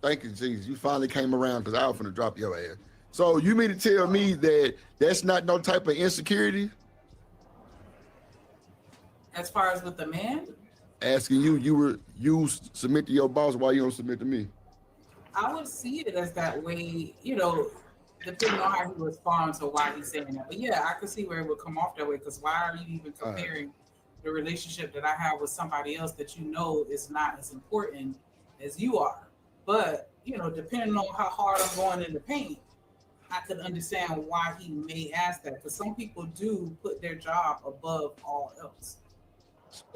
Thank you, Jesus. You finally came around because I was finna drop your ass. So you mean to tell me that that's not no type of insecurity? As far as with the man, Asking you, you submit to your boss, why you don't submit to me? I would see it as that way, depending on how he responds or why he's saying that. But yeah, I could see where it would come off that way because why are you even All right. comparing the relationship that I have with somebody else that you know is not as important as you are? But, depending on how hard I'm going in the paint, I could understand why he may ask that because some people do put their job above all else.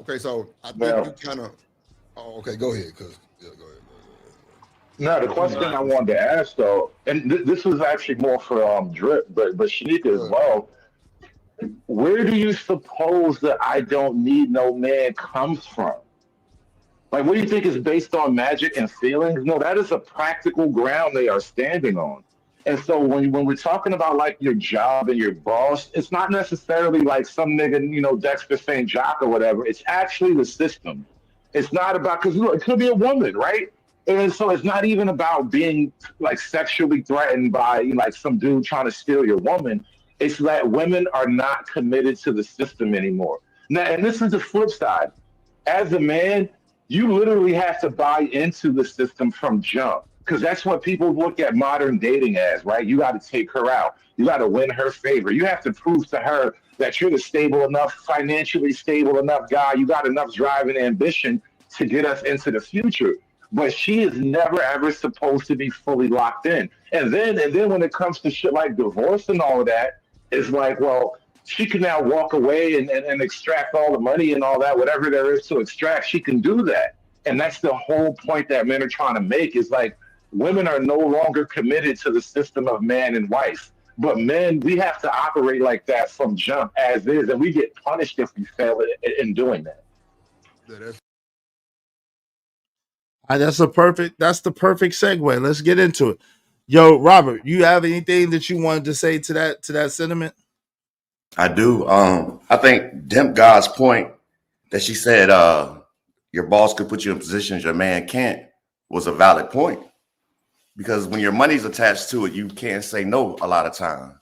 Okay, so I think you Now, kind of. Oh, okay, go ahead, cause yeah, go ahead. now the Go ahead. question I wanted to ask though, and this was actually more for Drip, but Shanika as Good. well. Where do you suppose that I don't need no man comes from? Like, what do you think is based on magic and feelings? No, that is a practical ground they are standing on. And so when we're talking about like your job and your boss, it's not necessarily like some nigga, Dexter St. Jock or whatever. It's actually the system. It's not about because it could be a woman, right? And so it's not even about being like sexually threatened by like some dude trying to steal your woman. It's that women are not committed to the system anymore. Now, and this is the flip side. As a man, you literally have to buy into the system from jump because that's what people look at modern dating as, right? You got to take her out. You got to win her favor. You have to prove to her that you're the stable enough, financially stable enough guy. You got enough drive and ambition to get us into the future. But she is never ever supposed to be fully locked in. And then when it comes to shit like divorce and all of that, it's like, well, she can now walk away and extract all the money and all that, whatever there is to extract, she can do that. And that's the whole point that men are trying to make is like women are no longer committed to the system of man and wife. But men, we have to operate like that from jump as is, and we get punished if we fail in doing that. Yeah, that's That's the perfect segue. Let's get into it. Yo, Robert, you have anything that you wanted to say to that sentiment? I do. I think Demp God's point that she said your boss could put you in positions your man can't was a valid point because when your money's attached to it, you can't say no a lot of times.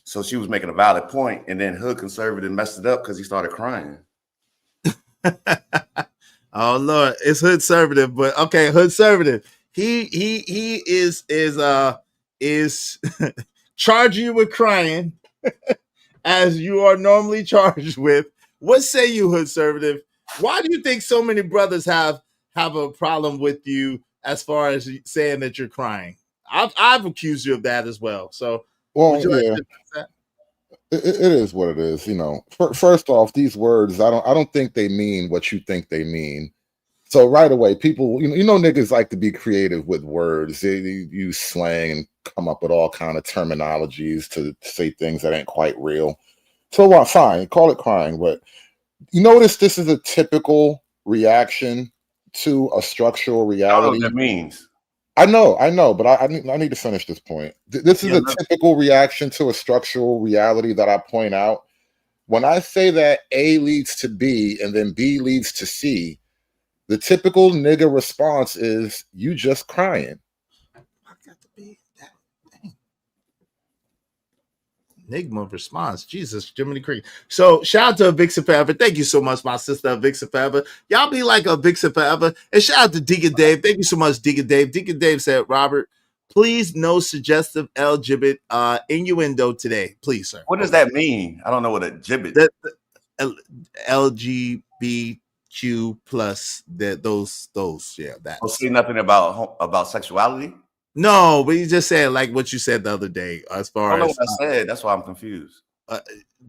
So she was making a valid point, and then Hood Conservative messed it up because he started crying. Oh Lord, it's Hood Conservative, but okay, Hood Conservative. He is charging you with crying as you are normally charged with. What say you, Hood Conservative? Why do you think so many brothers have a problem with you as far as saying that you're crying? I've accused you of that as well. So would Well, you like yeah, to address it is what it is. First off, these words, I don't think they mean what you think they mean. So right away, people, niggas like to be creative with words. They use slang and come up with all kind of terminologies to say things that ain't quite real. So what? Fine, call it crying, but you notice this is a typical reaction to a structural I don't know what reality. that means. I know, but I need to finish this point. This is Yeah, a typical reaction to a structural reality that I point out. When I say that A leads to B and then B leads to C, the typical nigga response is you just crying. I got to be that Enigma response. Jesus, Jiminy Creek. So shout out to Vixen Forever. Thank you so much, my sister Vixen Forever. Y'all be like a Vixen Forever. And shout out to Deacon Dave. Thank you so much, Deacon Dave. Deacon Dave said, Robert, please no suggestive LGBT innuendo today. Please, sir. what does that mean? I don't know what a gibbet. That LGBTQ plus that those yeah Don't that's say nothing about sexuality. no, but you just said like what you said the other day as I far don't know as what I said. That's why I'm confused. uh,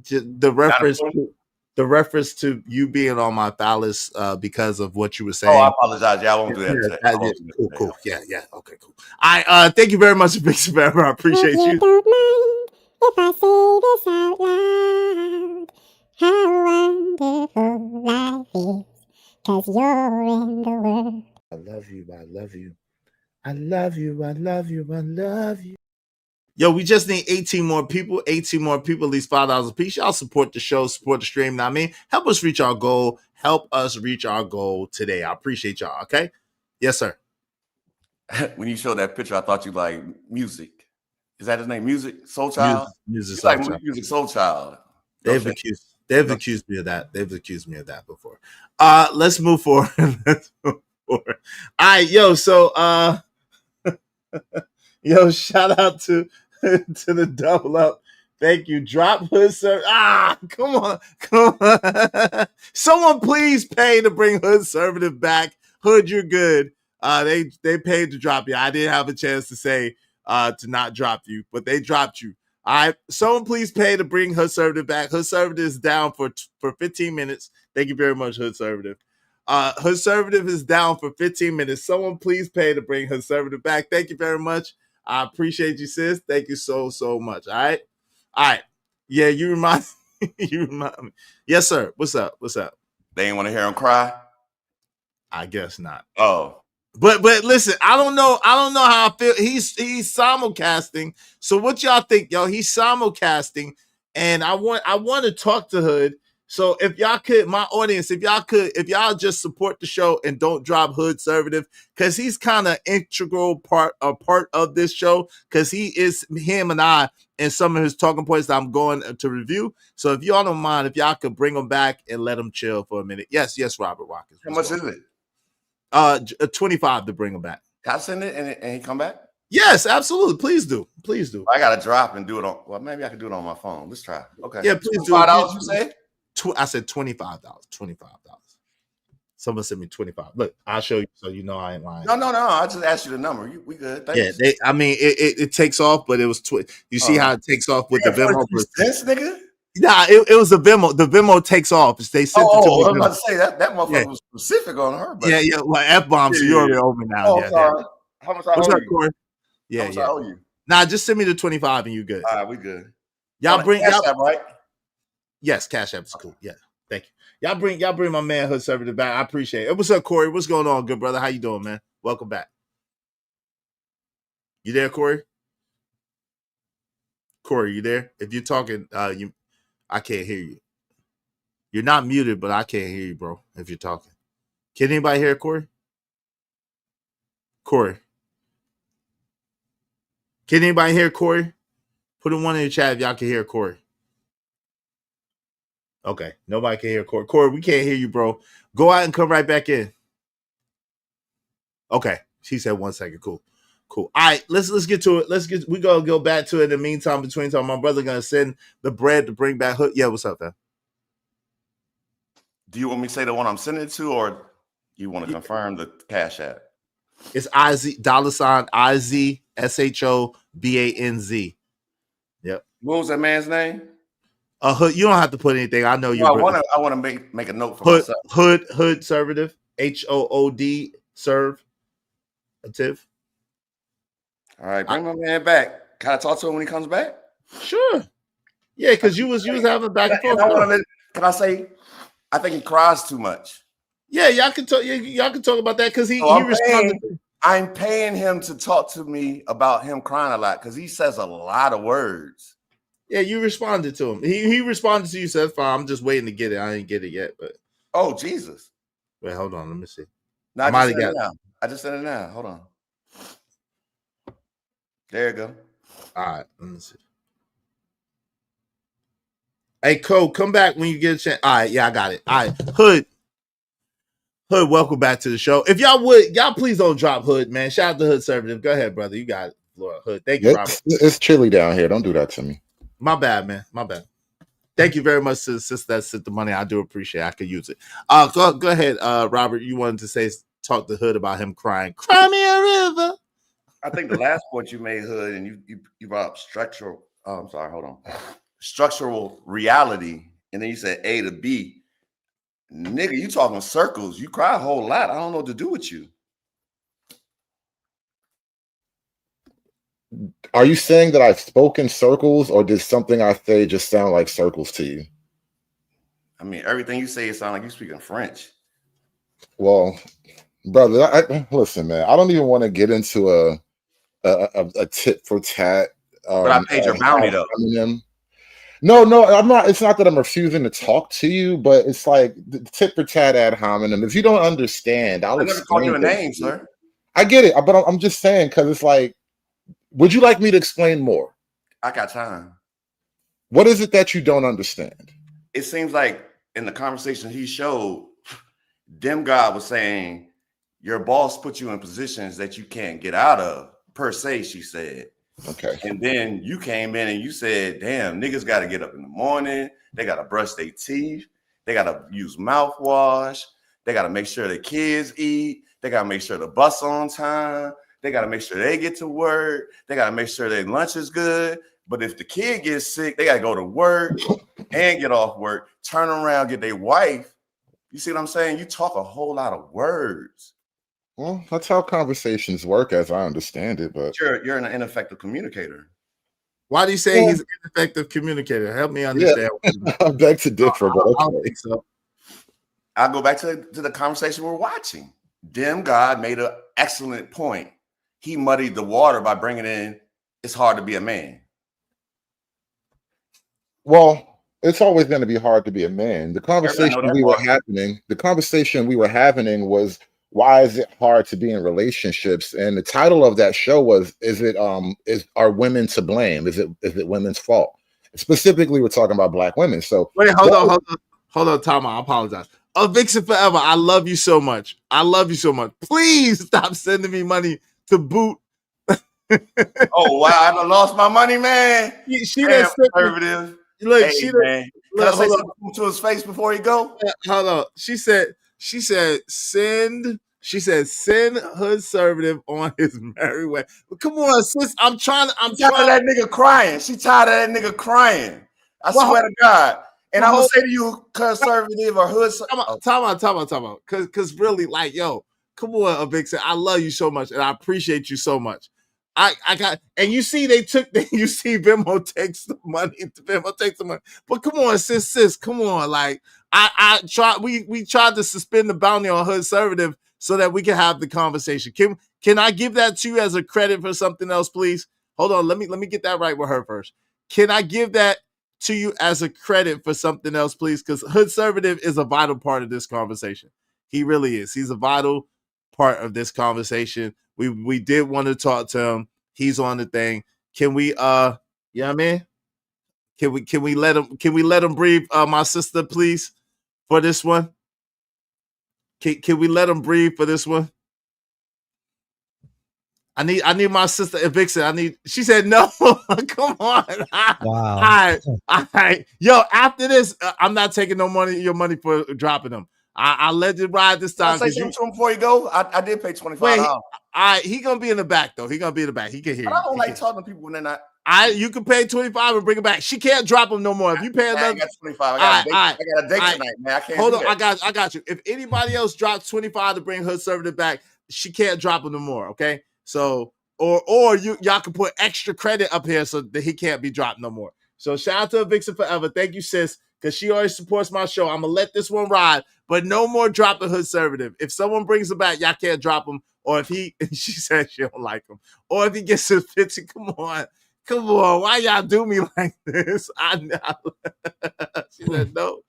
the Not reference important? the reference to you being on my phallus because of what you were Oh, I saying. apologize. Yeah, I won't Yeah, do that today. I yeah, won't do that cool, today. cool. Yeah, yeah. Okay, cool. I thank you very much, Big Sparrow. I Hope appreciate you you. don't mind if I say this out loud. How wonderful life is, 'cause you're in the world. I love you. I love you. I love you. I love you. I love you. Yo, we just need 18 more people. 18 more people, at least $5 a piece. Y'all support the show, support the stream. Now, I mean, help us reach our goal. Help us reach our goal today. I appreciate y'all. Okay. Yes, sir. when you showed that picture, I thought you like music. Is that his name? Music Soul Child. Music You Soul like Child. Music Soul Child. They've accused me of that. They've accused me of that before. Let's move forward. Let's move forward. All right, yo. So yo, shout out to the double up. Thank you. Drop Hood Service. Come on. Someone please pay to bring Hood Conservative back. Hood, you're good. They paid to drop you. I didn't have a chance to say to not drop you, but they dropped you. All right. Someone please pay to bring Hood Conservative back. Hood Conservative is down for 15 minutes. Thank you very much, Hood Conservative. Hood Conservative is down for 15 minutes. Someone please pay to bring Hood Conservative back. Thank you very much. I appreciate you, sis. Thank you so much. All right. Yeah, you remind me. Yes, sir. What's up? They ain't want to hear him cry. I guess not. Oh. But listen, I don't know how I feel. He's simulcasting. So what y'all think, yo? He's simulcasting, and I want to talk to Hood. So if y'all could, my audience, if y'all just support the show and don't drop Hood Conservative, because he's kind of integral part of this show, because he is him and I and some of his talking points that I'm going to review. So if y'all don't mind, if y'all could bring him back and let him chill for a minute. Yes, Robert Watkins. How much is it? 25 to bring him back. Can I send it and he come back? Yes, absolutely. Please do. I gotta drop and do it on. Well, maybe I can do it on my phone. Let's try. Okay. Yeah, please do. $5 you say? I said $25. Someone sent me 25. Look, I'll show you so you know I ain't lying. No. I just asked you the number. We good. Thanks. Yeah, it takes off, but it was you see how it takes off with the Venmo? Cents, nigga? Nah, it was the Venmo. The Venmo takes off. They sent it to me. I was about to say that motherfucker was specific on her. But yeah, well, F-bomb, so you already owe me now. Oh, sorry. How much I What's owe up, you? Corey? How much I owe you? Nah, just send me the 25 and you good. All right, we good. Y'all bring Cash App, right? Yes, Cash App is cool. Yeah, thank you. Y'all bring my man Hood Conservative back. I appreciate it. What's up, Corey? What's going on, good brother? How you doing, man? Welcome back. You there, Corey? Corey, you there? If you're talking, I can't hear you. You're not muted, but I can't hear you, bro. If you're talking, can anybody hear Corey? Corey, can anybody hear Corey? Put in one in the chat if y'all can hear Corey. Okay, nobody can hear Corey. Corey, we can't hear you, bro. Go out and come right back in. Okay, she said 1 second. Cool. All right, let's get to it. We gonna go back to it in the meantime. Between time, my brother gonna send the bread to bring back Hood. Yeah, what's up, man? Do you want me to say the one I'm sending it to, or you want to confirm the Cash App? It's IZ $IZ SHOBANZ. Yep. What was that man's name? Hood. You don't have to put anything. I know you. I want to make a note for myself. Hood Conservative. HOOD serve. Tiv. All right, bring my man back. Can I talk to him when he comes back? Sure. Yeah, because you was having back and forth. Can I say? I think he cries too much. Yeah, y'all can talk. Y'all can talk about that because he responded. I'm paying him to talk to me about him crying a lot because he says a lot of words. Yeah, you responded to him. He responded to you. Said, "Fine, I'm just waiting to get it. I didn't get it yet." But oh Jesus! Wait, hold on. Let me see. No, I just sent it now. Hold on. There you go. All right, let me see. Hey, Cole, come back when you get a chance. All right, yeah, I got it. All right, Hood, welcome back to the show. If y'all please don't drop Hood, man. Shout out to Hood Conservative. Go ahead, brother. You got it, Florida. Hood. Thank you, Robert. It's chilly down here. Don't do that to me. My bad, man. My bad. Thank you very much to the sister that sent the money. I do appreciate it. I could use it. Go ahead, Robert. You wanted to talk to Hood about him crying. Cry me a river. I think the last point you made, Hood, and you brought up structural. Oh, I'm sorry. Hold on. Structural reality, and then you said A to B. Nigga, you talking circles. You cry a whole lot. I don't know what to do with you. Are you saying that I've spoken circles, or did something I say just sound like circles to you? I mean, everything you say, it sounds like you speaking French. Well, brother, listen, man. I don't even want to get into a tit for tat. But I paid your bounty though. No, I'm not. It's not that I'm refusing to talk to you, but it's like the tit for tat ad hominem. If you don't understand, I'll never called you a name, sir. I get it, but I'm just saying because it's like, would you like me to explain more? I got time. What is it that you don't understand? It seems like in the conversation he showed, Dem God was saying your boss put you in positions that you can't get out of, per se, she said. Okay. And then you came in and you said, damn, niggas got to get up in the morning. They got to brush their teeth. They got to use mouthwash. They got to make sure the kids eat. They got to make sure the bus on time. They got to make sure they get to work. They got to make sure their lunch is good. But if the kid gets sick, they got to go to work and get off work, turn around, get their wife. You see what I'm saying? You talk a whole lot of words. Well, that's how conversations work, as I understand it. But You're an ineffective communicator. Why do you say he's an ineffective communicator? Help me understand. Yeah. I beg to differ, but okay. I don't think so. I'll go back to the conversation we're watching. Dem God made an excellent point. He muddied the water by bringing in, it's hard to be a man. Well, it's always going to be hard to be a man. The conversation we were having was, why is it hard to be in relationships? And the title of that show was, are women to blame? Is it women's fault? Specifically, we're talking about Black women. So wait, hold on, Tom. I apologize. Vixen Forever, I love you so much. I love you so much. Please stop sending me money to boot. Oh wow, I done lost my money, man. She damn conservative. Look, hey, man. Can I say something to his face before he go? Hold on. She said send conservative on his merry way. Come on, sis. I'm trying of that nigga crying. She tired of that nigga crying. I swear to God. And I'm gonna say to you, conservative or hood. Time out. Cause really, like, yo, come on, Vixen. I love you so much, and I appreciate you so much. I got, and you see, you see Venmo takes the money. But come on, sis, come on. Like, we tried to suspend the bounty on hood conservative so that we can have the conversation. Can I give that to you as a credit for something else, please? Hold on, let me get that right with her first. Can I give that to you as a credit for something else, please? Because hood conservative is a vital part of this conversation. He really is. He's a vital part of this conversation. We did want to talk to him. He's on the thing. Can we you know what I mean? Can we let him breathe, my sister, please, for this one? Can we let him breathe for this one? I need my sister Vixen. She said no. Come on. Wow. All right. Yo, after this, I'm not taking your money for dropping them. I'll let you ride this time. I'll say something to him before you go. I did pay $25. He gonna be in the back though. He gonna be in the back. He can hear you. I don't like talking to people when they're not. You can pay $25 and bring it back. She can't drop them no more. If you pay another, I got $25. I got a date tonight, man. I can't. Hold on, I got you. If anybody else drops $25 to bring her conservative back, she can't drop them no more. Okay, so or y'all can put extra credit up here so that he can't be dropped no more. So shout out to Vixen Forever. Thank you, sis, because she always supports my show. I'm gonna let this one ride, but no more dropping hood conservative. If someone brings them back, y'all can't drop them. Or if she said she don't like him, or if he gets his 50, come on, why y'all do me like this? I know. She said no.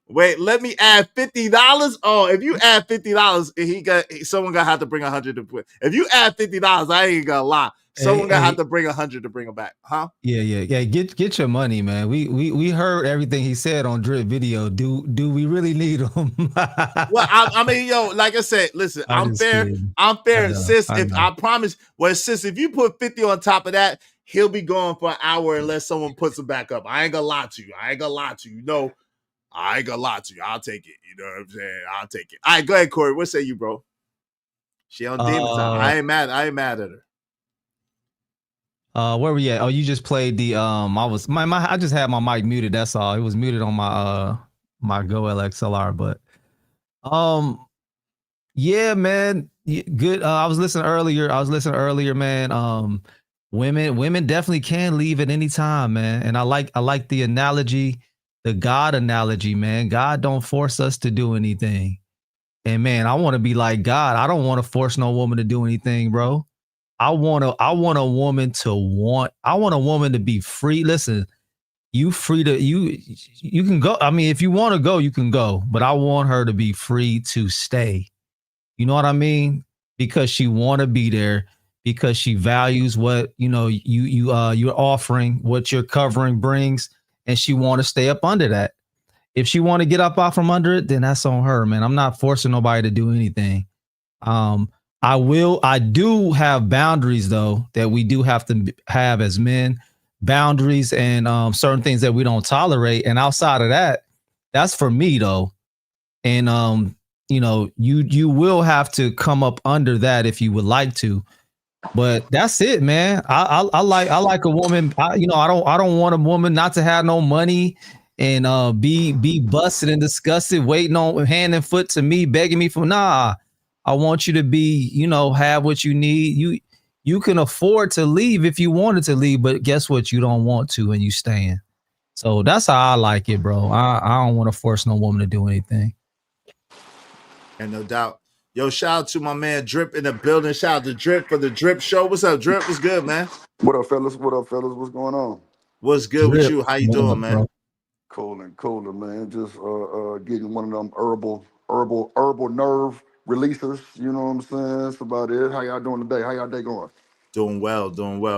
Wait, let me add $50. Oh, if you add $50, someone gonna have to bring 100 to put. If you add $50, I ain't gonna lie. Someone gonna have to bring 100 to bring him back, huh? Yeah. Get your money, man. We heard everything he said on Drip Video. Do we really need him? Well, I mean, yo, like I said, listen, I'm fair. I'm fair, sis. I promise. Well, sis, if you put 50 on top of that, he'll be gone for an hour unless someone puts him back up. I ain't gonna lie to you. No, I ain't gonna lie to you. I'll take it. You know what I'm saying? I'll take it. All right, go ahead, Corey. What say you, bro? She on demon time. I ain't mad at her. Where we at? Oh, you just played the I just had my mic muted, that's all. It was muted on my my Go LXLR, but yeah, man. Good. I was listening earlier, man. Women definitely can leave at any time, man. And I like the analogy, the God analogy, man. God don't force us to do anything. And man, I want to be like God. I don't want to force no woman to do anything, bro. I want a woman to be free. Listen, you can go. I mean, if you want to go, you can go, but I want her to be free to stay. You know what I mean? because she want to be there, because she values what you're offering, what your covering brings, and she want to stay up under that. If she want to get up out from under it, then that's on her, man. I'm not forcing nobody to do anything. I do have boundaries though that we do have to have as men, boundaries and certain things that we don't tolerate. And outside of that, that's for me though. And you will have to come up under that if you would like to. But that's it, man. I like a woman. I don't want a woman not to have no money and be busted and disgusted, waiting on hand and foot to me, begging me for nah. I want you to be, have what you need. You can afford to leave if you wanted to leave, but guess what? You don't want to, and you staying. So that's how I like it, bro. I don't want to force no woman to do anything. And no doubt. Yo, shout out to my man Drip in the building. Shout out to Drip for the Drip Show. What's up, Drip? What's good, man? What up, fellas? What up, fellas? What's going on? What's good with you? How you doing, man? Bro. Cooler, man. Just getting one of them herbal nerve releasers. You know what I'm saying? That's about it. How y'all doing today? How y'all day going? Doing well,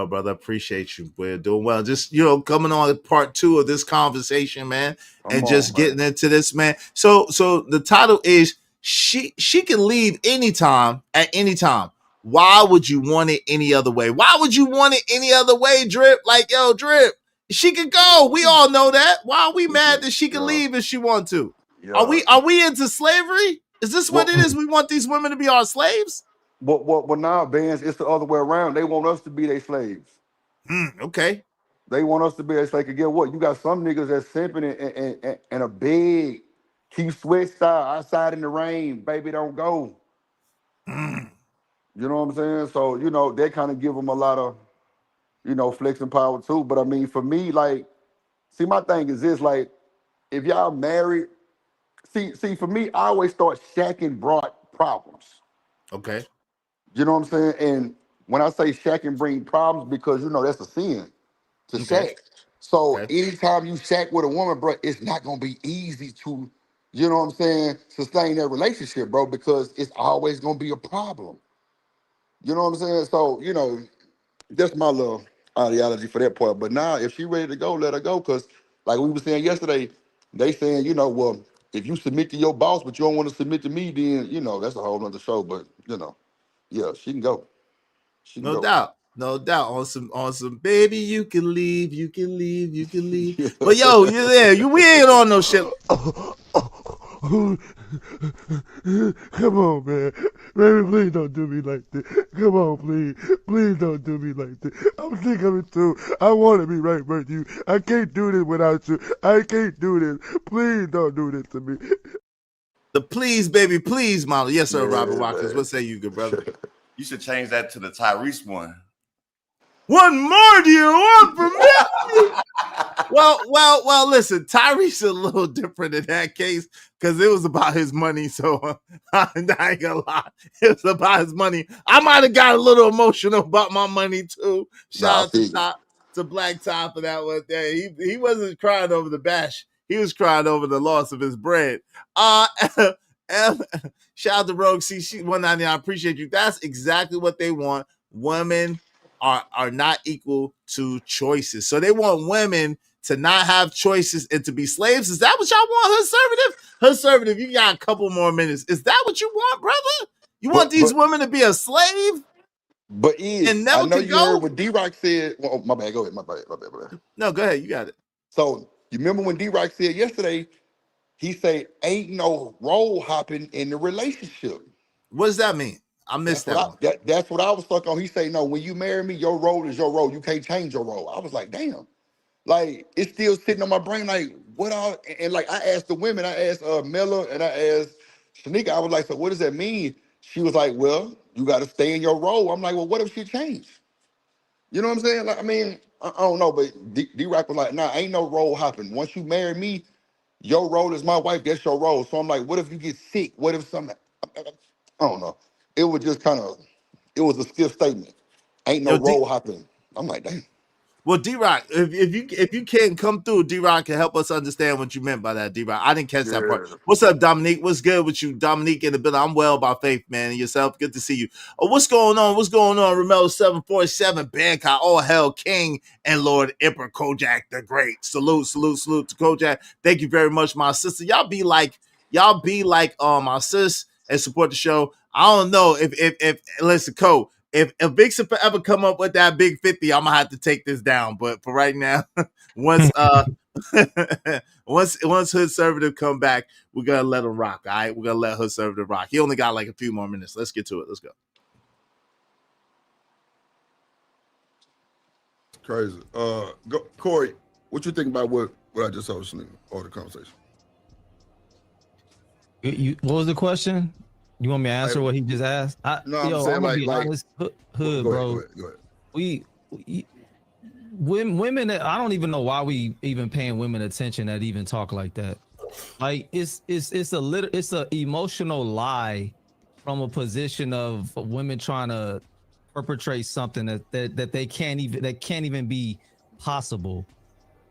brother. Appreciate you. We're doing well. Just coming on part 2 of this conversation, man, getting into this, man. So the title is she can leave anytime at any time. Why would you want it any other way? Why would you want it any other way, Drip? Like, yo, Drip, she could go. We all know that. Why are we mad that she can leave if she want to? Yeah. Are we into slavery? Is this what it is? We want these women to be our slaves? Well, now, Vance, it's the other way around. They want us to be their slaves. Okay. They want us to be their slaves. Get what? You got some niggas that's simping and a big keep sweat style outside in the rain. Baby, don't go. You know what I'm saying? So, they kind of give them a lot of, flexing power too. But I mean, for me, like, see, my thing is this, like, if y'all married, see, for me, I always thought shacking brought problems. Okay. You know what I'm saying? And when I say shacking bring problems, because that's a sin to shack. So anytime you shack with a woman, bro, it's not gonna be easy to, you know what I'm saying, sustain that relationship, bro, because it's always gonna be a problem. You know what I'm saying? So, that's my little ideology for that part. But now if she ready to go, let her go. Cause like we were saying yesterday, they saying, well, if you submit to your boss, but you don't want to submit to me, then, that's a whole nother show. But, yeah, she can go. No doubt. On some baby, you can leave. Yeah. But yo, you're there. We ain't on no shit. Come on, man. Baby, please don't do me like this. Come on, please. Please don't do me like this. I'm sick of it too. I want to be right with you. I can't do this without you. I can't do this. Please don't do this to me. The please, baby, please model. Yes, sir, Robert Watkins. What say you, good brother? You should change that to the Tyrese one. One more do you want from me? Well, listen, Tyrese a little different in that case because it was about his money. So I ain't gonna lie. It was about his money. I might have got a little emotional about my money too. Shout out to Black Top for that one. Yeah, he wasn't crying over the bash. He was crying over the loss of his bread. Shout out to Rogue CC 199. I appreciate you. That's exactly what they want. Women are not equal to choices. So they want women to not have choices and to be slaves. Is that what y'all want, Conservative, you got a couple more minutes. Is that what you want, brother? You want these women to be a slave? But and never I know you go? heard what D-Rock said. Well, my bad, go ahead. My bad. No, go ahead. You got it. So you remember when D-Rock said yesterday, he said, ain't no role hopping in the relationship. What does that mean? I missed that's what I was stuck on. He said, no, when you marry me, your role is your role. You can't change your role. I was like, damn. Like, it's still sitting on my brain, like, and like, I asked the women, I asked Miller and I asked Shanika, I was like, so what does that mean? She was like, well, you got to stay in your role. I'm like, well, what if she changed? You know what I'm saying? Like, I mean, I don't know, but D-Rock was like, nah, ain't no role hopping. Once you marry me, your role is my wife, that's your role. So I'm like, what if you get sick? What if something, I don't know. It was just kind of, it was a stiff statement. Ain't no role hopping. I'm like, damn. Well, D-Rock, if you can't come through, D-Rock can help us understand what you meant by that, D-Rock. I didn't catch that part. What's up, Dominique? What's good with you, Dominique, in the building? I'm well by faith, man. And yourself, good to see you. Oh, what's going on? What's going on? Romelo 747, Bangkok, all hell, King and Lord Emperor Kojak the Great. Salute to Kojak. Thank you very much, my sister. Y'all be like my sis and support the show. I don't know if listen, Ko. If Big Super ever come up with that big 50, I'm gonna have to take this down. But for right now, once once Hood Conservative come back, we're gonna let him rock. All right, we're gonna let Hood Conservative rock. He only got like a few more minutes. Let's get to it. Let's go. Crazy. Corey, what you think about what I just told you or the conversation? What was the question? You want me to answer what he just asked? I'm saying gonna be honest, Hood, bro. Go ahead. We women. I don't even know why we even paying women attention that even talk like that. Like it's a emotional lie from a position of women trying to perpetrate something that they can't even be possible.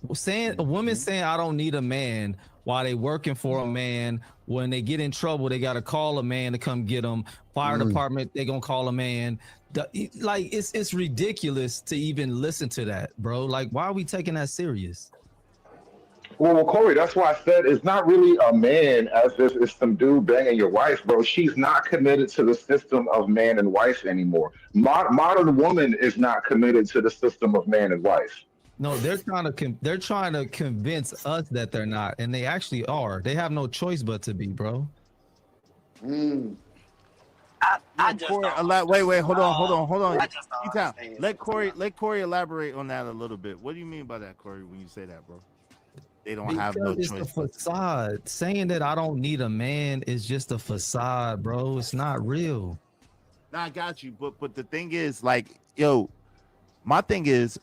A woman saying I don't need a man while they working for a man. When they get in trouble, they gotta call a man to come get them. Fire department, they gonna call a man. Like it's ridiculous to even listen to that, bro. Like, why are we taking that serious? Well, Corey, that's why I said it's not really a man as if it's some dude banging your wife, bro. She's not committed to the system of man and wife anymore. Modern woman is not committed to the system of man and wife. No, they're trying to convince us that they're not, and they actually are. They have no choice but to be, bro. I just Corey, wait, hold on. Let Corey elaborate on that a little bit. What do you mean by that, Corey, when you say that, bro? They don't have no choice. It's a facade. Saying that I don't need a man is just a facade, bro. It's not real. Nah, I got you, but the thing is, like, yo, my thing is,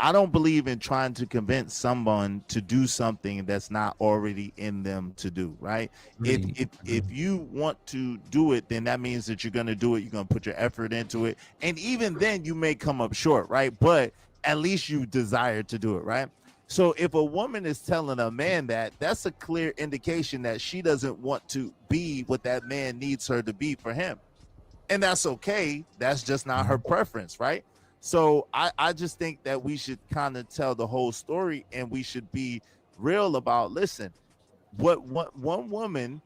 I don't believe in trying to convince someone to do something that's not already in them to do, right? If you want to do it, then that means that you're going to do it. You're going to put your effort into it. And even then you may come up short, right? But at least you desire to do it, right? So if a woman is telling a man that's a clear indication that she doesn't want to be what that man needs her to be for him. And that's okay. That's just not her preference, right? So I just think that we should kind of tell the whole story, and we should be real about, listen, what one woman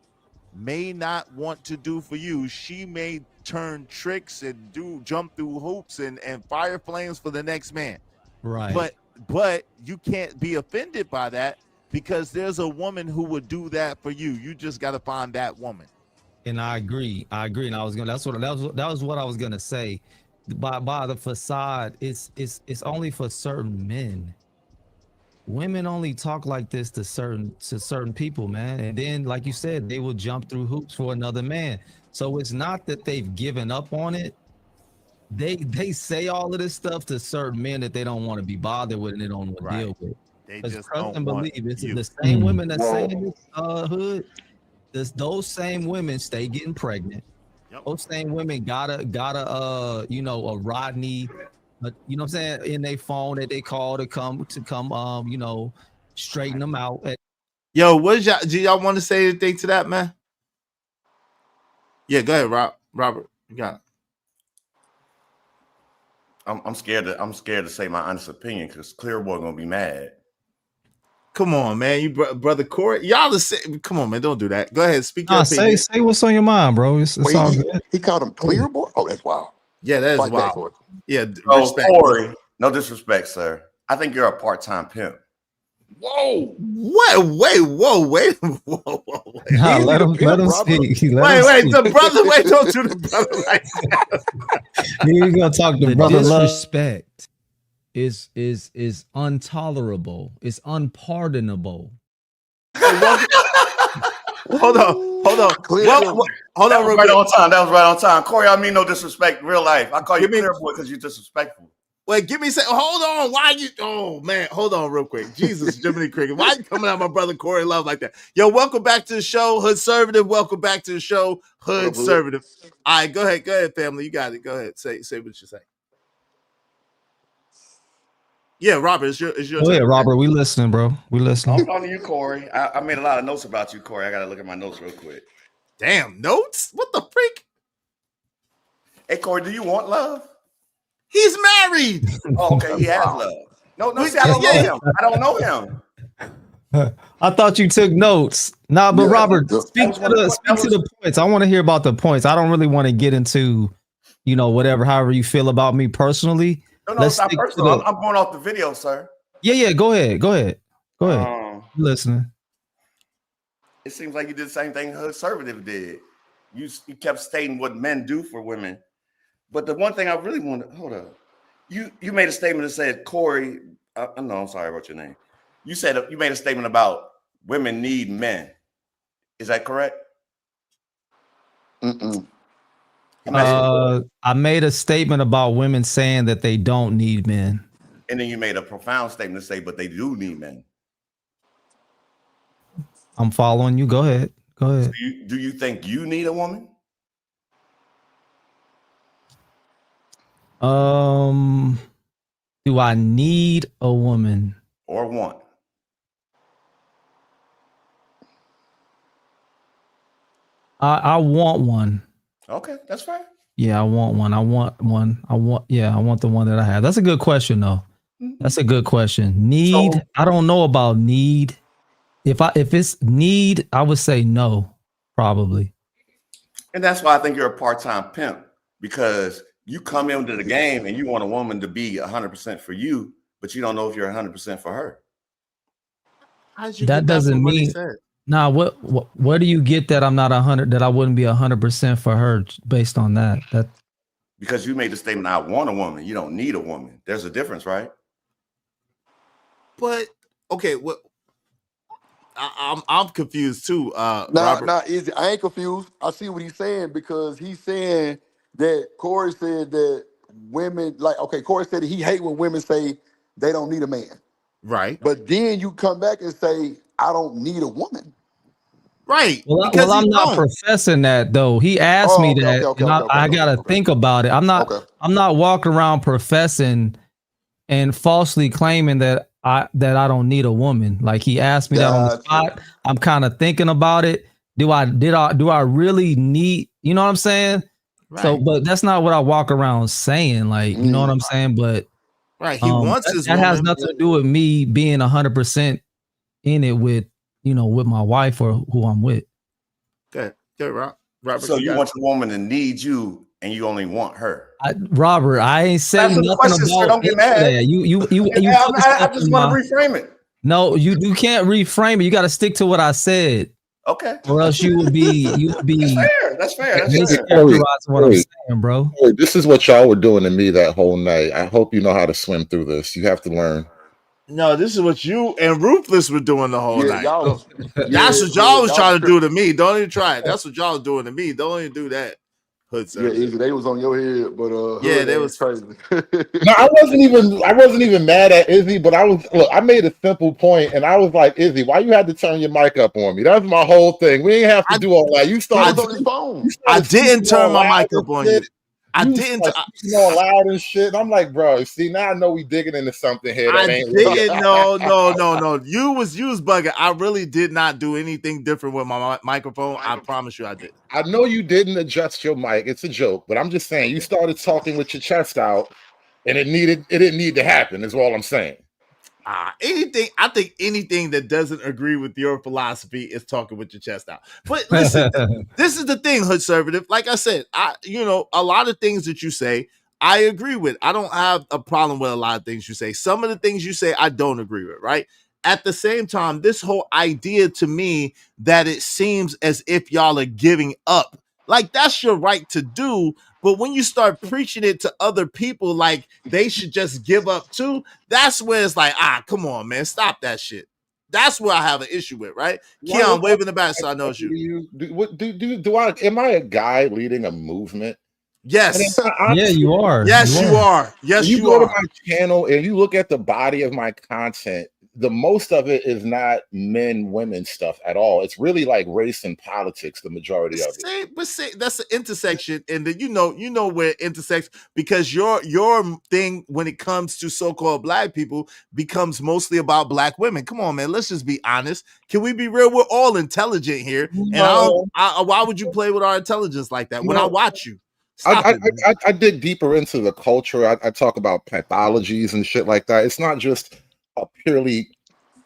may not want to do for you, she may turn tricks and jump through hoops and fire flames for the next man. Right. But you can't be offended by that, because there's a woman who would do that for you. You just got to find that woman. And I agree. And that was what I was gonna say. By the facade, it's only for certain men. Women only talk like this to certain people, man. And then, like you said, they will jump through hoops for another man. So it's not that they've given up on it. They say all of this stuff to certain men that they don't want to be bothered with and they don't want to deal with. They Because just trust don't and want believe it's you. the same women that saying this, Hood. Those same women stay getting pregnant. Yep. Those same women got a Rodney, you know what I'm saying, in their phone that they call to come straighten them out. Yo, do y'all want to say anything to that, man? Yeah, go ahead, Robert. You got it. I'm scared to say my honest opinion, because Clearboy gonna be mad. Come on, man. You brother Corey. Y'all come on, man. Don't do that. Go ahead. Speak your opinion. Say what's on your mind, bro. It's all good. He called him Clearboy? Oh, that's wild. Yeah, that is Fight back, wild. Corey. Yeah, respect. Corey, no disrespect, sir. I think you're a part-time pimp. Whoa! What? Wait! Whoa! Wait! Whoa! Nah, let him speak. Wait! The brother. Wait! Don't do the brother like that. You're gonna talk to brother. Disrespect is intolerable. It's unpardonable. Hold on. Hold on. Right on time. That was right on time. Corey, I mean no disrespect in real life. I call you Clearboy because you're disrespectful. Wait, give me a second. Hold on. Why you? Oh man, hold on real quick. Jesus, Jiminy Cricket. Why you coming at my brother Corey Love like that? Yo, welcome back to the show, Hood Conservative. Welcome back to the show, Hood Conservative. All right, go ahead, family. You got it. Go ahead. Say what you say. Yeah, Robert, it's your Go ahead, turn. Robert. We listening, bro. We listening. I'm talking to you, Corey. I made a lot of notes about you, Corey. I got to look at my notes real quick. Damn, notes? What the freak? Hey, Corey, do you want love? He's married. Oh, okay, he has love. No, see, I don't know him. I don't know him. I thought you took notes. Nah, but Robert, speak to the points. I want to hear about the points. I don't really want to get into, however you feel about me personally. No, it's not personal. I'm going off the video, sir. Yeah. Go ahead. Listening. It seems like you did the same thing conservative did. You kept stating what men do for women. But the one thing I really want to hold up. You made a statement that said, Corey, I'm sorry about your name. You said you made a statement about women need men. Is that correct? I made a statement about women saying that they don't need men. And then you made a profound statement to say, but they do need men. I'm following you. Go ahead. So do you think you need a woman? Do I need a woman? Or want? I want one. Okay, that's fine. Yeah, I want one. I want the one that I have. That's a good question, though. That's a good question. Need, I don't know about need. If it's need, I would say no, probably. And that's why I think you're a part-time pimp, because you come into the game and you want a woman to be 100% for you, but you don't know if you're 100% for her. That doesn't mean. Nah, where do you get that I'm not 100? That I wouldn't be 100% for her based on that? Because you made the statement, "I want a woman." You don't need a woman. There's a difference, right? But okay, what? I'm confused too. Izzy, I ain't confused. I see what he's saying, because he's saying that Corey said that women Corey said that he hate when women say they don't need a man. Right. But then you come back and say, I don't need a woman. Right. Well, I'm not professing that, though. He asked me that. I gotta think about it. I'm not walking around professing and falsely claiming that I don't need a woman. Like, he asked me that on the spot. I'm kind of thinking about it. Do I really need, you know what I'm saying? Right. So, but that's not what I walk around saying. Like, you know what I'm saying? But right, he wants his that woman. has nothing to do with me being 100% in it with my wife or who I'm with. Okay, Robert. So you want your woman to need you, and you only want her. Robert, I ain't saying nothing about don't get mad. That. You I just want to reframe it. No, you can't reframe it. You got to stick to what I said. Okay. Or else you would be. That's fair. What I'm saying, bro. This is what y'all were doing to me that whole night. I hope you know how to swim through this. You have to learn. No, this is what you and Ruthless were doing the whole night. That's what y'all was trying to do to me. Don't even try it. That's what y'all was doing to me. Don't even do that. Hood Izzy, they was on your head, but they was crazy. No, I wasn't even mad at Izzy, but I made a simple point, and I was like, Izzy, why you had to turn your mic up on me? That's my whole thing. We ain't have to do all that. You started on his phone. I didn't turn my mic up on you. I didn't all loud and shit. And I'm like, bro, see, now I know we digging into something here. That ain't didn't. No. You was bugging. I really did not do anything different with my microphone. I promise you I did. I know you didn't adjust your mic. It's a joke, but I'm just saying you started talking with your chest out, and it didn't need to happen, is all I'm saying. I think anything that doesn't agree with your philosophy is talking with your chest out. But listen, this is the thing, Hoodservative. Like I said, a lot of things that you say, I agree with. I don't have a problem with a lot of things you say. Some of the things you say, I don't agree with, right? At the same time, this whole idea to me that it seems as if y'all are giving up, like that's your right to do. But when you start preaching it to other people, like they should just give up too, that's where it's like, come on, man, stop that shit. That's where I have an issue with, right? Keon, waving the back so I know it's you. Am I a guy leading a movement? Yes. Yeah, you are. Yes, you are. Yes, you go to my channel and you look at the body of my content. the most of it is not men women stuff at all. It's really like race and politics, the majority of it. But that's an intersection, and then you know where it intersects, because your thing when it comes to so-called black people becomes mostly about black women. Come on, man, let's just be honest. Can we be real? We're all intelligent here, and why would you play with our intelligence like that when I watch you? Stop it, man. I dig deeper into the culture. I talk about pathologies and shit like that. It's not just a purely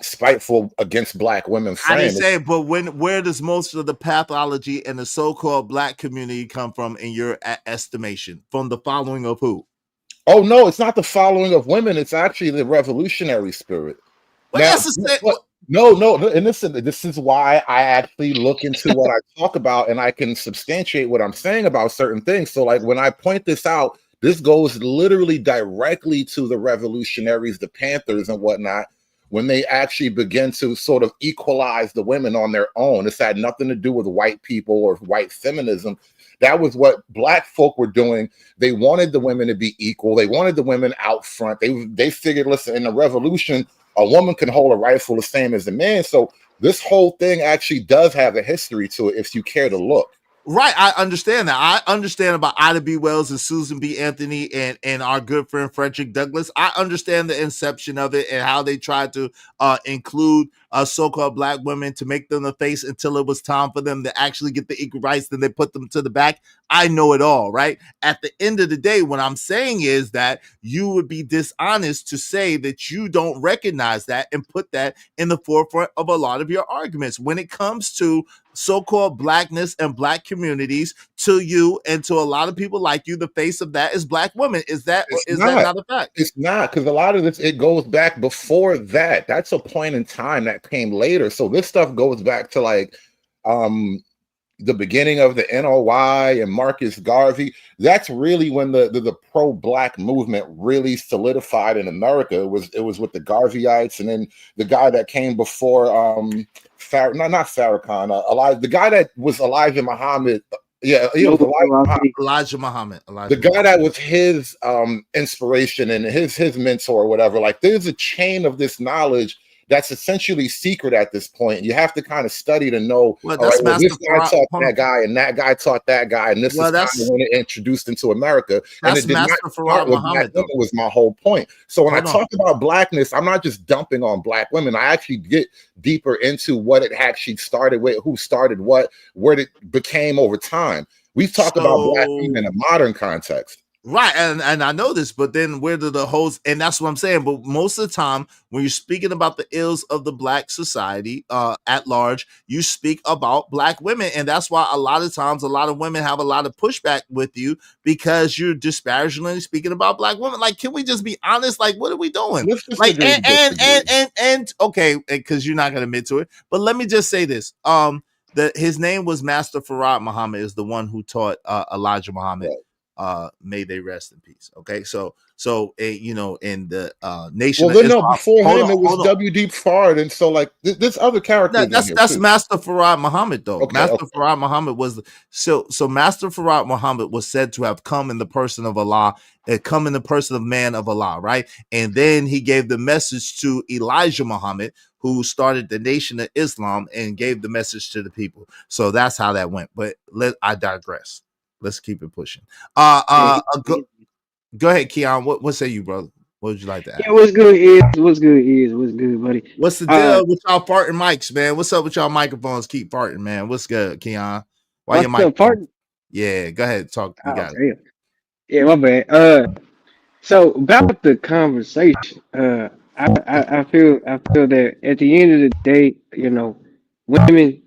spiteful against black women I frame. didn't say it, but where does most of the pathology and the so-called black community come from in your estimation? From the following of who? Oh no, it's not the following of women. It's actually the revolutionary spirit. Well, no, and this is why I actually look into what I talk about, and I can substantiate what I'm saying about certain things. So, like when I point this out, this goes literally directly to the revolutionaries, the Panthers, and whatnot. When they actually begin to sort of equalize the women on their own, this had nothing to do with white people or white feminism. That was what black folk were doing. They wanted the women to be equal. They wanted the women out front. They figured, listen, in the revolution, a woman can hold a rifle the same as a man. So this whole thing actually does have a history to it if you care to look. Right, I understand that. I understand about Ida B. Wells and Susan B. Anthony and our good friend Frederick Douglass. I understand the inception of it and how they tried to include so-called black women to make them the face until it was time for them to actually get the equal rights. Then they put them to the back. I know it all, right? At the end of the day, what I'm saying is that you would be dishonest to say that you don't recognize that and put that in the forefront of a lot of your arguments when it comes to so-called blackness and black communities. To you and to a lot of people like you, the face of that is black women. Is that not a fact? It's not, because a lot of this, it goes back before that. That's a point in time that came later. So this stuff goes back to like the beginning of the NOI and Marcus Garvey. That's really when the pro-black movement really solidified in America. It was with the Garveyites, and then the guy that came before not Farrakhan, the guy that was Elijah Muhammad. Yeah, he was Elijah Muhammad. The guy that was his inspiration and his mentor or whatever. Like, there's a chain of this knowledge that's essentially secret at this point. You have to kind of study to know. Well, this guy taught that guy, and that guy taught that guy, and this is kind of when it introduced into America. And it did not start with black women, was my whole point. So when I talk about blackness, I'm not just dumping on black women. I actually get deeper into what it actually started with, who started what, where it became over time. We talk about black women in a modern context. Right, and I know this, but then where do the hoes? And that's what I'm saying. But most of the time, when you're speaking about the ills of the black society at large, you speak about black women, and that's why a lot of times a lot of women have a lot of pushback with you because you're disparagingly speaking about black women. Like, can we just be honest? Like, what are we doing? Like, and okay, because you're not gonna admit to it, but let me just say this: his name was Master Farad Muhammad, is the one who taught Elijah Muhammad. Right. May they rest in peace. Okay, so you know, in the nation. Well, then no, before him it was W.D. Fard, and so like this other character. That's Master Farad Muhammad, though. Okay, Master Farad Muhammad was so Master Farad Muhammad was said to have come in the person of Allah, come in the person of man of Allah, right? And then he gave the message to Elijah Muhammad, who started the Nation of Islam and gave the message to the people. So that's how that went. But I digress. Let's keep it pushing. Go ahead, Keon. What say you, brother? What would you like to add? Yeah, what's good, buddy? What's the deal with y'all farting mics, man? What's up with y'all microphones? Keep farting, man. What's good, Keon? Why your mic farting? Yeah, go ahead, talk. You got it. Yeah, my bad. So about the conversation, I feel that at the end of the day, you know, women,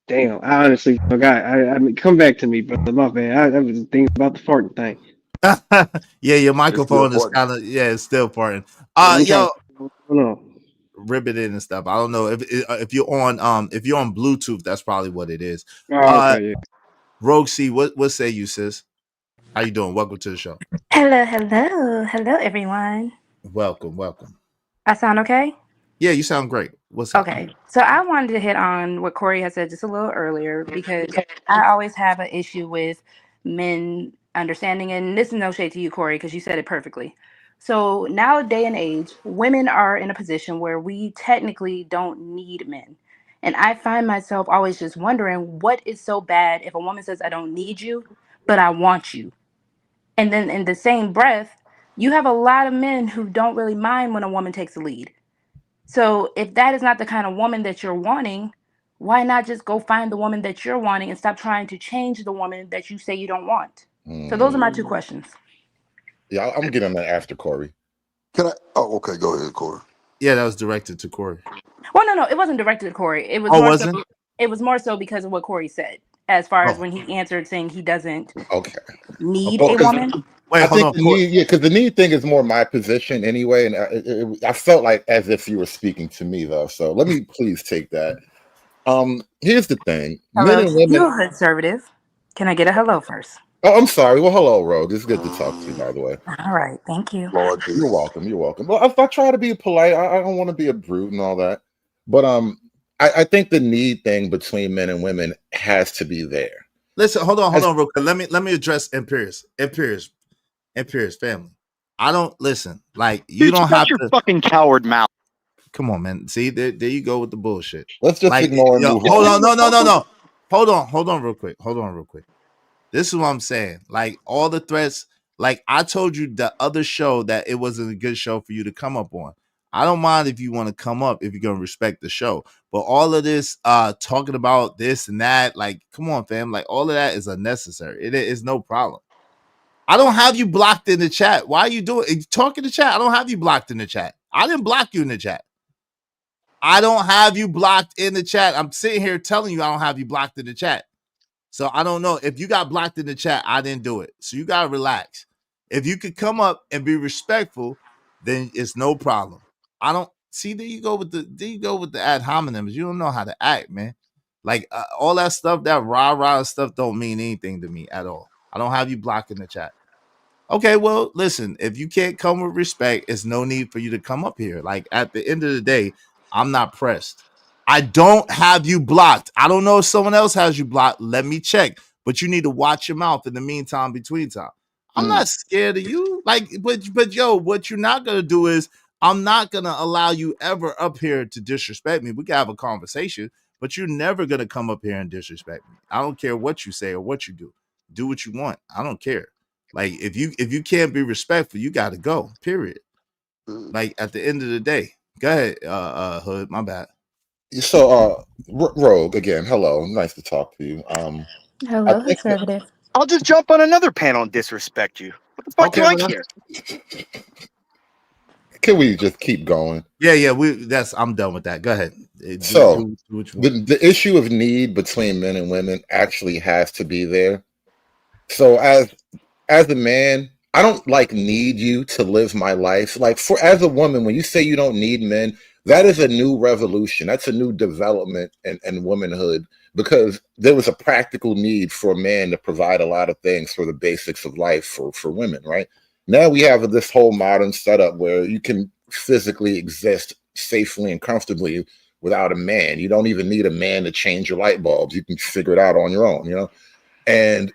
damn, I honestly forgot. I mean, come back to me, brother. My bad. I was thinking about the farting thing. Yeah, your microphone is kind of it's still farting. Rib it in and stuff. I don't know if you're on Bluetooth, that's probably what it is. Okay, yeah. Rogue C, what say you, sis? How you doing? Welcome to the show. Hello, everyone. Welcome. I sound okay? Yeah, you sound great. What's up? Okay, so I wanted to hit on what Corey had said just a little earlier, because I always have an issue with men understanding, and this is no shade to you, Corey, because you said it perfectly. So nowadays and age, women are in a position where we technically don't need men. And I find myself always just wondering what is so bad if a woman says, I don't need you, but I want you. And then in the same breath, you have a lot of men who don't really mind when a woman takes the lead. So if that is not the kind of woman that you're wanting, why not just go find the woman that you're wanting and stop trying to change the woman that you say you don't want? So those are my two questions. Yeah, I'm getting that after Corey. Can I? Oh, okay. Go ahead, Corey. Yeah, that was directed to Corey. Well, no, it wasn't directed to Corey. It was wasn't? it was more so because of what Corey said, as far as Oh, when he answered saying he doesn't Okay. need Well, a 'cause woman. wait, I hold think on. the need, yeah, because the need thing is more my position anyway, and I felt like as if you were speaking to me though. So let me please take that. Here's the thing: men Hello, and thank you, women. conservative. Can I get a hello first? Oh, I'm sorry. Well, hello, Rogue. It's good to talk to you, by the way. All right, thank you. Lord You're Jesus. welcome. You're welcome. Well, I try to be polite. I don't want to be a brute and all that, but I think the need thing between men and women has to be there. Listen, hold on, real quick. Let me address Imperius family. I don't listen. Like you Dude, don't shut have your to. fucking coward mouth. Come on, man. See, there you go with the bullshit. Let's just Like, ignore and yo, move hold on. on, no. Hold on, real quick. This is what I'm saying. Like all the threats. Like I told you the other show that it wasn't a good show for you to come up on. I don't mind if you want to come up if you're gonna respect the show. But all of this talking about this and that, like, come on, fam. Like all of that is unnecessary. It is no problem. I don't have you blocked in the chat. Why are you doing talk in the chat? I don't have you blocked in the chat. I didn't block you in the chat. I don't have you blocked in the chat. I'm sitting here telling you I don't have you blocked in the chat. So I don't know if you got blocked in the chat. I didn't do it. So you gotta relax. If you could come up and be respectful, then it's no problem. I don't see. There you go with the ad hominems. You don't know how to act, man. Like all that stuff, that rah stuff, don't mean anything to me at all. I don't have you blocked in the chat. Okay, well, listen, if you can't come with respect, it's no need for you to come up here. Like at the end of the day, I'm not pressed. I don't have you blocked. I don't know if someone else has you blocked. Let me check. But you need to watch your mouth in the meantime, between time. I'm not scared of you. Like, but yo, what you're not gonna do is I'm not gonna allow you ever up here to disrespect me. We can have a conversation, but you're never gonna come up here and disrespect me. I don't care what you say or what you do. Do what you want. I don't care. Like if you can't be respectful, you got to go. Period. Like at the end of the day. Go ahead, Hood. My bad. So, Rogue again. Hello, nice to talk to you. I Hello, think that, conservative. I'll just jump on another panel and disrespect you. What the fuck Okay, do I well, care? can we just keep going? yeah. I'm done with that. Go ahead. So, Do what you want. the issue of need between men and women actually has to be there. So, as a man, I don't like need you to live my life. Like as a woman, when you say you don't need men, that is a new revolution. That's a new development in womanhood because there was a practical need for a man to provide a lot of things for the basics of life for women, right? Now we have this whole modern setup where you can physically exist safely and comfortably without a man. You don't even need a man to change your light bulbs. You can figure it out on your own, you know? And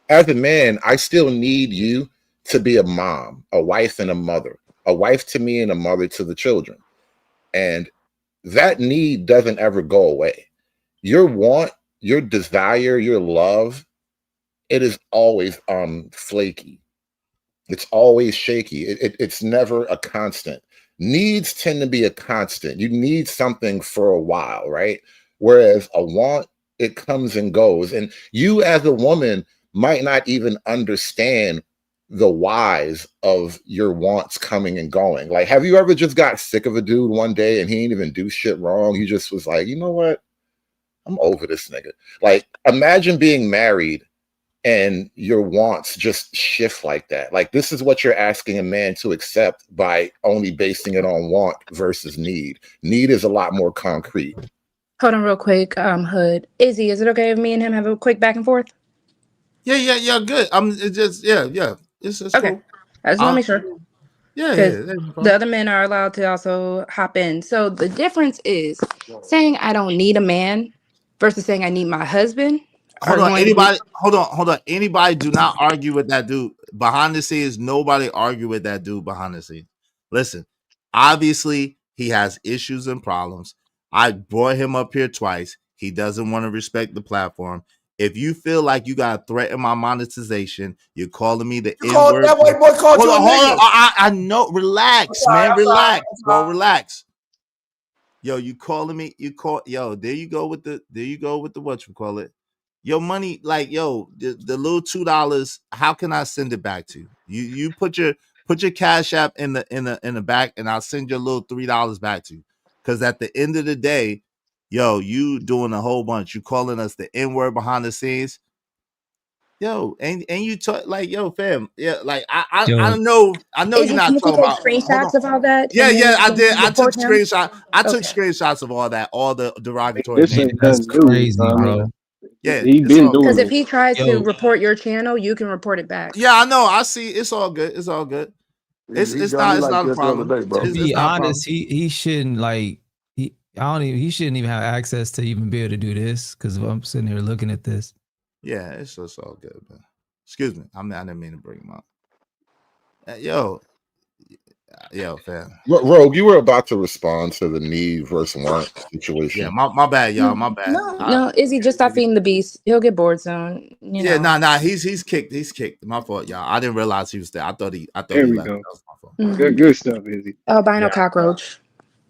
as a man, I still need you to be a mom, a wife, and a mother, a wife to me and a mother to the children. And that need doesn't ever go away. Your want, your desire, your love, it is always flaky. It's always shaky. It's never a constant. Needs tend to be a constant. You need something for a while, right? Whereas a want, it comes and goes. And you as a woman might not even understand the whys of your wants coming and going. Like, have you ever just got sick of a dude one day and he didn't even do shit wrong? He just was like, you know what? I'm over this nigga. Like, imagine being married and your wants just shift like that. Like this is what you're asking a man to accept by only basing it on want versus need. Need is a lot more concrete. Hold on real quick, Hood. Izzy, is it okay if me and him have a quick back and forth? Yeah. Good. It's just yeah. It's Okay. cool. I just want to make sure. Yeah. Because the other men are allowed to also hop in. So the difference is saying I don't need a man versus saying I need my husband. Hold on. Anybody do not argue with that dude. behind the scenes, nobody argue with that dude behind the scenes. Listen, obviously he has issues and problems. I brought him up here twice. He doesn't want to respect the platform. If you feel like you got to threaten my monetization, you're calling me the N word. That white boy called you a nigga. I know. Relax, man. Relax, bro. Relax. Yo, you calling me? Yo, there you go with the what you call it. Your money, like, yo, the little $2. How can I send it back to you? You put your cash app in the back, and I'll send your little $3 back to you. Because at the end of the day, yo, you doing a whole bunch. You calling us the N word behind the scenes. Yo, and you talk like, yo, fam, yeah, like I know Izzy, you're not can't you talking take about. screenshots of all that? Yeah, and then yeah, you I can did. I took report him? screenshots of all that, all the derogatory This names. ain't That's nothing new, crazy, Tommy. bro. Yeah, He it's been all doing Because good. if it. he tries to Yo, report your channel, you can report it back. Yeah, I know. I see. It's all good. It's all good. He got me It's like not a that the other problem. day, bro. to It's be not a problem. honest, he shouldn't he shouldn't even have access to even be able to do this because I'm sitting here looking at this. Yeah, it's all good, man. Excuse me. I didn't mean to bring him up. Yo, fam. Rogue, you were about to respond to the need versus want situation. Yeah, my bad, y'all. My bad. No, Izzy, just stop feeding the beast. He'll get bored soon. Yeah, nah. He's kicked. He's kicked. My fault, y'all. I didn't realize he was there. I thought he There we left. go. That was my fault. Good stuff, Izzy. Albino cockroach.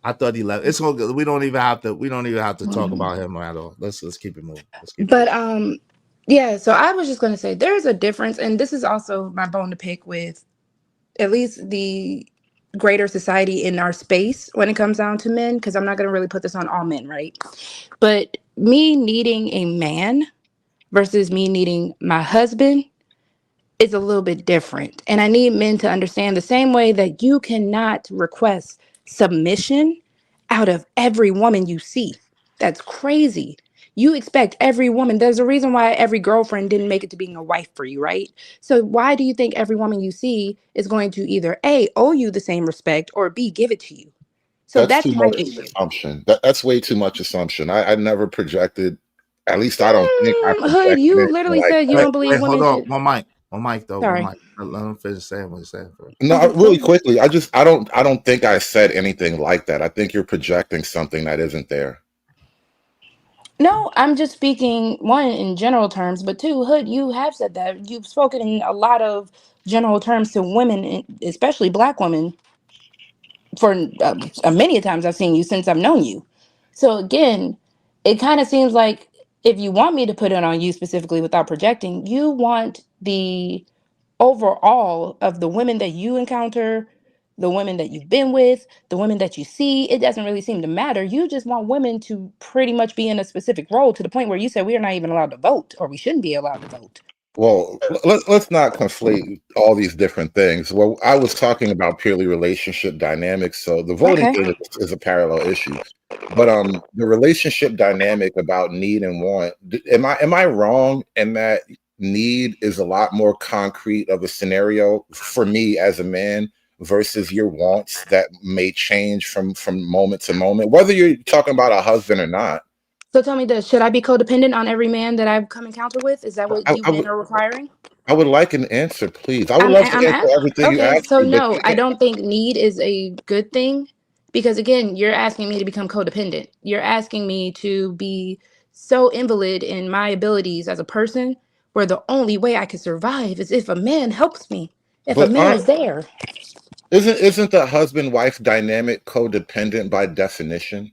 I thought he left. It's all good. We don't even have to talk about him at all. Let's keep it moving. Yeah, so I was just gonna say there's a difference, and this is also my bone to pick with at least the greater society in our space when it comes down to men, because I'm not gonna really put this on all men, right? But me needing a man versus me needing my husband is a little bit different. And I need men to understand the same way that you cannot request submission out of every woman you see. That's crazy. You expect every woman. There's a reason why every girlfriend didn't make it to being a wife for you, right? So why do you think every woman you see is going to either A, owe you the same respect, or B, give it to you? So That's that's too my much issue. assumption. That's way too much assumption. I never projected. At least I don't think I Hood, projected you it literally like said you that. don't believe Wait, hold women on. should. One mic though. Sorry. One mic. Let him finish saying what he's saying first. No, Okay, really cool. quickly. I don't think I said anything like that. I think you're projecting something that isn't there. No, I'm just speaking, one, in general terms, but two, Hood, you have said that. You've spoken in a lot of general terms to women, especially Black women, for many times I've seen you since I've known you. So again, it kind of seems like if you want me to put it on you specifically without projecting, you want the overall of the women that you encounter, the women that you've been with, the women that you see. It doesn't really seem to matter. You just want women to pretty much be in a specific role to the point where you said we are not even allowed to vote, or we shouldn't be allowed to vote. Well, let's not conflate all these different things. Well, I was talking about purely relationship dynamics, so the voting Okay. thing is a parallel issue. But the relationship dynamic about need and want, am I wrong in that need is a lot more concrete of a scenario for me as a man versus your wants that may change from moment to moment, whether you're talking about a husband or not? So tell me this, should I be codependent on every man that I've come encounter with? Is that what I, you I men would are requiring? I would like an answer, please. I would love to answer everything you Okay, asked so me, but no, I don't think need is a good thing, because again, you're asking me to become codependent. You're asking me to be so invalid in my abilities as a person, where the only way I can survive is if a man helps me, if a but man is there. isn't the husband wife dynamic codependent by definition?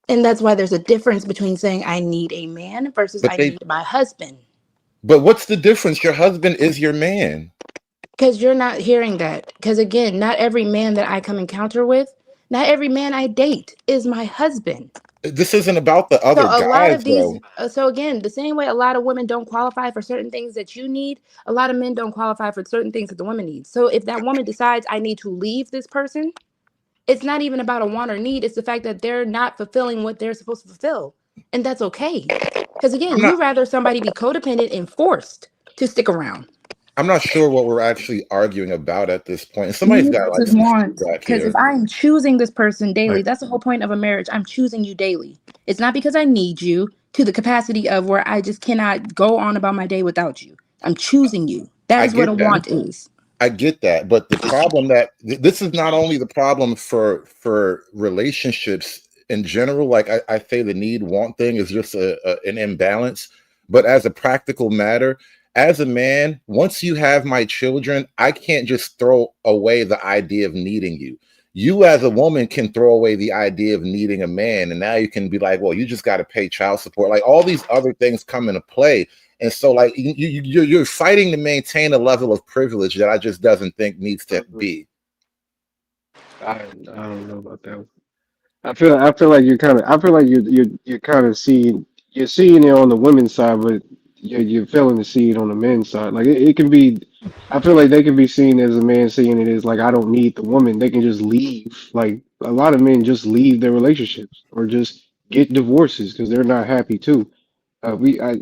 And that's why there's a difference between saying I need a man versus But I need my husband. what's the difference? Your husband is your man. Because you're not hearing that. Because again, not every man that I come encounter with, not every man I date is my husband. This isn't about the So other a lot guys, of these, though. so again, the same way a lot of women don't qualify for certain things that you need, a lot of men don't qualify for certain things that the woman needs. So if that woman decides I need to leave this person, it's not even about a want or need. It's the fact that they're not fulfilling what they're supposed to fulfill. And that's okay. Because again, you rather somebody be codependent and forced to stick around. I'm not sure what we're actually arguing about at this point. Somebody's got like some feedback Because here. if I'm choosing this person daily, that's the whole point of a marriage. I'm choosing you daily. It's not because I need you to the capacity of where I just cannot go on about my day without you. I'm choosing you. That I is what get a that. want is. I get that, but the problem that this is not only the problem for relationships in general. Like I say, the need want thing is just an imbalance. But as a practical matter, as a man, once you have my children, I can't just throw away the idea of needing you. You as a woman can throw away the idea of needing a man, and now you can be like, well, you just got to pay child support. Like all these other things come into play, and so, like, you're fighting to maintain a level of privilege that I just doesn't think needs to be. I don't know about that one. I feel like you're kind of I feel like you're kind of seeing it on the women's side, but you're failing to see it on the men's side. Like it can be, I feel like they can be seen as a man seeing it as like I don't need the woman. They can just leave. Like a lot of men just leave their relationships or just get divorces because they're not happy too. We I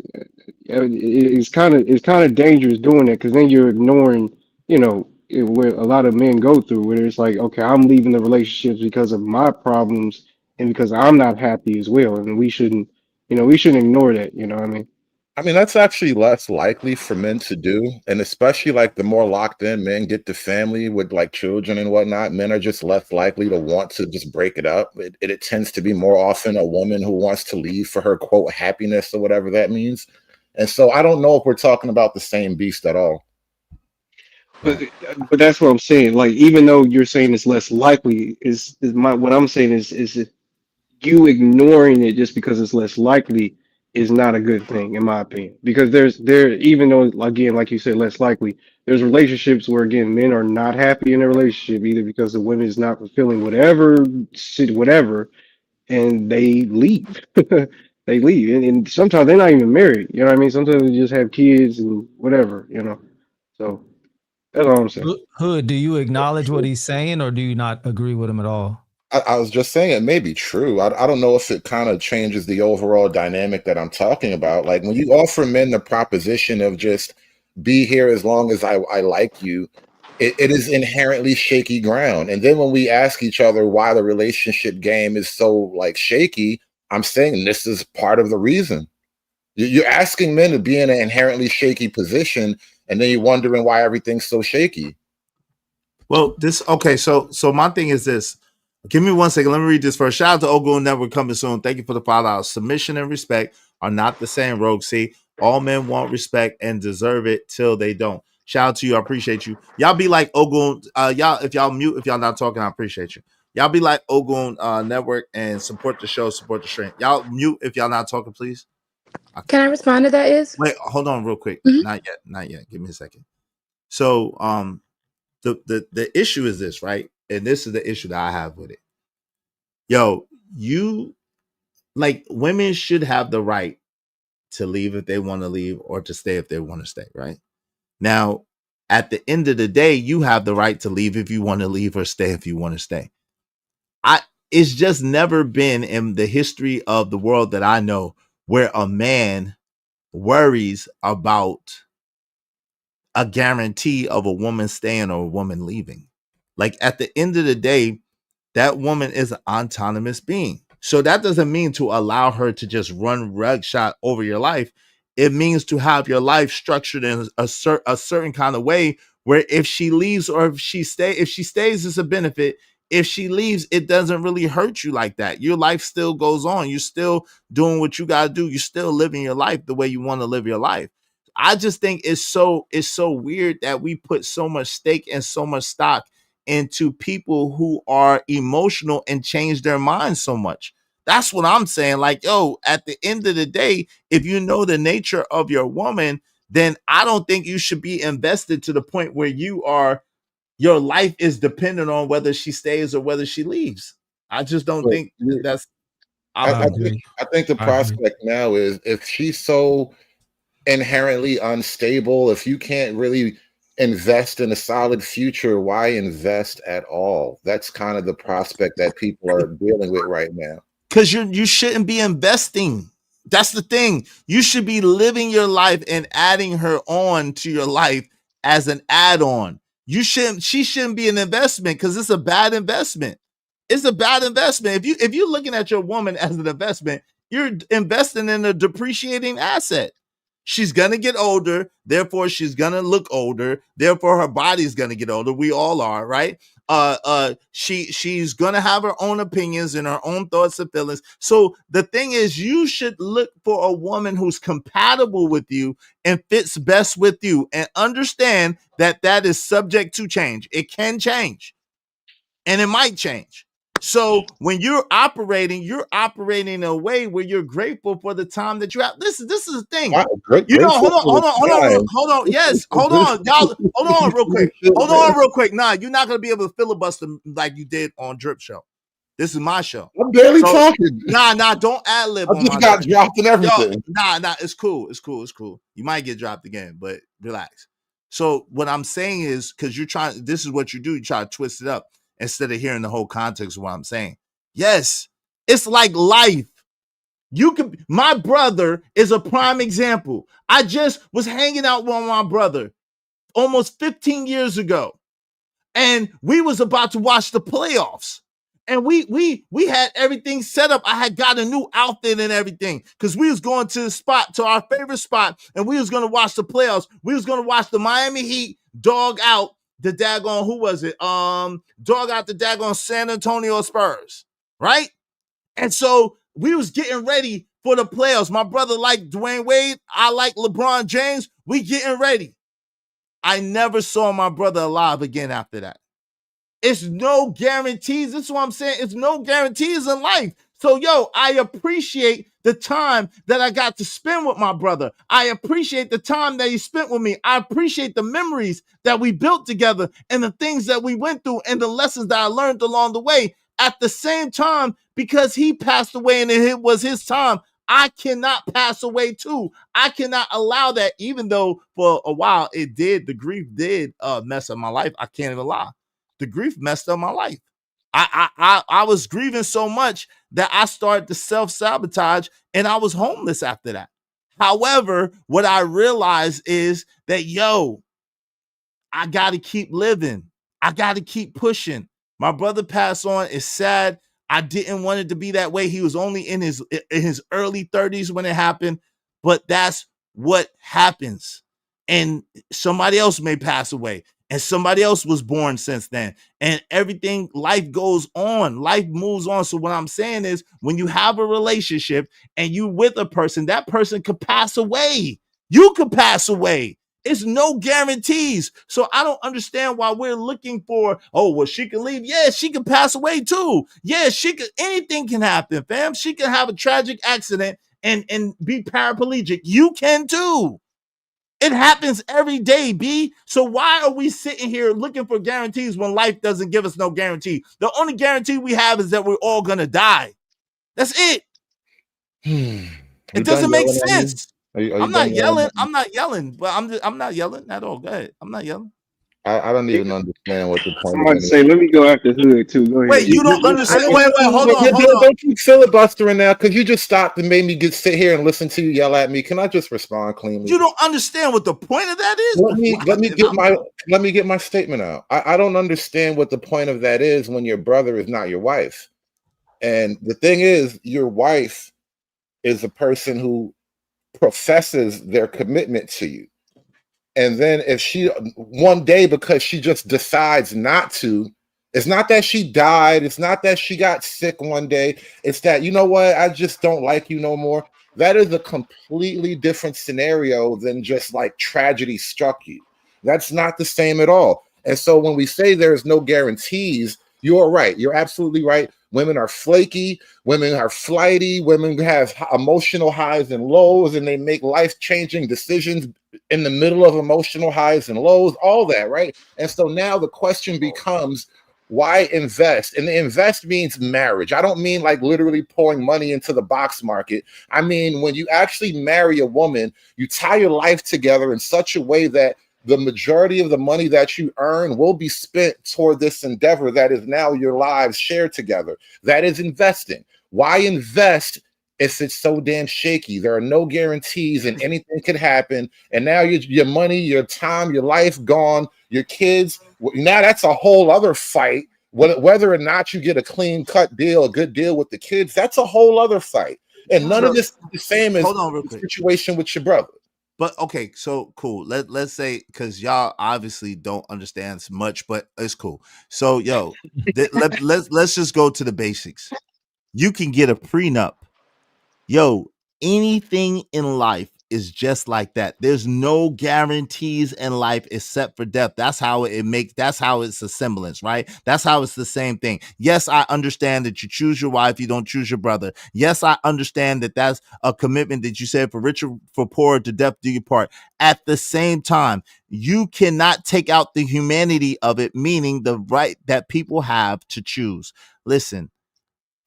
it's kind of dangerous doing that because then you're ignoring, what a lot of men go through, where it's like, okay, I'm leaving the relationships because of my problems and because I'm not happy as well, and we shouldn't ignore that. You know what I mean? I mean, that's actually less likely for men to do, and especially like the more locked in men get to family with like children and whatnot, men are just less likely to want to just break it up. It tends to be more often a woman who wants to leave for her quote happiness or whatever that means. And so I don't know if we're talking about the same beast at all. But that's what I'm saying. Like even though you're saying it's less likely, is my what I'm saying is you ignoring it just because it's less likely is not a good thing in my opinion, because there even though again like you said less likely, there's relationships where again men are not happy in a relationship either because the women is not fulfilling whatever, and they leave. They leave, and sometimes they're not even married, you know what I mean? Sometimes they just have kids and whatever. So that's all I'm saying. Hood, do you acknowledge what he's saying or do you not agree with him at all? I was just saying it may be true. I don't know if it kind of changes the overall dynamic that I'm talking about. Like when you offer men the proposition of just be here as long as I like you, it is inherently shaky ground. And then when we ask each other why the relationship game is so like shaky, I'm saying this is part of the reason. You're asking men to be in an inherently shaky position, and then you're wondering why everything's so shaky. Well, so my thing is this. Give me 1 second. Let me read this first. Shout out to Ogun Network coming soon. Thank you for the $5. Submission and respect are not the same, Rogue. See, all men want respect and deserve it till they don't. Shout out to you. I appreciate you. Y'all be like Ogun. Y'all, if y'all mute, if y'all not talking, I appreciate you. Y'all be like Ogun Network and support the show, support the stream. Y'all mute if y'all not talking, please. Can I respond to that? Is Wait, hold on real quick. Mhm. Not yet. Give me a second. So, the issue is this, right? And this is the issue that I have with it. Yo, you like women should have the right to leave if they want to leave or to stay if they want to stay, right? Now, at the end of the day, you have the right to leave if you want to leave or stay if you want to stay. It's just never been in the history of the world that I know where a man worries about a guarantee of a woman staying or a woman leaving. Like at the end of the day, that woman is an autonomous being. So that doesn't mean to allow her to just run rugshot over your life. It means to have your life structured in a certain kind of way where if she leaves or if she stays, it's a benefit. If she leaves, it doesn't really hurt you like that. Your life still goes on. You're still doing what you gotta do. You're still living your life the way you want to live your life. I just think it's so weird that we put so much stake and so much stock into people who are emotional and change their minds so much. That's what I'm saying. Like, yo, at the end of the day, if you know the nature of your woman, then I don't think you should be invested to the point where your life is dependent on whether she stays or whether she leaves. I just don't But think that's I, I I optimal. think agree. I think the I agree. prospect now is if she's so inherently unstable, if you can't really invest in a solid future, why invest at all? That's kind of the prospect that people are dealing with right now. Because you shouldn't be investing. That's the thing. You should be living your life and adding her on to your life as an add-on. She shouldn't be an investment because it's a bad investment. It's a bad investment. If you're looking at your woman as an investment, you're investing in a depreciating asset. She's gonna get older, therefore she's gonna look older, therefore her body's gonna get older. We all are, right? She's gonna have her own opinions and her own thoughts and feelings. So the thing is, you should look for a woman who's compatible with you and fits best with you, and understand that that is subject to change. It can change, and it might change. So when you're operating in a way where you're grateful for the time that you have. This is the thing. Great, You know, hold grateful for the time. on. Yes, hold on, y'all. Hold on, real quick. Hold on, real quick. Nah, you're not gonna be able to filibuster like you did on Drip Show. This is my show. I'm barely talking. Nah, don't ad lib. I just got dropped and everything. Yo, nah, it's cool. You might get dropped again, but relax. So what I'm saying is, because this is what you do. You try to twist it up instead of hearing the whole context of what I'm saying. Yes, it's like life. My brother is a prime example. I just was hanging out with my brother almost 15 years ago, and we was about to watch the playoffs. And we had everything set up. I had got a new outfit and everything, because we was going to our favorite spot, and we was going to watch the playoffs. We was going to watch the Miami Heat dog out the daggone, who was it? Dog out the daggone San Antonio Spurs, right? And so we was getting ready for the playoffs. My brother liked Dwayne Wade. I like LeBron James. We getting ready. I never saw my brother alive again after that. It's no guarantees. This is what I'm saying. It's no guarantees in life. So, I appreciate the time that I got to spend with my brother. I appreciate the time that he spent with me. I appreciate the memories that we built together and the things that we went through and the lessons that I learned along the way. At the same time, because he passed away and it was his time, I cannot pass away too. I cannot allow that, even though for a while the grief did mess up my life. I can't even lie. The grief messed up my life. I was grieving so much that I started to self-sabotage, and I was homeless after that. However, what I realized is that, I got to keep living. I got to keep pushing. My brother passed on. It's sad. I didn't want it to be that way. He was only in his early 30s when it happened, but that's what happens. And somebody else may pass away, and somebody else was born since then, and everything, life goes on, life moves on. So what I'm saying is, when you have a relationship and you with a person, that person could pass away. You could pass away. It's no guarantees. So I don't understand why we're looking for, she can leave. Yeah, she can pass away too. Yeah, anything can happen, fam. She can have a tragic accident and be paraplegic. You can too. It happens every day, B. So why are we sitting here looking for guarantees when life doesn't give us no guarantee? The only guarantee we have is that we're all going to die. That's it. It doesn't make sense. I'm not yelling. But I'm not yelling at all. Go ahead. I'm not yelling. I don't even understand what the point Somebody say, let me go after Hood too. Go ahead. Wait, you don't understand? Wait, hold on. Don't keep filibustering now, because you just stopped and made me sit here and listen to you yell at me. Can I just respond cleanly? You don't understand what the point of that is? Let me get my statement out. I don't understand what the point of that is when your brother is not your wife. And the thing is, your wife is a person who professes their commitment to you. And then if she one day, because she just decides not to, it's not that she died, it's not that she got sick one day, it's that, you know what, I just don't like you no more. That is a completely different scenario than just like tragedy struck you. That's not the same at all. And so when we say there's no guarantees, you're right. You're absolutely right. Women are flaky. Women are flighty. Women have emotional highs and lows, and they make life-changing decisions in the middle of emotional highs and lows, all that, right? And so now the question becomes, why invest? And the invest means marriage. I don't mean like literally pouring money into the box market. I mean, when you actually marry a woman, you tie your life together in such a way that the majority of the money that you earn will be spent toward this endeavor that is now your lives shared together. That is investing. Why invest if it's so damn shaky? There are no guarantees and anything could happen. And now your money, your time, your life gone, your kids. Now that's a whole other fight. Whether or not you get a clean cut deal, a good deal with the kids, that's a whole other fight. And none of this is the same as the situation with your brother. But okay, so cool. Let's say, because y'all obviously don't understand much, but it's cool. So yo, let's just go to the basics. You can get a prenup. Yo, anything in life is just like that. There's no guarantees in life except for death. That's how it's a semblance, right? That's how it's the same thing. Yes, I understand that you choose your wife, you don't choose your brother. Yes, I understand that that's a commitment that you said, for richer, for poorer, to death do you part. At the same time, you cannot take out the humanity of it, meaning the right that people have to choose. Listen,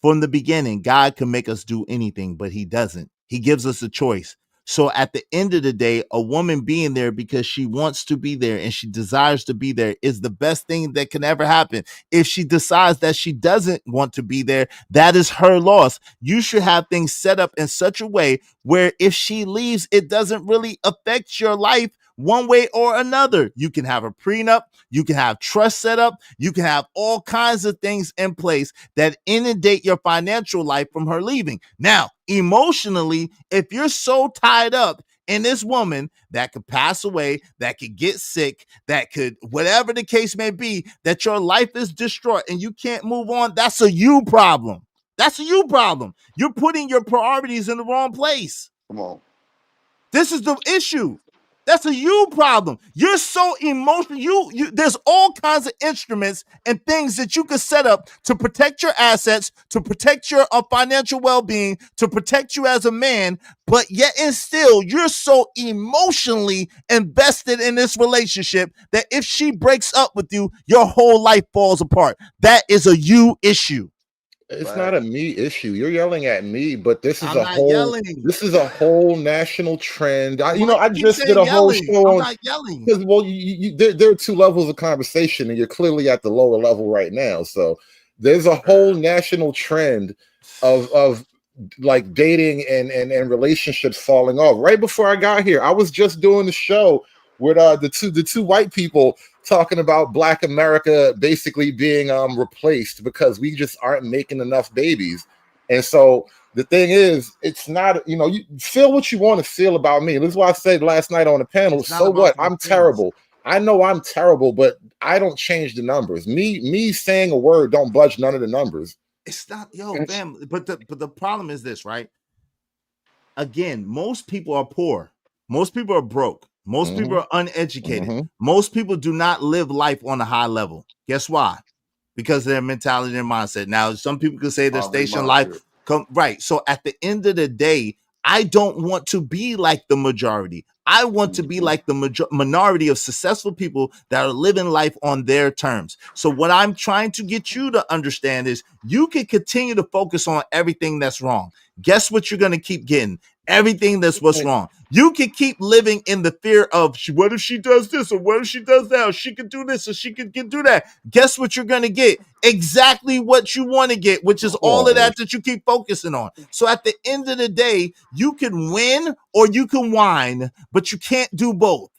from the beginning, God can make us do anything, but he doesn't. He gives us a choice. So at the end of the day, a woman being there because she wants to be there and she desires to be there is the best thing that can ever happen. If she decides that she doesn't want to be there, that is her loss. You should have things set up in such a way where if she leaves, it doesn't really affect your life one way or another. You can have a prenup, you can have trust set up, you can have all kinds of things in place that inundate your financial life from her leaving. Now, emotionally, if you're so tied up in this woman that could pass away, that could get sick, that could, whatever the case may be, that your life is destroyed and you can't move on, that's a you problem. That's a you problem. You're putting your priorities in the wrong place. Come on. This is the issue. That's a you problem. You're so emotional. You there's all kinds of instruments and things that you can set up to protect your assets, to protect your financial well-being, to protect you as a man, but yet and still you're so emotionally invested in this relationship that if she breaks up with you, your whole life falls apart. That is a you issue. It's not a me issue. You're yelling at me, but I'm not yelling. this is a whole national trend. Why you I keep just did saying a whole yelling? show I'm on, not yelling. because there are two levels of conversation, and you're clearly at the lower level right now. So there's a whole national trend of like dating and relationships falling off. Right before I got here, I was just doing the show with the two white people talking about Black America basically being replaced because we just aren't making enough babies. And so the thing is, it's not, you feel what you want to feel about me. This is why I said last night on the panel, so what? I'm terrible. I know I'm terrible, but I don't change the numbers. Me saying a word don't budge none of the numbers. It's not, fam. But the problem is this, right? Again, most people are poor. Most people are broke. Most people are uneducated. Most people do not live life on a high level. Guess why? Because of their mentality and mindset. Now, some people could say their station life. Right. So at the end of the day, I don't want to be like the majority. I want to be like the minority of successful people that are living life on their terms. So what I'm trying to get you to understand is you can continue to focus on everything that's wrong. Guess what you're going to keep getting? Everything that's what's wrong. You can keep living in the fear of, what if she does this, or what if she does that, or she could do this, or she could do that. Guess what you're going to get? Exactly what you want to get, which is all of that you keep focusing on. So at the end of the day, you can win or you can whine, but you can't do both.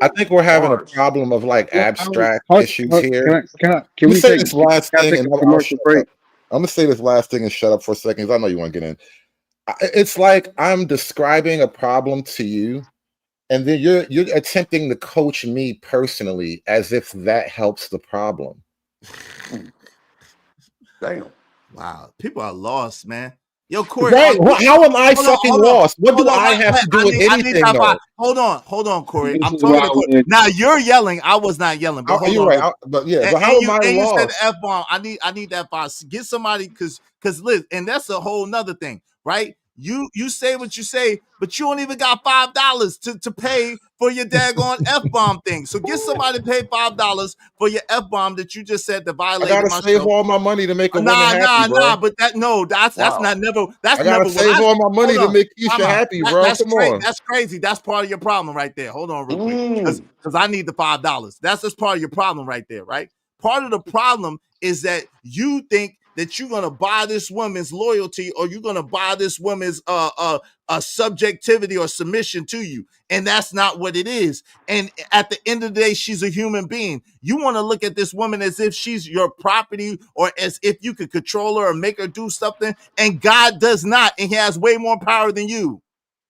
I think we're having a problem of like abstract issues here. Can we say take this last thing and a I'll commercial shut break? up. I'm gonna say this last thing and shut up for a second because I know you want to get in. It's like I'm describing a problem to you, and then you're attempting to coach me personally as if that helps the problem. Damn. Wow, people are lost, man. Yo, Corey, right? How am I fucking lost? What do I have to do with anything, though? Hold on, Corey. This I'm is talking why to Corey. Now you're yelling. I was not yelling, but hold You're on. right. But yeah, And, but how am I you said the lost? F-bomb. I need that bomb. Get somebody, because listen, and that's a whole nother thing, right? You say what you say, but you don't even got $5 to pay for your daggone F-bomb thing. So get somebody to pay $5 for your F-bomb that you just said that I violated gotta my save show. all my money to make a woman happy, bro. But that's not never. That's I gotta never save all my money to make Keisha happy, bro. That's Come crazy. on. That's crazy. That's part of your problem right there. Hold on, real quick, because I need the $5. That's just part of your problem right there, right? Part of the problem is that you think that you're gonna buy this woman's loyalty, or you're gonna buy this woman's subjectivity or submission to you, and that's not what it is. And at the end of the day, she's a human being. You want to look at this woman as if she's your property, or as if you could control her or make her do something, and God does not, and he has way more power than you.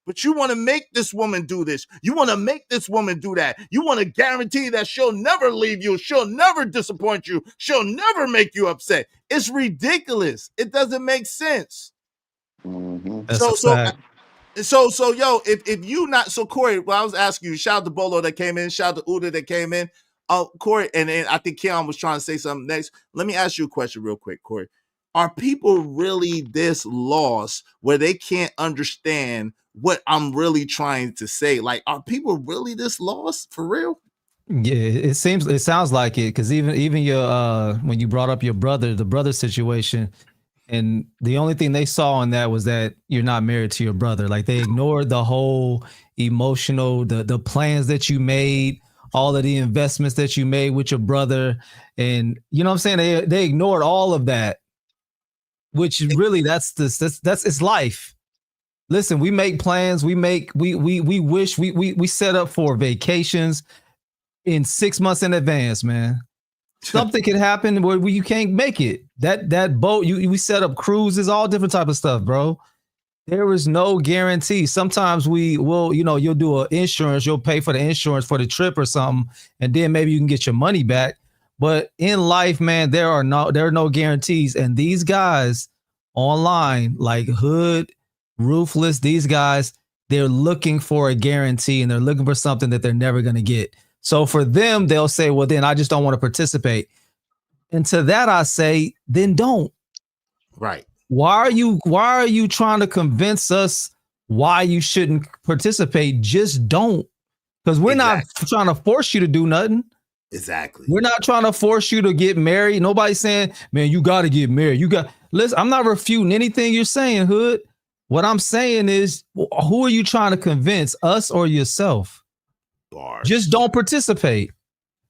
but you want to make this woman do this. You want to make this woman do that. You want to guarantee that she'll never leave you. She'll never disappoint you. She'll never make you upset. It's ridiculous. It doesn't make sense. Mm-hmm. That's a fact. So yo, if you not so Corey, well, I was asking you, shout out to Bolo that came in, shout out to Uda that came in. Corey, and I think Keon was trying to say something next. Let me ask you a question real quick, Corey. Are people really this lost where they can't understand what I'm really trying to say? Like, are people really this lost for real? Yeah, it sounds like it, because even your when you brought up your brother, the brother situation, and the only thing they saw in that was that you're not married to your brother. Like, they ignored the whole emotional, the plans that you made, all of the investments that you made with your brother, and you know what I'm saying? They ignored all of that, which really that's it's life. Listen, we make plans, we wish, we set up for vacations in 6 months in advance, man. Something can happen where you can't make it. That boat, we set up cruises, all different type of stuff, bro. There is no guarantee. Sometimes we will, you'll do an insurance, you'll pay for the insurance for the trip or something, and then maybe you can get your money back. But in life, man, there are no guarantees. And these guys online, like Hood, Ruthless, these guys, they're looking for a guarantee, and they're looking for something that they're never going to get. So for them, they'll say, well, then I just don't want to participate. And to that, I say, then don't. Right. Why are you trying to convince us why you shouldn't participate? Just don't. Because we're not trying to force you to do nothing. Exactly. We're not trying to force you to get married. Nobody's saying, man, you got to get married. Listen, I'm not refuting anything you're saying, Hood. What I'm saying is, who are you trying to convince, us or yourself? Bars. Just don't participate.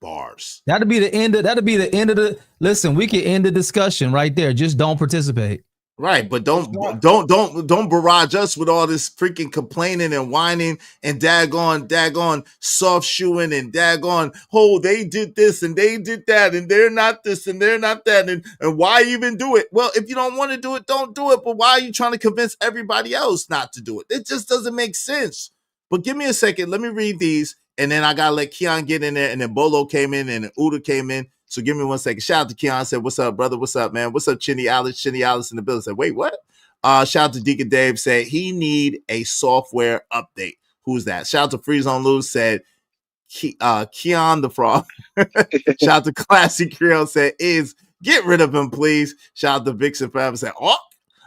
Bars. That'll be the end of the. Listen, we can end the discussion right there. Just don't participate. Right, but don't barrage us with all this freaking complaining and whining and daggone soft shoeing and daggone, oh, they did this and they did that and they're not this and they're not that and why even do it? Well, if you don't want to do it, don't do it. But why are you trying to convince everybody else not to do it? It just doesn't make sense. But give me a second. Let me read these, and then I gotta let Keon get in there, and then Bolo came in and Uda came in. So give me 1 second. Shout out to Keon. Said, what's up, brother? What's up, man? What's up, Chinny Alice? Chinny Alice in the building. Said, wait, what? Shout out to Deacon Dave. Said he need a software update. Who's that? Shout out to Freeze on Loose. Said Keon the Frog. Shout out to Classy Creole. Said get rid of him, please. Shout out to Vixen Forever. Said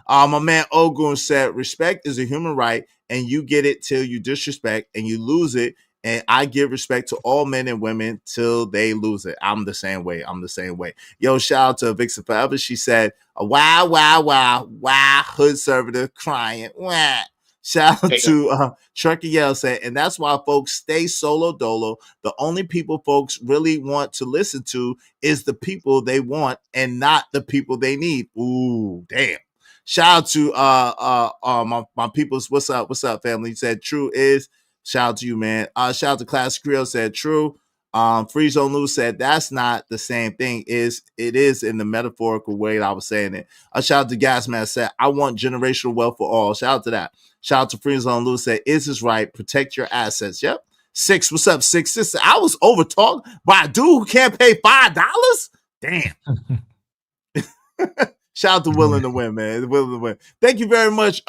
my man Ogun said respect is a human right, and you get it till you disrespect, and you lose it. And I give respect to all men and women till they lose it. I'm the same way. Yo, shout out to Vixen Forever. She said, wow, hood conservative crying. Wow. Shout out to Trucker Yell said, and that's why folks stay solo dolo. The only people folks really want to listen to is the people they want and not the people they need. Ooh, damn. Shout out to my peoples. What's up, family? He said true is. Shout out to you, man. Shout out to Class Creole said true. Freeze on Loose said that's not the same thing. It is in the metaphorical way that I was saying it. Shout out to Gasman said I want generational wealth for all. Shout out to that. Shout out to Freeze on Loose said is right. Protect your assets. Yep. Six. What's up, Six? Sister, I was over talked by a dude who can't pay $5. Damn. Shout out to Willing to Win, man. Willing to Win. Thank you very much.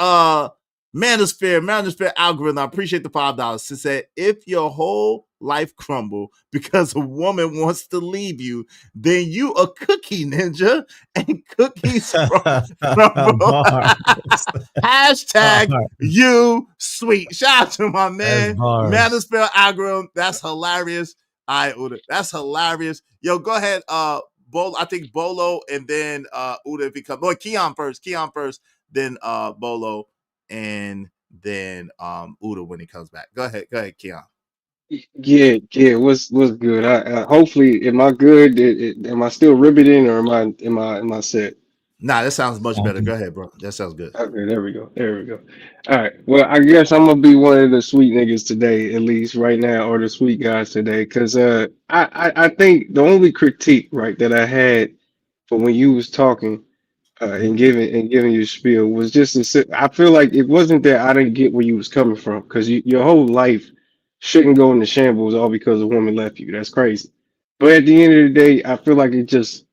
Manosphere algorithm. I appreciate the $5. It said, if your whole life crumble because a woman wants to leave you, then you a cookie ninja and cookies crumble. Hashtag you sweet. Shout out to my man, Manosphere algorithm. That's hilarious. All right, Uda. That's hilarious. Yo, go ahead. Bolo, I think Bolo and then Uda if he comes. No, Keon first, then Bolo. And then Uda when he comes back. Go ahead, Keon. Yeah. What's good? I hopefully, am I good? Am I still riveting, or am I set? Nah, that sounds much better. Go ahead, bro. That sounds good. Okay, there we go. All right. Well, I guess I'm gonna be one of the sweet niggas today, at least right now, or the sweet guys today, because I think the only critique right that I had for when you was talking, and giving you spiel was just I feel like it wasn't that I didn't get where you was coming from because your whole life shouldn't go into shambles all because a woman left you. That's crazy. But at the end of the day, I feel like it just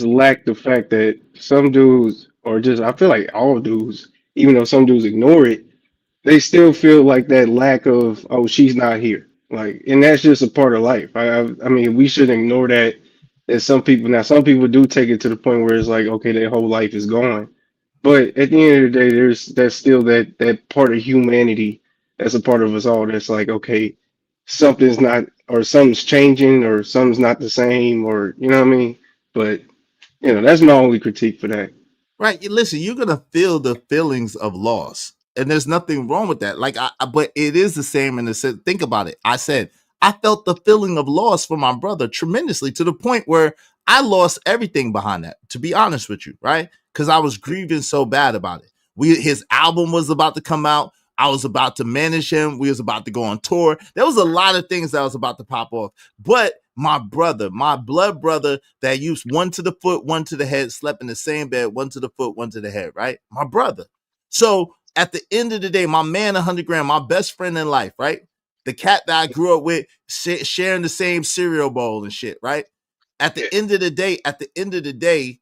lacked the fact that some dudes or just I feel like all dudes, even though some dudes ignore it, they still feel like that lack of oh she's not here like and that's just a part of life. I mean we shouldn't ignore that. And some people do take it to the point where it's like okay their whole life is gone, but at the end of the day that's still that part of humanity that's a part of us all that's like okay something's not or something's changing or something's not the same or you know what I mean. But that's my only critique for that. Right. Listen, you're gonna feel the feelings of loss, and there's nothing wrong with that. Like, but it is the same in the sense. Think about it. I said I felt the feeling of loss for my brother tremendously to the point where I lost everything behind that. To be honest with you, right? Because I was grieving so bad about it. His album was about to come out. I was about to manage him. We was about to go on tour. There was a lot of things that was about to pop off. But my brother, my blood brother that used one to the foot, one to the head, slept in the same bed, one to the foot, one to the head, right? My brother. So at the end of the day, my man, 100 grand, my best friend in life, right? The cat that I grew up with, sharing the same cereal bowl and shit, right? At the end of the day,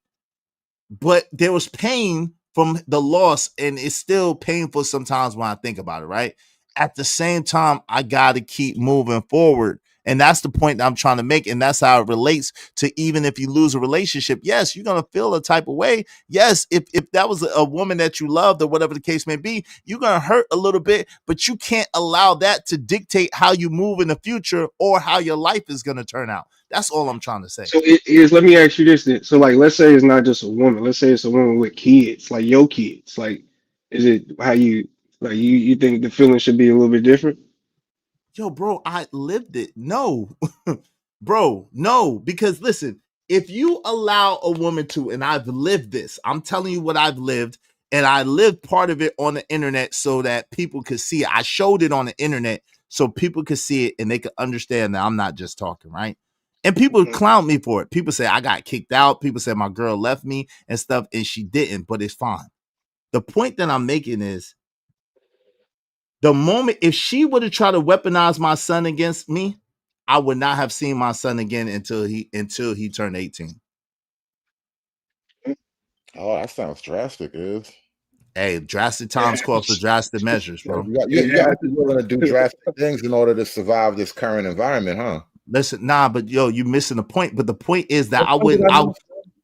but there was pain from the loss, and it's still painful sometimes when I think about it, right? At the same time, I got to keep moving forward. And that's the point that I'm trying to make. And that's how it relates to even if you lose a relationship. Yes, you're going to feel a type of way. Yes, if that was a woman that you loved or whatever the case may be, you're going to hurt a little bit, but you can't allow that to dictate how you move in the future or how your life is going to turn out. That's all I'm trying to say. So it is. Let me ask you this then. So like, let's say it's not just a woman. Let's say it's a woman with kids, like your kids. Like, is it how you like you think the feeling should be a little bit different? Yo, bro, I lived it. No, bro, no. Because listen, if you allow a woman to, and I've lived this, I'm telling you what I've lived, and I lived part of it on the internet so that people could see it. I showed it on the internet so people could see it and they could understand that I'm not just talking, right? And people Mhm. clown me for it. People say I got kicked out. People say my girl left me and stuff, and she didn't, but it's fine. The point that I'm making is the moment if she would have tried to weaponize my son against me, I would not have seen my son again until he turned 18. Oh, that sounds drastic, is. Hey, drastic It times call for happens. drastic measures, Yeah, bro. you got to be willing to do drastic things in order to survive this current environment, huh? Listen, nah, but yo, you missing the point. But the point is that Which one did I I miss?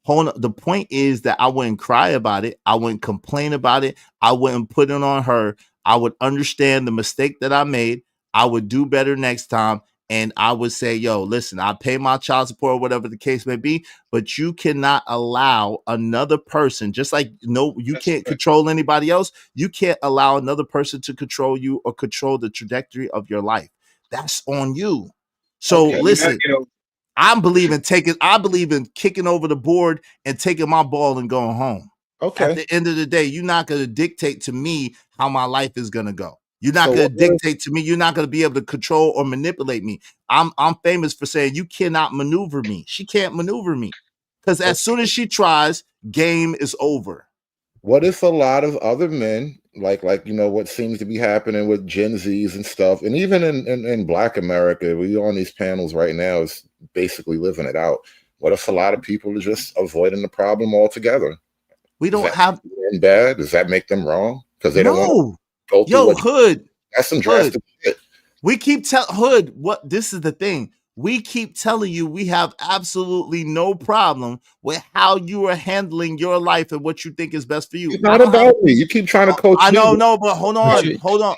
hold on. The point is that I wouldn't cry about it. I wouldn't complain about it. I wouldn't put it on her. I would understand the mistake that I made. I would do better next time. And I would say, yo, listen, I pay my child support, whatever the case may be, but you cannot allow another person, just like no, you That's a can't fact. control anybody else. You can't allow another person to control you or control the trajectory of your life. That's on you. So Yeah, Okay, you gotta listen, get over. I believe in kicking over the board and taking my ball and going home. At okay. the end of the day, you're not going to dictate to me how my life is going to go. You're not So going what, to what dictate to me. You're not going to be able to control or manipulate me. I'm famous for saying you cannot maneuver me. She can't maneuver me because as soon as she tries, game is over. what if a lot of other men, like what seems to be happening with Gen Zs and stuff, and even in Black America, we on these panels right now is basically living it out. What if a lot of people are just avoiding the problem altogether? We Is don't that have bad? Does that make them wrong? Because they don't want to no. go through Yo, what hood, that's some hood. drastic shit. We keep telling Hood what this is the thing. We keep telling you we have absolutely no problem with how you are handling your life and what you think is best for you. It's I not don't have about me. You keep trying to oh, coach I me. know, no, but hold But on, you, hold on.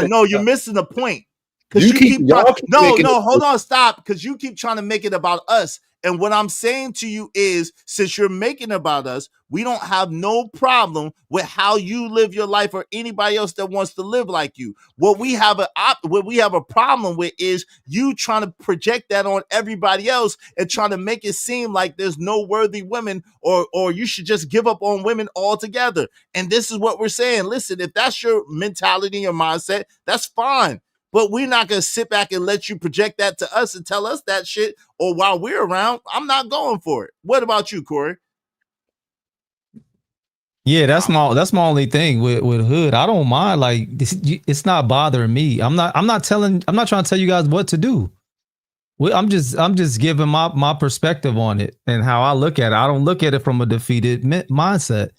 No, you're missing the point. Because You you keep keep trying. y'all keep No, making no, hold it. on, stop. Because you keep trying to make it about us. And what I'm saying to you is, since you're making it about us, we don't have no problem with how you live your life or anybody else that wants to live like you. What we have a problem with is you trying to project that on everybody else and trying to make it seem like there's no worthy women or you should just give up on women altogether. And this is what we're saying. Listen, if that's your mentality or mindset, that's fine. But we're not going to sit back and let you project that to us and tell us that shit. Or while we're around, I'm not going for it. What about you, Corey? Yeah, that's my only thing with hood. I don't mind, like, it's not bothering me. I'm not trying to tell you guys what to do. I'm just giving my perspective on it and how I look at it. I don't look at it from a defeated mindset.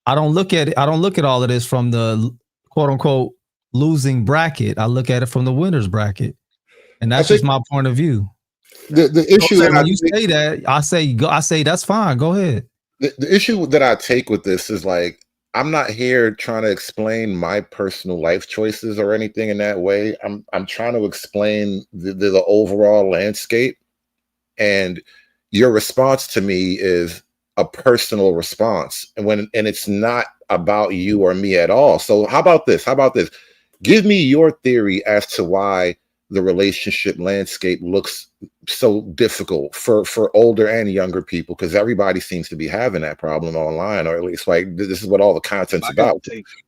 I don't look at all of this from the quote unquote losing bracket. I look at it from the winner's bracket, and that's just my point of view. The issue So that when you say that, I say that's fine. Go ahead. The issue that I take with this is, like, I'm not here trying to explain my personal life choices or anything in that way. I'm trying to explain the overall landscape, and your response to me is a personal response, and it's not about you or me at all. So how about this? Give me your theory as to why the relationship landscape looks so difficult for older and younger people, because everybody seems to be having that problem online, or at least, like, this is what all the content's about.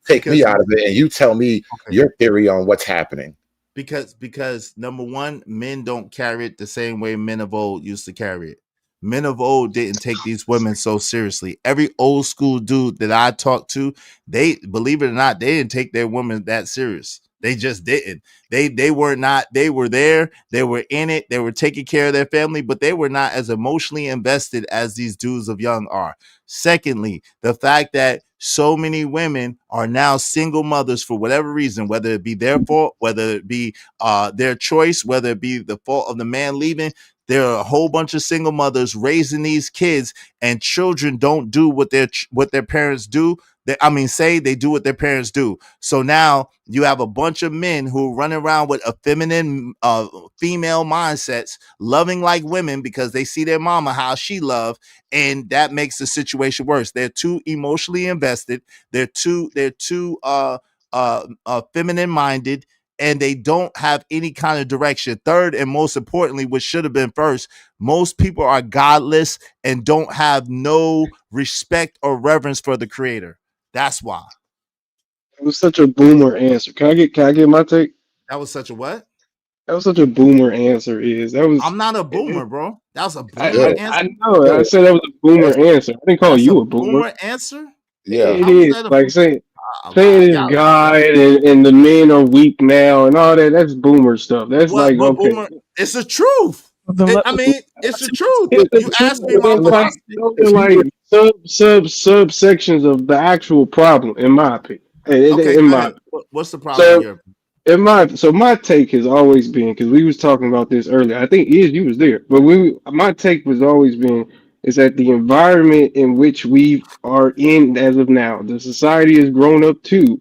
Take me out of it and you tell me your theory on what's happening. Because number one, men don't carry it the same way men of old used to carry it. Men of old didn't take these women so seriously. Every old school dude that I talked to, they, believe it or not, they didn't take their women that serious. They just didn't. They were not. They were there. They were in it. They were taking care of their family, but they were not as emotionally invested as these dudes of young are. Secondly, the fact that so many women are now single mothers for whatever reason, whether it be their fault, whether it be their choice, whether it be the fault of the man leaving. There are a whole bunch of single mothers raising these kids, and children don't do what their parents do. They do what their parents do. So now you have a bunch of men who run around with a feminine, female mindsets, loving like women because they see their mama how she loved, and that makes the situation worse. They're too emotionally invested. They're too feminine minded, and they don't have any kind of direction. Third, and most importantly, which should have been first, most people are godless and don't have no respect or reverence for the creator. That's why. It was such a boomer answer. Can I get my take? That was such a what? That was such a boomer answer. I'm not a boomer, bro. That was a boomer I answer. I know. I said that was a boomer answer. I didn't call That's a you a boomer. boomer answer. Yeah. It How was is that a like saying wow? it's God and the men are weak now and all that. That's boomer stuff. That's like, What okay. boomer? It's the truth. It's the truth. It's You the asked truth, me my but it's like philosophy. those are like subsections of the actual problem, in my opinion. Okay, In go my ahead. What's the problem in so your? my take has always been, because we was talking about this earlier. I think you was there, but my take was always been is that the environment in which we are in as of now, the society has grown up to,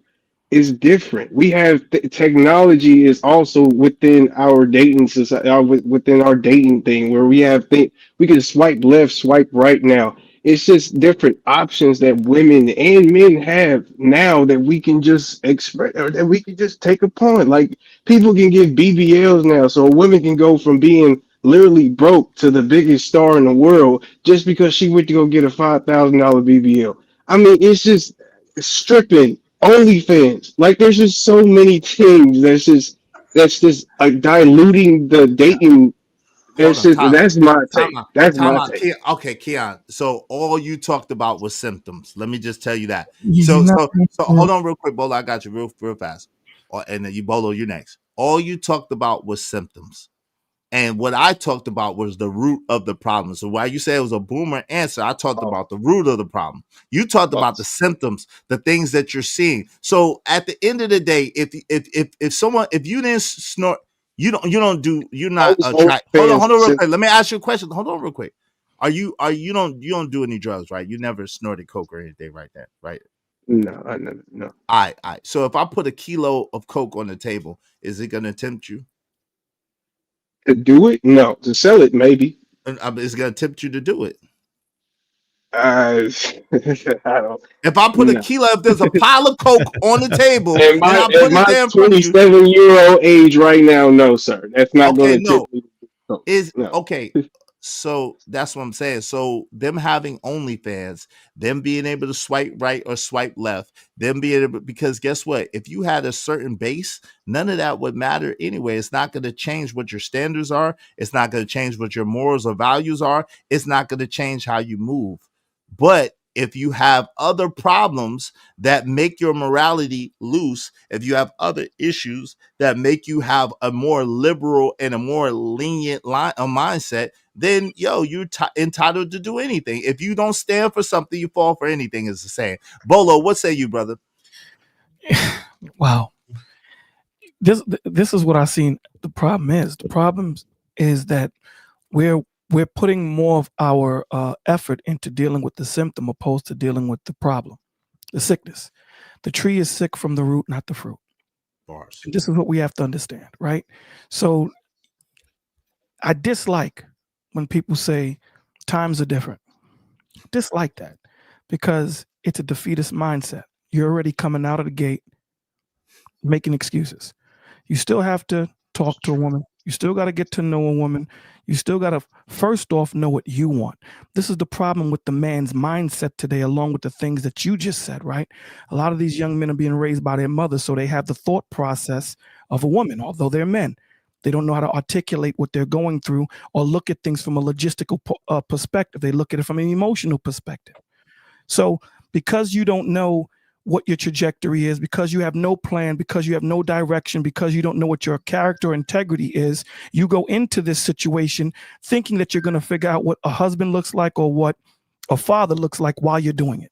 is different. We have technology is also within our dating society, within our dating thing, where we can swipe left, swipe right now. It's just different options that women and men have now that we can just express, or that we can just take upon. Like, people can get BBLs now, so a woman can go from being literally broke to the biggest star in the world just because she went to go get a $5,000 BBL. I mean, it's just stripping, OnlyFans. Like, there's just so many things that's just like diluting the dating. Hold on, time, That's my time take. out, That's time my out. take. Okay, Keon. So all you talked about was symptoms. Let me just tell you that. So hold on real quick, Bolo. I got you real fast. And then you, Bolo, you next. All you talked about was symptoms. And what I talked about was the root of the problem. So while you say it was a boomer answer, I talked about the root of the problem. You talked about the symptoms, the things that you're seeing. So at the end of the day, if you didn't snort, you're not Those attract. Hold on, OnlyFans real symptoms. quick. Let me ask you a question. Hold on real quick. You don't do any drugs, right? You never snorted coke or anything like that, right? No, I never. No. All right. So if I put a kilo of coke on the table, is it gonna tempt you? To do it? No. To sell it, maybe. It's gonna tempt you to do it. I don't. If I put a No. kilo, if there's a pile of coke on the table At and I at put my it there in front of you, 27-year-old age right now, no, sir. That's not going okay, to no, tempt me. No. is No. okay. So that's what I'm saying. So them having OnlyFans, them being able to swipe right or swipe left, them being able, because guess what? If you had a certain base, none of that would matter anyway. It's not going to change what your standards are. It's not going to change what your morals or values are. It's not going to change how you move. But if you have other problems that make your morality loose, if you have other issues that make you have a more liberal and a more lenient mindset, then you're entitled to do anything. If you don't stand for something, you fall for anything, is the saying. Bolo, what say you, brother? Wow. This is what I seen. The problem is that we're putting more of our effort into dealing with the symptom opposed to dealing with the problem, the sickness. The tree is sick from the root, not the fruit. Bars. And this is what we have to understand, right? So I dislike when people say times are different. Dislike that because it's a defeatist mindset. You're already coming out of the gate making excuses. You still have to talk to a woman. You still got to get to know a woman. You still got to first off know what you want. This is the problem with the man's mindset today, along with the things that you just said, right? A lot of these young men are being raised by their mothers, so they have the thought process of a woman, although they're men. They don't know how to articulate what they're going through or look at things from a logistical perspective. They look at it from an emotional perspective. So because you don't know what your trajectory is, because you have no plan, because you have no direction, because you don't know what your character integrity is, you go into this situation thinking that you're going to figure out what a husband looks like or what a father looks like while you're doing it.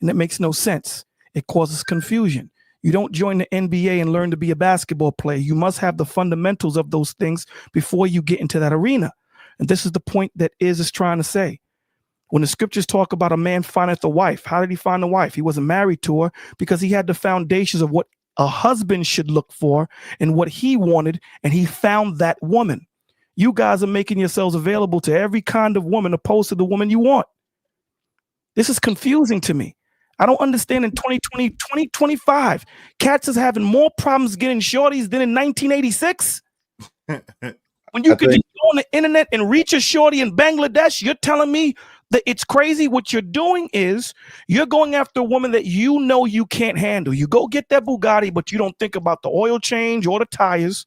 And it makes no sense. It causes confusion. You don't join the NBA and learn to be a basketball player. You must have the fundamentals of those things before you get into that arena. And this is the point that is trying to say. When the scriptures talk about a man findeth a wife, how did he find a wife? He wasn't married to her because he had the foundations of what a husband should look for and what he wanted, and he found that woman. You guys are making yourselves available to every kind of woman opposed to the woman you want. This is confusing to me. I don't understand in 2020, 2025, cats is having more problems getting shorties than in 1986. When you could just go on the internet and reach a shorty in Bangladesh, you're telling me that it's crazy. What you're doing is you're going after a woman that you know you can't handle. You go get that Bugatti, but you don't think about the oil change or the tires.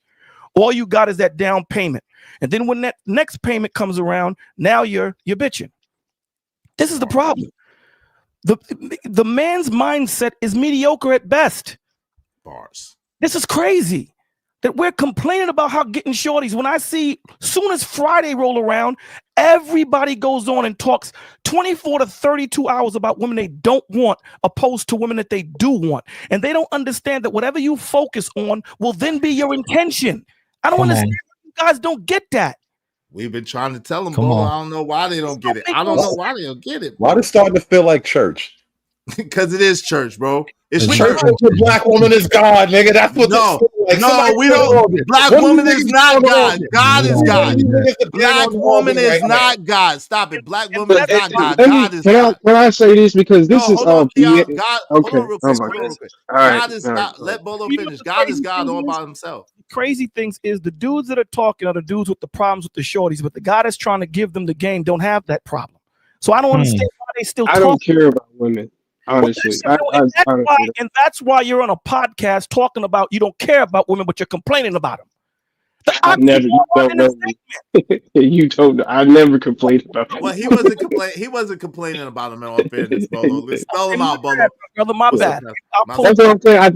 All you got is that down payment. And then when that next payment comes around, now you're bitching. This is the problem. The man's mindset is mediocre at best. Bars. This is crazy that we're complaining about how getting shorties. When I see, soon as Friday roll around, everybody goes on and talks 24 to 32 hours about women they don't want opposed to women that they do want. And they don't understand that whatever you focus on will then be your intention. I don't understand. You guys don't get that. We've been trying to tell them, Come Bolo. on. I don't know why they don't get it. I don't know why they don't get it. Why does it starting to feel like church? Because it is church, bro. It's The church. church of the black woman is God, nigga. That's what No, like. no, we don't. Black woman is not God. God is God. Black woman is not God. Stop it. Black woman is not God. God is God. Can I say this because this is hold on, Keon. yeah, God. okay. Hold on real quick. Oh my Hold on real quick. All right, God is all right, God. Let Bolo finish. God is God all by himself. The crazy things is the dudes that are talking are the dudes with the problems with the shorties, but the guy that's trying to give them the game don't have that problem. So I don't understand why they still I don't care about women. Honestly, that's why you're on a podcast talking about you don't care about women, but you're complaining about them. I never. You don't know me. You don't know. I never complained about them. Well, he wasn't complaining. He wasn't complaining about him. In all fairness, Bolo. Let's spell him out, Bolo. Brother, my bad. That's what I'm saying. I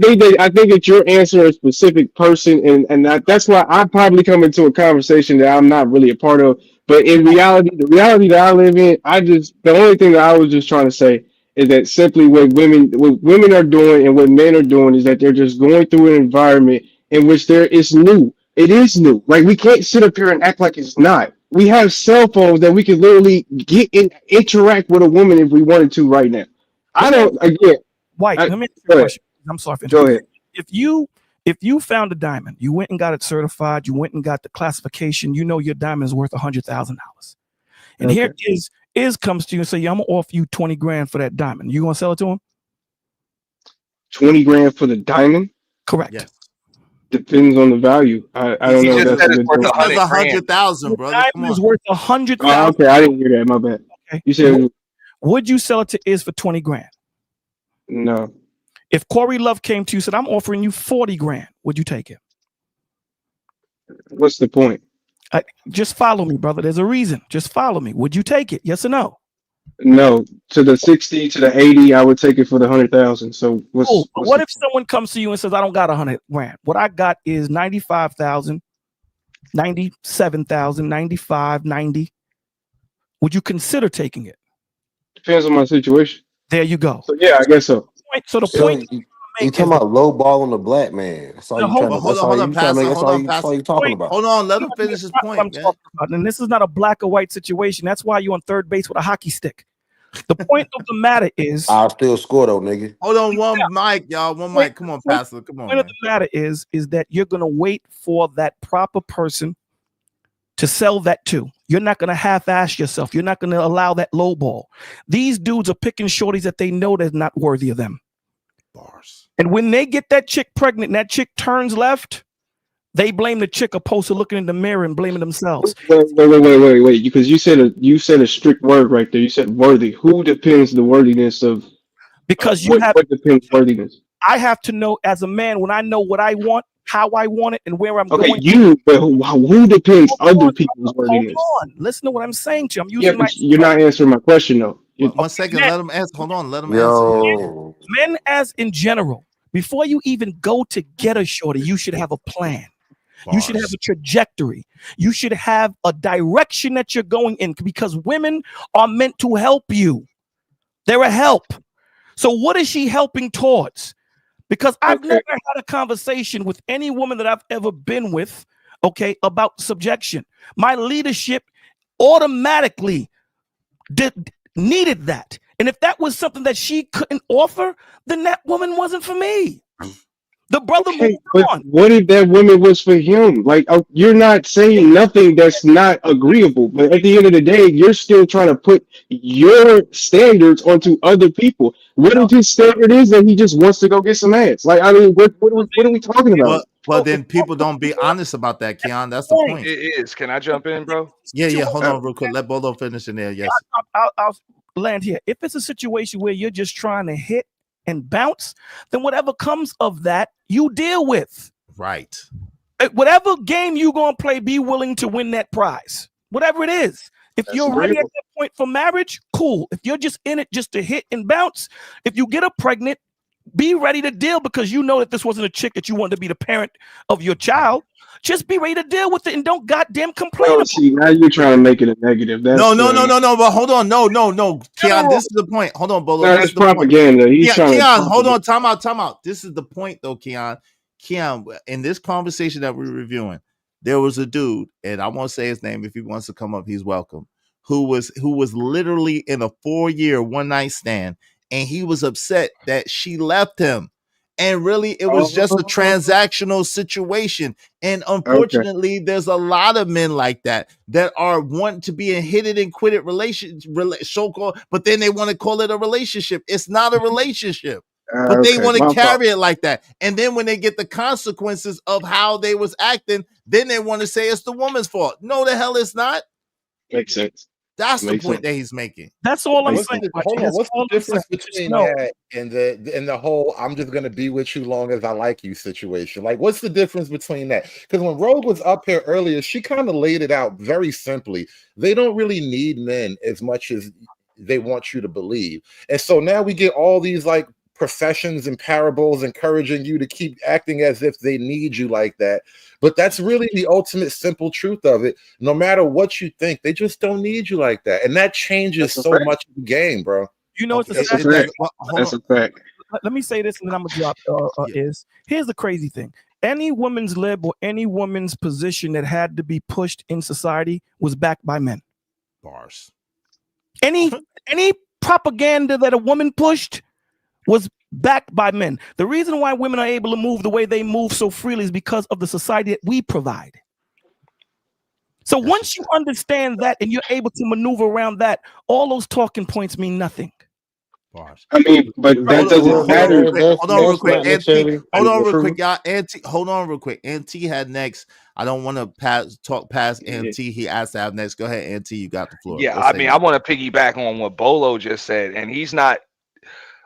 think that you're answering a specific person, and that's why I probably come into a conversation that I'm not really a part of. But in reality, the reality that I live in, the only thing that I was just trying to say is that simply what women are doing and what men are doing is that they're just going through an environment in which it's new. It is new. Like, we can't sit up here and act like it's not. We have cell phones that we can literally interact with a woman if we wanted to right now. White, let me ask you a question. I'm sorry. Go ahead. If you found a diamond, you went and got it certified, you went and got the classification, you know your diamond is worth $100,000. And here Iz comes to you and say, I'm gonna offer you 20 grand for that diamond. You gonna sell it to him? 20 grand for the diamond? Correct. Yes. Depends on the value. I don't know. That's worth 100,000, brother. Diamond is worth 100,000. Oh, okay, I didn't hear that. My bad. Okay. You said would you sell it to Iz for 20 grand? No. If Corey Love came to you and said, I'm offering you 40 grand, would you take it? What's the point? Just follow me, brother. There's a reason. Just follow me. Would you take it? Yes or no? No, to the 60, to the 80, I would take it for the 100,000. So Cool. But what's what the if someone comes to you and says, I don't got 100 grand? What I got is 95,000, 97,000, 95, 90. Would you consider taking it? depends on my situation. There you go. So yeah, I guess so. So the So point you, that you you make talking is that about low ball on the black man. That's all the you whole trying Well, to. hold That's on, all hold on, you trying to make. Pastor. That's Hold all on, you. That's all Pastor. you talking point, about. Hold on, let him that's finish his not what I'm point, man. talking about. And this is not a black or white situation. That's why you're on third base with a hockey stick. The point of the matter is, I'll still score though, nigga. Hold on, one mic, y'all. One mic. Come on, Pastor. Come on, point of man. the matter is that you're going to wait for that proper person to sell that to. You're not going to half-ass yourself. You're not going to allow that low ball. These dudes are picking shorties that they know they're not worthy of them. Bars. And when they get that chick pregnant and that chick turns left, they blame the chick opposed to looking in the mirror and blaming themselves. Wait. Because you said a strict word right there. You said worthy. Who depends the worthiness of Because you what? have, What depends worthiness? I have to know as a man when I know what I want, how I want it, and where I'm Okay, going. but who depends Hold other on, people's hold worthiness? on. Listen to what I'm saying to you. I'm Yeah, using but you're myself. not answering my question though. One second. Let him answer. Hold on. Let him answer. Yeah. Yo, Men as in general, before you even go to get a shorty, you should have a plan. You should have Bars. a trajectory. You should have a direction that you're going in because women are meant to help you. They're a help. So what is she helping towards? Because I've never had a conversation with any woman that I've ever been with, okay, about subjection. My leadership automatically needed that. And if that was something that she couldn't offer, then that woman wasn't for me. The brother moved But on. what if that woman was for him? Like, you're not saying nothing that's not agreeable, but at the end of the day, you're still trying to put your standards onto other people. What if his standard is that he just wants to go get some ass? Like, I mean, what are we talking about? But then people don't be honest about that, Keon. That's the point. It is. Can I jump in, bro? Yeah. Hold on, real quick. Let Bolo finish in there. Yes. I'll land here. If it's a situation where you're just trying to hit and bounce, then whatever comes of that, you deal with. Right. Whatever game you're going to play, be willing to win that prize. Whatever it is. If you're ready at that point for marriage, cool. If you're just in it just to hit and bounce, if you get her pregnant, be ready to deal because you know that this wasn't a chick that you wanted to be the parent of your child. Just be ready to deal with it and don't goddamn complain. Oh, see, now you're trying to make it a negative. That's, No. But hold on. No. Keon, this is the point. Hold on, Bolo. No, This that's is the point. propaganda. He's trying Keon, to hold on. Time out. This is the point, though, Keon. Keon, in this conversation that we're reviewing, there was a dude, and I won't say his name. If he wants to come up, he's welcome. Who was literally in a 4-year one-night stand, and he was upset that she left him. And really, it was just a transactional situation. And unfortunately, there's a lot of men like that are wanting to be in hit it and quit it so-called, but then they want to call it a relationship. It's not a relationship. But they want to carry it like that. And then when they get the consequences of how they was acting, then they want to say it's the woman's fault. No, the hell it's not. Makes sense. That's the point that he's making. That's all I'm What's saying. what's the difference between that and the whole "I'm just gonna be with you long as I like you" situation? Like, what's the difference between that? Because when Rogue was up here earlier, she kind of laid it out very simply. They don't really need men as much as they want you to believe, and so now we get all these like professions and parables encouraging you to keep acting as if they need you like that. But that's really the ultimate simple truth of it. No matter what you think, they just don't need you like that. And that changes so much of the game, bro. You know, it's a That's a fact. Let me say this and then I'm going to drop here's the crazy thing. Any woman's lib or any woman's position that had to be pushed in society was backed by men. Bars. Any propaganda that a woman pushed was backed by men. The reason why women are able to move the way they move so freely is because of the society that we provide. So once you understand that and you're able to maneuver around that, all those talking points mean nothing. I mean, but that doesn't matter. Hold on real quick. Hold on real quick, y'all. Hold on real quick. Auntie had next. I don't want to talk past Auntie. He asked to have next. Go ahead, Auntie. You got the floor. Yeah, I mean, I want to piggyback on what Bolo just said, and he's not.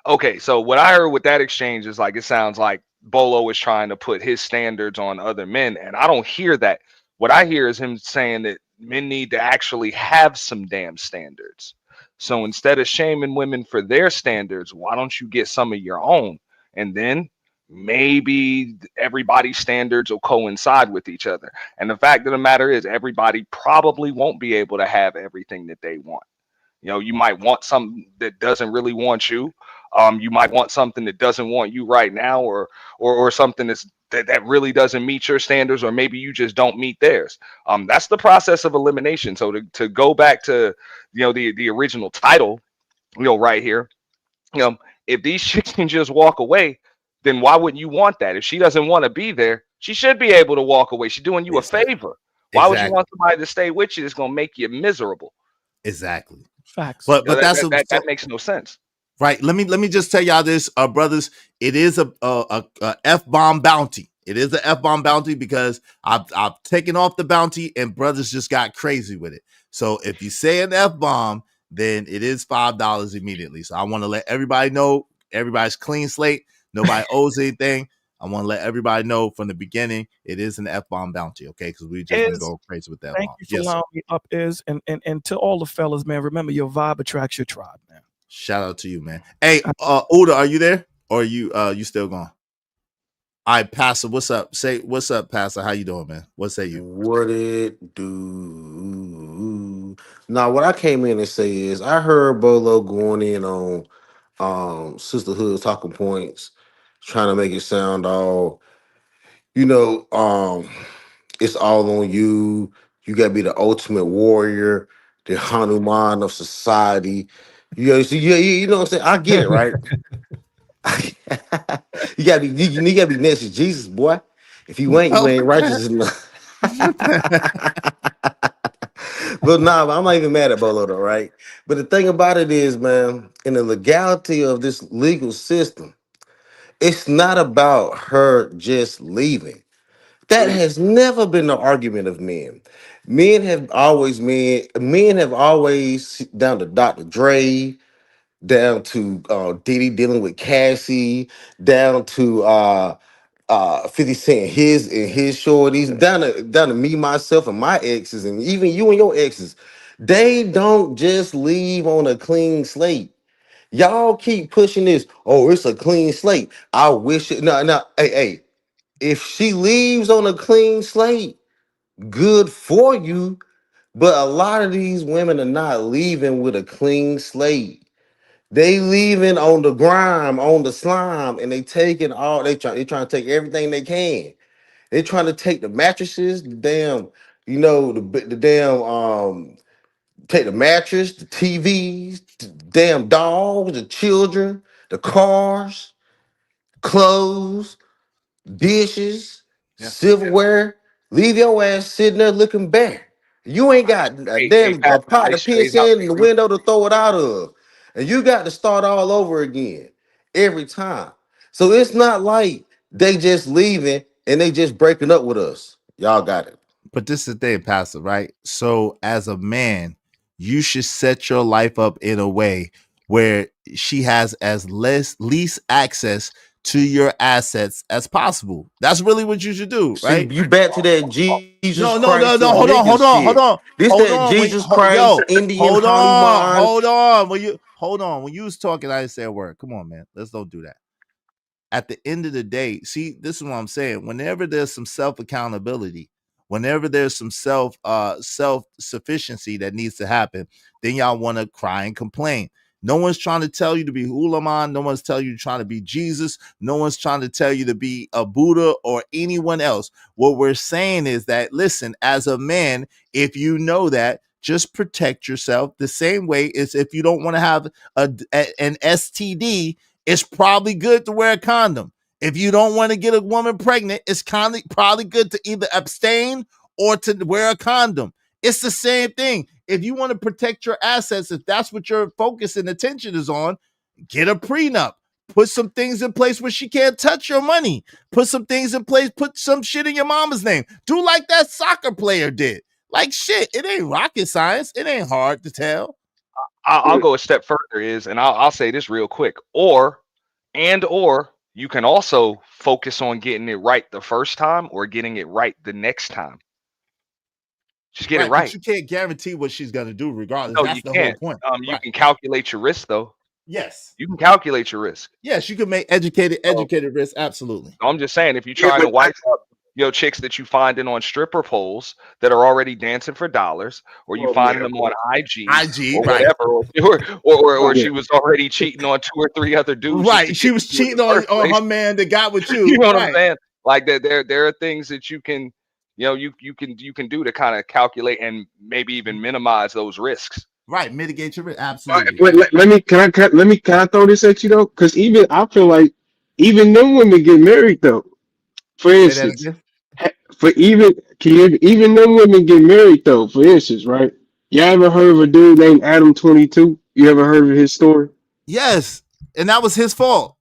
Okay, so what I heard with that exchange is like, it sounds like Bolo is trying to put his standards on other men, and I don't hear that. What I hear is him saying that men need to actually have some damn standards. So instead of shaming women for their standards, why don't you get some of your own? And then maybe everybody's standards will coincide with each other. And the fact of the matter is, everybody probably won't be able to have everything that they want. You know, you might want something that doesn't really want you. You might want something that doesn't want you right now, or something that really doesn't meet your standards, or maybe you just don't meet theirs. That's the process of elimination. So to go back to, the original title, right here, you know, if these chicks can just walk away, then why wouldn't you want that? If she doesn't want to be there, she should be able to walk away. She's doing you a Exactly. favor. Why would you Exactly. want somebody to stay with you that's gonna make you miserable? Exactly. Facts. But that's That makes no sense. right. Let me just tell y'all this, brothers. It is a F-bomb bounty. It is a F-bomb bounty because I've taken off the bounty and brothers just got crazy with it. So if you say an F-bomb, then it is $5 immediately. So I want to let everybody know, everybody's clean slate. Nobody owes anything. I want to let everybody know from the beginning, it is an F-bomb bounty, okay? Because we just been going crazy with that Thank bomb. you for Yes, allowing me up, Is. And to all the fellas, man, remember your vibe attracts your tribe, man. Shout out to you, man. Hey, Uda, are you there? Or are you still gone? All right, Pastor, what's up? Say what's up, Pastor. How you doing, man? What say you? What it do? Now, what I came in and say is I heard Bolo going in on sisterhood talking points, trying to make it sound all, it's all on you. You gotta be the ultimate warrior, the Hanuman of society. You know what I'm saying? I get it, right? You gotta be next to Jesus, boy. If you ain't, you Oh, ain't righteous enough. But nah, I'm not even mad at Bolo though, right? But the thing about it is, man, in the legality of this legal system, it's not about her just leaving. That has never been the argument of men. Men have always, down to Dr. Dre, down to Diddy dealing with Cassie, down to 50 Cent his shorties, down to me, myself, and my exes, and even you and your exes. They don't just leave on a clean slate. Y'all keep pushing this. Oh, it's a clean slate. I wish it. No, hey. If she leaves on a clean slate, good for you. But a lot of these women are not leaving with a clean slate. They leaving on the grime, on the slime, and they trying to take everything they can. They trying to take the mattresses, the damn, the damn take the mattress, the TVs, the damn dogs, the children, the cars, clothes, dishes, yeah. silverware. Leave your ass sitting there looking back. You ain't got a Hey, damn a Pastor, pot to ice piss stays out in the the grease. window to throw it out of. And you got to start all over again every time. So it's not like they just leaving and they just breaking up with us. Y'all got it. But this is the thing, Pastor, right? So as a man, you should set your life up in a way where she has as least access to your assets as possible. That's really what you should do, See, right? you back to that Jesus No, no, no, Christ no. of Hold on, hold niggas on, hold shit. on, This hold that on. Jesus Christ Yo, Indian hold on, Hanuman. hold on. When you hold on, when you was talking, I didn't say a word. Come on, man. Let's don't do that. At the end of the day, see, this is what I'm saying. Whenever there's some self accountability, whenever there's some self sufficiency that needs to happen, then y'all want to cry and complain. No one's trying to tell you to be Hulaman. No one's telling you trying to be Jesus. No one's trying to tell you to be a Buddha or anyone else. What we're saying is that, listen, as a man, if you know that, just protect yourself the same way as if you don't want to have an STD, it's probably good to wear a condom. If you don't want to get a woman pregnant, it's probably good to either abstain or to wear a condom. It's the same thing. If you want to protect your assets, if that's what your focus and attention is on, get a prenup. Put some things in place where she can't touch your money. Put some things in place. Put some shit in your mama's name. Do like that soccer player did. Like shit, it ain't rocket science. It ain't hard to tell. I'll go a step further, and I'll say this real quick. Or you can also focus on getting it right the first time or getting it right the next time. Just get it But right. you can't guarantee what she's gonna do regardless. No, That's you the whole can't. point. You Right. can calculate your risk though. Yes. You can calculate your risk. Yes, you can make educated risk. Absolutely. I'm just saying, if you're Yeah, trying to but wipe up, chicks that you finding on stripper poles that are already dancing for dollars, or you Well, yeah, finding of them on course. IG IG, or right. whatever, Well, or yeah. she was already cheating on 2 or 3 other dudes just to Right. She get was you in the cheating on first place. her man that got with You you. know what I'm Right. saying? Like there are things that you can, you can do to kind of calculate and maybe even minimize those risks. Right. Mitigate your risk. All right, Absolutely. but can I throw this at you though? Because even I feel like even them women get married though. For Say that instance, again. for even them women get married though. For instance, right? You ever heard of a dude named Adam 22? You ever heard of his story? Yes. And that was his fault.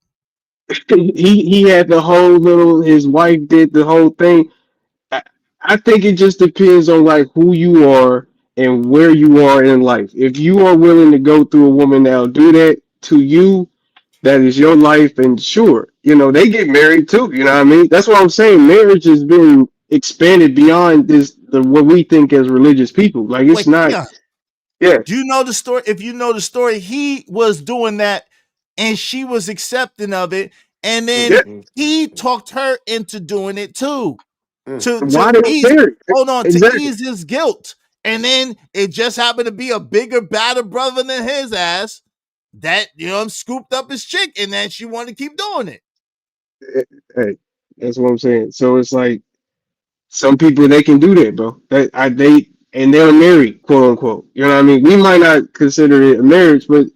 He had the whole little. His wife did the whole thing. I, I think it just depends on like who you are and where you are in life. If you are willing to go through a woman that'll do that to you, that is your life, and sure, they get married too. You know what I mean? That's what I'm saying. Marriage has been expanded beyond what we think as religious people. Like it's Wait, not. Keon, Yeah. do you know the story? If you know the story, he was doing that and she was accepting of it. And then Yeah. he talked her into doing it too. Why To they ease married? to Exactly. ease his guilt. And then it just happened to be a bigger, badder brother than his ass that scooped up his chick, and then she wanted to keep doing it. Hey, that's what I'm saying. So it's like some people they can do that, bro. They're married, quote unquote. You know what I mean? We might not consider it a marriage, but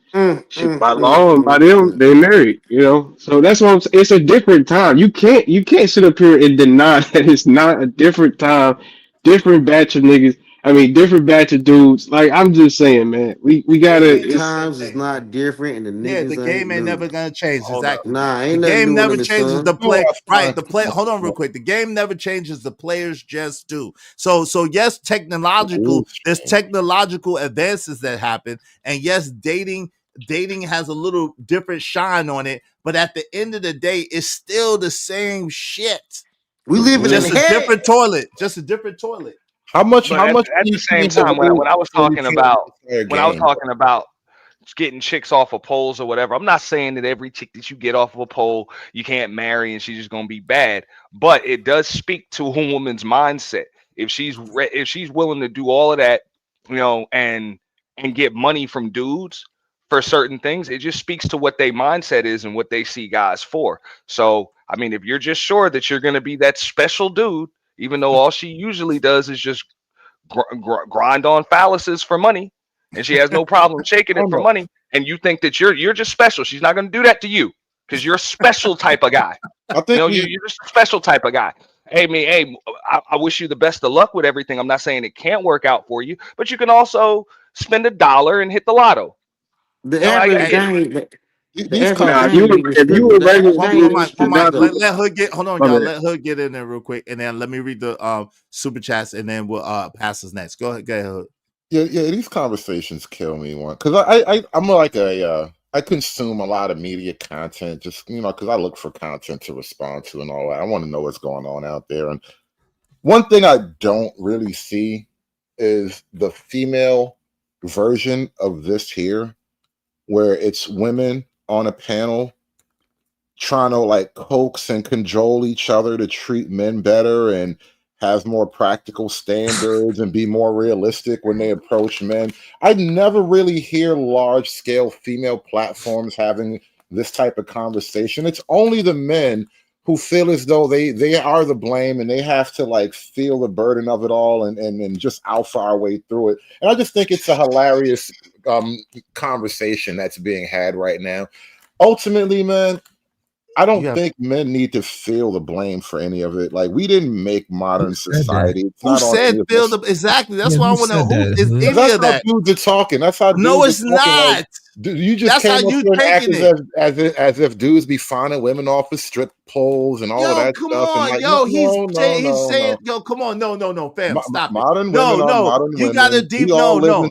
shit, by law and by them, they're married. So that's what I'm saying. It's a different time. You can't sit up here and deny that it's not a different time, different batch of niggas. I mean, different batch of dudes. Like I'm just saying, man. We gotta. the times is not different, and the Yeah, the niggas ain't game ain't new. never gonna change. Hold up. Exactly. Nah, The ain't nothing game new never under the changes. The sun. play, right? The play. Hold on, real quick. The game never changes. The players just do. So yes, there's technological advances that happen, and yes, dating has a little different shine on it. But at the end of the day, it's still the same shit. We living in Just a hell. different toilet. Just a different toilet. How much? But How much at do the you same think the time, when I was really talking change about the entire when I was game? talking about getting chicks off of poles or whatever, I'm not saying that every chick that you get off of a pole you can't marry and she's just gonna be bad, but it does speak to a woman's mindset. If she's willing to do all of that, and get money from dudes for certain things, it just speaks to what their mindset is and what they see guys for. So I mean, if you're just sure that you're gonna be that special dude, even though all she usually does is just grind on phalluses for money, and she has no problem shaking I it don't for know. money, and you think that you're just special. She's not going to do that to you because you're a special type of guy. I think You're just a special type of guy. Hey, I wish you the best of luck with everything. I'm not saying it can't work out for you, but you can also spend $1 and hit the lotto. The I average get it. guy ain't. The these average Nah, guy if you ain't were even if you stripping. were The regular average guy ain't even dude, One stripping mic. though. Let Hood get. Hold on, my y'all. bad. Let Hood get in there real quick, and then let me read the super chats, and then we'll pass us next. Go ahead, Hood. Yeah, these conversations kill me one because I'm like I consume a lot of media content just because I look for content to respond to and all that. I want to know what's going on out there. And one thing I don't really see is the female version of this here, where it's women on a panel trying to like coax and cajole each other to treat men better and have more practical standards and be more realistic when they approach men. I never really hear large scale female platforms having this type of conversation. It's only the men who feel as though they are the blame and they have to like feel the burden of it all and just alpha our way through it. And I just think it's a hilarious conversation that's being had right now. Ultimately, man, I don't think men need to feel the blame for any of it. Like, we didn't make modern society. It's Who not on said any of feel this. the exactly? That's Yeah, why I who want to. said Who that, is Hood? any That's of how that? dudes are talking. That's how No, dudes it's are talking. Like, not. You just That's how came up you here and taking acted it. as if dudes be finding women off of strip poles and all of Yo, that come stuff. And on, like, yo, no, he's no, saying, no. yo, come on, no, fam, stop it. Modern women No, are no, modern you got to women. We deep, all live in no.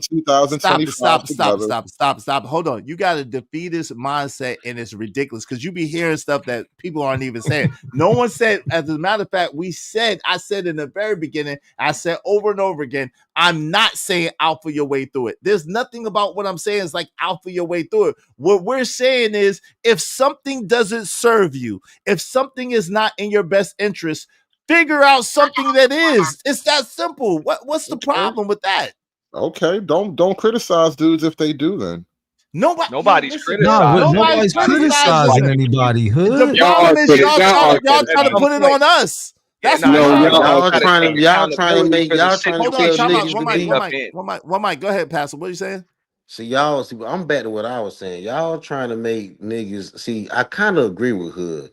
Stop 2025 together. it. Hold on. You got a defeatist mindset, and it's ridiculous because you be hearing stuff that people aren't even saying. No one said, as a matter of fact, I said in the very beginning, I said over and over again, I'm not saying alpha your way through it. There's nothing about what I'm saying is like alpha your way through it. What we're saying is if something doesn't serve you, if something is not in your best interest, figure out something that is. It's that simple. What's the problem with that? Okay, don't criticize dudes if they do then. Nobody's Nobody's nobody's criticizing criticizing. anybody. The Hood. problem is y'all try to That's put the it point. on us. Yeah, That's nah, the problem. Y'all gotta trying take to accountability for the Hold on, tell time out. situations niggas you to end be. up in. One mic. Go ahead, Pastor. What are you saying? See, I'm back to what I was saying. Y'all trying to make niggas see. I kind of agree with Hood.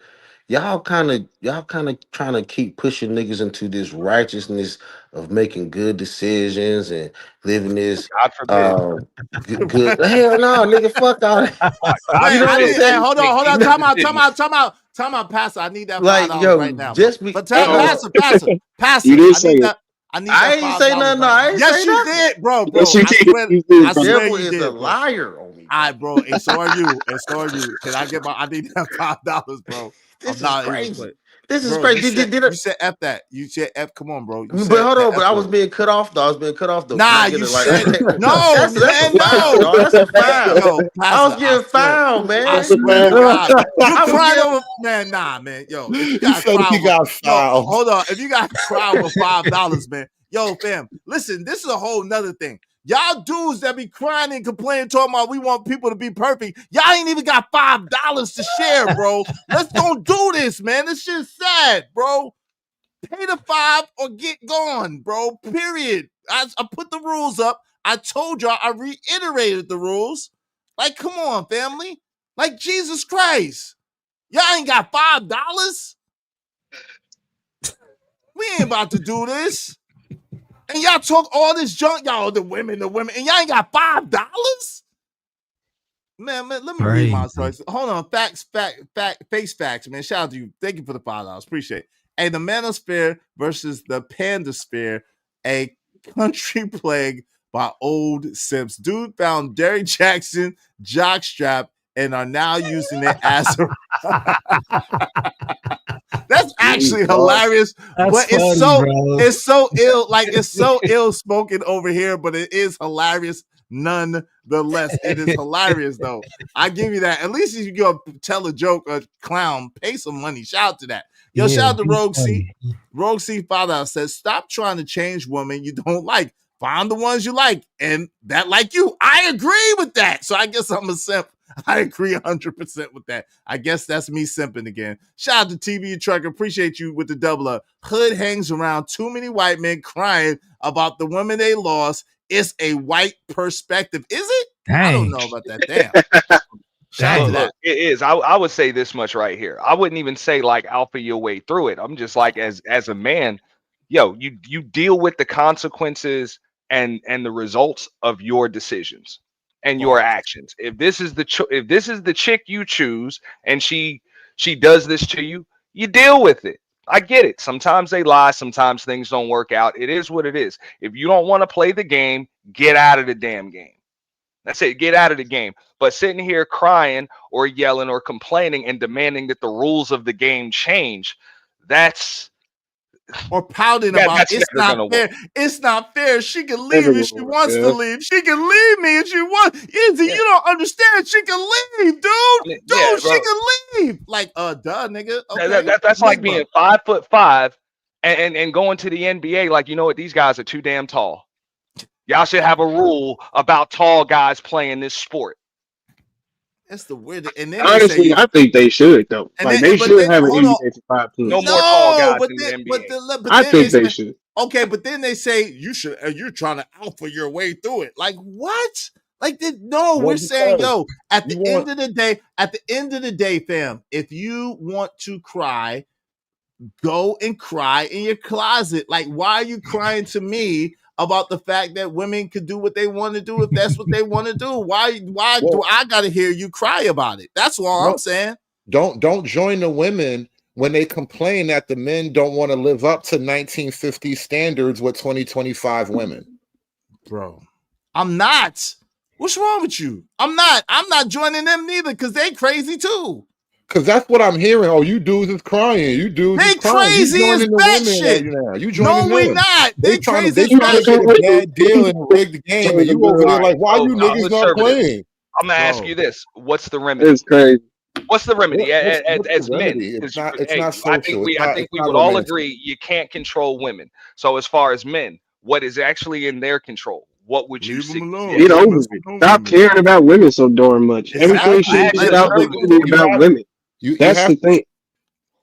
Y'all kind of trying to keep pushing niggas into this righteousness of making good decisions and living this God forbid. good. Hell no, nigga, fuck all that. God You Wait, know what I'm forbid. saying? hold Make on. decent Time out, decisions. Pastor. I need that Like, $5 right yo, now. just be But Uh-oh. You Pastor, did I say need it. that. I need I that ain't say $5 nothing. No, right now. I ain't say Yes, you nothing. did, bro. Yes, you I did. swear, You did, I brother. swear Devil you is a did, bro. liar on me, All bro. right, bro, and so are you, Can I get I need that $5, bro. I'm This is not even crazy. playing, This is bro. You crazy. said Did you said F that. You said F. Come on, bro. You but said hold the on, F but I was word. being cut off though. I was being cut off though. Can Nah, I get you it? Like said no, that's a man, foul, no. dog. That's a foul. Yo, I was Pastor, getting foul, I man. swear to God, you're I was crying getting over, man. Nah, man. Yo, if you He got to said cry he over, got yo, fouled. hold on. If you got to cry over $5, man, yo, fam, listen. This is a whole nother thing. Y'all dudes that be crying and complaining, talking about we want people to be perfect. Y'all ain't even got $5 to share, bro. Let's don't do this, man. This shit's sad, bro. Pay the $5 or get gone, bro. Period. I put the rules up. I told y'all, I reiterated the rules. Like, come on, family. Like, Jesus Christ. Y'all ain't got $5? We ain't about to do this. And y'all talk all this junk, y'all, the women, and y'all ain't got $5? Man, let me read my Crazy. stories. Hold on. Face facts, man. Shout out to you. Thank you for the $5. Appreciate it. Hey, the manosphere versus the pandasphere, a country plague by old Sims. Dude found Derrick Jackson jockstrap and are now using it as a That's actually hilarious, That's but it's funny, bro. so ill, like it's so ill spoken over here, but it is hilarious nonetheless. It is hilarious though. I give you that. At least if you go tell a joke or clown, pay some money. Shout out to that. Yo, Yeah, shout out to he's Rogue C. funny. Rogue C Father says, stop trying to change women you don't like. Find the ones you like and that like you. I agree with that. So I guess I'm a simp. I agree 100% with that. I guess that's me simping again. Shout out to TV Trucker. Appreciate you with the double up. Hood hangs around too many white men crying about the women they lost. It's a white perspective. Is it? I don't Dang. know about that. Damn. Shout out to Dang. that. Look, it is. I would say this much right here. I wouldn't even say like alpha your way through it. I'm just like as a man, yo, you deal with the consequences and the results of your decisions and your Pause. actions. If this is if this is the chick you choose and she does this to you, you deal with it. I get it. Sometimes they lie, sometimes things don't work out. It is what it is. If you don't want to play the game, get out of the damn game. That's it. Get out of the game. But sitting here crying or yelling or complaining and demanding that the rules of the game change, that's Or pouting about that's it's never not gonna work. fair. It's not fair. She can Never leave gonna if she work, wants to yeah. leave. She can leave me if she wants. Izzy, Yeah, you don't understand. She can leave, dude. I mean, yeah, Dude, she bro. can leave. Like, duh, nigga. That, Okay. that's like Enigma. being 5'5" and going to the NBA. Like, you know what? These guys are too damn tall. Y'all should have a rule about tall guys playing this sport. That's the weird. And then they say Honestly, you. I think they should though. And Like then, they but should then, have an hold on. NBA for 5 10. No more tall No, guys but in the then, NBA. I then they think they say, should. okay, but then they say you should. You're trying to alpha your way through it. Like what? Like no, Well, we're saying, because yo. At you the want end of the day, fam. If you want to cry, go and cry in your closet. Like, why are you crying to me about the fact that women could do what they want to do if that's what they want to do. Why do I gotta hear you cry about it? That's all I'm saying. Don't join the women when they complain that the men don't want to live up to 1950 standards with 2025 women. Bro, I'm not. What's wrong with you? I'm not joining them neither because they crazy too. Because that's what I'm hearing. Oh, you dudes is crying. You dudes they is crying. Crazy you as joining the bat women shit. right now. You joining no, we them. not. They crazy they trying to get a bad deal and rig the game, and you over there like, why you niggas not playing? I'm gonna ask you this: what's the remedy? It's crazy. What's the remedy What's as the men? remedy? It's not I social. think we would all agree you can't control women. So as far as men, what is actually in their control? What would you see? Get over it. Stop caring about women so darn much. Everything should be about women. That's the thing.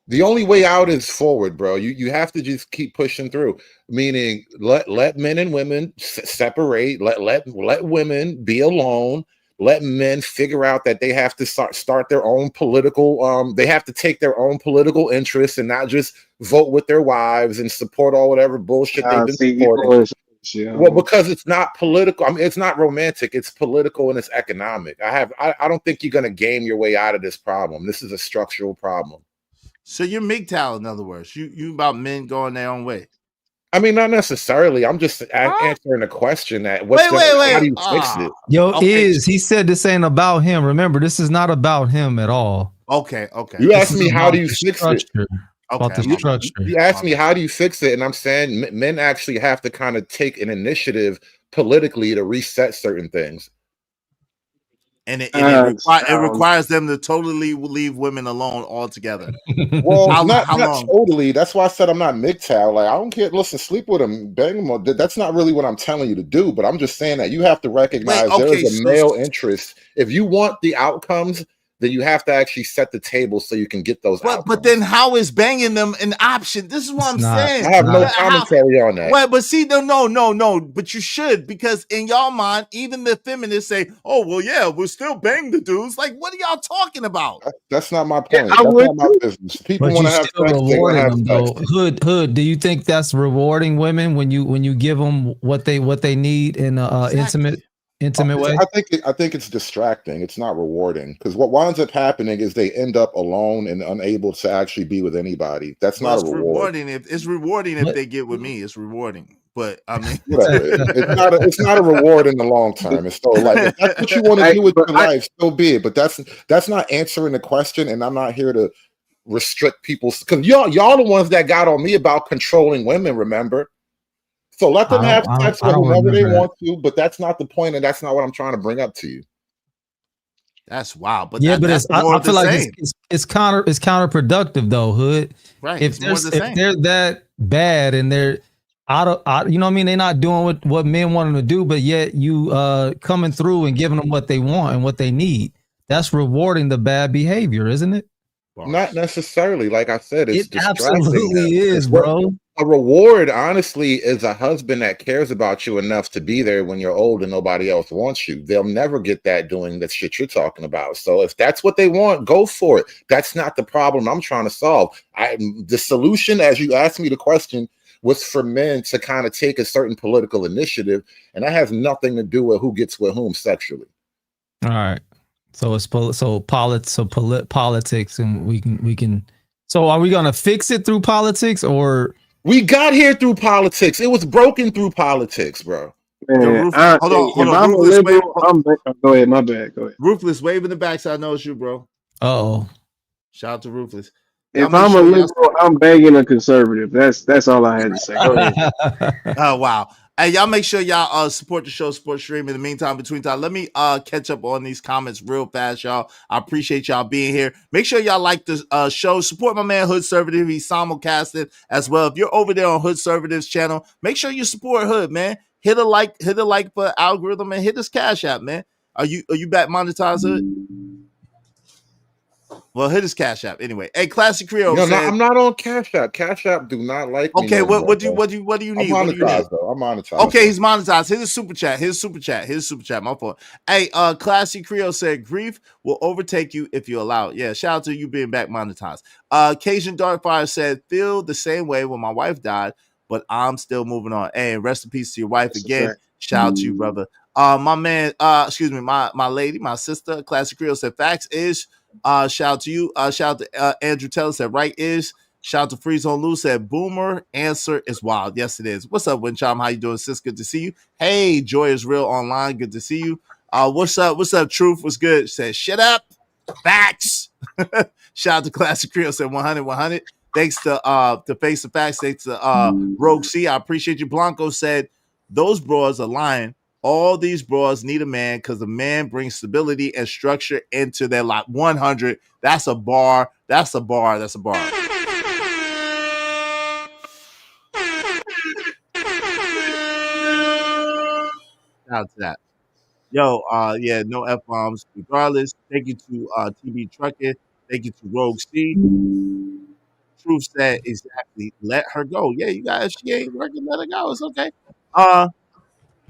The only way out is forward, bro. You have to just keep pushing through. Meaning, let men and women separate. Let women be alone. Let men figure out that they have to start their own political. They have to take their own political interests and not just vote with their wives and support all whatever bullshit they've been supporting. Well, because it's not political. I mean, it's not romantic. It's political and it's economic. I don't think you're gonna game your way out of this problem. This is a structural problem. So you're MGTOW, in other words. You about men going their own way. I mean, not necessarily. I'm just answering a question that how do you fix it? Yo, he said this ain't about him. Remember, this is not about him at all. Okay. You asked me how do you fix it? About the structure. You asked me how do you fix it, and I'm saying men actually have to kind of take an initiative politically to reset certain things. And it requires them to totally leave women alone altogether. Well, not totally. That's why I said I'm not MGTOW. Like, I don't care. Listen, sleep with them, bang them. That's not really what I'm telling you to do. But I'm just saying that you have to recognize there's a male interest. If you want the outcomes, then you have to actually set the table so you can get those outcomes. But then how is banging them an option? This is what I'm saying. I have no commentary on that. Well, but see, no. But you should, because in y'all mind, even the feminists say, "Oh, well, yeah, we'll still bang the dudes." Like, what are y'all talking about? That's not my point. That's not my business. People want to have sex. They want to have sex. Hood. Do you think that's rewarding women when you give them what they need in an intimate way? I think it's distracting. It's not rewarding, because what winds up happening is they end up alone and unable to actually be with anybody. That's not a reward. It's rewarding if they get with me. It's rewarding, but I mean, whatever. It's not a reward in the long term. It's still like, if that's what you want to do with your life, so be it. But that's not answering the question, and I'm not here to restrict people, because y'all the ones that got on me about controlling women. Remember. So let them have sex with whomever they want to, but that's not the point, and that's not what I'm trying to bring up to you. That's wild, but I feel like it's counterproductive though, Hood. Right? If they're that bad and they're out, you know what I mean? They're not doing what men want them to do, but yet you coming through and giving them what they want and what they need. That's rewarding the bad behavior, isn't it? Not necessarily. Like I said, it's distracting. Absolutely is, bro. A reward, honestly, is a husband that cares about you enough to be there when you're old and nobody else wants you. They'll never get that doing the shit you're talking about. So if that's what they want, go for it. That's not the problem I'm trying to solve. The solution, as you asked me the question, was for men to kind of take a certain political initiative, and that has nothing to do with who gets with whom sexually. All right. So it's politics, and we can. So are we gonna fix it through politics, or we got here through politics? It was broken through politics, bro. Man, hold on. Go ahead. My bad. Go ahead. Ruthless, wave in the back so I know it's you, bro. Oh, shout out to Ruthless. If I'm a liberal, I'm begging a conservative. That's all I had to say. Go ahead. Oh wow. Hey, y'all make sure y'all support the show, support stream. In the meantime, between time, let me catch up on these comments real fast, y'all. I appreciate y'all being here. Make sure y'all like the show. Support my man Hood Servative. He's simulcasted as well. If you're over there on Hood Servative's channel, make sure you support Hood, man. Hit a like for algorithm and hit this Cash App, man. Are you back monetized, Hood? Well, hit his Cash App anyway. Hey, Classic Creole. No, I'm not on Cash App. Cash App do not like me. Okay, what do you need? I'm monetized though. I'm monetized. Okay, he's monetized. Here's a super chat. My fault. Hey, Classic Creole said grief will overtake you if you allow it. Yeah, shout out to you being back monetized. Cajun Darkfire said feel the same way when my wife died, but I'm still moving on. Hey, rest in peace to your wife That's a again. fact. Shout out to you, brother. My man, excuse me, my lady, my sister, Classic Creole said facts is. Shout out to you. Shout out to Andrew Taylor said right is. Shout out to Freeze on Loose said boomer answer is wild. Yes, it is. What's up, Wincham? How you doing, sis? Good to see you. Hey, Joy is real online. Good to see you. What's up? What's up, Truth? What's good? Said shut up. Facts. Shout out to Classic Creole said 100. Thanks to Face of Facts. Thanks to Rogue C. I appreciate you. Blanco said those bras are lying. All these bras need a man because a man brings stability and structure into their life. 100. That's a bar. That's a bar. That's a bar. Shout out to that. Yo, yeah, no F bombs regardless. Thank you to TB Trucker. Thank you to Rogue C. Truth said exactly. Let her go. Yeah, you guys, she ain't working, let her go. It's okay.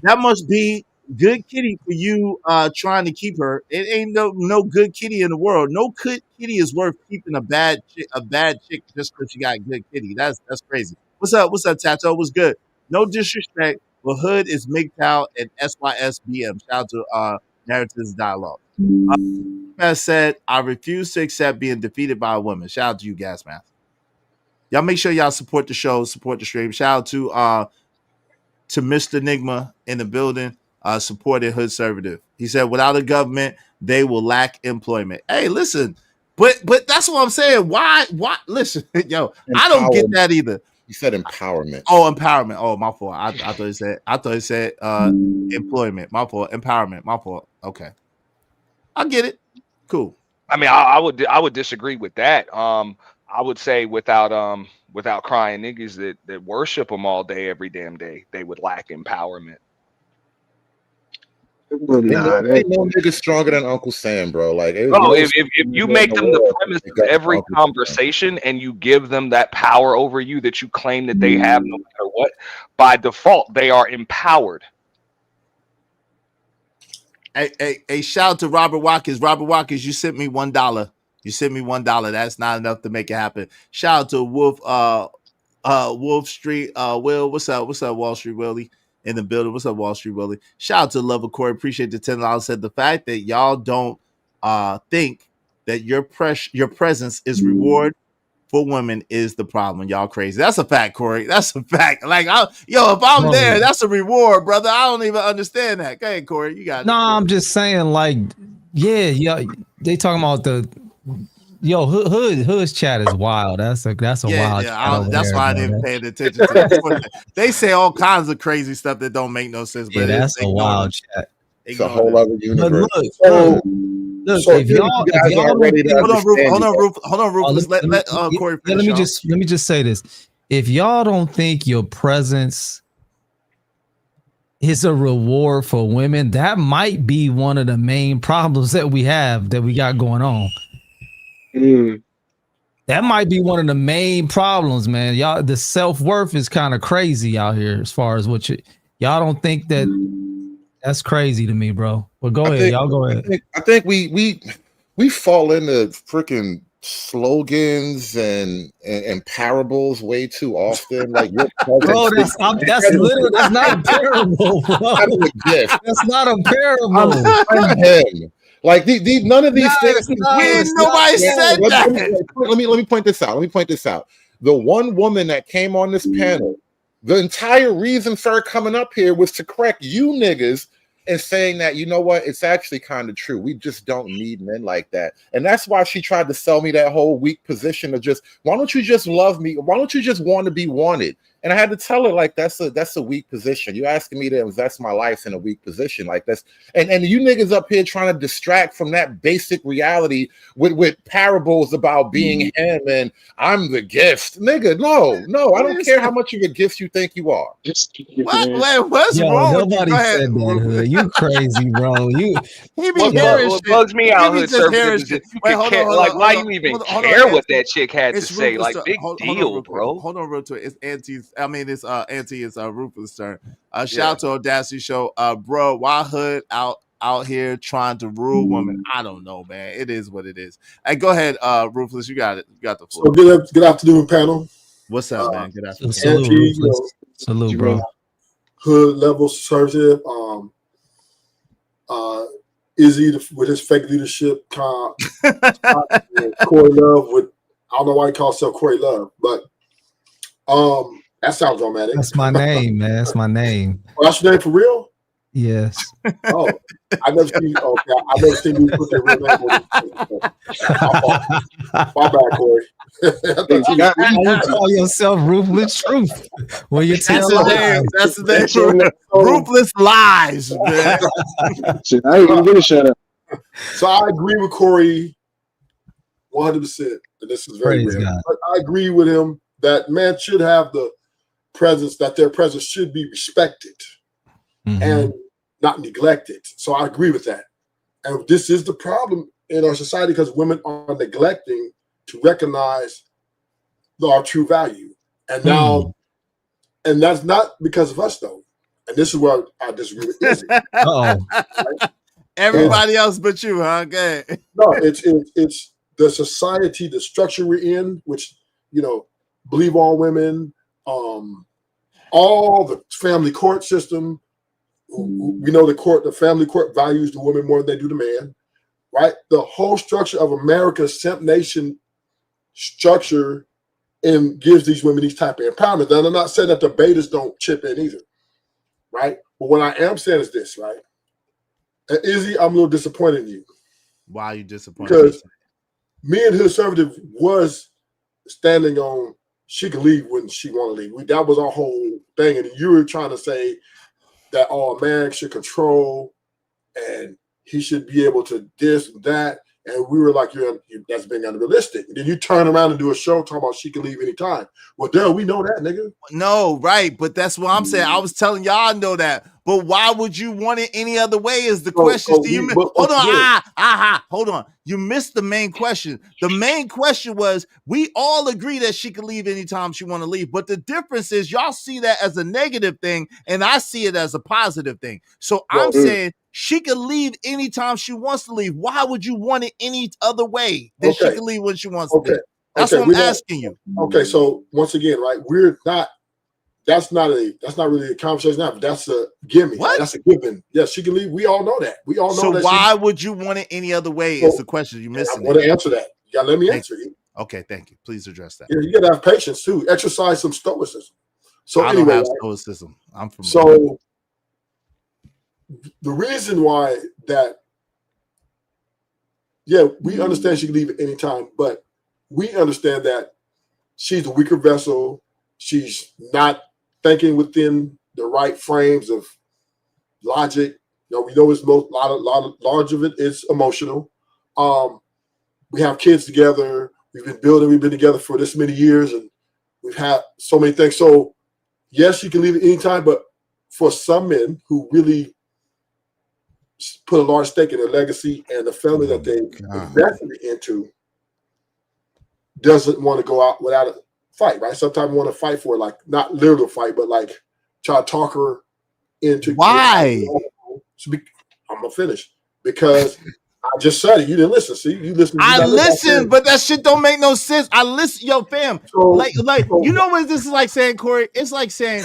That must be good kitty for you trying to keep her. It ain't no good kitty in the world. No good kitty is worth keeping a bad chick just because she got good kitty. That's crazy. What's up? What's up, Tato? What's good? No disrespect, but Hood is MGTOW and SYSBM. Shout out to Narratives Dialogue. As said, I refuse to accept being defeated by a woman. Shout out to you, Gas Mask. Y'all make sure y'all support the show, support the stream. Shout out to Mr. Enigma in the building, supported Hood Conservative. He said, without a government, they will lack employment. Hey, listen, but that's what I'm saying. Why? Listen, yo, I don't get that either. You said empowerment. Oh, empowerment. Oh, my fault. I thought he said employment. My fault. Empowerment. My fault. Okay. I get it. Cool. I mean, I would disagree with that. I would say without crying niggas that worship them all day, every damn day, they would lack empowerment. Well, ain't no nigga stronger than Uncle Sam, bro. Like, if you make them the premise of every conversation and you give them that power over you that you claim that they have, no matter what, by default they are empowered. Hey, shout out to Robert Watkins. Robert Watkins, you sent me $1. You sent me $1. That's not enough to make it happen. Shout out to Wolf Street. Will, what's up? What's up, Wall Street Willie? In the building. What's up, Wall Street Willie? Shout out to Lover Corey. Appreciate the $10. Said the fact that y'all don't think that your presence is reward for women is the problem. Y'all crazy. That's a fact, Corey. That's a fact. Like, if I'm there, that's a reward, brother. I don't even understand that. Go ahead, Corey. You got it. No, I'm just saying, like, yeah. They talking about Hood's chat is wild. That's a wild chat. That's why I didn't pay attention to that. They say all kinds of crazy stuff that don't make no sense. But that's a wild chat. It's a whole other universe. Look, if y'all are ready to hold on, Rufus. Let Corey finish. Let me just say this. If y'all don't think your presence is a reward for women, that might be one of the main problems that we got going on. That might be one of the main problems, man. Y'all, the self-worth is kind of crazy out here as far as what y'all don't think that. That's crazy to me, bro. But go ahead. Y'all go ahead. I think we fall into freaking slogans and parables way too often. Like, bro, that's not a parable, bro. That's not a parable. I'm him. Like none of these things. Nobody said that. Let me point this out. The one woman that came on this panel, the entire reason for her coming up here was to correct you niggas and saying that, you know what, it's actually kind of true. We just don't need men like that. And that's why she tried to sell me that whole weak position of just, why don't you just love me? Why don't you just want to be wanted? And I had to tell her, like, that's a weak position. You're asking me to invest my life in a weak position like this. And you niggas up here trying to distract from that basic reality with parables about being him and I'm the gift. Nigga, no, I don't care how much of a gift you think you are. What's wrong nobody with you? said that, Hood. You crazy, bro. He be hearing shit. Bugs me out, Hood Services. Why you even care what that chick had to say? Like, big deal, bro. Hold on, real quick. It's Auntie is Rufus' turn. Shout out to Audacity Show. Bro, why Hood out here trying to rule women? I don't know, man. It is what it is. Hey, go ahead, Rufus. You got it. You got the floor. So good afternoon, panel. What's up, man? Good afternoon. Auntie, Salute, bro. Hood level conservative. Izzy with his fake leadership. Corey Love with, I don't know why he calls himself Corey Love, but that sounds dramatic. That's my name, man. That's my name. Oh, that's your name for real? Yes. Oh, I never seen. Okay, I never seen you put your real name on this. My bad, Corey. You call yourself Ruthless Truth when you tell lies. That's the name. Ruthless lies, man. I ain't even gonna shut up. So I agree with Corey 100%. And this is very rare. But I agree with him that man should have the presence, that their presence should be respected and not neglected. So I agree with that. And this is the problem in our society because women are neglecting to recognize our true value. And now, and that's not because of us though. And this is where I disagree with Izzy. Right? Everybody else but you, huh? Okay. No, it's the society, the structure we're in, which, you know, believe all women, all the family court system. We know the family court values the woman more than they do the man, right? The whole structure of America's simp nation structure and gives these women these type of empowerment. Now, I'm not saying that the betas don't chip in either, right? But what I am saying is this, right? And Izzy, I'm a little disappointed in you. Why are you disappointed? Because me and Conservative was standing on she can leave when she want to leave. That was our whole thing. And you were trying to say that a man should control and he should be able to this and that. And we were like, that's being unrealistic. And then you turn around and do a show talking about she can leave anytime. Well, duh, we know that, nigga. No, right. But that's what I'm saying. I was telling y'all I know that. But why would you want it any other way is the question. Hold on. You missed the main question. The main question was, we all agree that she can leave anytime she want to leave. But the difference is y'all see that as a negative thing, and I see it as a positive thing. So I'm saying she can leave anytime she wants to leave. Why would you want it any other way than she can leave when she wants to leave? That's what I'm asking you. Okay, so once again, right, that's not really a conversation now, but that's a gimme. What? That's a given. Yes, she can leave. We all know that. We all know that. So why would you want it any other way is the question you're missing. I want to answer that. You gotta let me answer you. Okay, thank you. Please address that. Yeah, you gotta have patience too. Exercise some stoicism. So I anyway, don't have stoicism. I'm from the reason why that, we understand she can leave at any time, but we understand that she's a weaker vessel. She's not thinking within the right frames of logic. You know, we know it's large of it is emotional. We have kids together. We've been together for this many years, and we've had so many things. So yes, she can leave at any time, but for some men who really put a large stake in their legacy and the family that they invested into, doesn't want to go out without a fight, right? Sometimes want to fight for, like, not literal fight, but like try to talk her into. Why? I'm gonna finish because I just said it. You didn't listen. See, you listened. I listened, but that shit don't make no sense. I listen, yo, fam. You know what this is like saying, Corey? It's like saying,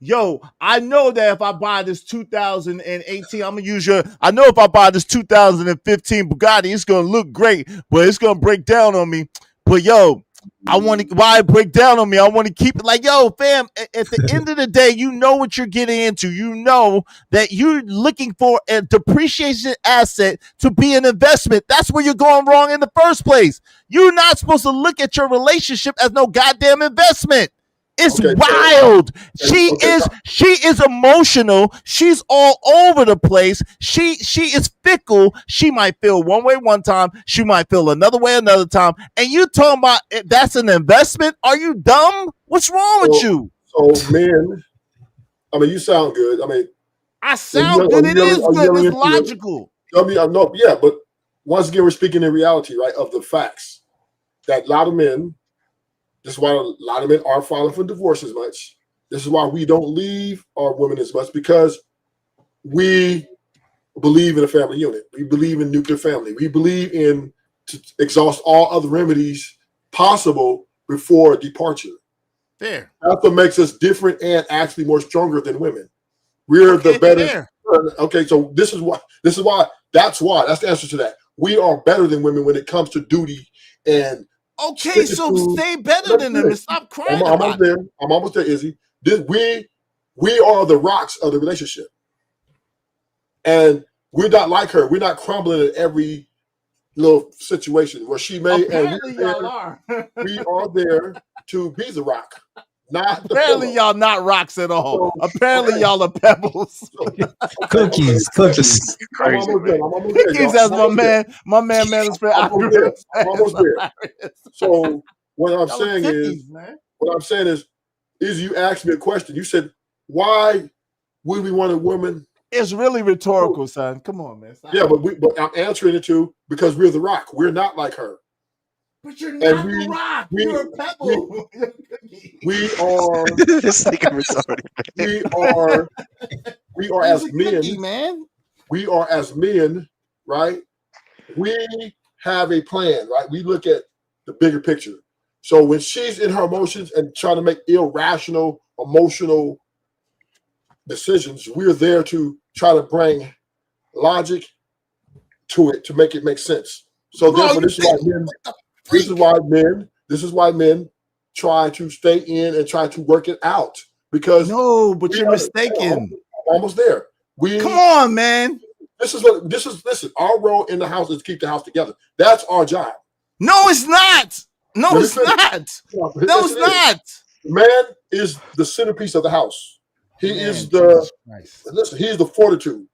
yo, I know that if I buy this 2018, I'm gonna use your. I know if I buy this 2015 Bugatti, it's gonna look great, but it's gonna break down on me. But yo, I want to. Why it break down on me? I want to keep it like, yo, fam. At the end of the day, you know what you're getting into. You know that you're looking for a depreciation asset to be an investment. That's where you're going wrong in the first place. You're not supposed to look at your relationship as no goddamn investment. It's wild. She is emotional. She's all over the place. She is fickle. She might feel one way one time. She might feel another way another time. And you talking about that's an investment? Are you dumb? What's wrong with you? So men, I mean, you sound good. I mean, I sound good. It is good. It's logical. But once again, we're speaking in reality, right? Of the facts that a lot of men. This is why a lot of men are filing for divorce as much. This is why we don't leave our women as much, because we believe in a family unit. We believe in nuclear family. We believe in to exhaust all other remedies possible before departure. Fair. That's what makes us different and actually more stronger than women. We're the better. Fair. Okay, so that's the answer to that. We are better than women when it comes to duty and. Okay, so stay better than them and stop crying about it. I'm almost there, Izzy. We are the rocks of the relationship. And we're not like her. We're not crumbling in every little situation where she may. Apparently, y'all are. We are there to be the rock, not the apparently pillow. Y'all not rocks at all. So, apparently, y'all are pebbles. Cookies. I'm almost there. Cookies, as my man Manosphere. I'm almost there. So what I'm saying is, you asked me a question. You said, why would we want a woman? It's really rhetorical, son. Come on, man. Stop. Yeah, but I'm answering it too because we're the rock. We're not like her. But you're not the rock. You're a pebble. We are. This nigga retarded. We are as men. Man. We are as men, right? We have a plan, right? We look at the bigger picture. So when she's in her emotions and trying to make irrational, emotional decisions, we're there to try to bring logic to it to make it make sense. So therefore, this is why men try to stay in and try to work it out because but you're mistaken. Almost there. Come on, man. Listen, our role in the house is to keep the house together. That's our job. No, it's not. No, it's not. No, it's not. Man is the centerpiece of the house. He is the fortitude.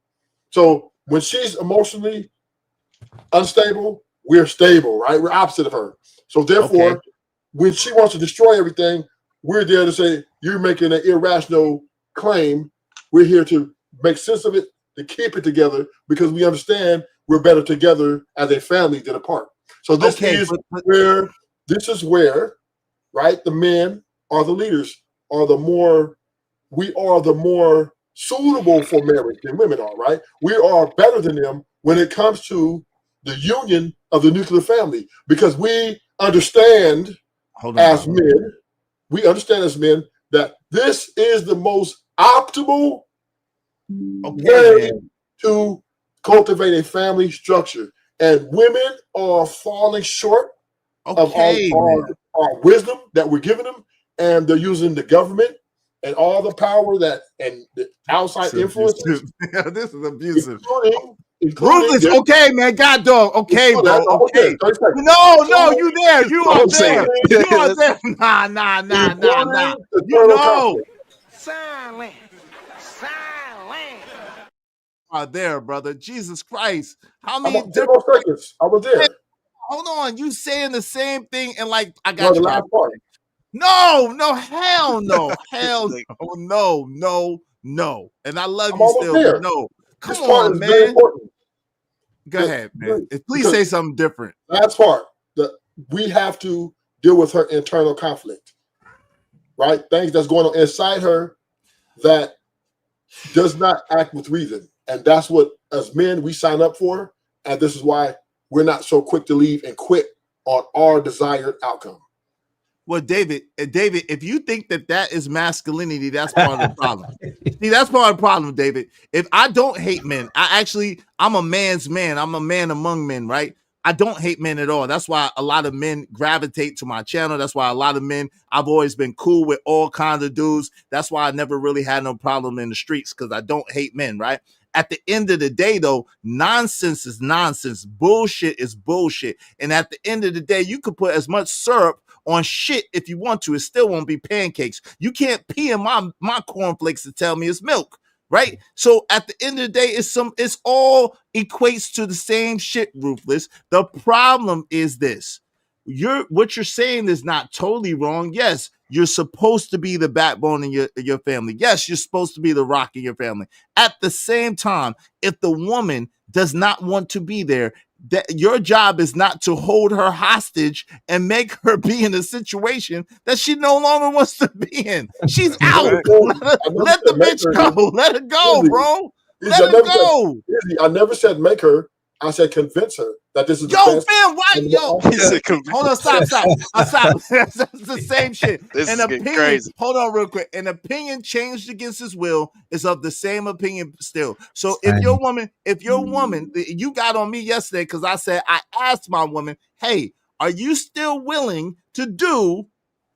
So when she's emotionally unstable, we're stable, right? We're opposite of her. So therefore, when she wants to destroy everything, we're there to say, you're making an irrational claim. We're here to make sense of it, to keep it together, because we understand we're better together as a family than apart. So this is where, right, the men are the leaders, we are the more suitable for marriage than women are, right? We are better than them when it comes to the union of the nuclear family, because we understand as men that this is the most optimal way to cultivate a family structure. And women are falling short of our wisdom that we're giving them, and they're using the government and all the power and the outside influences. This is abusive. Ruthless, man. God dog, bro. Okay. No, you there. You are there. You are there. Nah. You know. Silent. There, brother. Jesus Christ. How many different seconds? I was there. Hold on. You saying the same thing and I got you. Last part. No, hell no. No. And I love you still, but no. Come on, man. Go ahead, man. Please say something different. Last part. We have to deal with her internal conflict, right? Things that's going on inside her that does not act with reason. And that's what, as men, we sign up for. And this is why we're not so quick to leave and quit on our desired outcome. Well, David, if you think that is masculinity, that's part of the problem. See, that's part of the problem, David. If I don't hate men, I'm a man's man. I'm a man among men, right? I don't hate men at all. That's why a lot of men gravitate to my channel. That's why a lot of men, I've always been cool with all kinds of dudes. That's why I never really had no problem in the streets, because I don't hate men, right? At the end of the day, though, nonsense is nonsense. Bullshit is bullshit. And at the end of the day, you could put as much syrup on shit if you want to. It still won't be pancakes. You can't pee in my cornflakes to tell me it's milk, right? So at the end of the day, it's all equates to the same shit, Ruthless. The problem is this. What you're saying is not totally wrong. Yes, you're supposed to be the backbone in your family. Yes, you're supposed to be the rock in your family. At the same time, if the woman does not want to be there, that your job is not to hold her hostage and make her be in a situation that she no longer wants to be in. She's out. Let the bitch go. Let her go, bro. Let her go. I never said make her. I said convince her that this is the Yo, best. fam, why? And Yo, hold on, stop. That's the same shit. This An is getting opinion, crazy. hold on real quick. An opinion changed against his will is of the same opinion still. So if your woman, you got on me yesterday because I said, I asked my woman, hey, are you still willing to do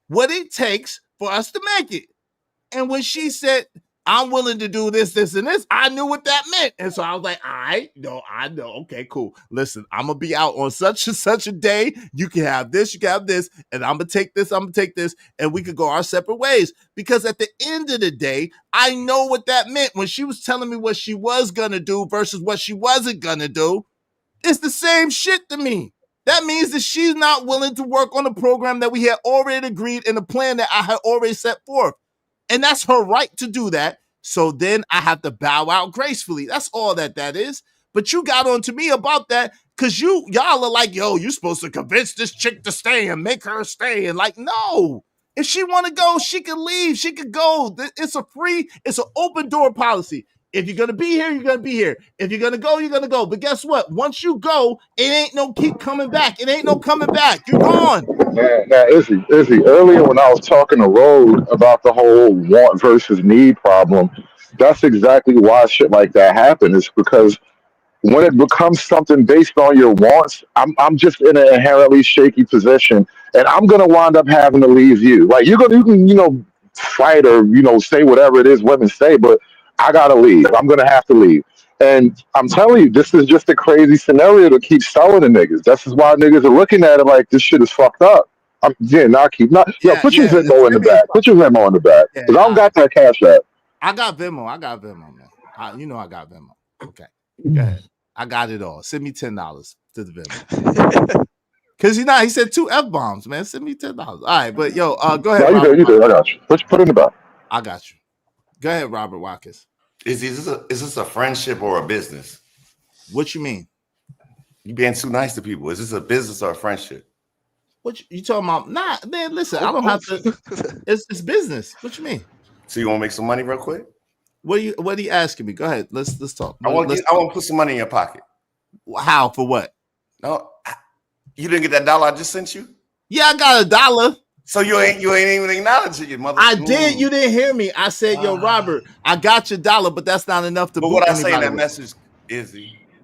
what it takes for us to make it? And when she said, I'm willing to do this, this, and this, I knew what that meant. And so I was like, I know. Okay, cool. Listen, I'm going to be out on such and such a day. You can have this, you can have this, and I'm going to take this, and we could go our separate ways. Because at the end of the day, I know what that meant. When she was telling me what she was going to do versus what she wasn't going to do, it's the same shit to me. That means that she's not willing to work on the program that we had already agreed in the plan that I had already set forth. And that's her right to do that. So then I have to bow out gracefully. That's all that is. But you got on to me about that because y'all are like, yo, you're supposed to convince this chick to stay and make her stay. And like, no. If she want to go, she can leave. She could go. It's an open door policy. If you're going to be here, you're going to be here. If you're going to go, you're going to go. But guess what? Once you go, it ain't no keep coming back. It ain't no coming back. You're gone. Now, Izzy, earlier when I was talking to Road about the whole want versus need problem, that's exactly why shit like that happens. It's because when it becomes something based on your wants, I'm just in an inherently shaky position, and I'm gonna wind up having to leave you. Like you can fight or say whatever it is women say, but I gotta leave. I'm gonna have to leave. And I'm telling you, this is just a crazy scenario to keep selling to niggas. This is why niggas are looking at it like this shit is fucked up. Put your Venmo in the back. Put your Venmo in the back. Because I don't got that cash app. I got Venmo, man. I got Venmo. Okay. Go ahead. I got it all. Send me $10 to the Venmo. Because he said 2 F-bombs, man. Send me $10. All right, but yo, go ahead. No, you did. I got you. Put it in the back. I got you. Go ahead, Robert Watkins. Is this a friendship or a business? What you mean? You being too nice to people. Is this a business or a friendship? What you talking about? Nah, man, listen, I don't have to. It's business. What you mean? So you want to make some money real quick? What are you asking me? Go ahead. Let's talk. I want to put some money in your pocket. How? For what? No, you didn't get that dollar I just sent you? Yeah, I got $1. So you ain't even acknowledge it, your mother. I did. You didn't hear me. I said, yo, Robert, I got your $1, but that's not enough to. But what I say in that message is,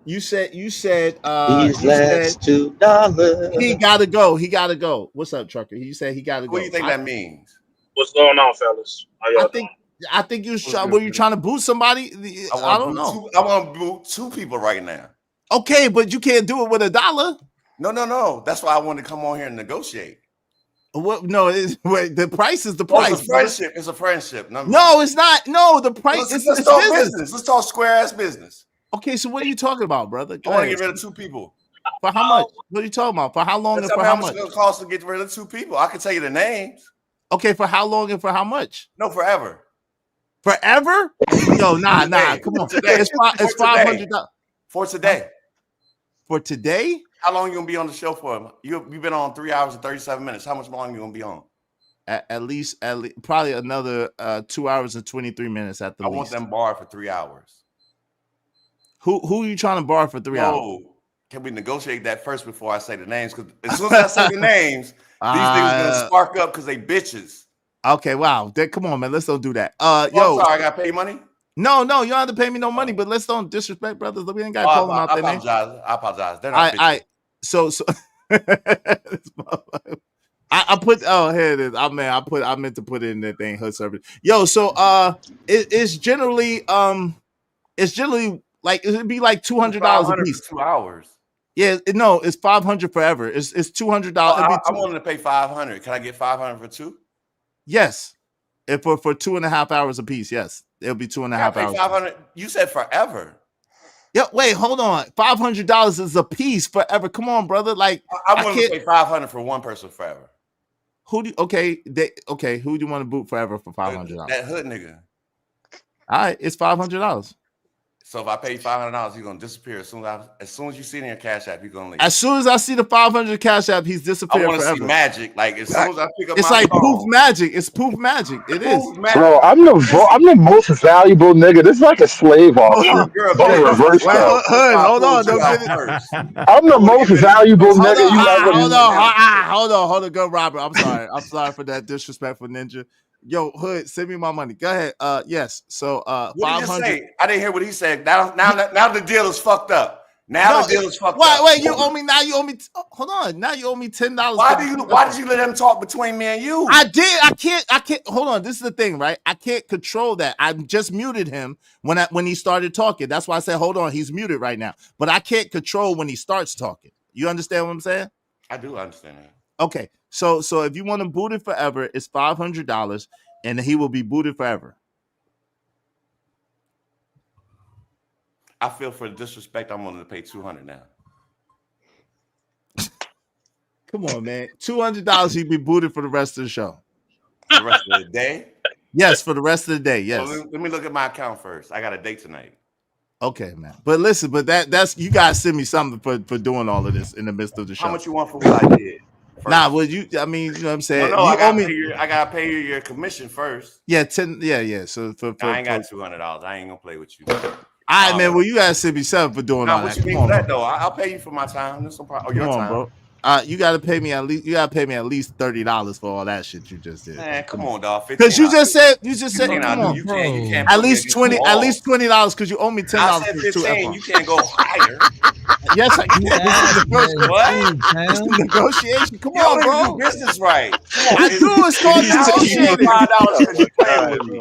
you said these last $2. He gotta go. What's up, trucker? You said he gotta go. What do you think that means? What's going on, fellas? How y'all doing? I think were you trying to boot somebody? I don't know. I want to boot 2 people right now. Okay, but you can't do it with $1. No. That's why I wanted to come on here and negotiate. What? No, the price is the price. It's a friendship. It's a friendship. No, it's not. No, the price. Let's talk business. Let's talk square ass business. Okay, so what are you talking about, brother? I want to get rid of 2 people. For how much? What are you talking about? For how long and for how much? It's going to cost to get rid of 2 people. I can tell you the names. Okay, for how long and for how much? No, forever. Forever? Yo, nah. Come on. Today. It's $500 for today. For today? How long you gonna be on the show for? You've been on 3 hours and 37 minutes. How much longer you gonna be on? At least probably another 2 hours and 23 minutes at the least. I want them barred for 3 hours. Who are you trying to bar for 3 hours? Can we negotiate that first before I say the names? Because as soon as I say the names, these things are gonna spark up because they bitches. Okay, wow. Come on, man. Let's don't do that. Yo, I'm sorry, I gotta pay money. No, you don't have to pay me no money, but let's don't disrespect brothers. We ain't gotta call them out their name. I apologize. They're not bitches. So I put here it is. I meant to put it in that thing hood service. Yo, so it's generally like it'd be like $200 a piece. 2 hours. Yeah, no, it's $500 forever. It's $200. I wanted to pay $500. Can I get $500 for 2? Yes. If for 2.5 hours a piece, yes. It'll be 2.5 hours. $500. You said forever. Yeah, wait, hold on. $500 is a piece forever. Come on, brother. Like I want to pay $500 for one person forever. Who do you want to boot forever for $500? That hood nigga. All right, it's $500. So if I pay you $500, you're gonna disappear as soon as you see it in your Cash App, you're gonna leave. As soon as I see the 500 Cash App, he's I disappeared want to see forever. magic. Like as soon as I pick up It's my like poof phone, magic. It's poof magic. It is. poof, magic. Bro, I'm the most valuable nigga. This is like a slave Hold auction, on. Girl, but bitch, reverse Wait, though. hold on. Don't get it. First. I'm the I want to most get rid of you valuable first. nigga you ever. Hold on, go, Robert. I'm sorry for that disrespectful ninja. Yo, Hood, send me my money. Go ahead. Yes. So What did you 500. say? I didn't hear what he said. Now the deal is fucked up. Now the deal is fucked up. Wait, you owe me now. You owe me. Hold on. Now you owe me $10. Why did you let him talk between me and you? I did. I can't. Hold on. This is the thing, right? I can't control that. I just muted him when he started talking. That's why I said, hold on. He's muted right now. But I can't control when he starts talking. You understand what I'm saying? I do understand that. Okay. So if you want him booted forever, it's $500, and he will be booted forever. I feel for the disrespect. I'm willing to pay $200 now. Come on, man. $200, he'd be booted for the rest of the show. For the rest of the day? Yes, for the rest of the day. Yes. So let me look at my account first. I got a date tonight. Okay, man. But listen, that's you guys send me something for doing all of this in the midst of the show. How much you want for what I did? First? Nah, well, you know what I'm saying? No, you I gotta pay you your commission first. Yeah, 10. Yeah. So I ain't got $200. I ain't gonna play with you. All right, man. Well, you guys send me something for doing all that. What you mean for that though? I'll pay you for my time. That's no problem. Your time, bro. You gotta pay me at least $30 for all that shit you just did. Man, come on, dog. Because you just said come on. You can't at least $20 because you owe me $10. I said 15. You can't go higher. Yes, this is negotiation. Come on, bro. Do business right. I do. It's called negotiating. $5 because you playing with me.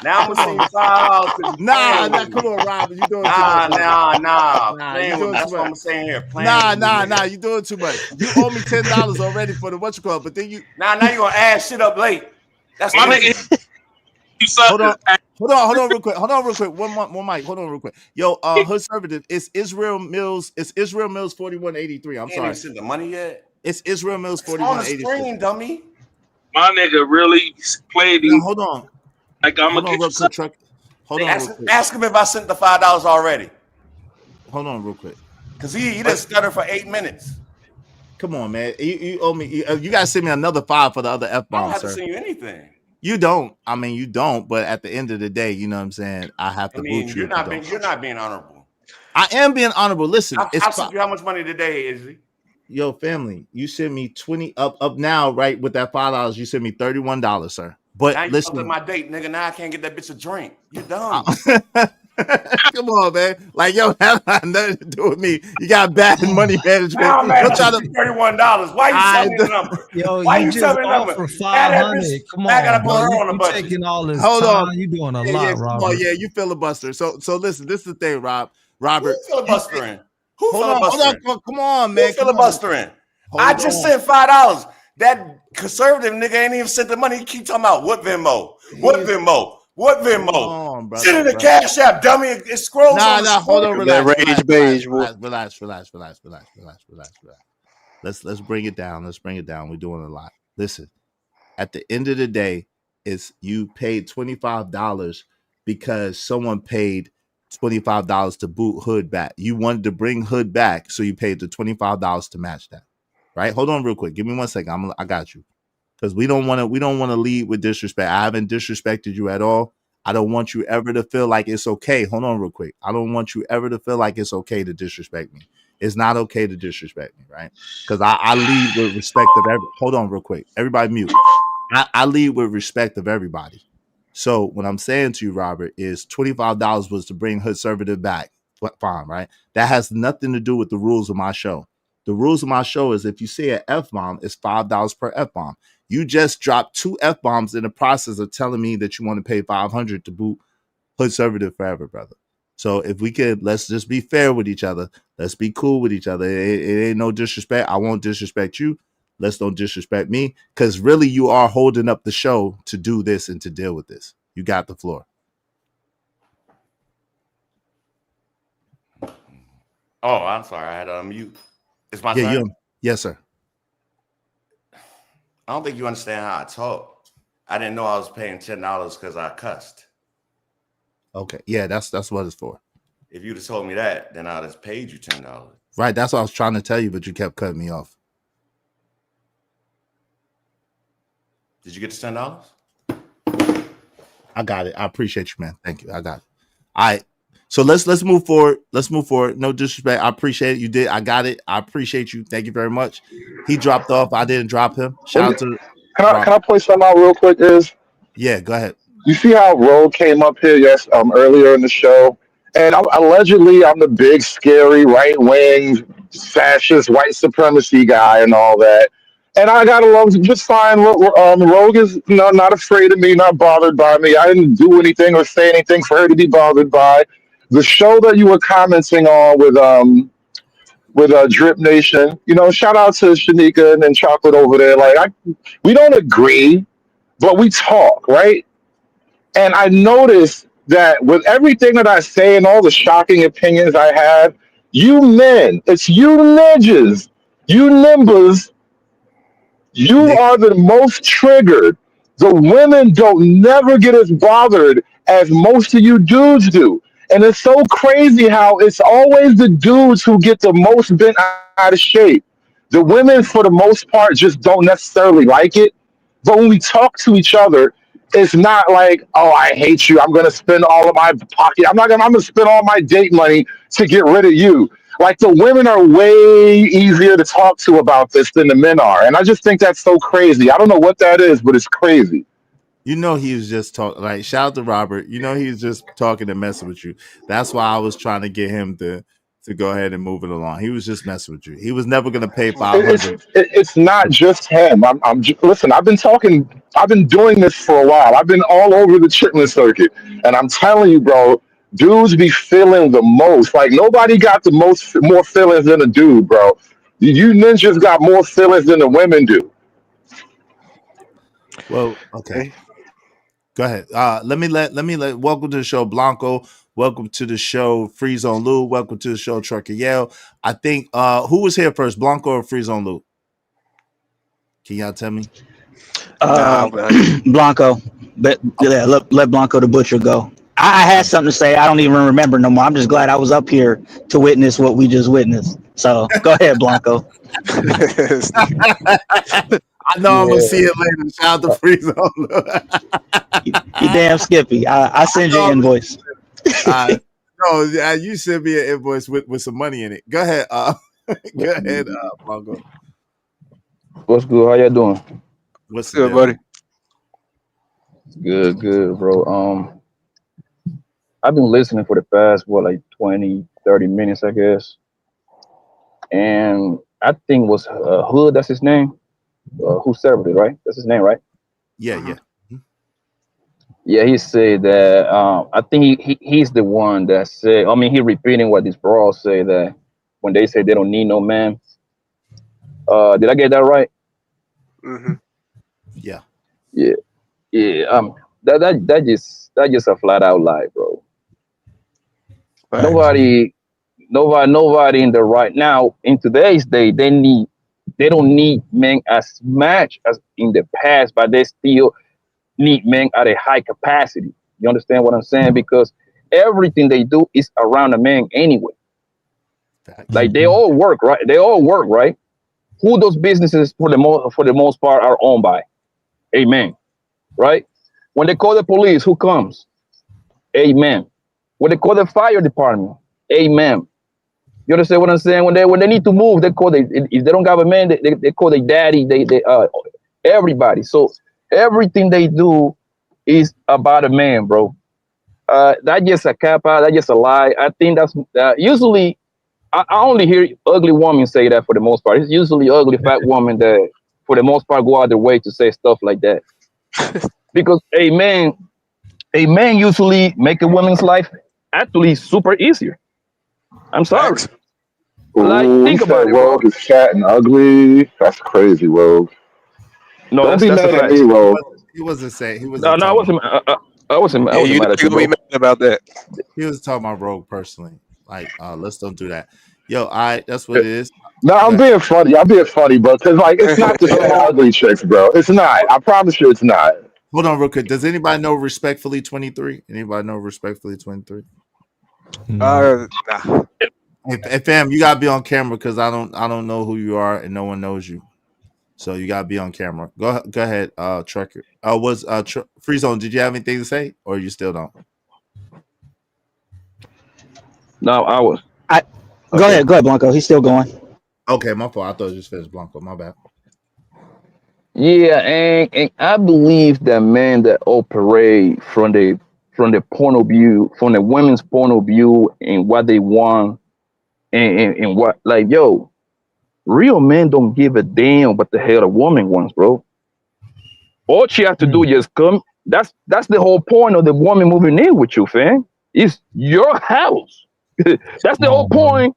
Now I'm gonna see $5. Nah, come on, Robert. You doing too much. Nah. You doing That's too what much. I'm saying here. Nah. You doing too much. You owe me $10 already for the whatchamacallit, but then you now you gonna add shit up late. That's my nigga. Hold on, real quick. One mic. Hold on, real quick. Yo, Hood Conservative. It's Israel Mills. It's Israel Mills 4183. I'm sorry. Ain't sent the money yet. It's Israel Mills 4183. On the screen, dummy. My nigga really played these. Hold on. Like I'm gonna get you truck. Hold on. Ask him if I sent the $5 already. Hold on, real quick. Cause he just stuttered for 8 minutes. Come on, man. You owe me. You guys send me another $5 for the other F bomb, I don't have sir. to send you anything. You don't. I mean, you don't. But at the end of the day, you know what I'm saying. I have to boot you. You're not being honorable. I am being honorable. Listen, I sent you how much money today, Izzy? Yo, family, you send me 20 up now, right? With that $5, you send me $31, sir. But now you listen, at my date, nigga. Now I can't get that bitch a drink. You dumb. Come on, man. Like, yo, that had nothing to do with me. You got bad money management. Now I'm at $31. Why you selling the number? Yo, Why you selling the number? For 500. Come on, I gotta put bro. her on the You budget. taking all this Hold time. on. You doing a lot, come Robert. on, you filibuster. So listen, this is the thing, Robert. Who filibustering? Who filibustering? Come on, man. Who filibustering? I just sent $5. That conservative nigga ain't even sent the money. He keep talking about what Venmo. On, Send in the Cash App, dummy. It scrolls. Nah, hold on, relax. Let's bring it down. We're doing a lot. Listen, at the end of the day, it's you paid $25 because someone paid $25 to boot Hood back. You wanted to bring Hood back, so you paid the $25 to match that. Right? Hold on real quick. Give me 1 second. I got you. Because we don't want to lead with disrespect. I haven't disrespected you at all. I don't want you ever to feel like it's okay. Hold on real quick. I don't want you ever to feel like it's okay to disrespect me. It's not okay to disrespect me, right? Because I lead with respect of every. Hold on real quick. Everybody mute. I lead with respect of everybody. So what I'm saying to you, Robert, is $25 was to bring Hood Conservative back. Fine, right? That has nothing to do with the rules of my show. The rules of my show is if you say an F-bomb, it's $5 per F-bomb. You just dropped 2 F-bombs in the process of telling me that you want to pay $500 to boot Hood Conservative forever, brother. So if we could, let's just be fair with each other. Let's be cool with each other. It ain't no disrespect. I won't disrespect you. Let's don't disrespect me. Because really you are holding up the show to do this and to deal with this. You got the floor. Oh, I'm sorry. I had to unmute. It's my turn? Yes, sir. I don't think you understand how I talk. I didn't know I was paying $10 because I cussed. Okay. Yeah, that's what it's for. If you'd have told me that, then I'd have paid you $10. Right. That's what I was trying to tell you, but you kept cutting me off. Did you get the $10? I got it. I appreciate you, man. Thank you. I got it. All right. So let's move forward. Let's move forward. No disrespect. I appreciate it. You did. I got it. I appreciate you. Thank you very much. He dropped off. I didn't drop him. Shout out to Can I point something out real quick? Yeah, go ahead. You see how Rogue came up here earlier in the show, and allegedly I'm the big scary right wing fascist white supremacy guy and all that. And I got along just fine. Rogue is not afraid of me, not bothered by me. I didn't do anything or say anything for her to be bothered by. The show that you were commenting on with Drip Nation, shout out to Shanika and Chocolate over there. We don't agree, but we talk, right? And I noticed that with everything that I say and all the shocking opinions I have, you men, it's you ninjas, you nimbers, you are the most triggered. The women don't never get as bothered as most of you dudes do. And it's so crazy how it's always the dudes who get the most bent out of shape. The women, for the most part, just don't necessarily like it. But when we talk to each other, it's not like, oh, I hate you. I'm gonna spend all of my pocket. I'm gonna spend all my date money to get rid of you. Like the women are way easier to talk to about this than the men are. And I just think that's so crazy. I don't know what that is, but it's crazy. He was just talking. Like, shout out to Robert. He was just talking and messing with you. That's why I was trying to get him to go ahead and move it along. He was just messing with you. He was never going to pay $500. It's not just him. Listen, I've been doing this for a while. I've been all over the chitlin circuit. And I'm telling you, bro, dudes be feeling the most. Like nobody got more feelings than a dude, bro. You ninjas got more feelings than the women do. Well, okay. Go ahead. Let me welcome to the show, Blanco. Welcome to the show, Free Zone Lou. Welcome to the show, Trucker Yale. I think who was here first, Blanco or Free Zone Lou? Can y'all tell me? Blanco. Let Blanco the Butcher go. I had something to say. I don't even remember no more. I'm just glad I was up here to witness what we just witnessed. So go ahead, Blanco. I know I'm gonna see it later. Shout out to Free Zone Lou. You damn Skippy. I send you an invoice. No, you send me an invoice with some money in it. Go ahead. Go ahead, Blanco. What's good? How y'all doing? What's good, buddy? Good, bro. I've been listening for the past 20, 30 minutes, I guess. And I think it was Hood, that's his name. Who served it, right? That's his name, right? Yeah. Yeah, he said that. I think he's the one that said. I mean, he repeating what these bros say, that when they say they don't need no man. Did I get that right? Mm-hmm. Yeah. That just a flat out lie, bro. Right. Nobody in the right now in today's day they don't need men as much as in the past, but they still need men at a high capacity. You understand what I'm saying? Because everything they do is around a man anyway. Like they all work, right? Who those businesses for the most part are owned by? A man, right? When they call the police, who comes? A man. When they call the fire department, a man. You understand what I'm saying? When they need to move, if they don't have a man, they call their daddy. They everybody. So everything they do is about a man, bro. That's just a cap out. That's just a lie. I think that's usually. I only hear ugly women say that for the most part. It's usually ugly fat women that, for the most part, go out their way to say stuff like that. Because a man usually make a woman's life actually super easier. I'm sorry. Think about it, Rogue is fat and ugly. That's crazy, Rogue. No, don't be that's mad a at fact. me, Rogue. He wasn't saying. He wasn't. No, I wasn't. I wasn't mad at you. Be mad about that. He was talking about Rogue personally. Like, let's don't do that. Yo, all right, that's what it is. No, I'm being funny. Bro. Because it's not just ugly chicks, bro. It's not. I promise you, it's not. Hold on, real quick. Does anybody know Respectfully 23? Anybody know Respectfully 23? No. Nah. Hey, fam, you gotta be on camera because I don't know who you are and no one knows you. So you gotta be on camera. Go ahead, Trucker. Free Zone? Did you have anything to say, or you still don't? No, I was I okay. go ahead, Blanco. He's still going. Okay, my fault. I thought you just finished Blanco. My bad. Yeah, and I believe that men that operate from the point of view, from the women's point of view, and what they want, and what, like, yo, real men don't give a damn what the hell a woman wants, bro. All she has to do is just come. That's the whole point of the woman moving in with you, fam. It's your house. That's the whole point.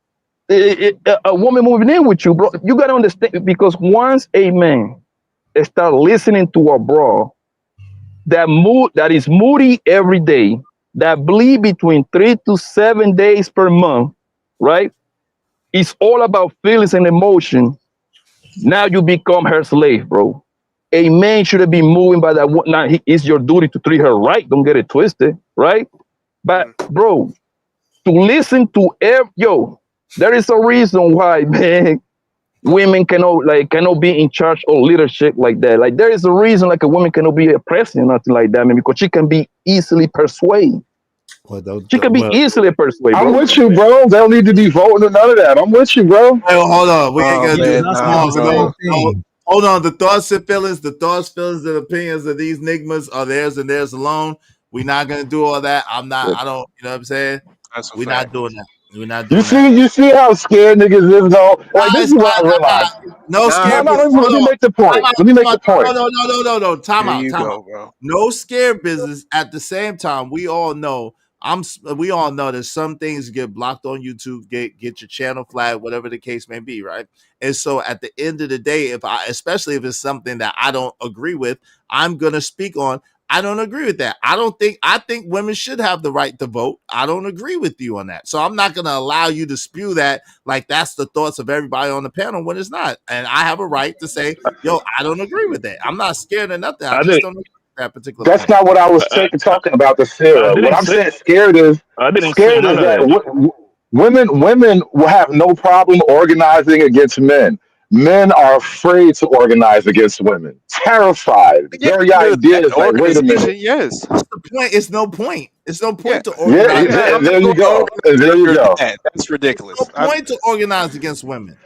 A woman moving in with you, bro. You gotta understand, because once a man start listening to a bro that is moody every day, that bleed between 3 to 7 days per month, right? It's all about feelings and emotion. Now you become her slave, bro. A man shouldn't be moving by that. Now it's your duty to treat her right. Don't get it twisted, right? But bro, to listen to there is a reason why, man, women cannot be in charge of leadership like that. Like, there is a reason like a woman cannot be a president or nothing like that, man, because she can be easily persuaded. She can be easily persuaded, I'm bro. with you, bro. They don't need to be voting or none of that. I'm with you, bro. Hey, hold on. We ain't Oh gonna do man, it. nah, bro. Hold on. The thoughts, feelings, and opinions of these nigmas are theirs and theirs alone. We're not gonna do all that. I don't. You know what I'm saying? That's a We're not fact. doing that. We're not You doing that. see how scared niggas is though. Nah, Like, this it's is what not. I realized. No Nah, No, scare no. business. Let Hold me on. make the point. Let me make the point. No. Time here out. you Time out. go, bro. No scare business. At the same time, we all know. We all know that some things get blocked on YouTube, get your channel flagged, whatever the case may be, right? And so at the end of the day, especially if it's something that I don't agree with, I'm gonna speak on. I don't agree with that. I think women should have the right to vote. I don't agree with you on that. So I'm not going to allow you to spew that like that's the thoughts of everybody on the panel when it's not. And I have a right to say, yo, I don't agree with that. I'm not scared of nothing. I I just didn't. don't agree with that particular That's point. not what I was I, talking about, the I Sarah. What didn't I'm say. saying, I didn't say scared is none of that that. women will have no problem organizing against men. Men are afraid to organize against women. Terrified. The Yeah, very idea that is like, wait a minute. organization, yes. What's the point? It's no point. It's no Yeah. point to Yeah, organize. I'm there not you going to go. And organize there you under go. that. That's There's no ridiculous. point to organize against women.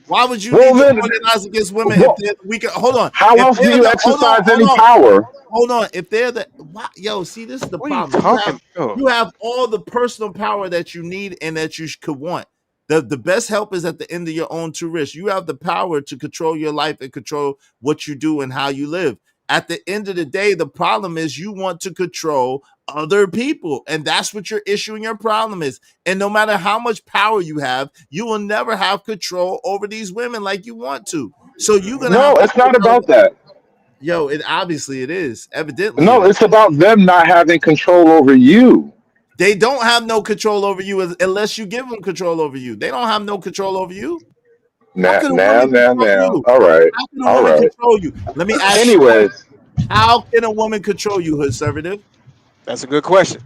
Why would you Well, need to then, organize against women if well, they're the weaker? Hold on. how If else do they're you the exercise any power? hold on. If they're the see, this is the What are you problem. talking about? You have all the personal power that you need and that you could want. The best help is at the end of your own two wrists. You have the power to control your life and control what you do and how you live. At the end of the day, the problem is you want to control other people, and that's what your issue and your problem is. And no matter how much power you have, you will never have control over these women like you want to. So you're gonna No, have to it's not figure out, about that. it obviously it is. Evidently it No, is. it's about them not having control over you. They don't have no control over you unless you give them control over you. They don't have no control over you. How Now, can a now, woman now, control now. you? All right, How can a all woman right. control you? Let me ask you this. Anyways, How can a woman control you, conservative? That's a good question.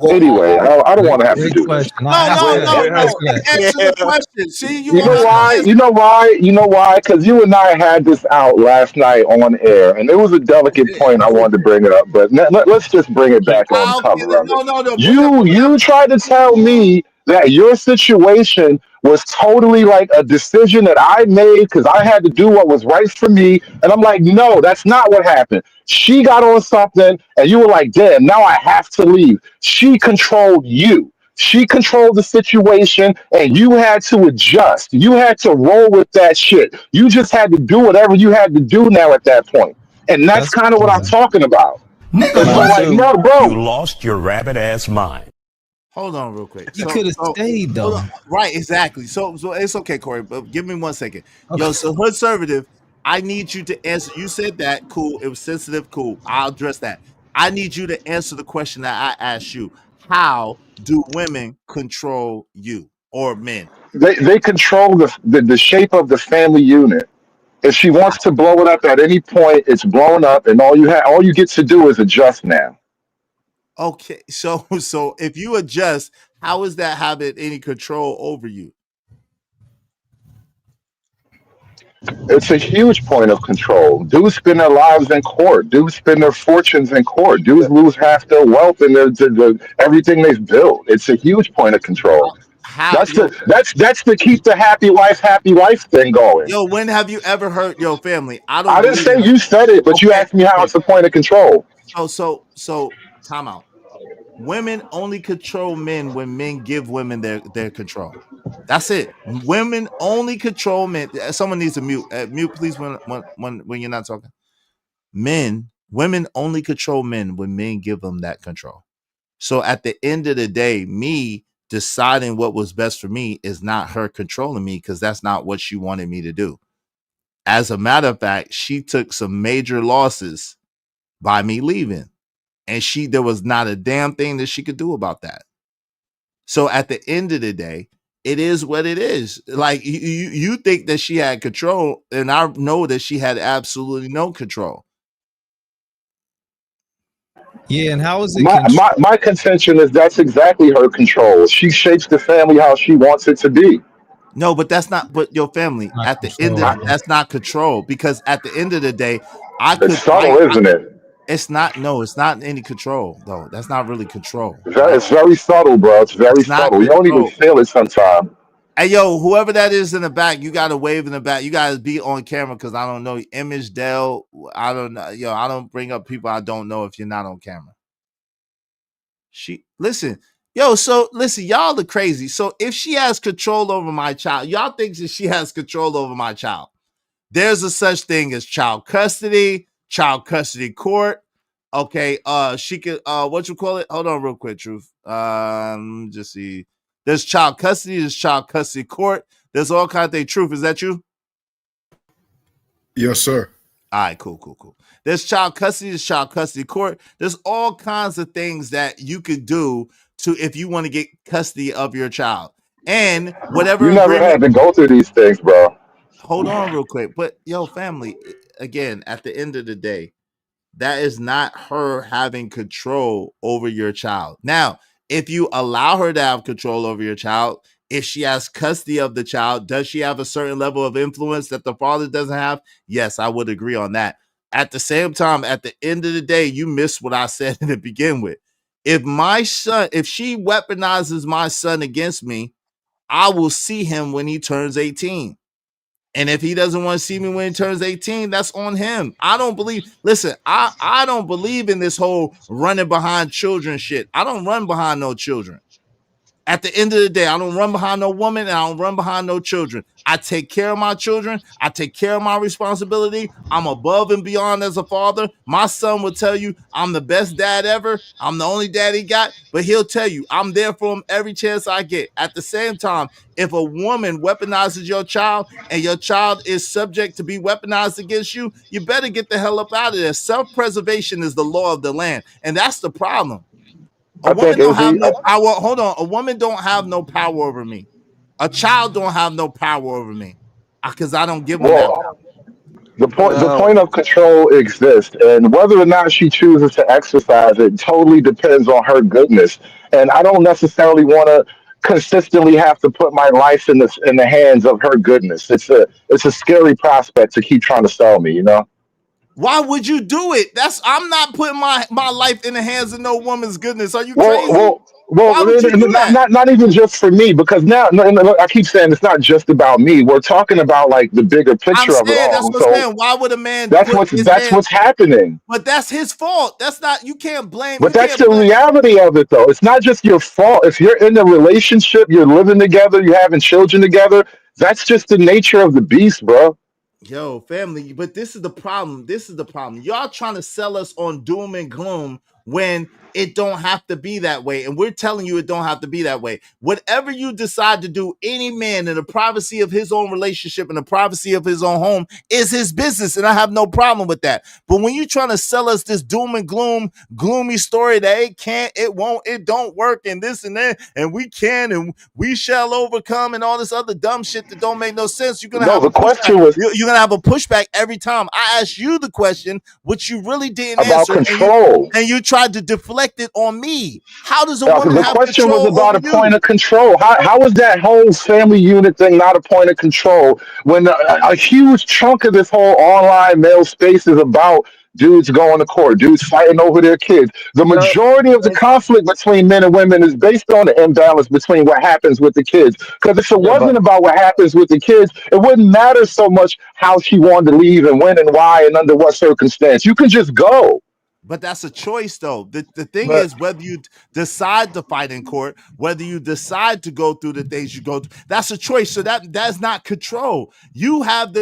anyway, I don't want to have to Great do this. question. No, Ask no, that. no, Wait, Ask no. that. Answer Yeah. the question. See, you You don't know have to why? answer. You know why? You know why? Because you and I had this out last night on air, and it was a delicate point I wanted to bring up. But let's just bring it back on the How can cover of it. no, You tried to tell me that your situation was totally like a decision that I made because I had to do what was right for me, and I'm like, no, that's not what happened. She got on something, and you were like, damn, now I have to leave. She controlled you. She controlled the situation and you had to adjust. You had to roll with that shit. You just had to do whatever you had to do now at that point. And that's That's kind of what I'm talking about. Nigga, And so, what? like, no, You bro, lost your rabbit ass mind. hold on real quick. He could have stayed Hold though. on. Right, exactly. So it's okay, Corey, but give me 1 second. Okay. So conservative, I need you to answer. You said that, cool. It was sensitive, cool. I'll address that. I need you to answer the question that I asked you. How do women control you or men? they control the shape of the family unit. If she wants to blow it up at any point, it's blown up, and all you get to do is adjust now. Okay, so if you adjust, how is that having any control over you? It's a huge point of control. Dudes spend their lives in court. Dudes spend their fortunes in court. Dudes lose half their wealth and everything they've built. It's a huge point of control. How That's the keep the happy life thing going. yo, when have you ever heard yo family? I I don't didn't believe say in you said it, but you okay, asked me how okay. it's a point of control. So time out. Women only control men when men give women their control. That's it. Women only control men. Someone needs to mute. Mute, please, when you're not talking. Women only control men when men give them that control. So at the end of the day, me deciding what was best for me is not her controlling me because that's not what she wanted me to do. As a matter of fact, she took some major losses by me leaving, and there was not a damn thing that she could do about that. So at the end of the day, it is what it is. Like you think that she had control, and I know that she had absolutely no control. Yeah, and how is it My contention is that's exactly her control. She shapes the family how she wants it to be. No, but that's not. But your family not at the end of control, bro? that's not control because at the end of the day, It's subtle, isn't it? It's not. No, it's not any control though. That's not really control. It's very subtle, bro. It's very It's not subtle. You don't even control. feel it sometimes. Hey, yo, whoever that is in the back, you got to wave in the back. You got to be on camera because I don't know. Image Dell, I don't know. Yo, I don't bring up people I don't know if you're not on camera. Listen, yo, so listen, y'all are crazy. So if she has control over my child, y'all think that she has control over my child. There's a such thing as child custody court. Okay, she could what you call it? Hold on real quick, Truth. Just see. There's child custody, there's child custody court. There's all kinds of things. Truth, is that you? Yes, sir. All right, cool. There's child custody, there's child custody court. There's all kinds of things that you could do to if you want to get custody of your child. And whatever You never agreement. had to go through these things, bro. Hold on real quick. But yo, family, again, at the end of the day, that is not her having control over your child. Now, if you allow her to have control over your child, if she has custody of the child, does she have a certain level of influence that the father doesn't have? Yes, I would agree on that. At the same time, at the end of the day, you missed what I said to begin with. If she weaponizes my son against me, I will see him when he turns 18. And if he doesn't want to see me when he turns 18, that's on him. I don't believe, listen, I don't believe in this whole running behind children shit. I don't run behind no children. At the end of the day, I don't run behind no woman and I don't run behind no children. I take care of my children. I take care of my responsibility. I'm above and beyond as a father. My son will tell you I'm the best dad ever. I'm the only dad he got, but he'll tell you I'm there for him every chance I get. At the same time, if a woman weaponizes your child and your child is subject to be weaponized against you, you better get the hell up out of there. Self-preservation is the law of the land, and that's the problem. A I think woman don't have Izzy. no power. Hold on. A woman don't have no power over me. A child don't have no power over me because I don't give them that power. Well, the point of control exists, and whether or not she chooses to exercise it totally depends on her goodness. And I don't necessarily want to consistently have to put my life in the hands of her goodness. It's a scary prospect to keep trying to sell me, you know. Why would you do it? I'm not putting my life in the hands of no woman's goodness. Are you Well, crazy? well, well. Why would you do Not, that? not not even just for me, because now no, no, I keep saying it's not just about me. We're talking about like the bigger I'm picture of it saying that's all. what I'm So saying. Why would a man that's put what's his that's hand? what's happening. But that's his fault. That's not. You can't blame. But You that's can't the blame. reality of it, though. It's not just your fault. If you're in a relationship, you're living together, you're having children together. That's just the nature of the beast, bro. Yo, family, but this is the problem. This is the problem. Y'all trying to sell us on doom and gloom when it don't have to be that way. And we're telling you it don't have to be that way. Whatever you decide to do, any man in the privacy of his own relationship and the privacy of his own home is his business. And I have no problem with that. But when you're trying to sell us this doom and gloom, gloomy story that it can't, it won't, it don't work, and this and that, and we can and we shall overcome, and all this other dumb shit that don't make no sense, you're gonna No, have a the pushback. question was You're gonna have a pushback every time I ask you the question, which you really didn't about answer, control. and you tried to deflect deflected on me. How does a Yeah, woman the have question was control about over a point you? of control. How is that whole family unit thing not a point of control when a huge chunk of this whole online male space is about dudes going to court, dudes fighting over their kids? The Yep. majority of the conflict between men and women is based on the imbalance between what happens with the kids. Because if it Yeah, wasn't but about what happens with the kids, it wouldn't matter so much how she wanted to leave and when and why and under what circumstance. You can just go. But that's a choice, though. The thing but is, whether you decide to fight in court, whether you decide to go through the things you go through, that's a choice. So that's not control. You have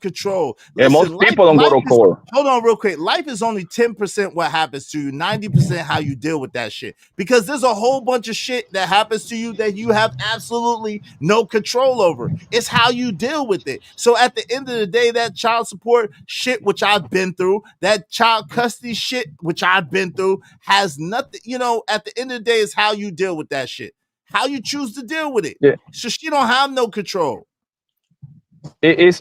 control. And Listen, most people don't go life to is, court. hold on real quick. Life is only 10% what happens to you, 90% how you deal with that shit. Because there's a whole bunch of shit that happens to you that you have absolutely no control over. It's how you deal with it. So at the end of the day, that child support shit, which I've been through, that child custody shit, which I've been through, has nothing, at the end of the day, is how you deal with that shit. How you choose to deal with it. Yeah. So she don't have no control. It's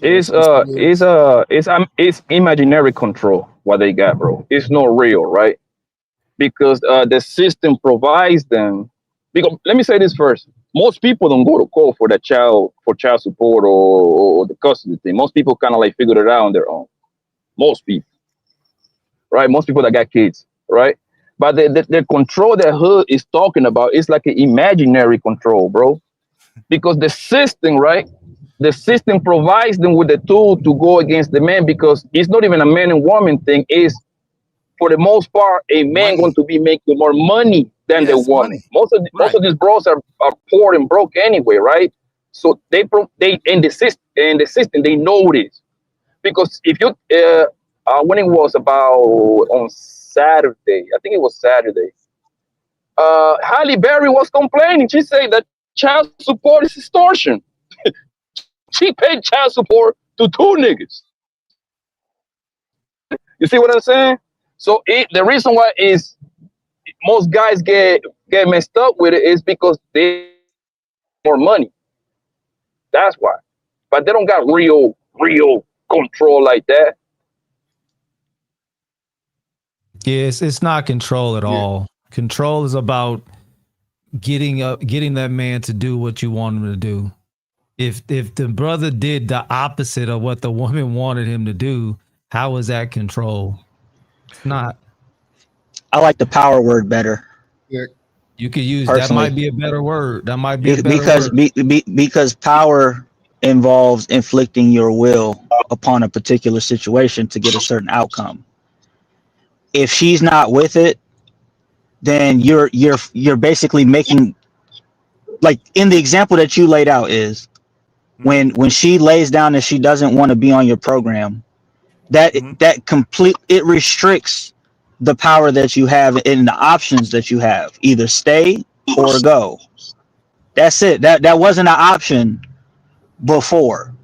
imaginary control what they got, bro. It's not real, right? Because the system provides them. Because let me say this first: most people don't go to court for child support or the custody thing. Most people kind of like figure it out on their own. Most people, right? Most people that got kids, right? But the control that Hood is talking about is like an imaginary control, bro. Because the system, right? The system provides them with the tool to go against the man because it's not even a man and woman thing. It's for the most part a man going Money. to be making more money than the Yes, woman. money. Most Right. of these bros are poor and broke anyway, right? So they in the system they know this because if you when it was about on Saturday, I think it was Saturday. Halle Berry was complaining. She said that child support is extortion. She paid child support to two niggas. You see what I'm saying? So the reason why is most guys get messed up with it is because they more money. That's why. But they don't got real control like that. Yes, it's not control at all. Control is about getting that man to do what you want him to do. If the brother did the opposite of what the woman wanted him to do, how is that control? It's not. I like the power word better You could use that might personally be a better word. That might be a better because word. because power involves inflicting your will upon a particular situation to get a certain outcome. If she's not with it, then you're basically making, like in the example that you laid out, is when she lays down that she doesn't want to be on your program, that complete it restricts the power that you have and the options that you have, either stay or go. That's it. That wasn't an option before.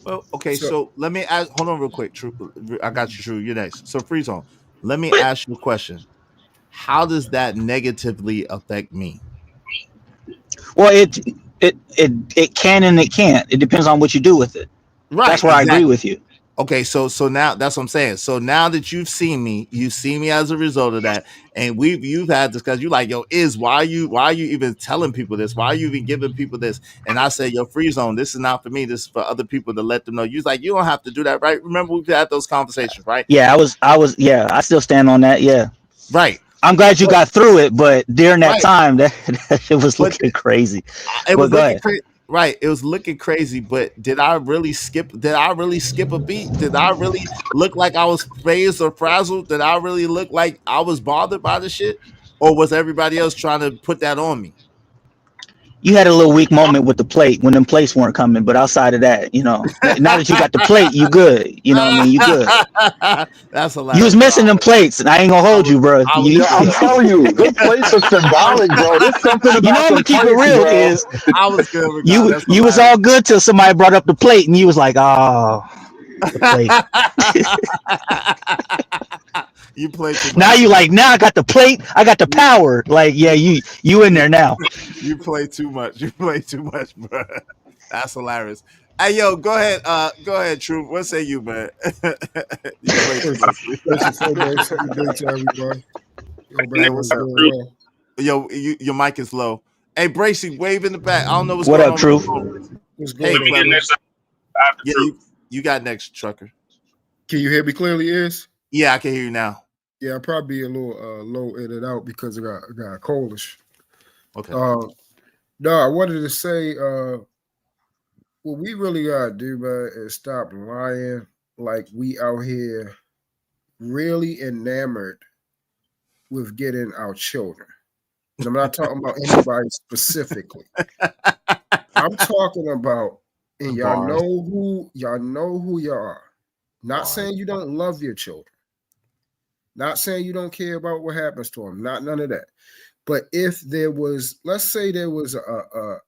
Well, okay, so let me ask, hold on real quick. True, I got you, True. You're next. So Free Zone, let me ask you a question. How does that negatively affect me? Well, it can and it can't. It depends on what you do with it. That's Right, where I agree exactly. with you. Okay, so now that's what I'm saying. So now that you've seen me as a result of that, and you've had this because you like, yo, why are you even telling people this? Why are you even giving people this? And I say, yo, Free Zone, this is not for me, this is for other people to let them know. You like, you don't have to do that, right? Remember we've had those conversations, right? Yeah, yeah, I still stand on that. Yeah. Right. I'm glad you But got through it, but during that right. time, that shit was But looking crazy. it But was go looking ahead. crazy. Right, it was looking crazy, but did I really skip a beat? Did I really look like I was phased or frazzled? Did I really look like I was bothered by the shit? Or was everybody else trying to put that on me? You had a little weak moment with the plate when them plates weren't coming, but outside of that, now that you got the plate, you good. You know what I mean? You good. That's You was hilarious. missing them plates, and I ain't gonna hold you, bro. I was You, Yeah, I'm good. telling you, them plates are symbolic, bro. There's something you know about I'm gonna them keep it plates, real. bro. Is I was good with God. you That's you was hilarious. all good till somebody brought up the plate, and you was like, oh, the plate. You play too Now much. you like, now I got the plate, I got the You, power. Like, yeah, you in there now. you play too much. You play too much, bro. That's hilarious. Hey, yo, go ahead, True. What say you, man? You play too First, much. first and foremost, happy day to everybody. Hey, what's up, Truth? Yo, your mic is low. Hey, Bracy, wave in the back. I don't know what's What going up, on with the Truth? phone. What's Hey, going Let me on? get Clever. next after Yeah, Truth. you got next, Trucker. Can you hear me clearly, Is? Yeah, I can hear you now. Yeah, I'll probably be a little low in and out because I got coldish. Okay. No, I wanted to say what we really gotta do, man, is stop lying like we out here really enamored with getting our children. And I'm not talking about anybody specifically. I'm talking about, and y'all Bars. know who you are. Not saying you don't love your children. Not saying you don't care about what happens to them. Not none of that. But if there was, let's say there was a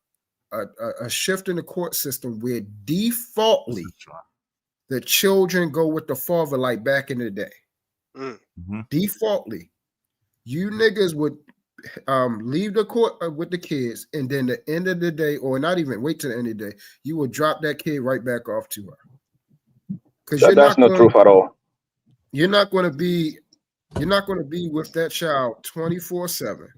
shift in the court system where defaultly the children go with the father like back in the day. Mm-hmm. Defaultly, you niggas would leave the court with the kids, and then the end of the day, or not even wait till the end of the day, you would drop that kid right back off to her. Because That's not truth at all. You're not going to be with that child 24/7.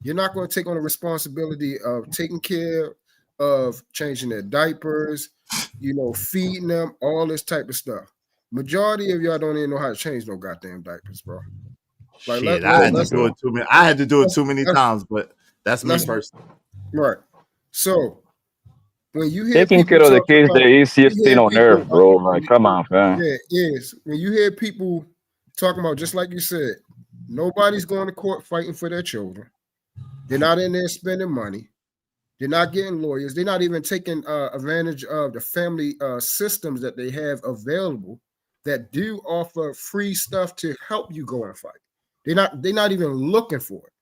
You're not going to take on the responsibility of taking care of changing their diapers, feeding them, all this type of stuff. Majority of y'all don't even know how to change no goddamn diapers, bro. Like, Shit, I had to do it too many. I had to do it too many times, but that's me personally. Right. So when you hear Taking people care of the talk kids, about, the easiest thing on earth, bro. Like, come on, man. yeah, is when you hear people talking about, just like you said, nobody's going to court fighting for their children. They're not in there spending money. They're not getting lawyers. They're not even taking advantage of the family systems that they have available that do offer free stuff to help you go and fight. They're not even looking for it.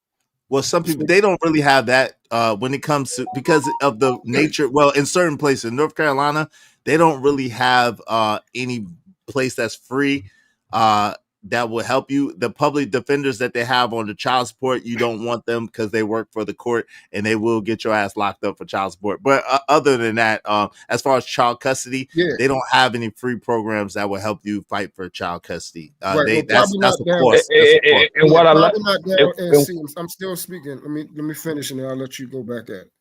Well, some people, they don't really have that when it comes to, because of the nature. Well, in certain places, in North Carolina, they don't really have any place that's free that will help you. The public defenders that they have on the child support, you don't want them because they work for the court and they will get your ass locked up for child support. But other than that, as far as child custody, they don't have any free programs that will help you fight for child custody. That's a cost. And what I like, I'm still speaking. Let me finish and then I'll let you go back at it.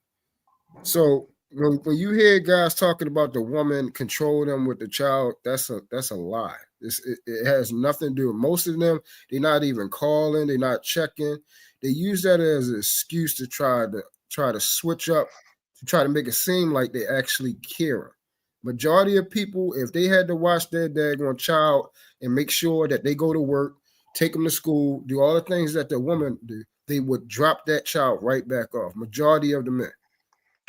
So when you hear guys talking about the woman control them with the child, that's a lie. It has nothing to do with most of them. They're not even calling. They're not checking. They use that as an excuse to try to switch up, to try to make it seem like they actually care. Majority of people, if they had to watch their daggone child and make sure that they go to work, take them to school, do all the things that the woman do, they would drop that child right back off. Majority of the men.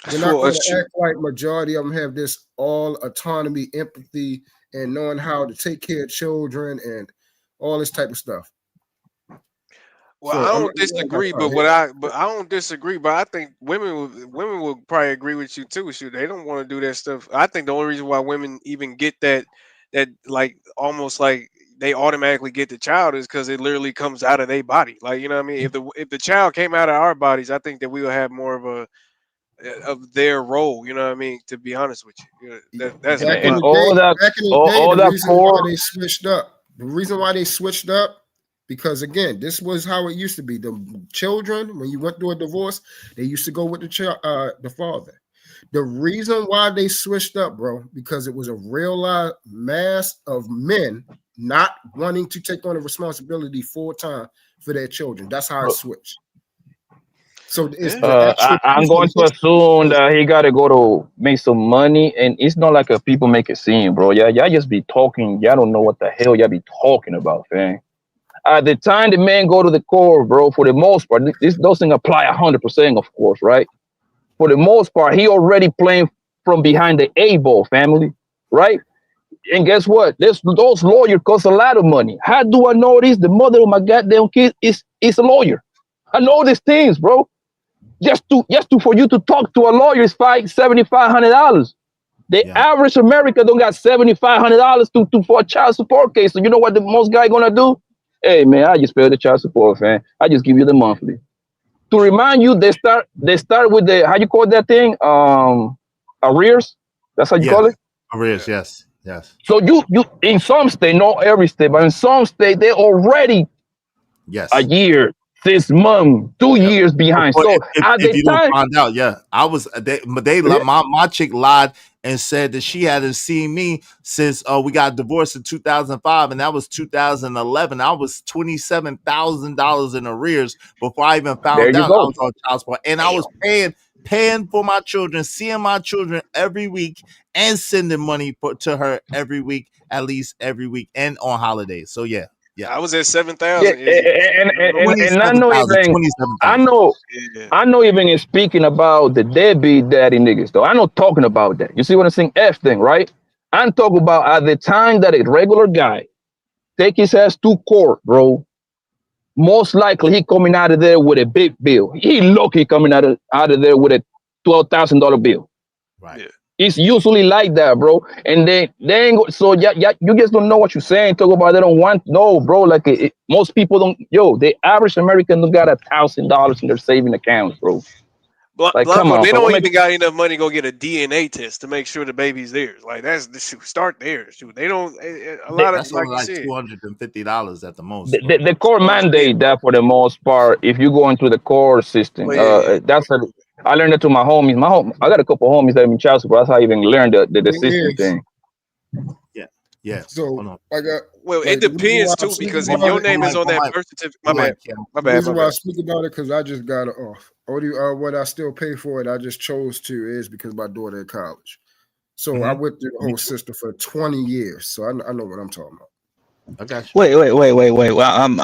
They're not going to act like majority of them have this all autonomy, empathy, and knowing how to take care of children and all this type of stuff. Well, I don't disagree, but I don't disagree, but I think women will probably agree with you too. Shoot, they don't want to do that stuff. I think the only reason why women even get that like almost like they automatically get the child is because it literally comes out of their body. Like, you know what I mean? If the child came out of our bodies, I think that we would have more of their role. You know what I mean? To be honest with you, that's back in the day, the reason why they switched up. The reason why they switched up. Because again, this was how it used to be. The children, when you went through a divorce, they used to go with the father. The reason why they switched up, bro, because it was a real mass of men not wanting to take on the responsibility full time for their children. That's how it switched. So it's I'm going to assume that he got to go to make some money, and it's not like people make it seem, bro. Yeah, y'all just be talking. Y'all don't know what the hell y'all be talking about, man. At the time the men go to the court, bro, for the most part, this doesn't apply 100%, of course, right? For the most part, he already playing from behind the A-ball, family, right? And guess what? Those lawyers cost a lot of money. How do I know this? The mother of my goddamn kid is a lawyer. I know these things, bro. Just for you to talk to a lawyer is $7,500. The average American don't got $7,500 for a child support case. So you know what the most guy gonna do? Hey man, I just pay the child support, man. I just give you the monthly. To remind you, they start with the, how you call that thing? Arrears. That's how you call it? Arrears, yes. So you in some state, not every state, but in some state, they already a year, 6 months, 2 years behind. Or So at if the you don't time, find out, yeah, I was my chick lied and said that she hadn't seen me since we got divorced in 2005, and that was 2011. I was $27,000 in arrears before I even there found you out I was go. on child support, and I was paying for my children, seeing my children every week, and sending money to her every week, at least every week, and on holidays. So yeah. I was at Yeah, 7,000. and I know 27,000, even 27,000. I know even in speaking about the deadbeat daddy niggas though. I'm not talking about that. You see what I'm saying? F thing, right? I'm talking about at the time that a regular guy take his ass to court, bro. Most likely he coming out of there with a big bill. He lucky coming out of there with a $12,000 bill. Right. Yeah. It's usually like that, bro. And they ain't so yeah, you guys don't know what you're saying. Talk about they don't want no, bro. Like most people don't. Yo, the average American don't got $1,000 in their saving accounts, bro. Like, come Blanco, on, they bro. don't What make even got enough money to go get a DNA test to make sure the baby's theirs. Like that's the shoot. Start there. Shoot. They don't. A lot of That's like only you like said. $250 at the most. the court Oh shit. mandate that for the most part. If you go into the court system, Well, yeah. I learned it to my homies. I got a couple homies that are in child support. That's how I even learned the system thing. Yeah. So Hold on. I got Well, it the reason why depends I too speak because if about your it. name is on that birth certificate, my bad. My The bad. reason My why I bad. speak about it because I just got it off. Only what I still pay for it, I just chose to is because my daughter in college. So I went through the whole system for 20 years. So I know what I'm talking about. I got you. Wait. Well,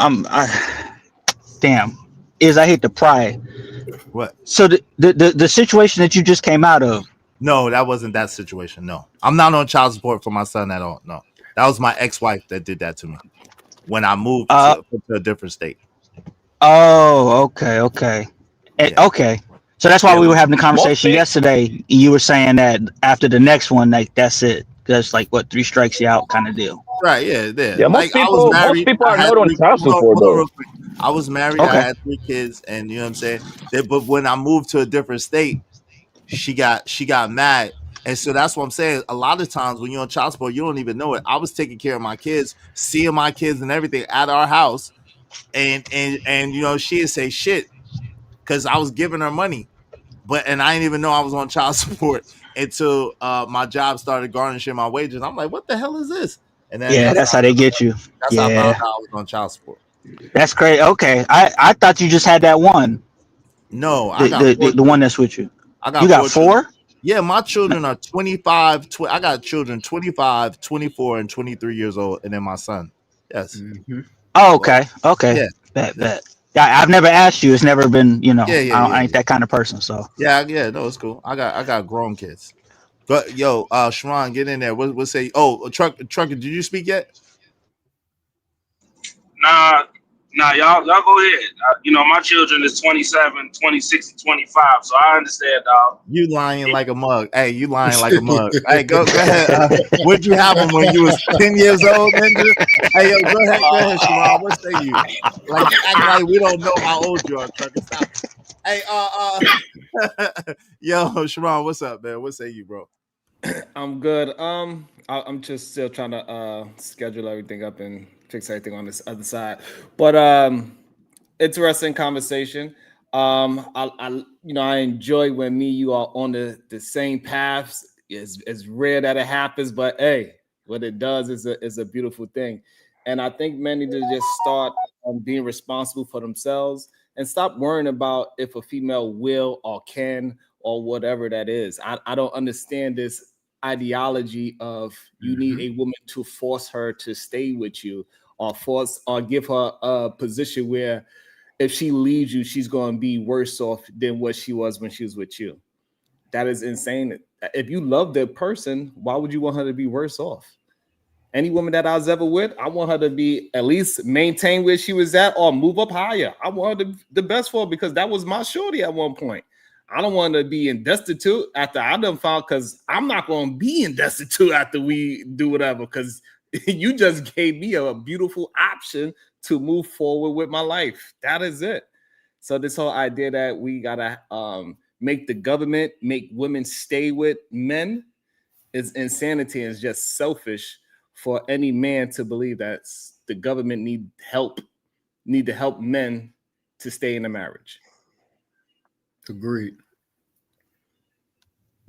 damn. I hate to pry. What? So the situation that you just came out of. No, that wasn't that situation. No, I'm not on child support for my son at all. No, that was my ex-wife that did that to me when I moved to a different state. Oh, okay. Yeah. Okay. So that's why Yeah. we were having the Most conversation people, yesterday. You were saying that after the next one, like that's it. That's like what 3 strikes you out kind of deal. right? Yeah, yeah. Yeah, Like I was most married. people I are had not on three. child support Hold on, though. real quick. I was married. I Okay. had 3 kids, and you know what I'm saying. But when I moved to a different state, she got mad. And so that's what I'm saying. A lot of times when you're on child support, you don't even know it. I was taking care of my kids, seeing my kids and everything at our house, and you know, she'd say shit because I was giving her money, and I didn't even know I was on child support until my job started garnishing my wages. I'm like, what the hell is this? And then Yeah, that's how they get you. that's how I found Yeah, out I was on child support. that's great. Okay, I thought you just had that one, No, I the got the 4 the, the one children. that's with you. I You got got 4 children. 4? Yeah, my children are 25. I got children 25, 24, and 23 years old, and then my son. Yes. Oh, okay. Yeah. Bet. Yeah, I've never asked you. It's never been. Yeah. I ain't that kind of person. So Yeah. No, it's cool. I got grown kids. But yo, Sharon, get in there. What say? Oh, trucker, did you speak yet? Nah, y'all go ahead. My children is 27, 26, and 25, so I understand, dog. You lying like a mug. Hey, you lying like a mug. Hey, go ahead. Where'd you have them when you was 10 years old, ninja? Hey, yo, go ahead, Sharon. What say you? Like, act like we don't know how old you are, trucker. Stop. Hey, yo, Sharon, what's up, man? What say you, bro? I'm good. I'm just still trying to schedule everything up and fix everything on this other side. But interesting conversation. I enjoy when you are on the same paths. It's rare that it happens, but hey, what it does is a beautiful thing. And I think men need to just start being responsible for themselves and stop worrying about if a female will or can or whatever that is. I don't understand this ideology of you need a woman to force her to stay with you or force or give her a position where if she leaves you, she's going to be worse off than what she was when she was with you. That is insane. If you love the person, why would you want her to be worse off? Any woman that I was ever with, I want her to be at least maintain where she was at or move up higher. I want her the best for her because that was my shorty at one point. I don't want to be in destitute after I done found because I'm not going to be in destitute after we do whatever because you just gave me a beautiful option to move forward with my life. That is it. So this whole idea that we gotta make the government make women stay with men is insanity and is just selfish for any man to believe that the government need to help men to stay in the marriage. Agreed.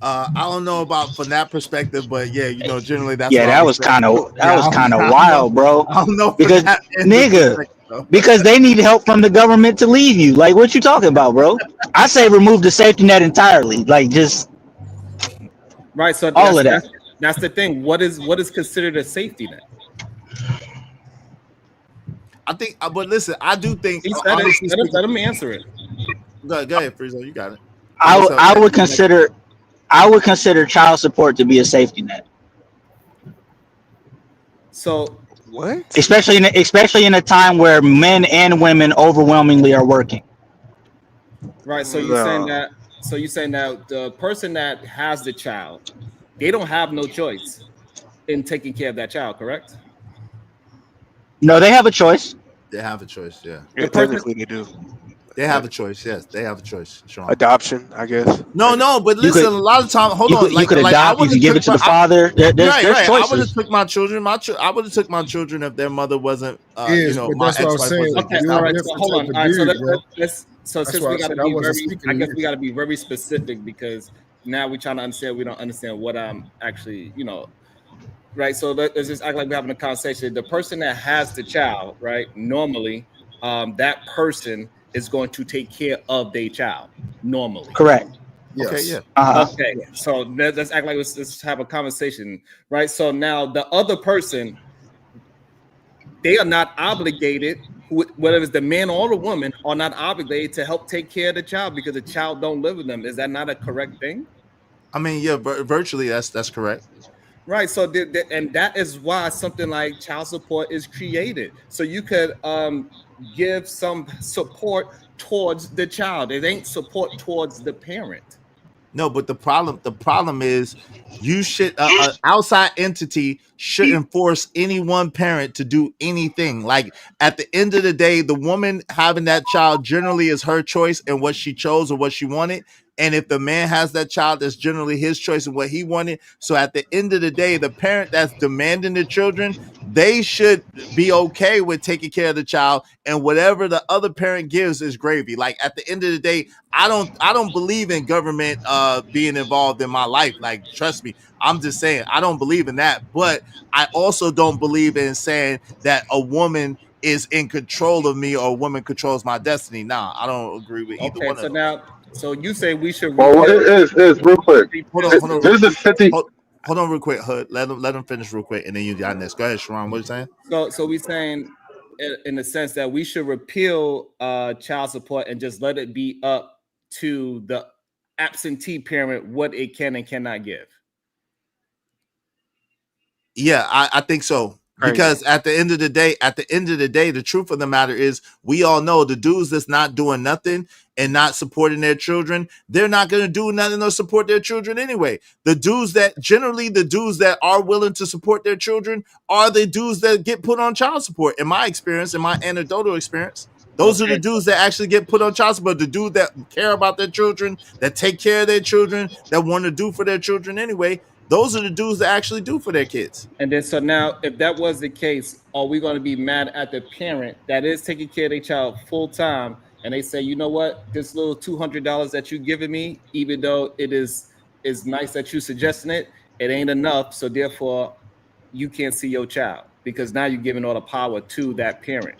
I don't know about from that perspective, but yeah, you know, generally that's Yeah, what I that would was say. kind of Yeah, I don't know. wild, bro. I don't know from Because that end of nigga, perspective, though. because they need help from the government to leave you. Like, what you talking about, bro? I say remove the safety net entirely. Like, just Right. So all of that. that's the thing. What is considered a safety net? I think, but listen, I do think, He said it. honestly speaking, Let him answer it. go ahead, Frizo, you got it. I would consider child support to be a safety net. So what? Especially in a time where men and women overwhelmingly are working. Right. So you're saying that. So you're saying that the person that has the child, they don't have no choice in taking care of that child, correct? No, they have a choice. They have a choice, yeah. Yeah, technically they do. They have a choice, yes. They have a choice, Sean. Adoption, I guess. No, but You listen, could- a lot of time. Hold you on, could, like you could I adopt. would You have can give it took to the father. There's right. I would have choices. took my children. I would have took my children if their mother wasn't, you Is, know, but my that's what I was ex-wife saying. wasn't Okay. against All You're a right. adoption. So different hold type on. of All right. So dude, bro. let's. So That's since why we I got to said I be wasn't very, speaking I to guess you. we got to be very specific because now we're trying to understand. We don't understand what I'm actually, you know. Right. So let's just act like we're having a conversation. The person that has the child, right? Normally, that person is going to take care of their child. Normally. Correct. Okay, Yes. yeah. Okay, so let's act like let's have a conversation, right? So now the other person, they are not obligated, whether it's the man or the woman, are not obligated to help take care of the child because the child don't live with them. Is that not a correct thing? I mean, yeah, virtually that's correct. Right. So and that is why something like child support is created. So you could give some support towards the child. It ain't support towards the parent. No, but the problem is you should an outside entity shouldn't force any one parent to do anything. Like at the end of the day, the woman having that child generally is her choice and what she chose or what she wanted. And if the man has that child, that's generally his choice and what he wanted. So at the end of the day, the parent that's demanding the children, they should be okay with taking care of the child, and whatever the other parent gives is gravy. Like at the end of the day, I don't believe in government being involved in my life. Like, trust me, I'm just saying I don't believe in that. But I also don't believe in saying that a woman is in control of me or a woman controls my destiny. Nah, I don't agree with either Okay, one so of those. now, so you say we should Well, repeal. it is real quick. Hold on, There's a city. hold on real quick, Hood. Let him finish real quick, and then you got next. Go ahead, Sharon. What are you saying? So we saying in the sense that we should repeal child support and just let it be up to the absentee parent what it can and cannot give. Yeah, I think so. Because at the end of the day, the truth of the matter is we all know the dudes that's not doing nothing and not supporting their children, they're not going to do nothing or support their children anyway. The dudes that are willing to support their children are the dudes that get put on child support. In my experience, in my anecdotal experience, those are the dudes that actually get put on child support. The dudes that care about their children, that take care of their children, that want to do for their children anyway. Those are the dudes that actually do for their kids. And then so now, if that was the case, are we going to be mad at the parent that is taking care of their child full time, and they say, you know what, this little $200 that you giving me, even though it is nice that you suggesting it, it ain't enough. So therefore, you can't see your child because now you're giving all the power to that parent.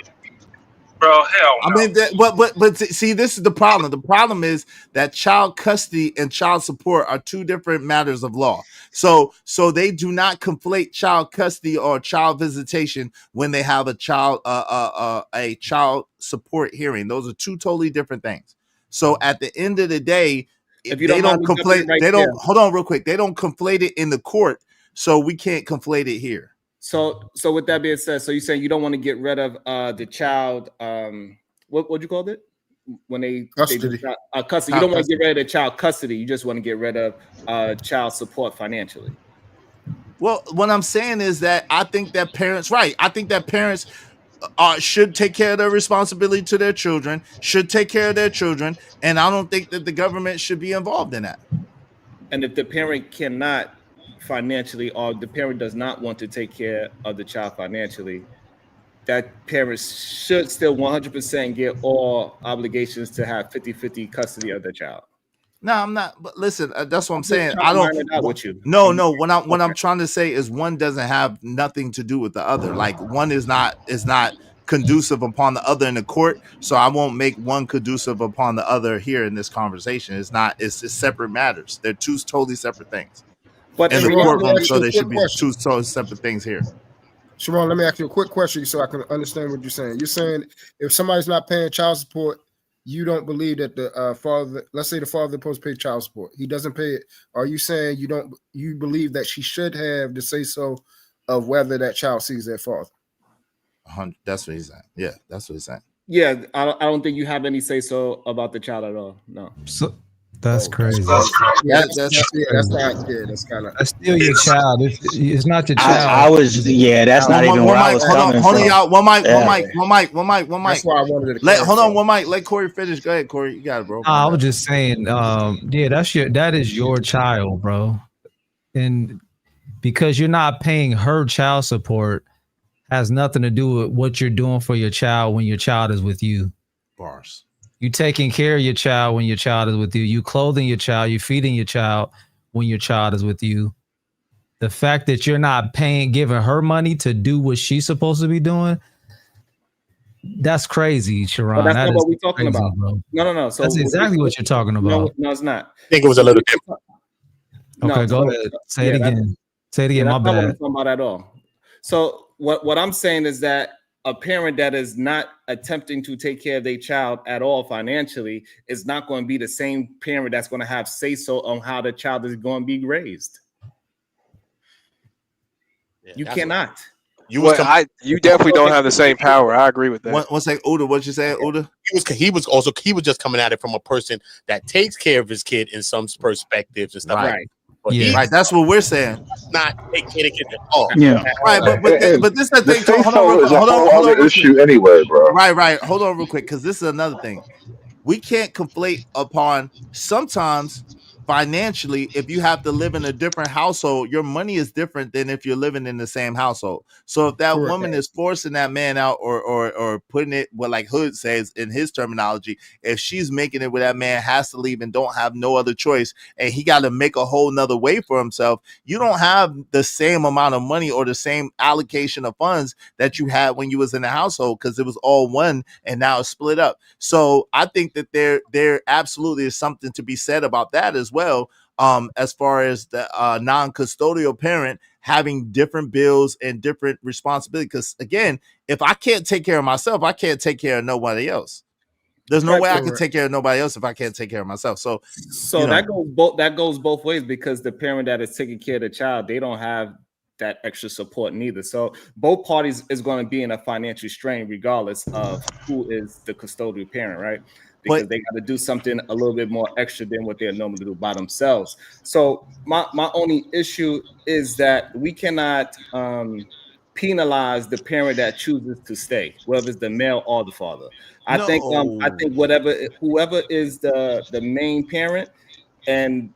Bro, hell I no. mean, but see, this is the problem. The problem is that child custody and child support are two different matters of law. So they do not conflate child custody or child visitation when they have a child support hearing. Those are two totally different things. So at the end of the day, If you they don't mind don't me jumping conflate. in right They there. don't hold on real quick. They don't conflate it in the court, so we can't conflate it here. So with that being said, so you're saying you don't want to get rid of the child, what you called it? When they Custody. custody. You don't want to get rid of the child custody. You just want to get rid of child support financially. Well, what I'm saying is that I think that parents, right? I think that parents should take care of their responsibility to their children, should take care of their children, and I don't think that the government should be involved in that. And if the parent cannot financially, or the parent does not want to take care of the child financially, that parents should still 100% get all obligations to have 50-50 custody of the child. No, I'm not. But listen, that's what I'm I'm just saying. trying I to don't. iron it out with you. No, And no. What I'm okay. trying to say is one doesn't have nothing to do with the other. Like one is not conducive upon the other in the court. So I won't make one conducive upon the other here in this conversation. It's not. It's separate matters. They're two totally separate things But in in the Sharon, let me courtroom. reality, ask So you a they quick should be question. two totally separate things here. Sharon, let me ask you a quick question so I can understand what you're saying. You're saying if somebody's not paying child support, you don't believe that the father, let's say the father is supposed to pay child support, he doesn't pay it. Are you saying you believe that she should have the say so of whether that child sees their father? That's what he's saying. Yeah, that's what he's saying. yeah, I don't think you have any say so about the child at all. No. So that's Oh, crazy. yeah, That's that's kind of. That's still your child. It's not your I child. was, yeah, that's not even where I was Hold on, coming hold on, from. y'all. One mic. That's why I wanted to Let clarify. hold on, one mic. Let Corey finish. Go ahead, Corey. You got it, bro. My I was bad. just saying, yeah, that is your child, bro. And because you're not paying her child support has nothing to do with what you're doing for your child when your child is with you. Bars. You taking care of your child when your child is with you. You clothing your child. You feeding your child when your child is with you. The fact that you're not giving her money to do what she's supposed to be doing, that's crazy, Sharon. But that's That not is what we're talking crazy, about. bro. No. So That's exactly what you're talking about. No, it's not. I think it was a little different. Okay, go ahead. Say it again. Say it again. Yeah, My that's not what I'm bad. talking about at all. So what I'm saying is that a parent that is not attempting to take care of their child at all financially is not going to be the same parent that's going to have say so on how the child is going to be raised. Yeah, you cannot. You definitely don't have the same power. I agree with that. One second, Uda, what you saying, Uda? He was just coming at it from a person that takes care of his kid in some perspectives and stuff. Right. But Right. That's what we're saying. Not take care of the kid at all. Yeah. Right, but this is the thing. say Hold on, so real quick. is a whole Hold on, other real quick. issue anyway, bro. Right. Hold on, real quick, because this is another thing. We can't conflate upon sometimes financially. If you have to live in a different household, your money is different than if you're living in the same household. So if that Correct. woman is forcing that man out or putting it, well, like Hood says in his terminology, if she's making it where that man has to leave and don't have no other choice, and he got to make a whole nother way for himself, you don't have the same amount of money or the same allocation of funds that you had when you was in the household, because it was all one and now it's split up. So I think that there absolutely is something to be said about that as well. As far as the non-custodial parent having different bills and different responsibilities. Because again, if I can't take care of myself, I can't take care of nobody else. There's no way I can take care of nobody else if I can't take care of myself. So that goes both ways, because the parent that is taking care of the child, they don't have that extra support neither. So both parties is going to be in a financial strain regardless of who is the custodial parent, right? Because they got to do something a little bit more extra than what they normally do by themselves. So my only issue is that we cannot penalize the parent that chooses to stay, whether it's the male or the father. I think whoever is the main parent and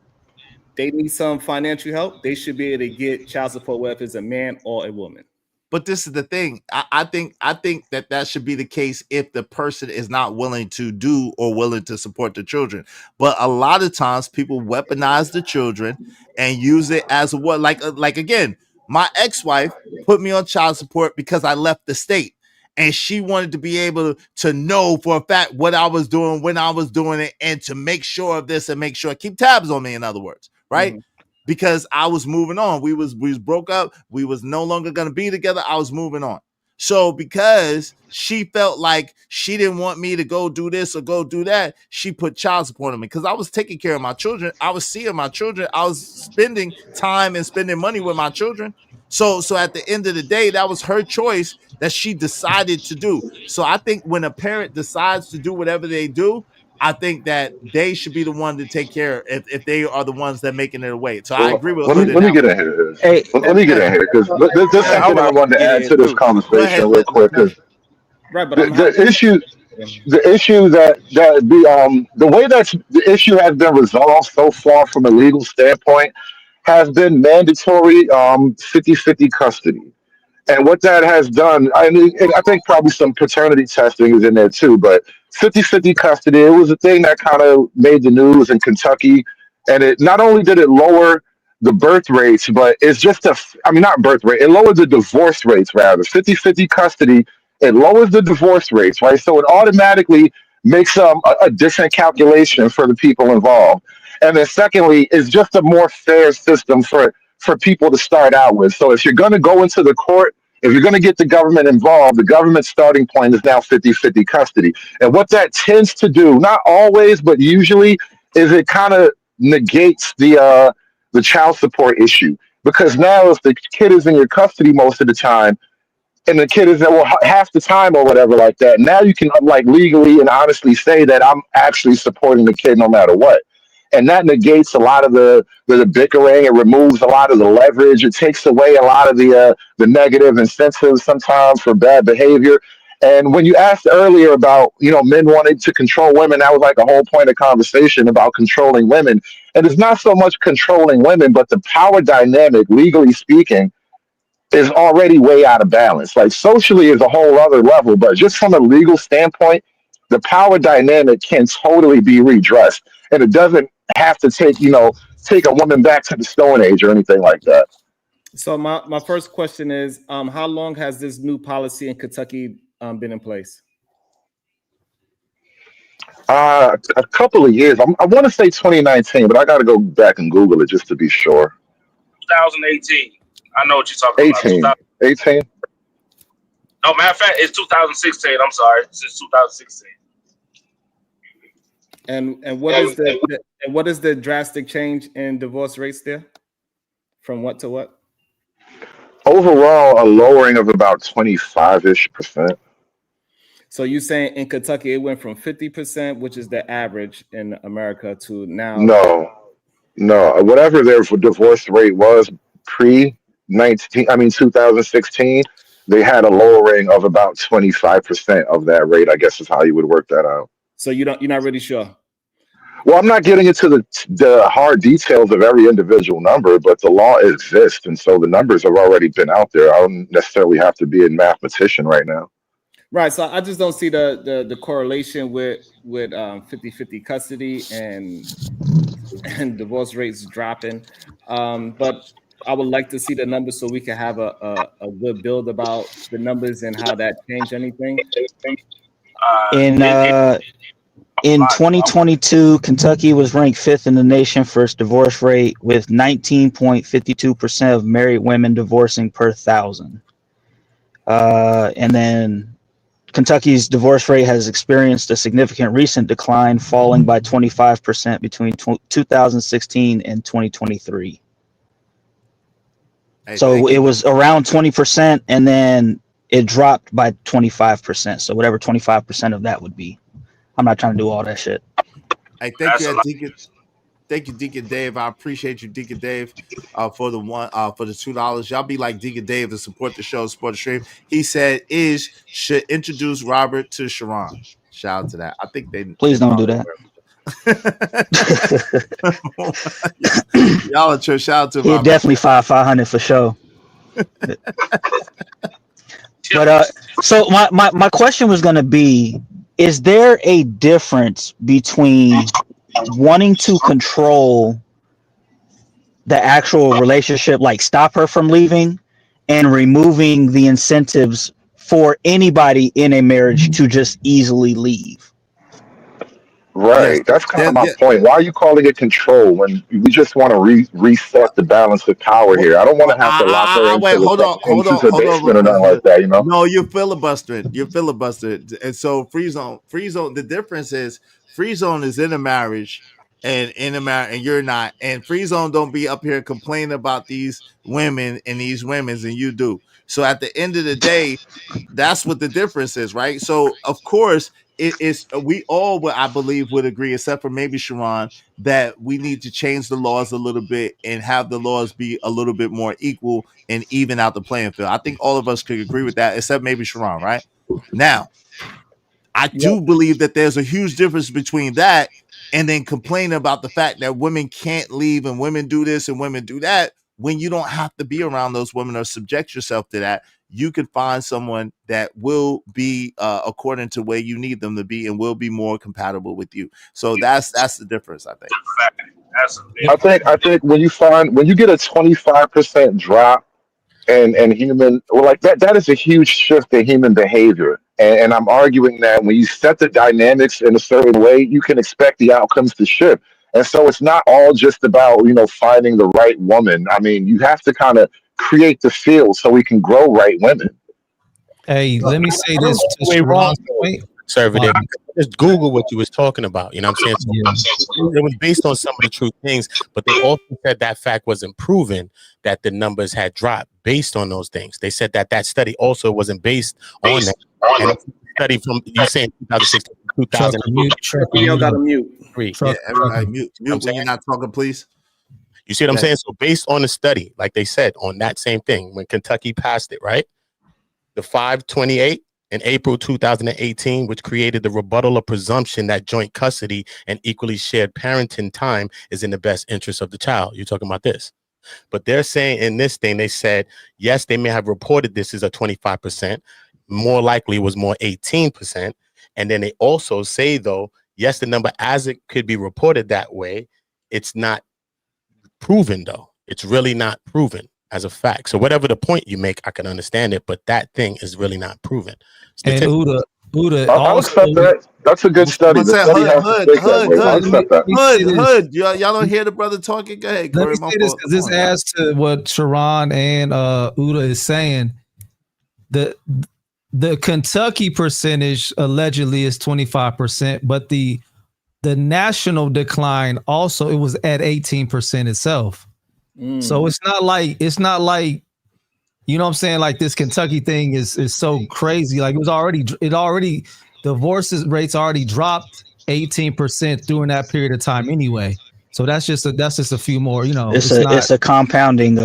they need some financial help, they should be able to get child support, whether it's a man or a woman. But this is the thing. I think that should be the case if the person is not willing to do or willing to support the children. But a lot of times people weaponize the children and use it as what, like again, my ex-wife put me on child support because I left the state. And she wanted to be able to know for a fact what I was doing, when I was doing it, and to make sure of this and make sure, keep tabs on me, in other words, right? Mm-hmm. Because I was moving on. We was broke up. We was no longer going to be together. I was moving on. So because she felt like she didn't want me to go do this or go do that, she put child support on me because I was taking care of my children. I was seeing my children. I was spending time and spending money with my children. So at the end of the day, that was her choice that she decided to do. So I think when a parent decides to do whatever they do, I think that they should be the one to take care if they are the ones that making it away. So I agree with let Hood. me get in here. Hey, let me get in here because there's something I wanted to add to this conversation real quick. Right, but the issue that the way that the issue has been resolved so far from a legal standpoint has been mandatory 50-50 custody. And what that has done, and I think probably some paternity testing is in there too, but 50-50 custody, it was a thing that kind of made the news in Kentucky. And it not only did it lower the birth rates, but it's just I mean, not birth rate, it lowered the divorce rates rather. 50-50 custody, it lowers the divorce rates, right? So it automatically makes a different calculation for the people involved. And then secondly, it's just a more fair system for people to start out with. So if you're going to go into the court, if you're going to get the government involved, the government starting point is now 50-50 custody. And what that tends to do, not always, but usually, is it kind of negates the child support issue. Because now if the kid is in your custody most of the time, and the kid is there well, half the time or whatever like that, now you can like legally and honestly say that I'm actually supporting the kid no matter what. And that negates a lot of the bickering. It removes a lot of the leverage. It takes away a lot of the negative incentives sometimes for bad behavior. And when you asked earlier about men wanting to control women, that was like a whole point of conversation about controlling women. And it's not so much controlling women, but the power dynamic, legally speaking, is already way out of balance. Like socially is a whole other level, but just from a legal standpoint, the power dynamic can totally be redressed, and it doesn't have to take a woman back to the Stone Age or anything like that. So my first question is, how long has this new policy in Kentucky been in place? A couple of years. I want to say 2019, but I got to go back and Google it just to be sure. 2018. I know what you're talking about. 18. No, matter of fact, it's 2016. I'm sorry, since 2016. And what is the drastic change in divorce rates there? From what to what? Overall, a lowering of about 25-ish%. So you saying in Kentucky it went from 50%, which is the average in America, to now? No. Whatever their divorce rate was pre 2016, they had a lowering of about 25% of that rate. I guess is how you would work that out. So you're not really sure. Well, I'm not getting into the hard details of every individual number, but the law exists, and so the numbers have already been out there. I don't necessarily have to be a mathematician right now. Right. So I just don't see the correlation with 50-50 custody and divorce rates dropping. But I would like to see the numbers so we can have a good build about the numbers and how that changed anything. In 2022, Kentucky was ranked 5th in the nation for its divorce rate, with 19.52% of married women divorcing per 1,000. And then Kentucky's divorce rate has experienced a significant recent decline, falling by 25% between 2016 and 2023. So it was around 20%, and then it dropped by 25%. So whatever 25% of that would be. I'm not trying to do all that shit. Hey, thank you, Deacon. Thank you, Deacon Dave. I appreciate you, Deacon Dave, for the $2. Y'all be like Deacon Dave to support the show, support the stream. He said, should introduce Robert to Sharon. Shout out to that. I think they please don't do that. Y'all are true. Shout out to he definitely 500 for sure. But so my question was gonna be, is there a difference between wanting to control the actual relationship, like stop her from leaving, and removing the incentives for anybody in a marriage to just easily leave? Right. Yes. That's kind of my point. Why are you calling it control when we just want to reset the balance of power here? I don't want to have to lock her into the basement or nothing like that, No, you're filibustering. And so free zone. The difference is free zone is in a marriage and you're not. And free zone don't be up here complaining about these women and these women's, and you do. So at the end of the day, that's what the difference is, right? So of course it is. We all, I believe, would agree, except for maybe Sharon, that we need to change the laws a little bit and have the laws be a little bit more equal and even out the playing field. I think all of us could agree with that, except maybe Sharon, right? Now, I do believe that there's a huge difference between that and then complaining about the fact that women can't leave and women do this and women do that, when you don't have to be around those women or subject yourself to that, you can find someone that will be according to where you need them to be and will be more compatible with you. So that's the difference, I think. I think when you get a 25% drop and human, well, like that is a huge shift in human behavior. And I'm arguing that when you set the dynamics in a certain way, you can expect the outcomes to shift. And so it's not all just about, finding the right woman. I mean, you have to kind of create the field so we can grow right women. Hey, let me say this to Way wrong, Sharon's point. conservative. Just Google what you was talking about. You know what I'm saying? So it was based on some of the true things, but they also said that fact wasn't proven, that the numbers had dropped based on those things. They said that study also wasn't based on that. And it's a study from, you saying 2016, 2000. Y'all got to mute. Yeah, everybody mute when you're not talking, please. You see what I'm saying? So based on the study, like they said, on that same thing, when Kentucky passed it, right? The 528 in April 2018, which created the rebuttal of presumption that joint custody and equally shared parenting time is in the best interest of the child. You're talking about this. But they're saying in this thing, they said, yes, they may have reported this as a 25%. More likely it was more 18%. And then they also say, though, yes, the number as it could be reported that way, it's not proven, though. It's really not proven as a fact. So whatever the point you make, I can understand it, but that thing is really not proven. And Uda I'll accept that. That's a good study. The study has to take that way. I'll accept that. Hood. Y'all don't hear the brother talking? Go ahead. Let me say this because this adds to what Sharon and Uda is saying. The Kentucky percentage allegedly is 25%, but the national decline also, it was at 18% itself. So it's not like, you know what I'm saying? Like this Kentucky thing is so crazy. Like it already divorces rates already dropped 18% during that period of time anyway. So that's just a few more, it's a compounding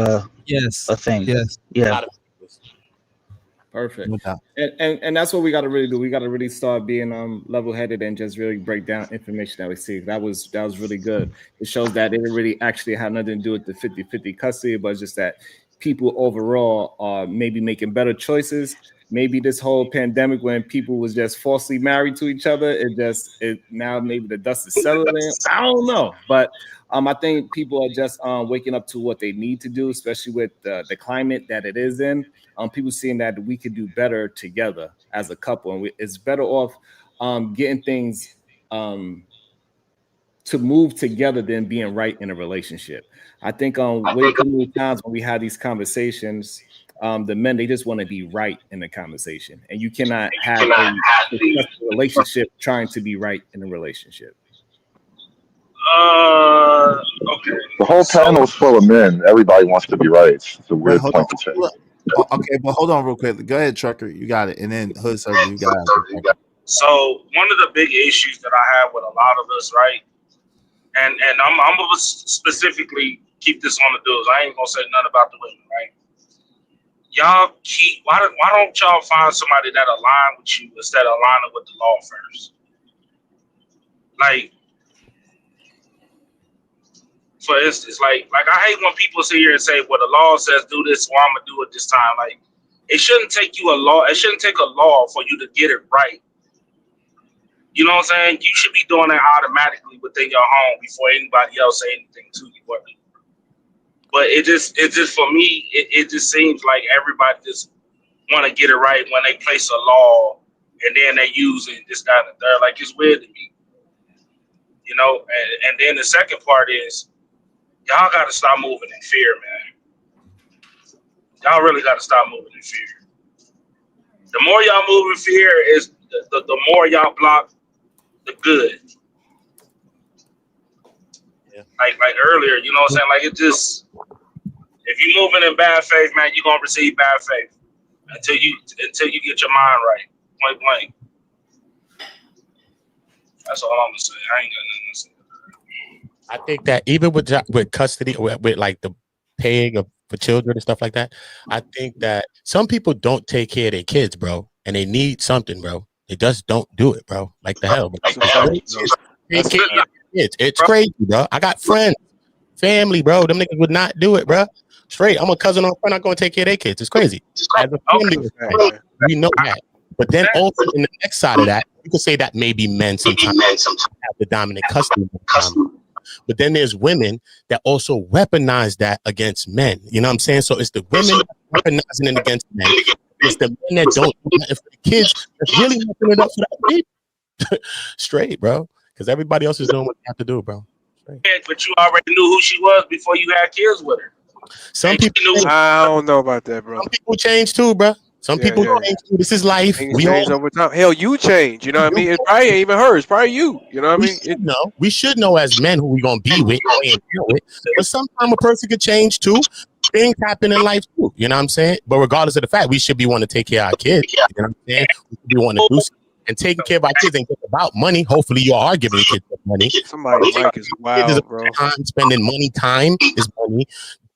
yes a thing. Yes. Yeah. Perfect. And that's what we got to really do. We got to really start being level-headed and just really break down information that we see. That was really good. It shows that it didn't really actually have nothing to do with the 50-50 custody, but just that people overall are maybe making better choices. Maybe this whole pandemic when people was just falsely married to each other, it now maybe the dust is settling. I don't know, but I think people are just waking up to what they need to do, especially with the climate that it is in. People seeing that we could do better together as a couple, and it's better off getting things to move together than being right in a relationship. I think way too many times when we have these conversations, the men, they just want to be right in the conversation, and you cannot have a successful relationship trying to be right in a relationship. Okay. The whole panel is full of men. Everybody wants to be right. It's a weird point to take. Okay, but hold on real quick. Go ahead, Trucker. You got it. And then Hood Server, you got it. So one of the big issues that I have with a lot of us, right? And I'm gonna specifically keep this on the dudes. I ain't gonna say nothing about the women, right? Y'all why don't y'all find somebody that align with you instead of aligning with the law first? Like, for instance, like I hate when people sit here and say, well, the law says do this, so I'm gonna do it this time. Like, it shouldn't take a law for you to get it right. You know what I'm saying? You should be doing that automatically within your home before anybody else say anything to you. But it just for me, it just seems like everybody just want to get it right when they place a law and then they use it, this, that, and the third. Like, it's weird to me. You know, and then the second part is, y'all got to stop moving in fear, man. Y'all really got to stop moving in fear. The more y'all move in fear, is the more y'all block the good. Yeah. Like earlier, you know what I'm saying? Like, it just, if you moving in bad faith, man, you're gonna receive bad faith until you get your mind right. Point blank. That's all I'm gonna say. I ain't got nothing to say. I think that even with custody, with like the paying for children and stuff like that, I think that some people don't take care of their kids, bro, and they need something, bro. They just don't do it, bro. Like the hell. It's crazy, bro. I got friends Family, bro. Them niggas would not do it, bro. Straight. I'm a cousin or friend. I'm going to take care of their kids. It's crazy. As a family, we know that. But then also in the next side of that, you could say that maybe men sometimes have the dominant custody. But then there's women that also weaponize that against men. You know what I'm saying? So it's the women weaponizing it against men. It's the men that don't do nothing for the kids. That's really messing it up for that kid. Straight, bro. Because everybody else is doing what they have to do, bro. But you already knew who she was before you had kids with her. Some people knew. I don't know about that, bro. Some people change too, bro. Some people change too. This is life. Things change over time. Hell, you change. You know what I mean? It probably ain't even her. It's probably you. You know what I mean? We should know as men who we gonna be with, and deal with. But sometimes a person could change too. Things happen in life too. You know what I'm saying? But regardless of the fact, we should be wanting to take care of our kids. You know what I'm saying? We should be wanting to do something. And taking care of our kids ain't just about money. Hopefully, you are giving your kids money. Somebody's mic is wild, bro. Time spending money. Time is money.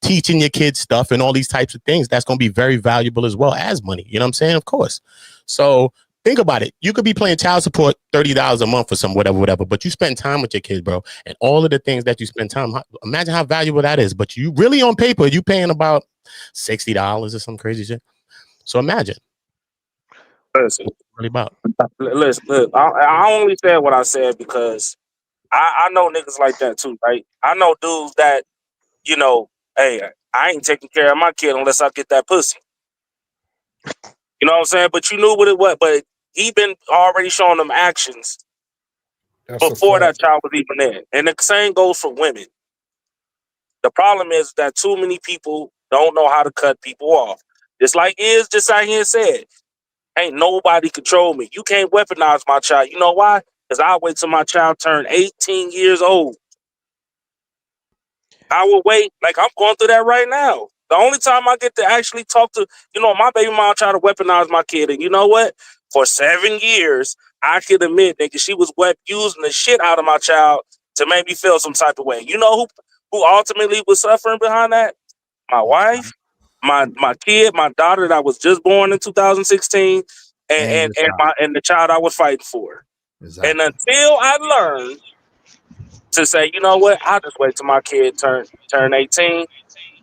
Teaching your kids stuff and all these types of things, that's going to be very valuable as well as money. You know what I'm saying? Of course. So think about it. You could be paying child support $30 a month for some whatever, but you spend time with your kids, bro. And all of the things that you spend time, imagine how valuable that is. But you really on paper, you paying about $60 or some crazy shit. So imagine. Listen, really about. Listen, look, I only said what I said because I know niggas like that too, right? I know dudes that, you know, hey, I ain't taking care of my kid unless I get that pussy. You know what I'm saying? But you knew what it was. But he been already showing them actions before that child was even there. And the same goes for women. The problem is that too many people don't know how to cut people off. Just like Iz just out here and said, ain't nobody control me. You can't weaponize my child. You know why? Because I wait till my child turn 18 years old. I will wait. Like, I'm going through that right now. The only time I get to actually talk to, my baby mom try to weaponize my kid. And you know what? For 7 years, I can admit, nigga, she was using the shit out of my child to make me feel some type of way. You know who ultimately was suffering behind that? My wife, my kid, my daughter that was just born in 2016, and the child I was fighting for. Exactly. And until I learned to say, you know what, I'll just wait till my kid turn 18,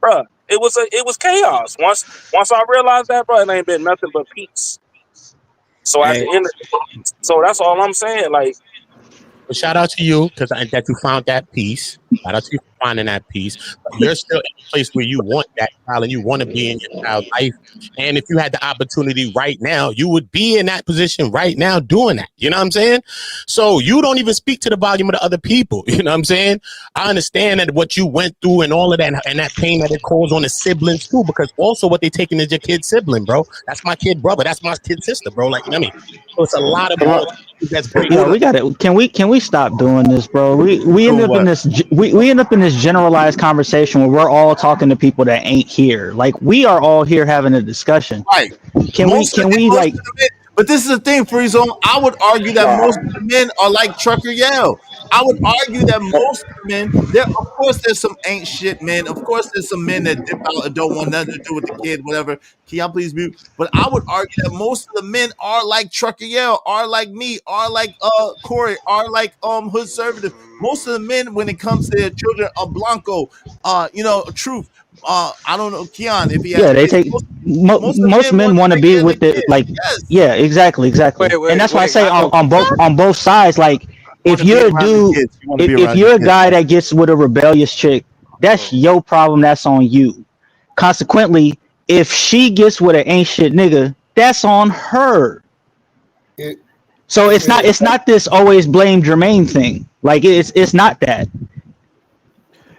bruh. It was chaos. Once I realized that, bro, it ain't been nothing but peace. So at the end of so that's all I'm saying. Like, well, shout out to you because that you found that peace. Shout out to you for finding that peace. But you're still in a place where you want that child and you want to be in your child's life. And if you had the opportunity right now, you would be in that position right now doing that. You know what I'm saying? So you don't even speak to the volume of the other people. You know what I'm saying? I understand that what you went through and all of that and that pain that it caused on the siblings too, because also what they taking is your kid's sibling, bro. That's my kid brother. That's my kid sister, bro. Like, you know what I mean? So it's a lot of that's breaking. Yo, we got it. Can we stop doing this, bro? We end up in this we end up in this generalized conversation where we're all talking to people that ain't here. Like, we are all here having a discussion. Right. Can we like? But this is the thing, Free Zone. I would argue that most of the men are like Trucker Yell. I would argue that most of the men, of course, there's some ain't shit men. Of course, there's some men that dip out and don't want nothing to do with the kid, whatever. Can y'all please mute? But I would argue that most of the men are like Trucker Yell, are like me, are like Corey, are like Hood Conservative. Most of the men, when it comes to their children, are Blanco. Truth. I don't know, Keon, if he has They kids. take most men want to be with it. Like, yeah, exactly. And that's why I say on both sides. Like, if you're a dude, if you're a guy that gets with a rebellious chick, that's your problem. That's on you. Consequently, if she gets with an ain't shit nigga, that's on her. So it's not this always blame Jermaine thing. Like, it's not that.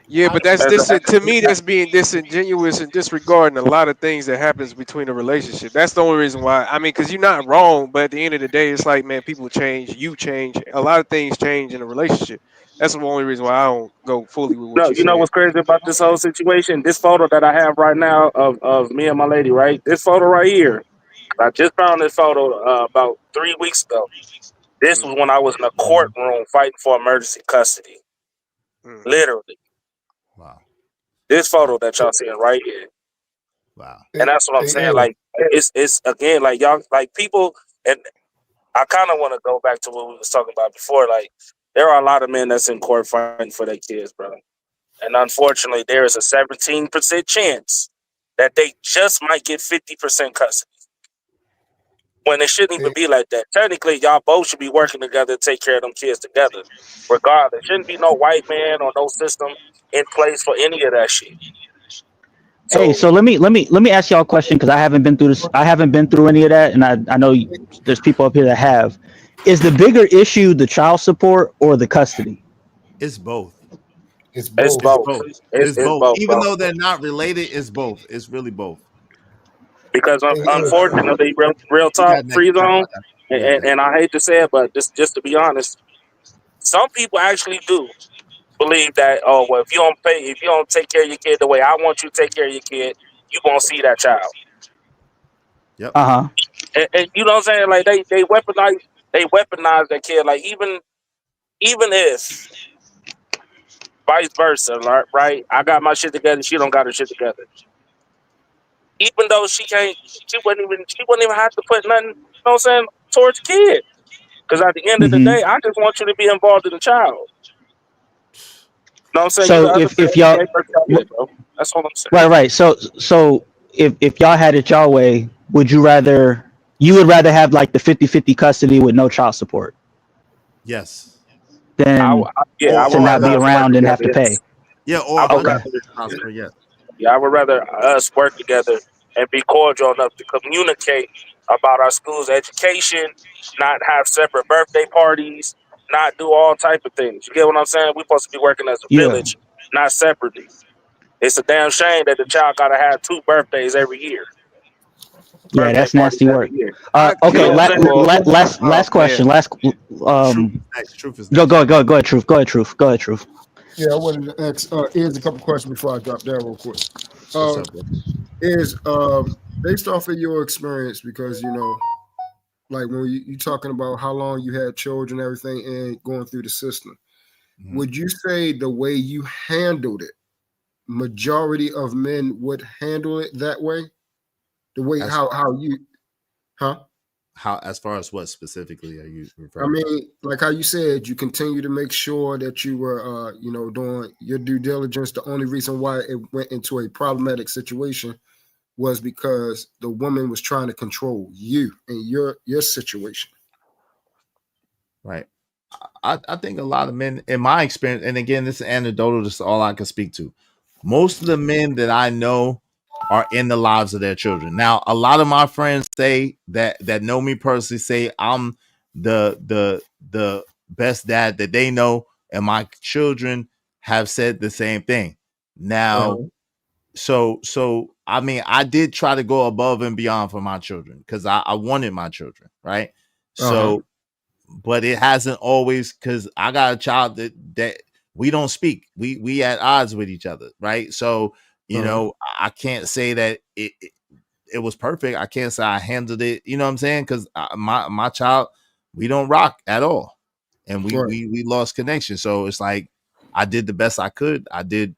Yeah, but that's to me, that's being disingenuous and disregarding a lot of things that happens between a relationship. That's the only reason why. I mean, because you're not wrong, but at the end of the day, it's like, man, people change, you change, a lot of things change in a relationship. That's the only reason why I don't go fully with what no, you you know said. what's crazy about this whole situation? This photo that I have right now of me and my lady, right? This photo right here. I just found this photo about 3 weeks ago. This was when I was in a courtroom fighting for emergency custody. Literally. Wow. This photo that y'all seeing right here. Wow. And that's what I'm saying. Like, it's again, like, y'all, like, people, and I kind of want to go back to what we was talking about before. Like, there are a lot of men that's in court fighting for their kids, bro. And unfortunately, there is a 17% chance that they just might get 50% custody. When it shouldn't even be like that. Technically, y'all both should be working together to take care of them kids together. Regardless, shouldn't be no white man or no system in place for any of that shit. Hey, so let me ask y'all a question because I haven't been through this. I haven't been through any of that, and I know there's people up here that have. Is the bigger issue the child support or the custody? It's both. It's It's both. both. It's It's both. both, Even bro. though they're not related, it's both. It's really both. Because And unfortunately, real You talk, got next. free zone, You got next. and I hate to say it, but just to be honest, some people actually do believe that, oh well, if you don't take care of your kid the way I want you to take care of your kid, you won't see that child. Yep. And you know what I'm saying? Like they weaponize that kid. Like even if vice versa, right? I got my shit together, she don't got her shit together. Even though she wouldn't even have to put nothing, you know what I'm saying, towards the kid. Because at the end of the day, I just want you to be involved in the child. You know what I'm saying? You the So other if y'all kid, bro. That's all I'm saying. right. So if y'all had it y'all way, you would rather have like the 50-50 custody with no child support Yes. than I to would not rather be us work around and have together. to pay? Yeah, I or would 100% rather transfer, yes. Yeah, I would rather us work together and be cordial enough to communicate about our school's education, not have separate birthday parties, not do all type of things. You get what I'm saying? We're supposed to be working as a Yeah. village, not separately. It's a damn shame that the child gotta have 2 birthdays every year. Yeah, Birthday that's parties nasty every work. year. Okay, You know what I'm saying? last question. man. Truth is Go next. ahead, Truth. yeah, I wanted to ask is a couple questions before I drop down real quick. What's up, bro? Is based off of your experience, because you know, like when you talking about how long you had children, everything, and going through the system, would you say the way you handled it, majority of men would handle it that way? The way how you, huh? How, as far as what specifically are you I referring to? mean, like how you said, you continue to make sure that you were, you know, doing your due diligence. The only reason why it went into a problematic situation was because the woman was trying to control you and your situation. Right. I think a lot of men, in my experience, and again, this is anecdotal, this is all I can speak to. Most of the men that I know are in the lives of their children. Now, a lot of my friends say that know me personally say I'm the best dad that they know, and my children have said the same thing. Now, so I mean, I did try to go above and beyond for my children because I wanted my children, right? So but it hasn't always, because I got a child that we don't speak. We at odds with each other, right? So you know, I can't say that it was perfect. I can't say I handled it. You know what I'm saying? Because my child, we don't rock at all, and we lost connection. So it's like I did the best I could. I did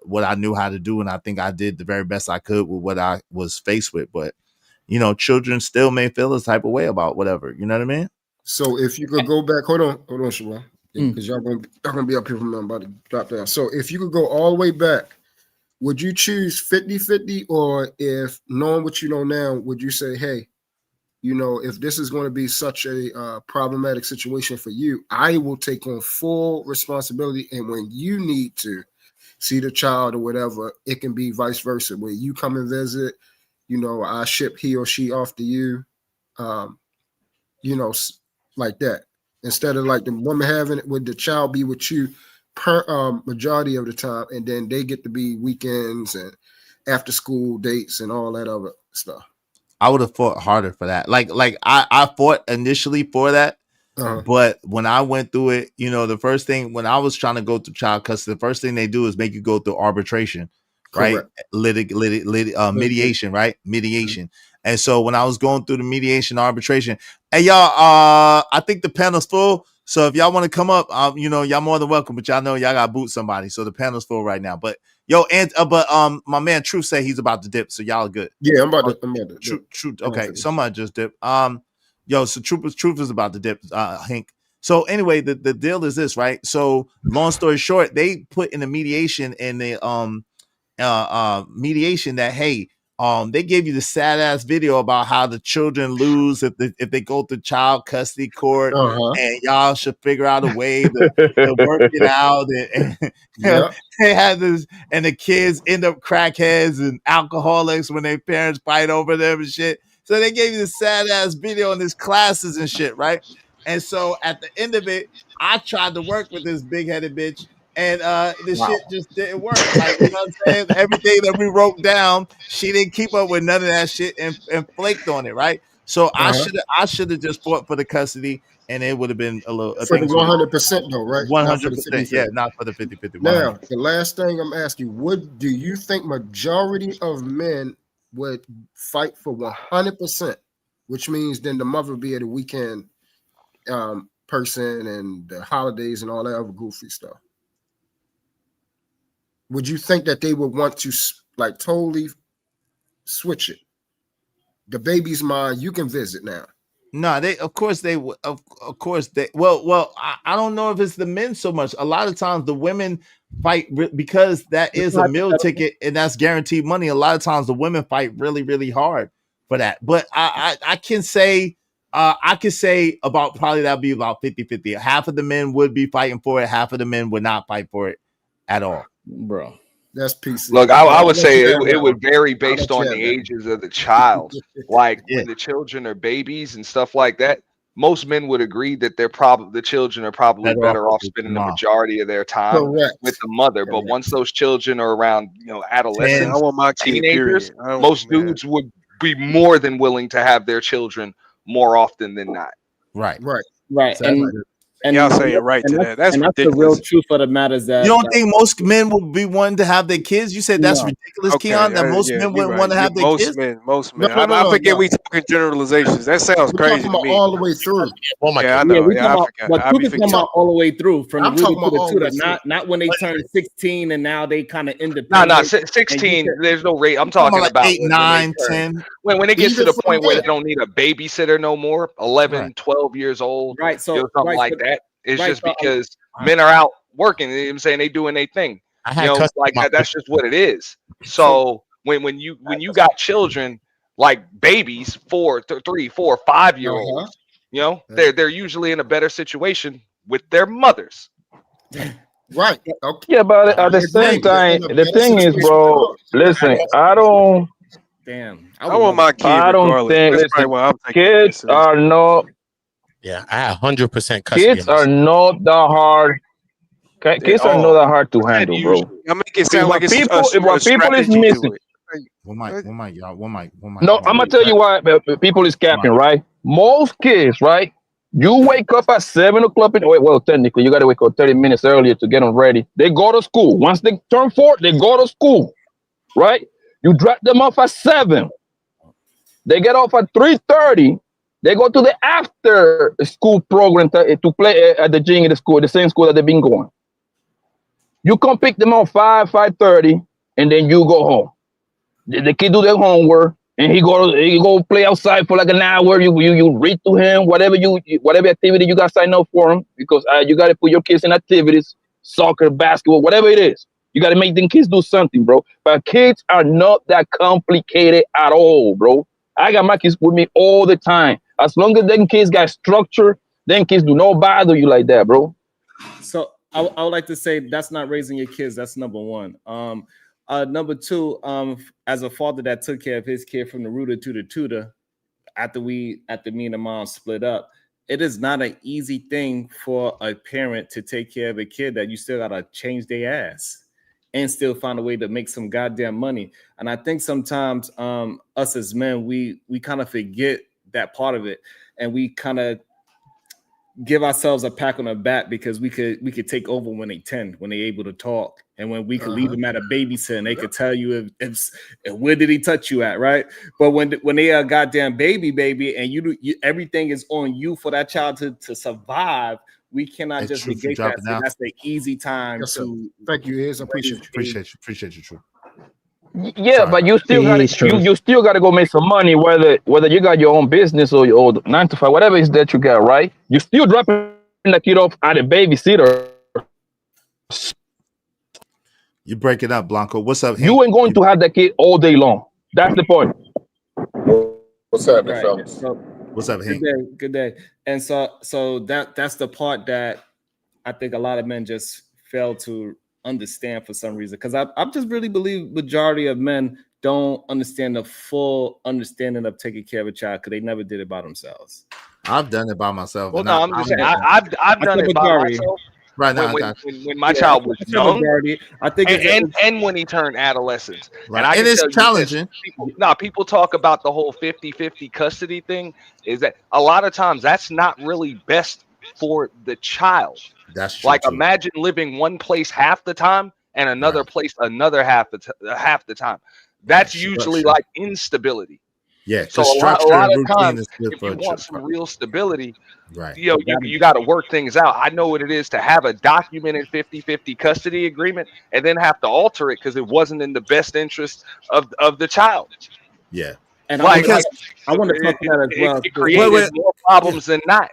what I knew how to do, and I think I did the very best I could with what I was faced with. But you know, children still may feel this type of way about whatever. You know what I mean? So if you could go back, hold on, Shabbat, because y'all gonna be up here from I'm about to drop down. So if you could go all the way back, would you choose 50-50, or if knowing what you know now, would you say, hey, you know, if this is going to be such a problematic situation for you, I will take on full responsibility, and when you need to see the child or whatever, it can be vice versa. When you come and visit, you know, I ship he or she off to you, you know, like that. Instead of like the woman having it with the child be with you per majority of the time, and then they get to be weekends and after school dates and all that other stuff. I would have fought harder for that. Like I fought initially for that, but when I went through it, you know, the first thing when I was trying to go through child custody, the first thing they do is make you go through arbitration, right? Mediation, right? Mediation. And so when I was going through the mediation arbitration, hey y'all, I think the panel's full. So if y'all want to come up, you know, y'all more than welcome. But y'all know y'all got to boot somebody. So the panel's full right now. But yo, and my man Truth said he's about to dip. So y'all are good. Yeah, I'm about to Truth. Okay, somebody just dip. Yo, so Truth is about to dip. Hank. So anyway, the deal is this, right? So long story short, they put in the mediation and the mediation that, hey, they gave you the sad ass video about how the children lose if they go to child custody court, and y'all should figure out a way to work it out. And they had this, and the kids end up crackheads and alcoholics when their parents fight over them and shit. So they gave you the sad ass video in these classes and shit, right? And so at the end of it, I tried to work with this big headed bitch. And the shit just didn't work. Like, you know what I'm saying? Everything that we wrote down, she didn't keep up with none of that shit and flaked on it, right? So I should have just fought for the custody, and it would have been a little for the 100% though, right? 100%, yeah, not for the 50-50. Now, the last thing I'm asking, what do you think majority of men would fight for 100%? Which means then the mother be at a weekend person and the holidays and all that other goofy stuff. Would you think that they would want to like totally switch it? The baby's mine. You can visit now. No, of course they well, I don't know if it's the men so much. A lot of times the women fight because that is a meal ticket and that's guaranteed money. A lot of times the women fight really, really hard for that. But I can say about probably that'd be about 50-50. Half of the men would be fighting for it, half of the men would not fight for it at all. Bro, that's PC. Look, I would say it would vary based on the ages of the child. Like when the children are babies and stuff like that, most men would agree that the children are probably better off spending the majority of their time with the mother. But once those children are around, adolescents, I want my kid, teenagers, period. most dudes would be more than willing to have their children more often than not. Right. So and y'all saying right to that. That's ridiculous. The real truth of the matter is that you don't think most men would be wanting to have their kids? You said that's ridiculous, Keon. That most men wouldn't want to have their kids. Most men. I forget we talking generalizations. That sounds crazy to me. All the way through. Oh my God. I know. Yeah, I forgot. But we're talking about all the way through from the rooter to the tutor, not when they turn 16 and now they kind of independent. No, 16. There's no rate. I'm talking about 8, 9, 10. When it gets to the point where they don't need a babysitter no more, 11, 12 years old, right? So something like that. It's just because men are out working. You know what I'm saying? They doing their thing. Like that. That's just what it is. So when you got children like babies, 3, 4, 5-year-olds, they're usually in a better situation with their mothers. Right. Okay. Yeah, but at the same time, the thing is, bro, listen, I don't. Damn. I want my kid. I don't think. Listen, kids are not. Yeah, I have 100% custody. Kids are not that hard. Kids are not that hard to handle, bro. I make it sound like what people is missing. One mic, y'all. No, I'm gonna tell you why people is capping, right? Most kids, right? You wake up at 7 o'clock. Well, technically, you gotta wake up 30 minutes earlier to get them ready. They go to school. Once they turn 4, they go to school, right? You drop them off at 7. They get off at 3:30. They go to the after school program to play at the gym in the school, the same school that they've been going. You come pick them up 5:30, and then you go home. The kid do their homework, and he go play outside for like an hour. You read to him, whatever activity you got signed up for him, because you got to put your kids in activities, soccer, basketball, whatever it is. You got to make them kids do something, bro. But kids are not that complicated at all, bro. I got my kids with me all the time. As long as them kids got structure, then kids do not bother you like that, bro. So I would like to say that's not raising your kids. That's number one. Number two, as a father that took care of his kid from the rooter to the tutor, after me and the mom split up, it is not an easy thing for a parent to take care of a kid that you still gotta change their ass and still find a way to make some goddamn money. And I think sometimes us as men, we kind of forget that part of it, and we kind of give ourselves a pat on the back because we could take over when they 10, when they're able to talk, and when we could leave them at a babysitter and they could tell you if where did he touch you at, right? But when they are a goddamn baby and you everything is on you for that child to survive, we cannot just negate that. So that's the easy time to. Thank you, Iz. I appreciate you, True. Yeah, but you still got to go make some money, whether you got your own business or your 9 to 5, whatever it is that you got, right? You still dropping the kid off at a babysitter, You break it up, Blanco. What's up, you Hank? ain't going to have that kid all day long. That's the point. What's happening, Right. fellas? So, What's up, good Hank? day, good day. And so that's the part that I think a lot of men just fail to understand for some reason. Because I just really believe majority of men don't understand the full understanding of taking care of a child because they never did it by themselves. I've done it by myself. Well, and no, I'm just saying I've done it by myself. Right now, when my child was young, majority, I think and when he turned adolescence. Right. And I And can it's tell you challenging. this, people talk about the whole 50-50 custody thing, is that a lot of times that's not really best for the child. That's true. Like too. imagine living one place half the time and another place another half the time. That's usually like instability. Yeah, So because a structure lot and of routine times, is good if for you a want trip. some real stability, Right. you got to work things out. I know what it is to have a documented 50-50 custody agreement and then have to alter it because it wasn't in the best interest of the child. Yeah. And like, I want to talk about that as well. It created more problems than not.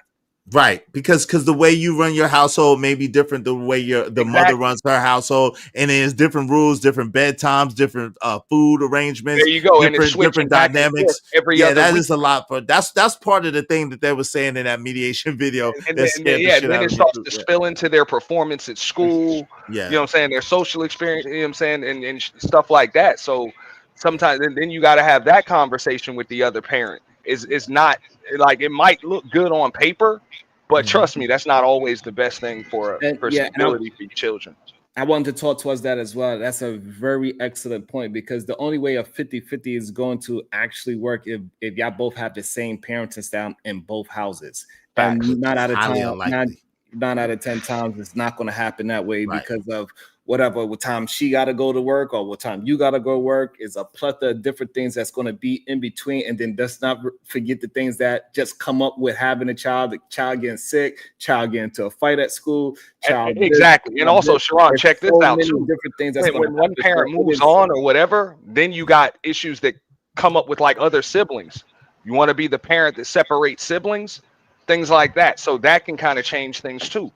Right, because the way you run your household may be different the way the mother runs her household, and there's different rules, different bedtimes, different food arrangements. There you go, and it's different back and forth dynamics. every Yeah, other that week. is a lot. For that's part of the thing that they were saying in that mediation video. And that then it starts to spill into their performance at school. Yeah. You know what I'm saying? Their social experience, you know what I'm saying? And stuff like that. So sometimes then you got to have that conversation with the other parent. Is not like it might look good on paper, but trust me, that's not always the best thing for stability for your children. I wanted to talk towards that as well. That's a very excellent point because the only way a 50-50 is going to actually work if y'all both have the same parenting style in both houses. Facts. And not out of highly time, unlikely. nine out of 10 times it's not going to happen that way because of what time she got to go to work or what time you got to go to work is a plethora of different things that's going to be in between. And then let's not forget the things that just come up with having a child, the child getting sick, child getting into a fight at school, child. Exactly. And also, Sharon, check this out too. Different things that's when one parent moves on or whatever, then you got issues that come up with like other siblings. You want to be the parent that separates siblings, things like that. So that can kind of change things too.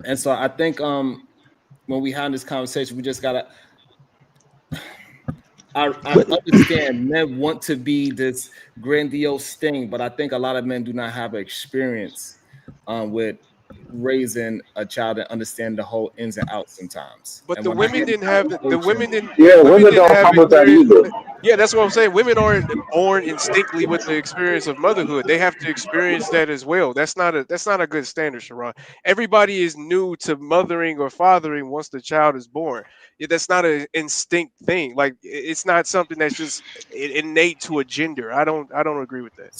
And so I think when we have this conversation, we just gotta. I understand men want to be this grandiose thing, but I think a lot of men do not have experience with raising a child and understand the whole ins and outs sometimes. But and the women didn't have the women didn't. Yeah, women women didn't don't have come with that experience. either. Yeah, that's what I'm saying. Women aren't born instinctively with the experience of motherhood. They have to experience that as well. That's not a good standard, Sharon. Everybody is new to mothering or fathering once the child is born. Yeah, that's not an instinct thing. Like it's not something that's just innate to a gender. I don't agree with that.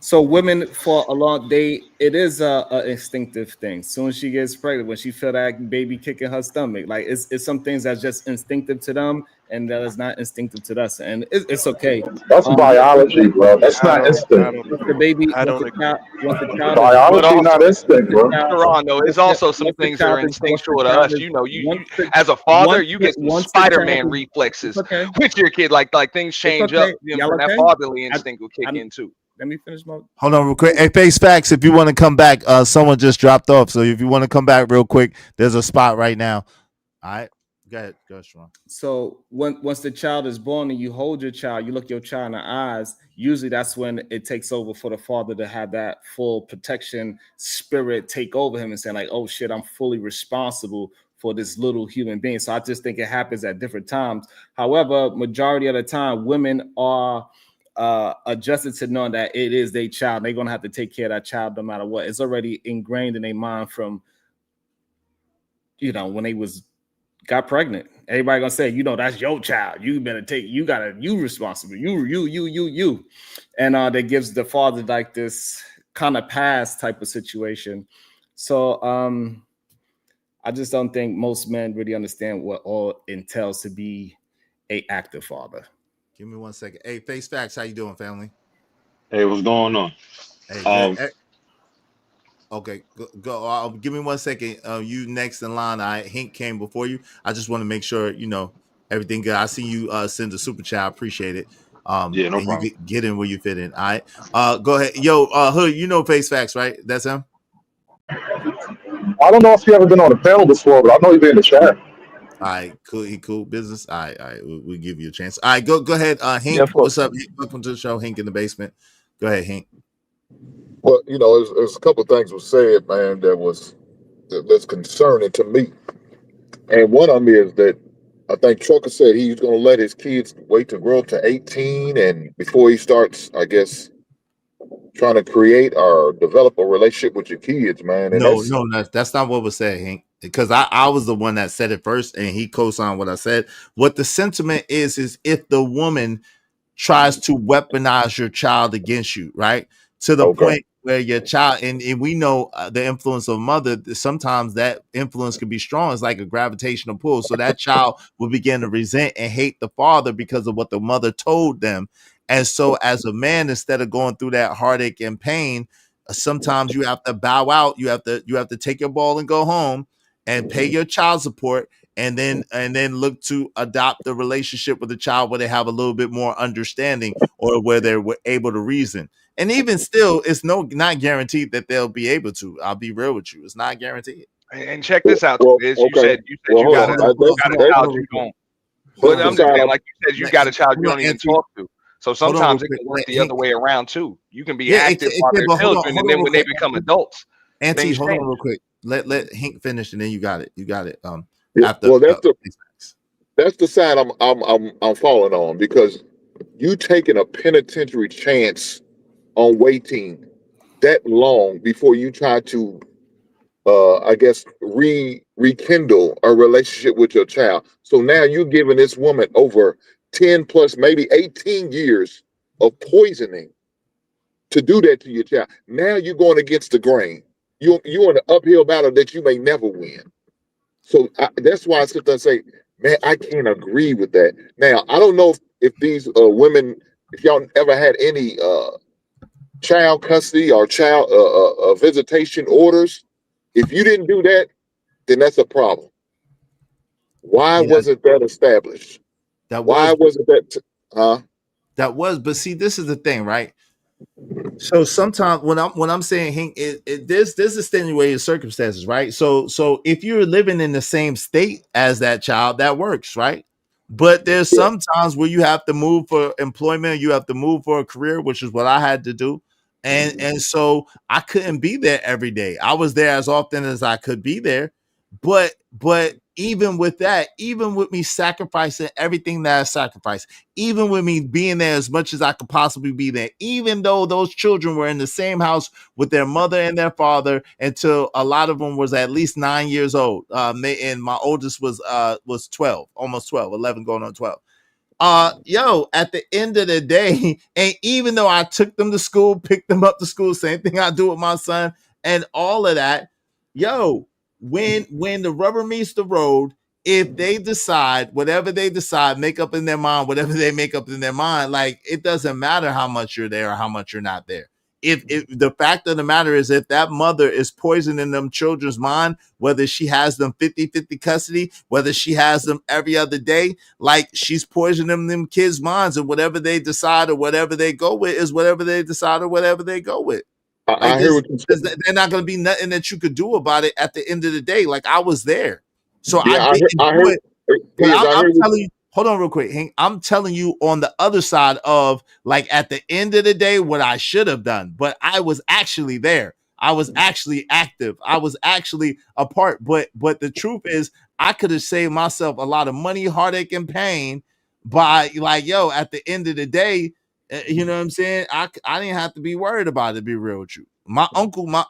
So women for a long it is a instinctive thing. Soon as she gets pregnant, when she feel that baby kicking her stomach, like it's some things that's just instinctive to them, and that is not instinctive to us, and it's okay. That's biology, bro. That's not instinct. The baby, once the child Biology, not instinct, bro. Sharon, though, it's also some things that are instinctual to us. You know, you as a father, you get some Spider-Man reflexes with your kid. Like things change up. You know, that fatherly instinct will kick in too. Let me finish my. Hold on real quick. Hey, Face Facts, if you want to come back, someone just dropped off. So if you want to come back real quick, there's a spot right now. All right. Go ahead, Sharon. So once the child is born and you hold your child, you look your child in the eyes, usually that's when it takes over for the father to have that full protection spirit take over him and saying like, oh shit, I'm fully responsible for this little human being. So I just think it happens at different times. However, majority of the time, women are adjusted to knowing that it is their child. They're gonna have to take care of that child no matter what. It's already ingrained in their mind from, when they got pregnant. Everybody gonna say, that's your child. You better you responsible. You. And that gives the father like this kind of pass type of situation. So I just don't think most men really understand what all entails to be a active father. Give me 1 second. Hey, Face Facts, how you doing, family? Hey, what's going on? Hey, okay, go. Give me 1 second. You next in line. Hank came before you. I just want to make sure everything good. I see you send a super chat. I appreciate it. Yeah, no And you problem. get in where you fit in. All right. Go ahead. Yo, Hood, you know Face Facts, right? That's him. I don't know if you ever been on a panel before, but I know you've been in the chat. All right, cool. He cool business. All right. We'll give you a chance. All right, go ahead. Yeah, Hank, of course. what's up? Welcome to the show, Hank in the basement. Go ahead, Hank. Well, you know, there's a couple of things was said, man, that's concerning to me. And one of them is that I think Trucker said he's going to let his kids wait to grow up to 18 and before he starts, I guess, trying to create or develop a relationship with your kids, man. And No, that's not what was said, Hank. Because I was the one that said it first, and he co-signed what I said. What the sentiment is if the woman tries to weaponize your child against you, right? To the point where your child, and we know the influence of mother, sometimes that influence can be strong. It's like a gravitational pull. So that child will begin to resent and hate the father because of what the mother told them. And so as a man, instead of going through that heartache and pain, sometimes you have to bow out. You have to take your ball and go home and pay your child support and then look to adopt the relationship with the child where they have a little bit more understanding or where they're able to reason. And even still, it's not guaranteed that they'll be able to. I'll be real with you. It's not guaranteed. And check this out, Biz. You said you got a child you don't. But I'm just saying, like you said, you got a child you don't even talk to. So sometimes it can work the other way around too. You can be active while they're children, and then when they become adults, Auntie, things hold on change. real quick. Let Hank finish, and then you got it. You got it. After well, that's the side I'm falling on because you taking a penitentiary chance on waiting that long before you try to I guess rekindle a relationship with your child. So now you're giving this woman over 10 plus maybe 18 years of poisoning to do that to your child. Now you're going against the grain. You're in an uphill battle that you may never win. So that's why I sit there and say, man, I can't agree with that. Now, I don't know if these women, if y'all ever had any child custody or child visitation orders. If you didn't do that, then that's a problem. Why wasn't that established? Why wasn't that? That was, but see, this is the thing, right? So sometimes when I'm saying Hank, there's extenuating circumstances, right? So if you're living in the same state as that child, that works, right? But there's some times where you have to move for employment, you have to move for a career, which is what I had to do. And so I couldn't be there every day. I was there as often as I could be there. But even with that, even with me sacrificing everything that I sacrificed, even with me being there as much as I could possibly be there, even though those children were in the same house with their mother and their father until a lot of them was at least 9 years old. And my oldest was 12, almost 12, 11 going on 12. At the end of the day, and even though I took them to school, picked them up to school, same thing I do with my son and all of that, when the rubber meets the road, if they decide whatever they decide, make up in their mind, whatever they make up in their mind, like it doesn't matter how much you're there or how much you're not there. If the fact of the matter is, if that mother is poisoning them children's mind, whether she has them 50-50 custody, whether she has them every other day, like she's poisoning them kids' minds, and whatever they decide or whatever they go with is whatever they decide or whatever they go with. I hear what you're saying. They're not going to be nothing that you could do about it at the end of the day. Like I was there. So yeah, I didn't do it. But I'm telling you, hold on real quick, Hank. I'm telling you on the other side of like at the end of the day, what I should have done, but I was actually there. I was actually active. I was actually a part. But the truth is, I could have saved myself a lot of money, heartache, and pain by at the end of the day, you know what I'm saying? I didn't have to be worried about it, to be real with you. My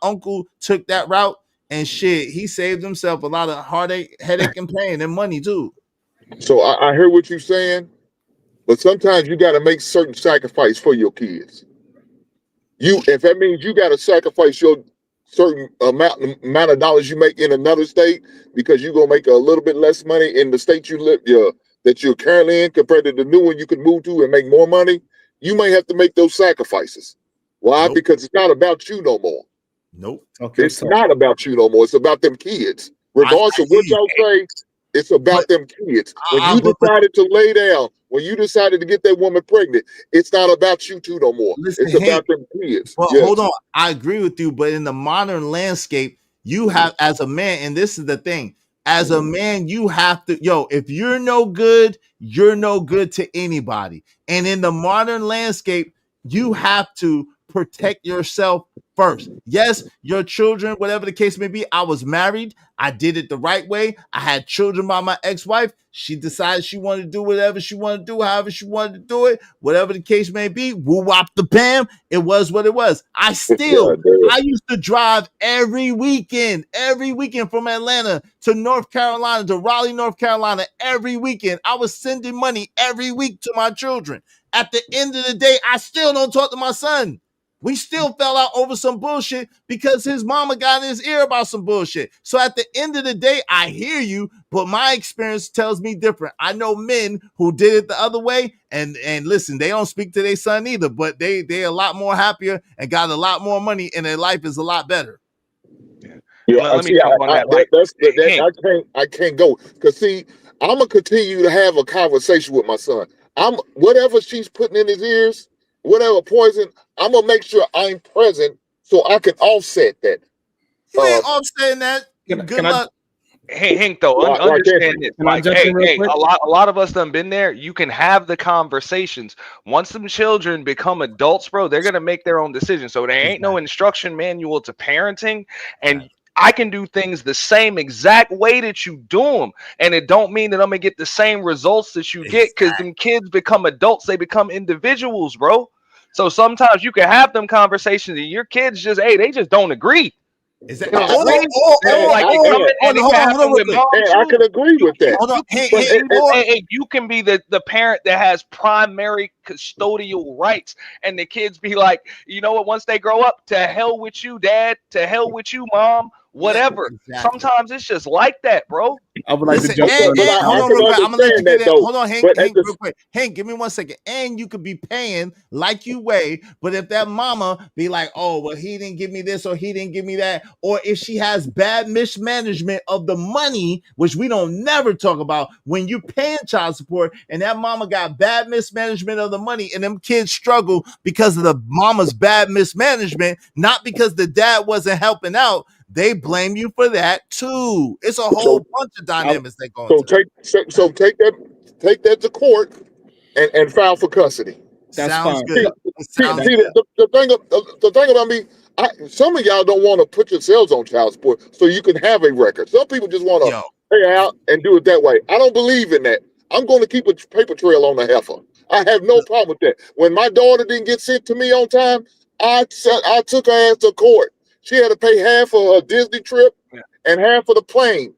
uncle took that route. And shit, he saved himself a lot of heartache, headache, and pain, and money too. So I hear what you're saying, but sometimes you got to make certain sacrifice for your kids. If that means you got to sacrifice your certain amount of dollars you make in another state because you're gonna make a little bit less money in the state you live, that you're currently in compared to the new one you could move to and make more money, you may have to make those sacrifices. Why? Nope. Because it's not about you no more. Nope. Okay. It's not about you no more. It's about them kids. Regardless of what y'all say, It's about them kids. When you decided to lay down, when you decided to get that woman pregnant, it's not about you two no more. Listen, It's about them kids. But Yes. hold on, I agree with you. But in the modern landscape, you have as a man, and this is the thing. As a man, you have to, if you're no good to anybody. And in the modern landscape, you have to protect yourself first. Yes, your children, whatever the case may be. I was married. I did it the right way. I had children by my ex-wife. She decided she wanted to do whatever she wanted to do, however she wanted to do it, whatever the case may be. Woo wop the bam. It was what it was. I used to drive every weekend from Atlanta to North Carolina, to Raleigh, North Carolina, every weekend. I was sending money every week to my children. At the end of the day, I still don't talk to my son. We still fell out over some bullshit because his mama got in his ear about some bullshit. So at the end of the day, I hear you, but my experience tells me different. I know men who did it the other way, and listen, they don't speak to their son either, but they're a lot more happier and got a lot more money, and their life is a lot better. Yeah, let me jump on that. I can't go because see, I'm gonna continue to have a conversation with my son. Whatever she's putting in his ears, whatever poison, I'm gonna make sure I'm present so I can offset that. You ain't offsetting that. Good luck. Hey, Hank, though, understand this. Like, hey, a lot of us done been there. You can have the conversations. Once some children become adults, bro, they're gonna make their own decisions. So there ain't no instruction manual to parenting, and I can do things the same exact way that you do them, and it don't mean that I'm gonna get the same results that you get because them kids become adults. They become individuals, bro. So sometimes you can have them conversations, and your kids they just don't agree. Is that I can agree with that. You can be the parent that has primary custodial rights, and the kids be like, you know what? Once they grow up, to hell with you, dad. To hell with you, mom. Whatever. Yeah, exactly. Sometimes it's just like that, bro. I would like to jump hold on real quick. I'm gonna let you get that. Hold on, Hank, real quick. Hank, give me 1 second. And you could be paying like you weigh, but if that mama be like, oh, well, he didn't give me this or he didn't give me that, or if she has bad mismanagement of the money, which we don't never talk about when you paying child support, and that mama got bad mismanagement of the money, and them kids struggle because of the mama's bad mismanagement, not because the dad wasn't helping out. They blame you for that too. It's a whole bunch of dynamics that go into that. Take that to court and file for custody. Sounds good. The thing about me, some of y'all don't want to put yourselves on child support so you can have a record. Some people just want to pay out and do it that way. I don't believe in that. I'm going to keep a paper trail on the heifer. I have no problem with that. When my daughter didn't get sent to me on time, I took her ass to court. She had to pay half of her Disney trip and half of the plane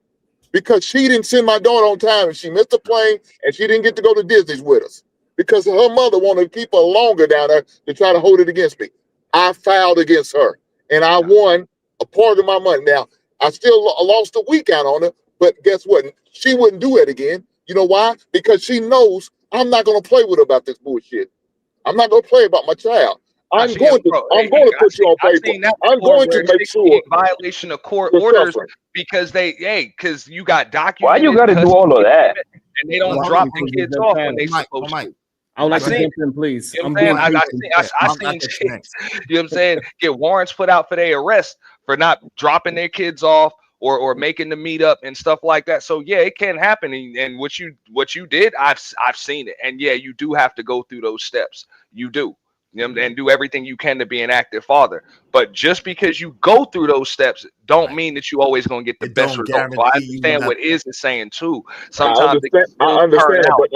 because she didn't send my daughter on time and she missed the plane and she didn't get to go to Disney's with us because her mother wanted to keep her longer down there to try to hold it against me. I filed against her and I won a part of my money. Now, I still lost a week out on her, but guess what? She wouldn't do it again. You know why? Because she knows I'm not going to play with her about this bullshit. I'm not going to play about my child. I'm going to put you on paper. I'm going to make sure violation of court orders because because you got documented. Why you got to do all of that? And they don't drop the kids off when they supposed to. I would like to jump in, please. You know what I'm saying? I seen you know what I'm saying? Get warrants put out for their arrest for not dropping their kids off or making the meet up and stuff like that. So yeah, it can happen. And what you did, I've seen it. And yeah, you do have to go through those steps. You do. You know, and do everything you can to be an active father. But just because you go through those steps don't mean that you always going to get the best result. So I understand what Izzy is saying too. Sometimes I understand, but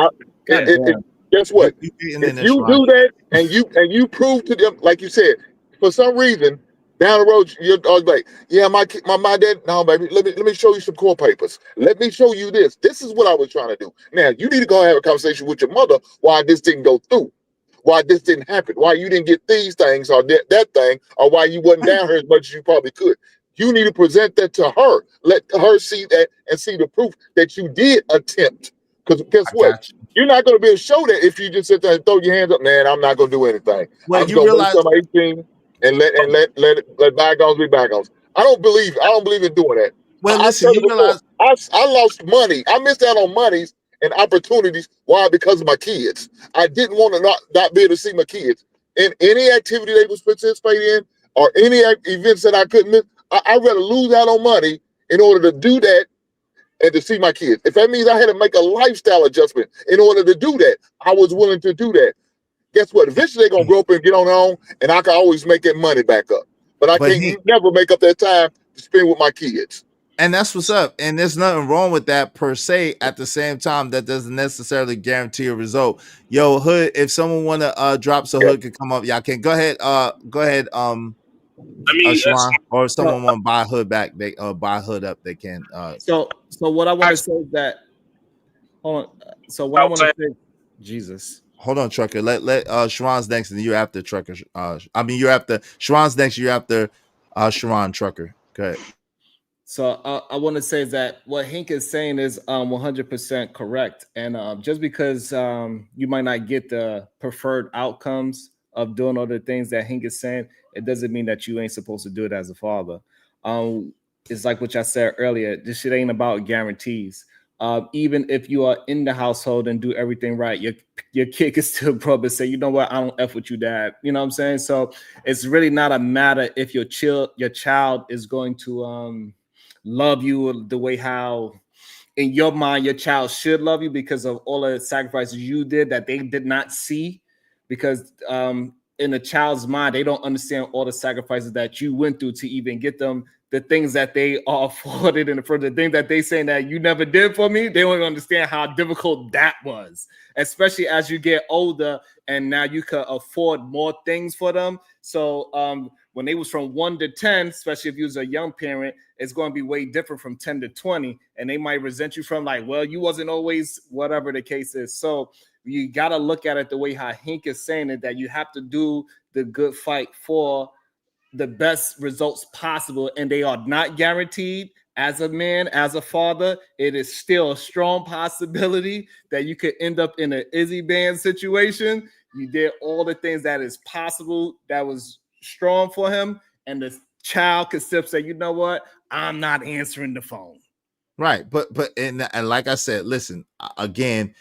guess what? If you do that and you prove to them, like you said, for some reason down the road you're like, yeah, my dad. No, baby, let me show you some court papers. Let me show you this. This is what I was trying to do. Now you need to go have a conversation with your mother why this didn't go through. Why this didn't happen, why you didn't get these things or that thing, or why you wasn't down here as much as you probably could. You need to present that to her. Let her see that and see the proof that you did attempt. Because guess what? You're not going to be able to show that if you just sit there and throw your hands up. Man, I'm not going to do anything. Well, I'm going to wait till I'm 18 and let bygones be bygones. I don't believe in doing that. Well, listen, you realize I lost money. I missed out on monies and opportunities. Why? Because of my kids. I didn't want to not be able to see my kids in any activity they was participating in or any events that I couldn't miss. I'd rather lose out on money in order to do that and to see my kids. If that means I had to make a lifestyle adjustment in order to do that, I was willing to do that. Guess what? Eventually they're gonna grow up and get on their own, and I can always make that money back up. But I can't never make up that time to spend with my kids. And that's what's up. And there's nothing wrong with that per se. At the same time, that doesn't necessarily guarantee a result. Yo, Hood, if someone wanna drop so Hood can come up, y'all can go ahead. Sharon, or if someone want to buy Hood back, they buy Hood up, they can. So what I want to say is that, hold on. So what I want to say, Jesus. Hold on, Trucker. Let Sharon's next, and you after Trucker. You're after Sharon's next. You're after Sharon, Trucker. Go ahead. So I want to say that what Hank is saying is 100% correct, and just because you might not get the preferred outcomes of doing all the things that Hank is saying, it doesn't mean that you ain't supposed to do it as a father. It's like what I said earlier. This shit ain't about guarantees. Even if you are in the household and do everything right, your kid can still grow up and say, you know what, I don't F with you, dad. You know what I'm saying? So it's really not a matter if your child is going to love you the way how in your mind your child should love you because of all the sacrifices you did that they did not see, because in a child's mind they don't understand all the sacrifices that you went through to even get them the things that they are afforded, and for the thing that they saying that you never did for me, they don't understand how difficult that was, especially as you get older and now you can afford more things for them. So when they was from 1 to 10, especially if you was a young parent, it's going to be way different from 10 to 20. And they might resent you from like, well, you wasn't always, whatever the case is. So you got to look at it the way how Hank is saying it, that you have to do the good fight for the best results possible. And they are not guaranteed. As a man, as a father, it is still a strong possibility that you could end up in an Izzy band situation. You did all the things that is possible that was strong for him, and the child could still say, you know what, I'm not answering the phone. Right, but and like I said, listen, again,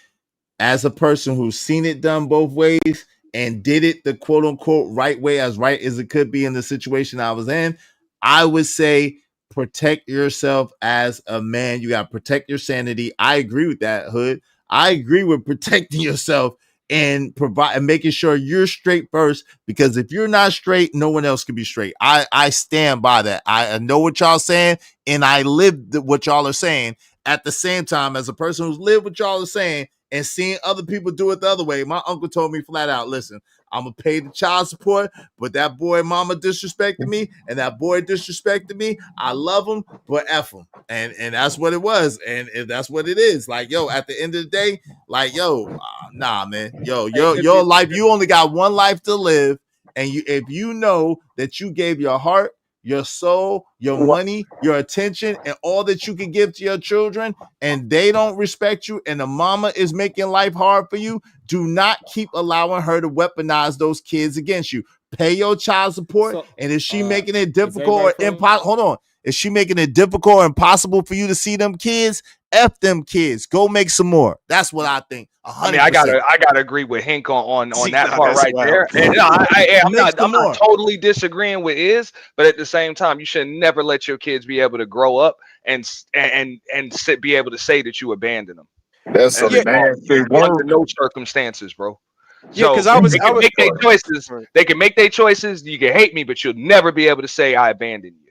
as a person who's seen it done both ways and did it the quote unquote right way, as right as it could be in the situation I was in, I would say protect yourself as a man. You got to protect your sanity. I agree with that, Hood. I agree with protecting yourself and provide and making sure you're straight first, because if you're not straight, no one else can be straight. I stand by that. I know what y'all saying, and I live what y'all are saying. At the same time, as a person who's lived what y'all are saying and seeing other people do it the other way, my uncle told me flat out, listen, I'm gonna pay the child support, but that boy mama disrespected me and that boy disrespected me. I love him, but F him. And that's what it was. And that's what it is. Like, yo, at the end of the day, like, yo, nah, man. Yo, your life, you only got one life to live. And if you know that you gave your heart, your soul, your money, your attention, and all that you can give to your children, and they don't respect you, and the mama is making life hard for you, do not keep allowing her to weaponize those kids against you. Pay your child support, and if she making it difficult or impossible, hold on. If she making it difficult or impossible for you to see them kids, F them kids. Go make some more. That's what I think. 100%. I mean, I gotta agree with Hank on that part right there. And no, I'm not totally disagreeing with but at the same time, you should never let your kids be able to grow up and be able to say that you abandon them. That's a nasty word. Under no circumstances, bro. Yeah, because they can make their choices. They can make their choices. You can hate me, but you'll never be able to say I abandoned you.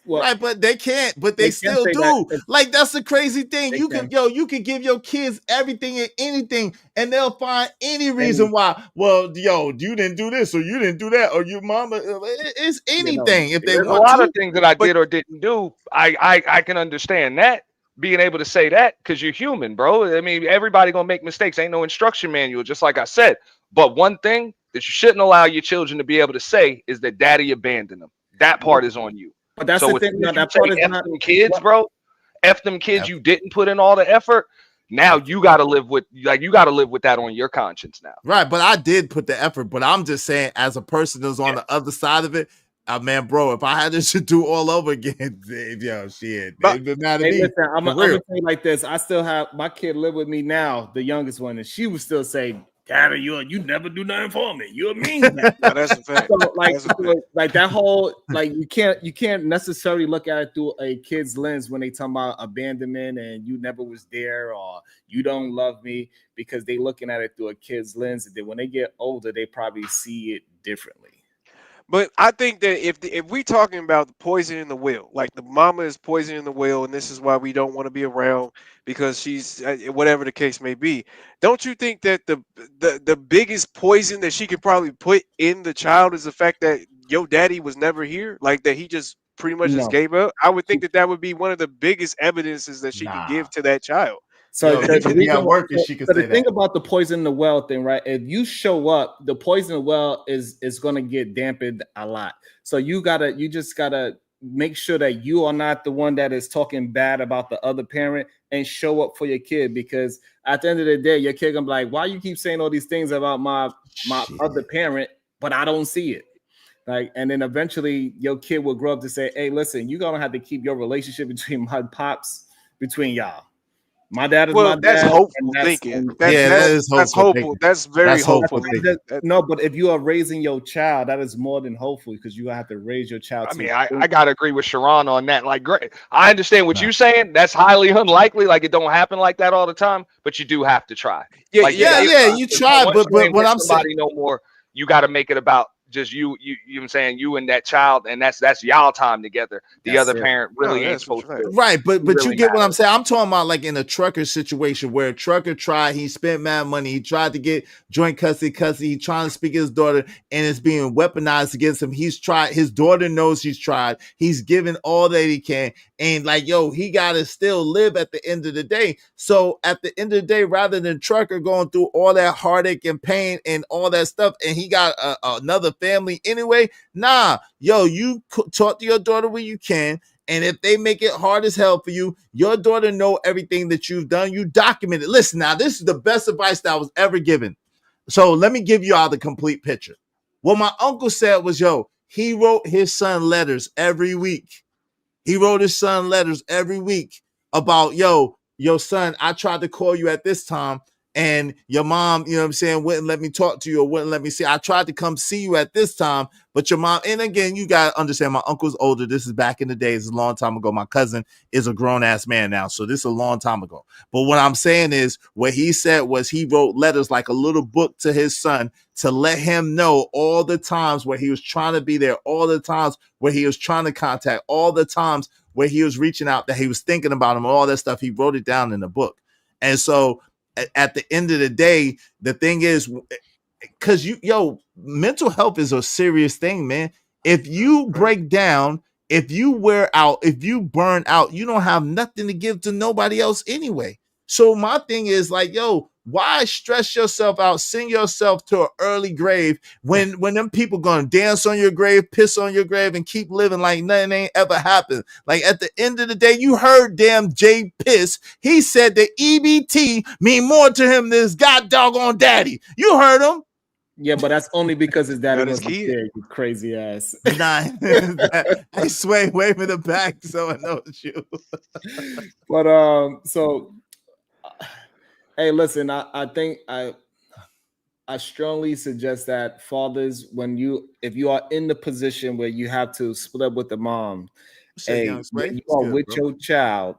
Well, right, but they can't, but they still do. Like, that's the crazy thing. You can give your kids everything and anything, and they'll find any reason why. Well, yo, you didn't do this, or you didn't do that, or your mama. It's anything if they want to. A lot of things that I did or didn't do. I can understand that, being able to say that, because you're human, bro. I mean, everybody gonna make mistakes. Ain't no instruction manual, just like I said. But one thing that you shouldn't allow your children to be able to say is that daddy abandoned them. That part is on you. But that's the thing. That part is not them kids, bro. F them kids. You didn't put in all the effort. Now you got to live with that on your conscience now. Right, but I did put the effort. But I'm just saying, as a person that's on the other side of it, Man, bro, if I had this to do all over again, yo, shit, they'd been mad at Hey, me. listen, I'm For gonna real. tell you like this. I still have my kid live with me now, the youngest one, and she would still say, "Daddy, you never do nothing for me. You're a mean dad." No, that's a fact. So, like, That's a fact. like that whole like you can't necessarily look at it through a kid's lens when they talk about abandonment and you never was there or you don't love me, because they looking at it through a kid's lens, and then when they get older, they probably see it differently. But I think that if we talking about the poison in the well, like the mama is poisoning the well, and this is why we don't want to be around because she's whatever the case may be. Don't you think that the biggest poison that she could probably put in the child is the fact that your daddy was never here, like that he just pretty much just No. gave up? I would think that that would be one of the biggest evidences that she could give to that child. So Yo, he could be at work and she could say the thing that. about the poison in the well thing, right? If you show up, the poison in the well is going to get dampened a lot. So you just gotta make sure that you are not the one that is talking bad about the other parent, and show up for your kid, because at the end of the day, your kid gonna be like, "Why you keep saying all these things about my other parent, but I don't see it." Like, and then eventually your kid will grow up to say, "Hey, listen, you're gonna have to keep your relationship between my pops between y'all. My dad is my That's dad." hopeful thinking. That's hopeful. That's very hopeful. thinking. No, but if you are raising your child, that is more than hopeful, because you have to raise your child. I mean, I gotta agree with Sharon on that. Like, great, I understand what you're saying. That's highly unlikely. Like, it don't happen like that all the time, but you do have to try. Yeah, like, you try, but what I'm saying, no more. You got to make it about just you know what I'm saying, you and that child, and that's y'all time together. The other parent really ain't supposed to. Right, but really you get what matter. I'm saying. I'm talking about like in a trucker situation where a trucker tried, he spent mad money, he tried to get joint custody, he trying to speak his daughter, and it's being weaponized against him. He's tried, his daughter knows he's tried, he's given all that he can, and like, yo, he gotta still live at the end of the day. So at the end of the day, rather than trucker going through all that heartache and pain and all that stuff, and he got another family anyway, nah, yo, you talk to your daughter when you can. And if they make it hard as hell for you, your daughter know everything that you've done. You document it. Listen, now, this is the best advice that I was ever given. So let me give you all the complete picture. What my uncle said was, yo, he wrote his son letters every week. He wrote his son letters every week about, yo, son, I tried to call you at this time, and your mom, you know what I'm saying, wouldn't let me talk to you or wouldn't let me see. I tried to come see you at this time, but your mom, and again, you got to understand, my uncle's older. This is back in the days, it's a long time ago. My cousin is a grown-ass man now, so this is a long time ago. But what I'm saying is, what he said was he wrote letters like a little book to his son to let him know all the times where he was trying to be there, all the times where he was trying to contact, all the times where he was reaching out, that he was thinking about him, all that stuff. He wrote it down in the book. And so at the end of the day, the thing is, because mental health is a serious thing, man. If you break down, if you wear out, if you burn out, you don't have nothing to give to nobody else anyway. So my thing is like, yo, why stress yourself out, send yourself to an early grave when them people gonna dance on your grave, piss on your grave, and keep living like nothing ain't ever happened? Like, at the end of the day, you heard damn Jay Piss. He said that EBT mean more to him than his god doggone daddy. You heard him. Yeah, but that's only because his daddy Got his wasn't kid. there, you crazy ass. Nah, I swear, waving the back so I know it's you. But so hey, listen, I think I strongly suggest that fathers, if you are in the position where you have to split up with the mom, Say, young Sway, you it's are good, with bro. your child,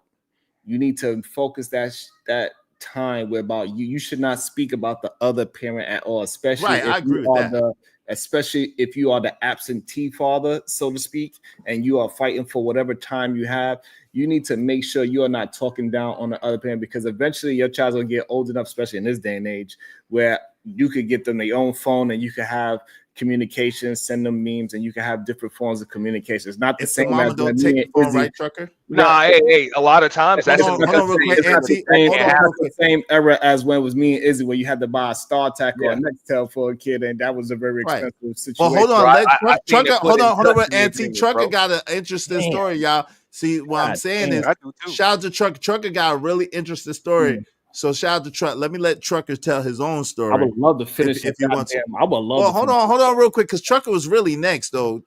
you need to focus that time whereby you should not speak about the other parent at all, especially Right, I agree with that. Especially if you are the absentee father, so to speak, and you are fighting for whatever time you have. You need to make sure you are not talking down on the other parent, because eventually your child's gonna get old enough, especially in this day and age, where you could get them their own phone and you can have communication, send them memes, and you can have different forms of communication. It's not the If the same mama as don't when take me the and phone, Izzy. right, trucker? Nah, hey, a lot of times that's Hold on real quick, Auntie. It's not the same era as when it was me and Izzy, where you had to buy a StarTAC or a Nextel for a kid, and that was a very Right. expensive situation. Well, hold on. Let Trucker, hold on, Touch Auntie. me, Trucker bro. got an interesting story, y'all. See, what I'm saying is, shout out to Trucker. Trucker got a really interesting story. So shout out to Truck. Let me let Trucker tell his own story. I would love to finish if you want to. I would love. Well, hold on, real quick, because Trucker was really next, though.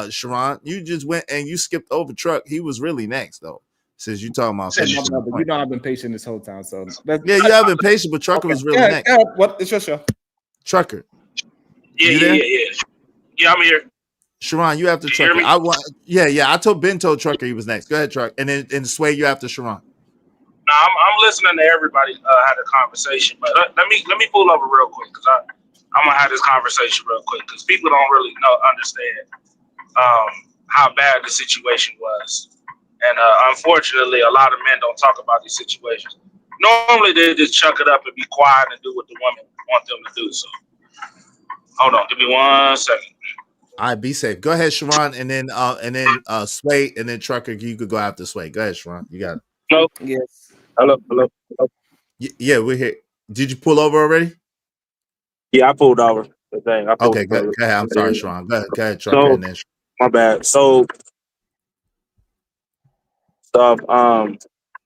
Sharon, you just went and you skipped over Truck. He was really next, though. Since you talking about finishing, you know I've been patient this whole time. So yeah, you have been patient, but Trucker was really next. What? It's your show. Trucker. Yeah. Yeah, I'm here. Sharon, you have to Trucker. I told Ben told Trucker he was next. Go ahead, Truck, and then Sway, you after Sharon. No, I'm listening to everybody had a conversation, but let me pull over real quick because I'm gonna have this conversation real quick because people don't really understand how bad the situation was, and unfortunately, a lot of men don't talk about these situations. Normally, they just chuck it up and be quiet and do what the women want them to do. So, hold on, give me 1 second. All right, be safe. Go ahead, Sharon, and then Sway, and then Trucker. You could go after Sway. Go ahead, Sharon. You got it. Hello. Yes. Hello. Yeah, we're here. Did you pull over already? Yeah, I pulled over. Okay, go ahead. I'm sorry, Sharon. Go ahead, Trucker. And then my bad. So, stuff.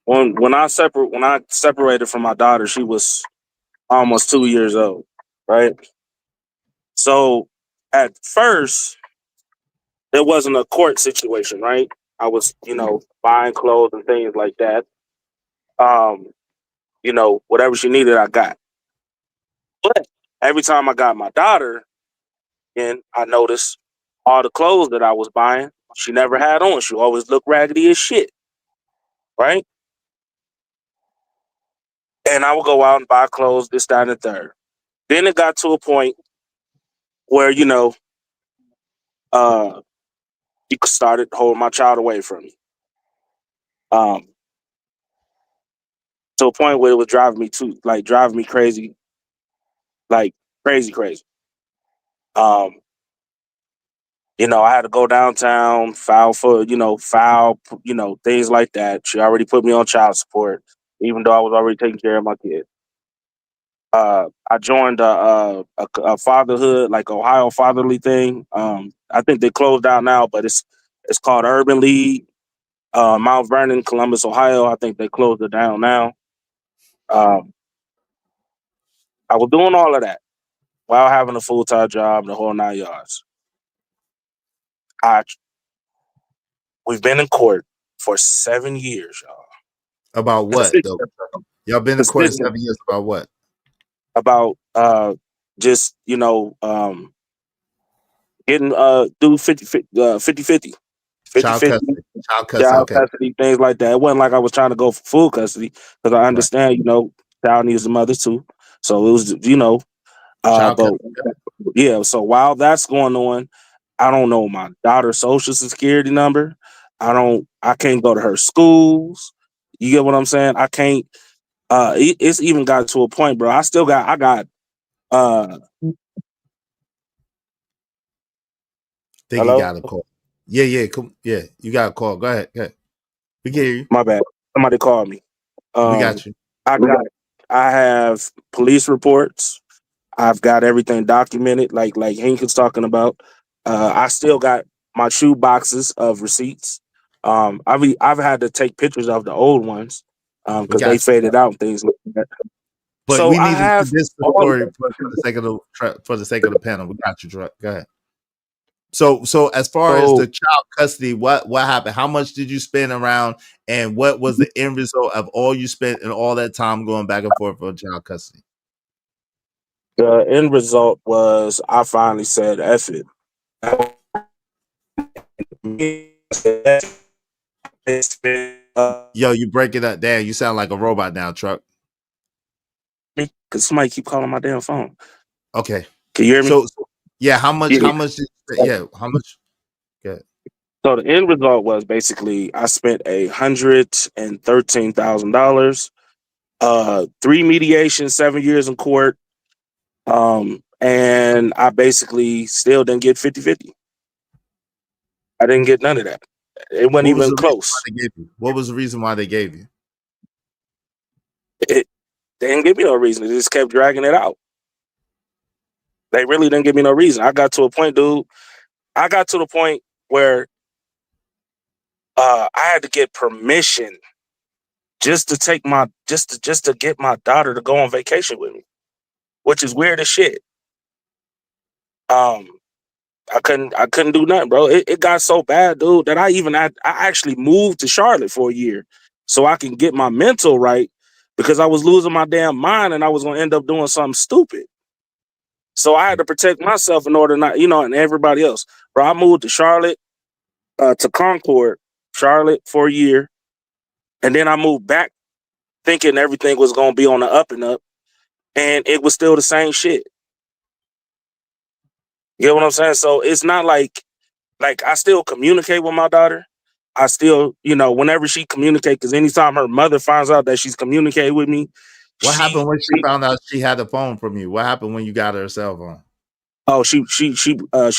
When I separated from my daughter, she was almost 2 years old, right? So, at first, there wasn't a court situation, right? I was, buying clothes and things like that. Whatever she needed, I got. But every time I got my daughter, and I noticed all the clothes that I was buying, she never had on. She always looked raggedy as shit, right? And I would go out and buy clothes, this, that, and the third. Then it got to a point where, she started holding my child away from me. To a point where it was driving me crazy, like crazy. I had to go downtown, file for, things like that. She already put me on child support, even though I was already taking care of my kid. I joined a fatherhood, like Ohio fatherly thing. I think they closed down now, but it's called Urban League, Mount Vernon, Columbus, Ohio. I think they closed it down now. I was doing all of that while having a full-time job, the whole 9 yards. We've been in court for 7 years, y'all. About what, though? Y'all been in court 7 years about what? About just, getting do 50-50. Child custody, things like that. It wasn't like I was trying to go for full custody because I understand, child needs a mother too. So it was, so while that's going on, I don't know my daughter's social security number. I can't go to her schools. You get what I'm saying? I can't. It's even got to a point, bro. I got. Think you got a call. Yeah. Come, yeah, you got a call. Go ahead. We can hear you. My bad. Somebody called me. We got you. I have police reports. I've got everything documented, like Hank was talking about. I still got my shoe boxes of receipts. I've had to take pictures of the old ones because they faded out and things like that. But so we need I have this story for the sake of the panel. We got you. Go ahead. So as far as the child custody, what happened? How much did you spend around, and what was the end result of all you spent and all that time going back and forth for child custody? The end result was I finally said, F it. Yo, you breaking that down. You sound like a robot now, Truck. Because somebody keep calling my damn phone. Okay. Can you hear me? So yeah, how much? How much? How much? Good. So the end result was basically I spent $113,000, 3 mediations, 7 years in court, and I basically still didn't get 50-50. I didn't get none of that. It wasn't even close. What was the reason why they gave you? They didn't give me no reason. They just kept dragging it out. They really didn't give me no reason. I got to a point, dude. I got to the point where I had to get permission just to get my daughter to go on vacation with me, which is weird as shit. I couldn't do nothing, bro. It got so bad, dude, that I actually moved to Charlotte for a year so I can get my mental right, because I was losing my damn mind and I was gonna end up doing something stupid. So I had to protect myself in order not, and everybody else. Bro, I moved to Charlotte, to Concord, Charlotte for a year, and then I moved back thinking everything was gonna be on the up and up, and it was still the same shit. You know what I'm saying? So it's not like I still communicate with my daughter. I still, whenever she communicates, because anytime her mother finds out that she's communicating with me, what happened when she found out she had a phone from you? What happened when you got her cell phone? Oh, she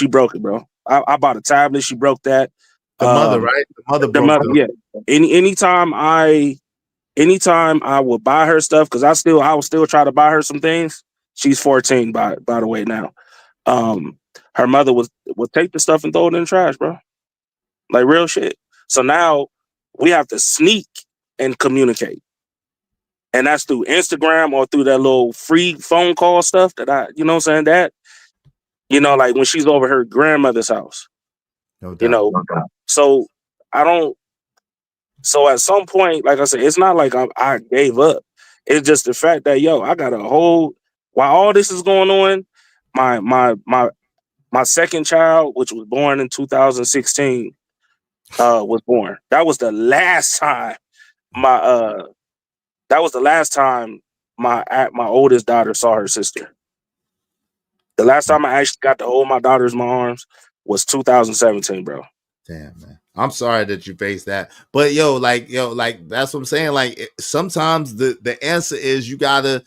broke it, bro. I bought a tablet. She broke that. The mother, right? The mother, yeah. Anytime I would buy her stuff, because I will still try to buy her some things. She's 14, by the way now. Her mother would take the stuff and throw it in the trash, bro. Like real shit. So now we have to sneak and communicate. And that's through Instagram or through that little free phone call stuff that you know what I'm saying? That, like when she's over her grandmother's house. No doubt. So so at some point, like I said, it's not like I gave up. It's just the fact that, I got while all this is going on, my second child, which was born in 2016, was born. That was the last time my oldest daughter saw her sister. The last time I actually got to hold my daughter in my arms was 2017, bro. Damn, man. I'm sorry that you faced that. But like that's what I'm saying. Like sometimes the answer is you gotta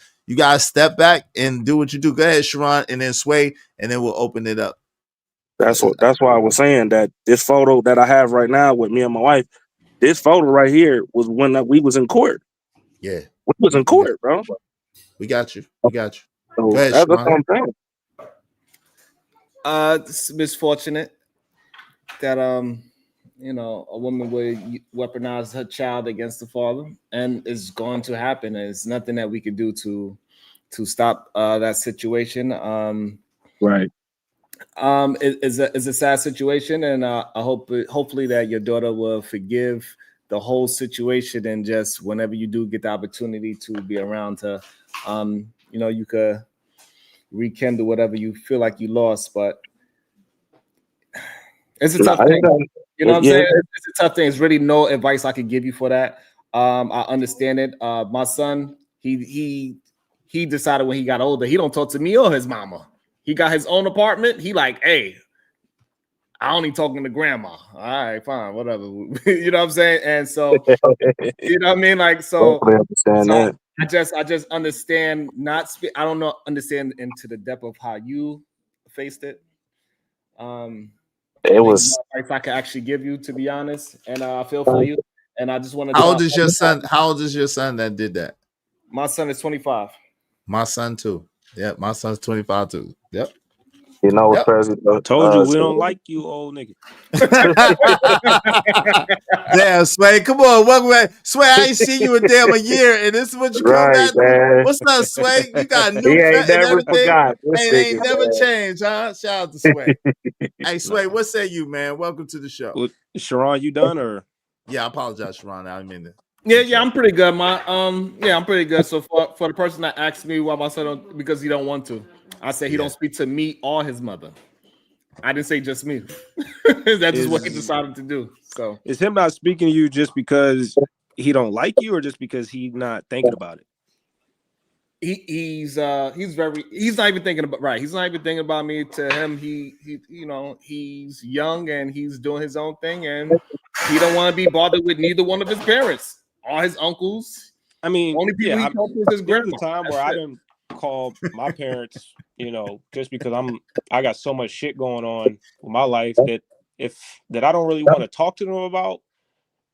step back and do what you do. Go ahead, Sharon, and then Sway, and then we'll open it up. That's why I was saying that this photo that I have right now with me and my wife, this photo right here was when we was in court. Yeah. We was in court, bro. We got you. So Go ahead, that's what I'm saying. It's misfortunate that a woman would weaponize her child against the father, and it's going to happen. There's nothing that we can do to stop that situation. Right. It's a sad situation, and I hopefully that your daughter will forgive the whole situation, and just whenever you do get the opportunity to be around to, you could rekindle whatever you feel like you lost. But it's a tough thing. You know what I'm saying? It's a tough thing. There's really no advice I could give you for that. I understand it. My son, he decided when he got older, he don't talk to me or his mama. He got his own apartment. He like, hey, I only talking to grandma. All right, fine, whatever. You know what I'm saying? And so, you know what I mean? Like, so, I just understand I don't know, understand into the depth of how you faced it. It was if I could actually give you, to be honest, and I feel for you. And I just want to. How old is your son? How old is your son that did that? My son is 25. My son too. Yep, my son's 25 too. Yep. You know what's crazy? I told you we don't like you, old nigga. Damn, Sway, come on, welcome back. Sway, I ain't seen you in damn a year, and this is what you come back to. What's up, Sway? You got a new cut and everything. Ain't never changed, huh? Shout out to Sway. Hey, Sway, what say you, man? Welcome to the show. Well, Sharon, you done or? Yeah, I apologize, Sharon. I mean, yeah, I'm pretty good. I'm pretty good. So for the person that asked me why my son don't, because he don't want to, I say he don't speak to me or his mother. I didn't say just me. That's just what he decided to do. So is him not speaking to you just because he don't like you, or just because he's not thinking about it? He's not even thinking about He's not even thinking about me. To him, he's young and he's doing his own thing, and he don't want to be bothered with neither one of his parents or his uncles. I mean, only people he talks with his grandma. There's a time where I didn't call my parents, just because I got so much shit going on with my life that I don't really want to talk to them about,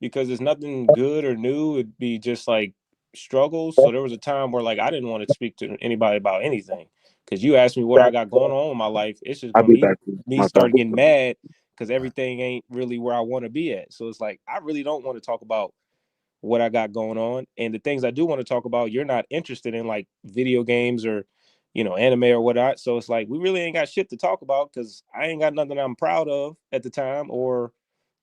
because it's nothing good or new. It'd be just like struggles. So there was a time where like I didn't want to speak to anybody about anything, because you asked me what I got going on in my life. It's just gonna be me start getting mad because everything ain't really where I want to be at. So it's like I really don't want to talk about what I got going on. And the things I do want to talk about, you're not interested in, like video games or, you know, anime or whatnot. So it's like, we really ain't got shit to talk about because I ain't got nothing I'm proud of at the time, or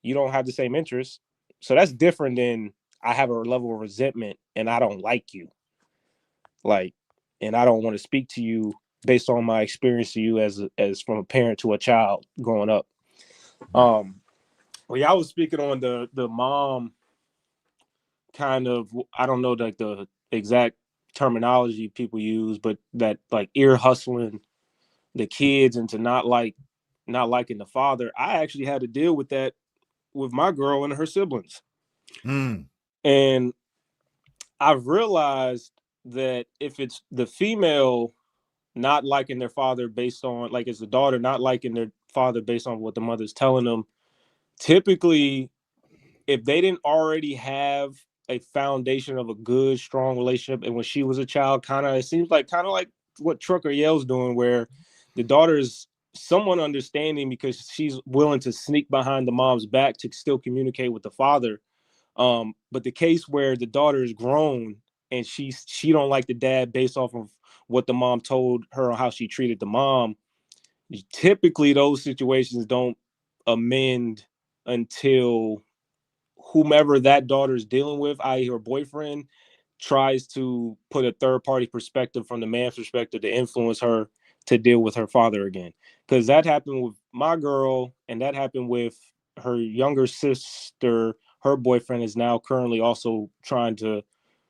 you don't have the same interest. So that's different than I have a level of resentment and I don't like you. Like, and I don't want to speak to you based on my experience to you as from a parent to a child growing up. Well, yeah, I was speaking on the mom kind of, I don't know like the exact terminology people use, but that like ear hustling the kids into not liking the father. I actually had to deal with that with my girl and her siblings. And I've realized that if it's the female not liking their father based on, like, it's the daughter not liking their father based on what the mother's telling them, typically, if they didn't already have a foundation of a good, strong relationship, and when she was a child, it seems like what Trucker Yell's doing, where the daughter is somewhat understanding because she's willing to sneak behind the mom's back to still communicate with the father. But the case where the daughter is grown and she don't like the dad based off of what the mom told her on how she treated the mom, typically those situations don't amend until whomever that daughter is dealing with, i.e. her boyfriend, tries to put a third party perspective from the man's perspective to influence her to deal with her father again. Because that happened with my girl, and that happened with her younger sister. Her boyfriend is now currently also trying to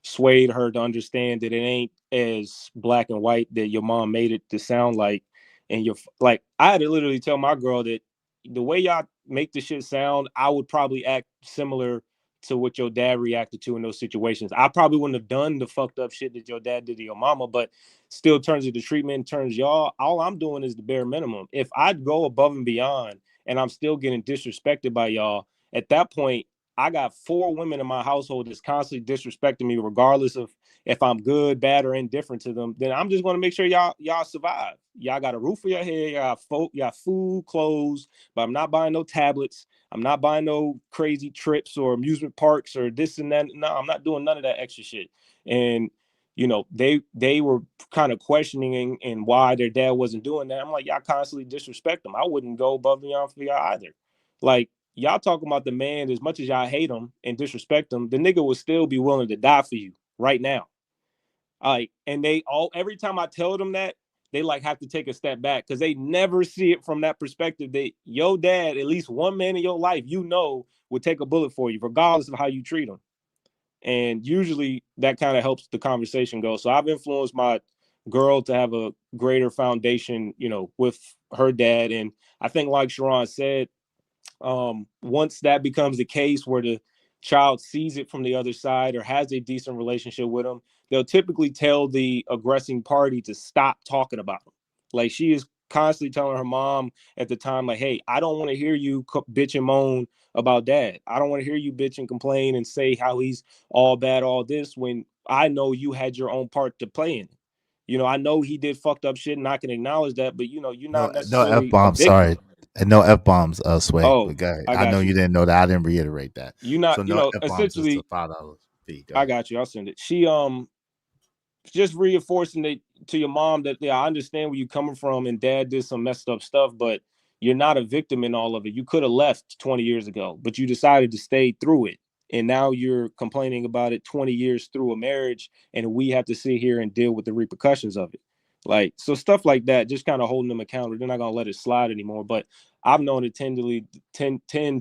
sway her to understand that it ain't as black and white that your mom made it to sound like. And you're like, I had to literally tell my girl that the way y'all make the shit sound, I would probably act similar to what your dad reacted to in those situations. I probably wouldn't have done the fucked up shit that your dad did to your mama, but still, in terms of the treatment, in terms of y'all, all I'm doing is the bare minimum. If I'd go above and beyond and I'm still getting disrespected by y'all, at that point, I got 4 women in my household that's constantly disrespecting me, regardless of if I'm good, bad, or indifferent to them. Then I'm just going to make sure y'all survive. Y'all got a roof for your head, y'all got food, clothes, but I'm not buying no tablets. I'm not buying no crazy trips or amusement parks or this and that. No, I'm not doing none of that extra shit. And you know, they were kind of questioning and why their dad wasn't doing that. I'm like, y'all constantly disrespect them. I wouldn't go above and beyond for y'all either. Like, y'all talking about the man, as much as y'all hate him and disrespect him, the nigga would still be willing to die for you right now. Like, and every time I tell them that, they like have to take a step back because they never see it from that perspective that your dad, at least one man in your life, you know, would take a bullet for you, regardless of how you treat him. And usually that kind of helps the conversation go. So I've influenced my girl to have a greater foundation, you know, with her dad. And I think, like Sharon said, once that becomes the case where the child sees it from the other side or has a decent relationship with them, they'll typically tell the aggressing party to stop talking about them. Like, she is constantly telling her mom at the time, like, hey, I don't want to hear you bitch and moan about dad. I don't want to hear you bitch and complain and say how he's all bad, all this, when I know you had your own part to play in it. You know, I know he did fucked up shit and I can acknowledge that, but you know, you're not No F necessarily a bombs. victim. Sorry, and no F bombs. Sway. Oh, But go ahead. I I know got you you. didn't know that. I didn't reiterate that. You not, So you no know, F bombs. Just a essentially, $5 fee. Go I ahead. got you. I'll send it. She just reinforcing it to your mom that, yeah, I understand where you're coming from, and dad did some messed up stuff, but you're not a victim in all of it. You could have left 20 years ago, but you decided to stay through it. And now you're complaining about it 20 years through a marriage, and we have to sit here and deal with the repercussions of it. Like, so stuff like that, just kind of holding them accountable. They're not going to let it slide anymore. But I've known it tend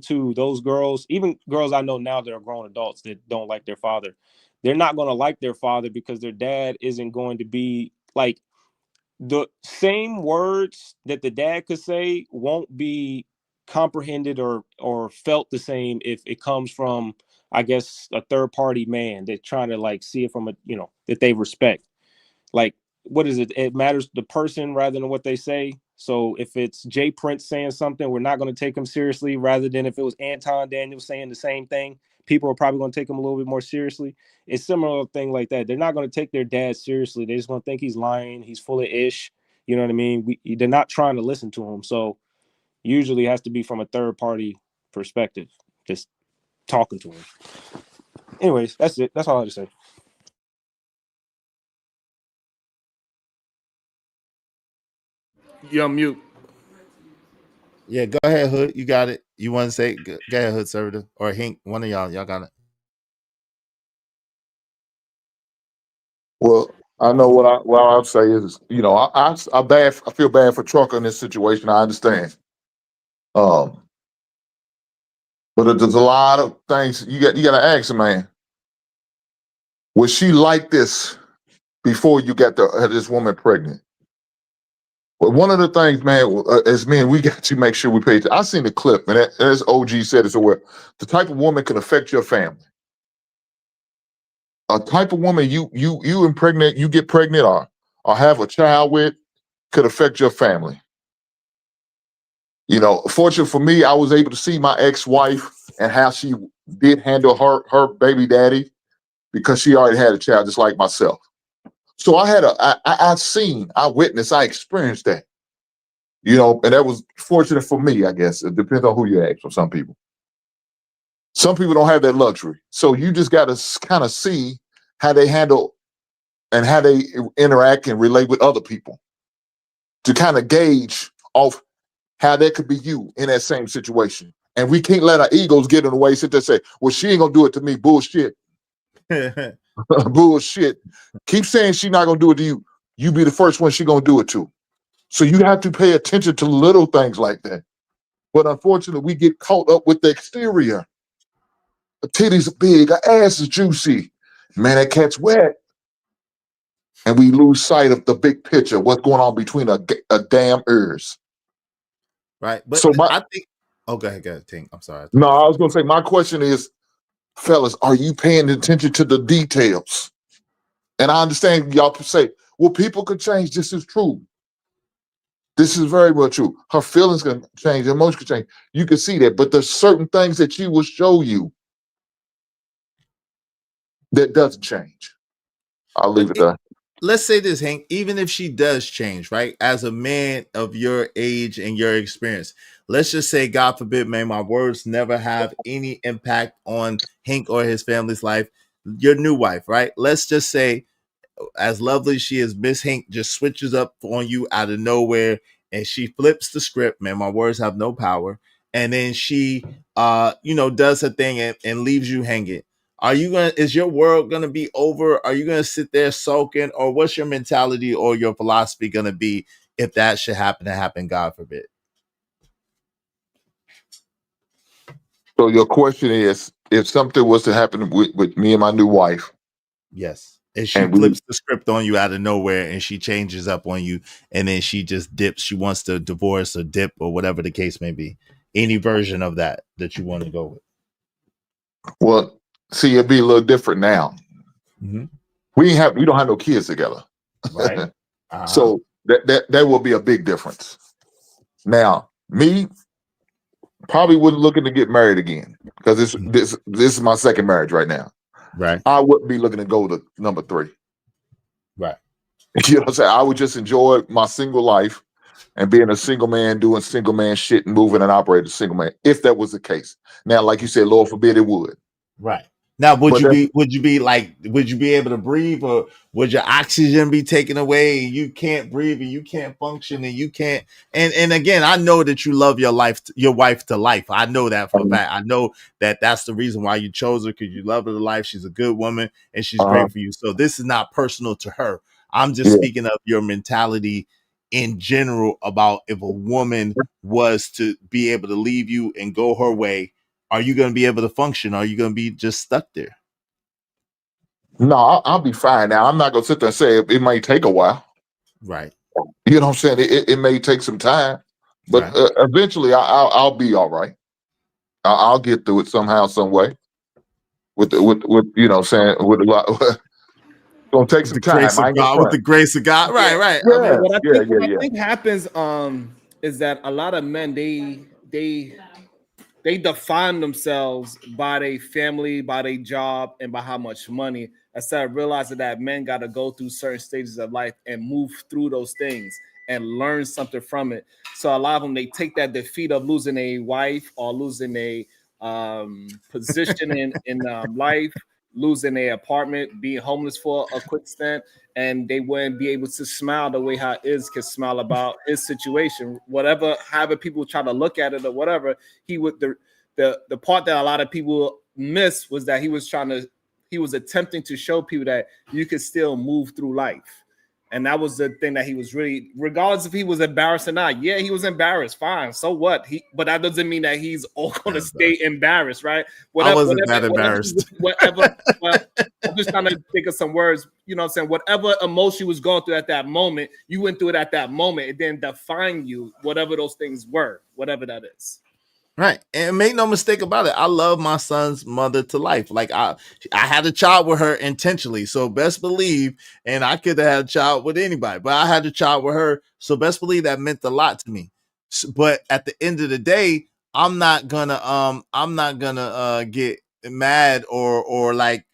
to those girls, even girls I know now that are grown adults that don't like their father. They're not going to like their father because their dad isn't going to be like, the same words that the dad could say won't be comprehended or felt the same if it comes from, I guess, a third party man that's trying to like see it from a, you know, that they respect. Like, what is it? It matters the person rather than what they say. So if it's Jay Prince saying something, we're not going to take him seriously, rather than if it was Anton Daniels saying the same thing, people are probably going to take him a little bit more seriously. It's similar thing like that. They're not going to take their dad seriously. They're just going to think he's lying. He's full of ish. You know what I mean? They're not trying to listen to him. So usually it has to be from a third party perspective, just talking to him. Anyways, that's it. That's all I have to say. You're on mute. Yeah, go ahead, Hood. You got it. You want to say? Go ahead, Hood Servitor or Hink. One of y'all got it. Well, I know what I'll say is, you know, I feel bad for Trucker in this situation. I understand. But there's a lot of things you got to ask a man. Was she like this before you got this woman pregnant? But one of the things, man, as men, we got to make sure we pay attention. I seen the clip, and as OG said it so well, the type of woman can affect your family. A type of woman you get pregnant or have a child with could affect your family. You know, fortunately for me, I was able to see my ex-wife and how she did handle her baby daddy because she already had a child just like myself. So I witnessed, I experienced that. You know, and that was fortunate for me, I guess. It depends on who you ask for some people. Some people don't have that luxury. So you just got to kind of see how they handle and how they interact and relate with other people to kind of gauge off how that could be you in that same situation. And we can't let our egos get in the way, sit there and say, well, she ain't going to do it to me. Bullshit. Bullshit. Keep saying she's not going to do it to you. You be the first one she going to do it to. So you have to pay attention to little things like that. But unfortunately, we get caught up with the exterior. The titties are big, her ass is juicy. Man, that cat's wet. And we lose sight of the big picture, what's going on between a damn ears. Right. But So I think, go ahead, Tink. I'm sorry. No, I was going to say, my question is, fellas, are you paying attention to the details? And I understand y'all say, well, people could change. This is true. This is very well true. Her feelings can change, her emotions can change. You can see that, but there's certain things that she will show you that doesn't change. I'll leave it there. Let's say this, Hank, even if she does change, right? As a man of your age and your experience, let's just say, God forbid, man, my words never have any impact on Hank or his family's life. Your new wife, right? Let's just say, as lovely as she is, Miss Hank just switches up on you out of nowhere and she flips the script, man. My words have no power. And then she does her thing and leaves you hanging. Is your world gonna be over? Are you gonna sit there sulking, or what's your mentality or your philosophy gonna be if that should happen, God forbid? So your question is, if something was to happen with me and my new wife. Yes. And she flips the script on you out of nowhere and she changes up on you and then she just dips. She wants to divorce or dip or whatever the case may be. Any version of that you want to go with. Well, see, it'd be a little different now. Mm-hmm. We don't have no kids together. Right. Uh-huh. So that will be a big difference. Now, me probably wouldn't looking to get married again because this is my second marriage right now. Right. I wouldn't be looking to go to number 3. Right. You know what I'm saying? I would just enjoy my single life and being a single man, doing single man shit and moving and operating as a single man, if that was the case. Now, like you said, Lord forbid it would. Right. Now, would you be able to breathe, or would your oxygen be taken away and you can't breathe and you can't function and you can't, and again, I know that you love your wife to life. I know that for a fact. I know that that's the reason why you chose her, because you love her to life. She's a good woman and she's great for you. So this is not personal to her. I'm just speaking of your mentality in general about if a woman was to be able to leave you and go her way. Are you going to be able to function? Or are you going to be just stuck there? No, I'll be fine. Now, I'm not going to sit there and say it might take a while. Right. You know what I'm saying? It may take some time, but eventually I'll be all right. I'll get through it somehow, some way. With you know what I'm saying, with a lot. Gonna take some time. I ain't gonna with the grace of God. Right. Yeah, I mean, what I think happens is that a lot of men they define themselves by their family, by their job, and by how much money, instead of realizing that men got to go through certain stages of life and move through those things and learn something from it. So a lot of them, they take that defeat of losing a wife or losing a position in life, losing their apartment, being homeless for a quick stint, and they wouldn't be able to smile the way how Iz can smile about his situation. Whatever, however people try to look at it or whatever, he would the part that a lot of people miss was that he was attempting to show people that you could still move through life. And that was the thing that he was really, regardless if he was embarrassed or not. Yeah, he was embarrassed. Fine. So what? But that doesn't mean that he's all going to stay embarrassed, right? I wasn't that embarrassed. Whatever. Well, I'm just trying to think of some words. You know what I'm saying? Whatever emotion was going through at that moment, you went through it at that moment. It didn't define you, whatever those things were, whatever that is. Right. And make no mistake about it. I love my son's mother to life. Like I had a child with her intentionally. So best believe, and I could have had a child with anybody, but I had a child with her. So best believe that meant a lot to me. But at the end of the day, I'm not gonna get mad or like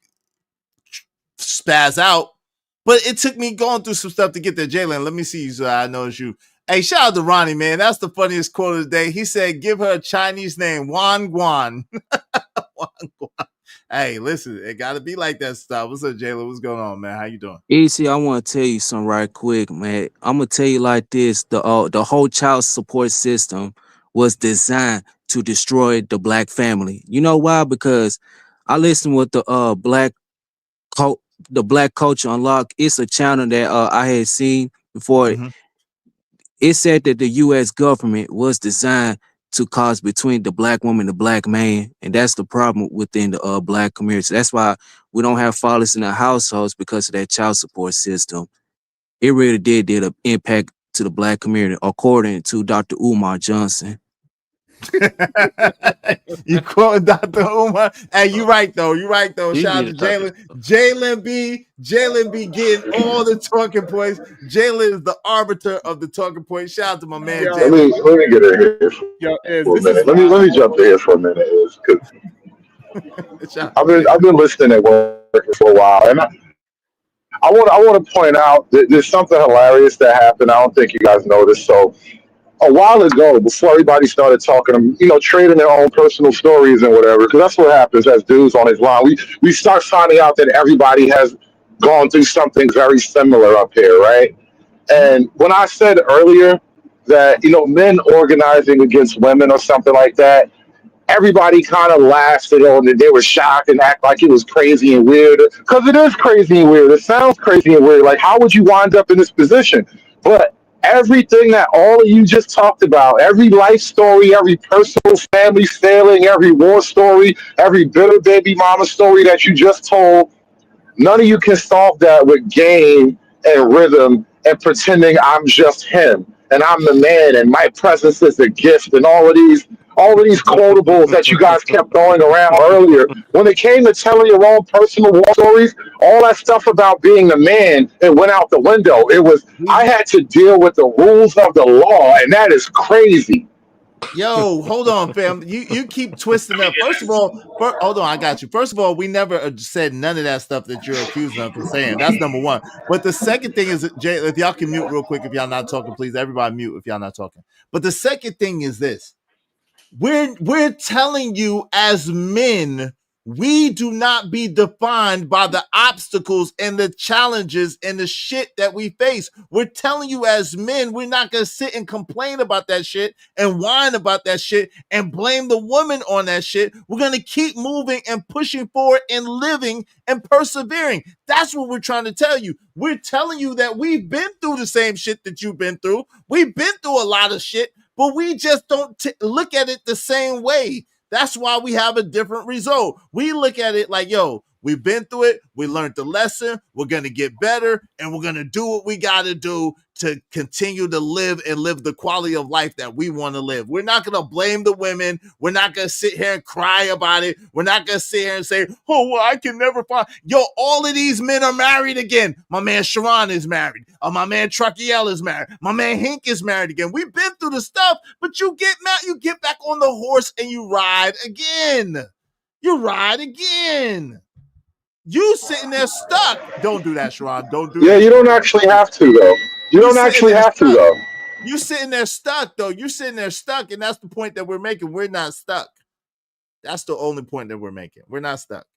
spaz out. But it took me going through some stuff to get there. Jalen, let me see you so I know it's you. Hey, shout out to Ronnie, man. That's the funniest quote of the day. He said, give her a Chinese name, Wan Guan. Wan Guan. Hey, listen, it got to be like that stuff. What's up, Jalen? What's going on, man? How you doing? Izzy, I want to tell you something right quick, man. I'm going to tell you like this. The whole child support system was designed to destroy the black family. You know why? Because I listened with the Black Culture Unlocked. It's a channel that I had seen before. Mm-hmm. It said that the U.S. government was designed to cause between the black woman and the black man, and that's the problem within the black community. That's why we don't have fathers in the households, because of that child support system. It really did an impact to the black community, according to Dr. Umar Johnson. You quoting Dr. Umar? Hey, you right though. Shout out to Jalen. Jalen be getting all the talking points. Jalen is the arbiter of the talking points. Shout out to my man Jalen. Let me get in here for a minute. Let me jump in here for a minute, because I've been listening at work for a while, and I want to point out that there's something hilarious that happened. I don't think you guys noticed. So a while ago, before everybody started talking, trading their own personal stories and whatever, because that's what happens as dudes on his line. We start finding out that everybody has gone through something very similar up here, right? And when I said earlier that, men organizing against women or something like that, everybody kind of laughed at it and they were shocked and act like it was crazy and weird. Because it is crazy and weird. It sounds crazy and weird. Like, how would you wind up in this position? But everything that all of you just talked about, every life story, every personal family failing, every war story, every bitter baby mama story that you just told, none of you can solve that with game and rhythm and pretending I'm just him and I'm the man and my presence is a gift and all of these quotables that you guys kept throwing around earlier. When it came to telling your own personal war stories, all that stuff about being the man, it went out the window. I had to deal with the rules of the law, and that is crazy. Yo, hold on, fam. You keep twisting up. First of all, hold on, I got you. First of all, we never said none of that stuff that you're accusing of saying. That's number one. But the second thing is, Jay, if y'all can mute real quick, if y'all not talking, please. Everybody mute if y'all not talking. But the second thing is this: we're telling you as men, we do not be defined by the obstacles and the challenges and the shit that we face. We're telling you as men, we're not going to sit and complain about that shit and whine about that shit and blame the woman on that shit. We're going to keep moving and pushing forward and living and persevering. That's what we're trying to tell you. We're telling you that we've been through the same shit that you've been through. We've been through a lot of shit, but we just don't look at it the same way. That's why we have a different result. We look at it like, yo, we've been through it. We learned the lesson. We're going to get better, and we're going to do what we got to do to continue to live the quality of life that we want to live. We're not going to blame the women. We're not going to sit here and cry about it. We're not going to sit here and say, oh, well, I can never find. Yo, all of these men are married again. My man Sharon is married. My man Truckiel is married. My man Hink is married again. We've been through the stuff, but you get mad, you get back on the horse and you ride again. You ride again. You sitting there stuck. Don't do that, Sharon. Don't do that. Yeah, you don't actually have to, though. You don't actually have to, though. You sitting there stuck, though. You're sitting there stuck, and that's the point that we're making. We're not stuck. That's the only point that we're making. We're not stuck.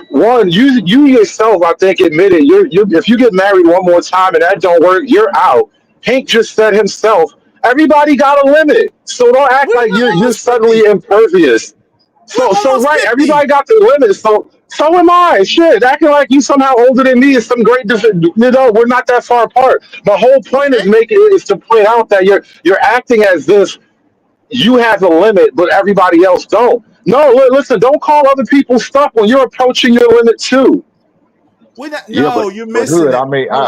One, you yourself, I think, admitted you if you get married one more time and that don't work, you're out. Hank just said himself, everybody got a limit. So don't act like you're suddenly impervious. So right, everybody got their limits. So am I. Shit, acting like you somehow older than me is some great. We're not that far apart. My whole point is to point out that you're acting as if you have a limit, but everybody else don't. No, listen, don't call other people stuck when you're approaching your limit too. Yeah, No, you're but missing hood. it. I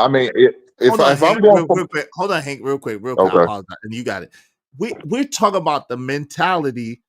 mean, if Hold on, I'm Hank, going from real quick. Hold on, Hank, real quick. I okay, apologize, and you got it. We're talking about the mentality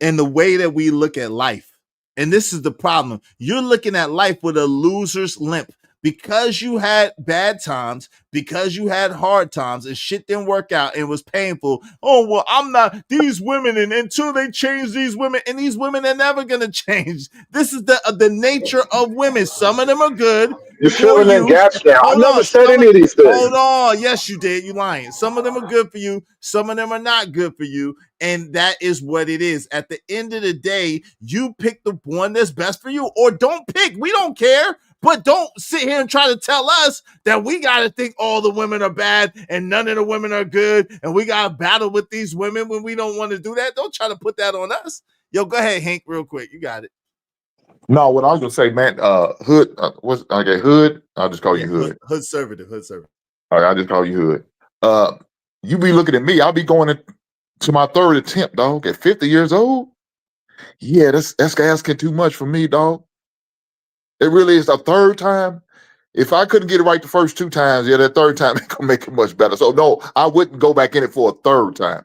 and the way that we look at life. And this is the problem. You're looking at life with a loser's limp because you had bad times, because you had hard times, and shit didn't work out and it was painful. Oh, well, I'm not these women, and until they change these women, and these women are never gonna change. This is the nature of women. Some of them are good You're for filling in you. gaps now. I Hold never on. said any of these things. Hold on. Yes, you did. You lying. Some of them are good for you. Some of them are not good for you. And that is what it is. At the end of the day, you pick the one that's best for you, or don't pick. We don't care. But don't sit here and try to tell us that we got to think all the women are bad and none of the women are good. And we got to battle with these women when we don't want to do that. Don't try to put that on us. Yo, go ahead, Hank, real quick. You got it. no, what I was gonna say, man, hood, what's okay, hood. I'll just call Yeah, you hood. hood conservative. All right, I'll just call you hood. You be looking at me. I'll be going to my third attempt, dog. At 50 years old, yeah, that's asking too much for me, dog. It really is. A third time. If I couldn't get it right the first two times, yeah, that third time ain't gonna make it much better. So no, I wouldn't go back in it for a third time.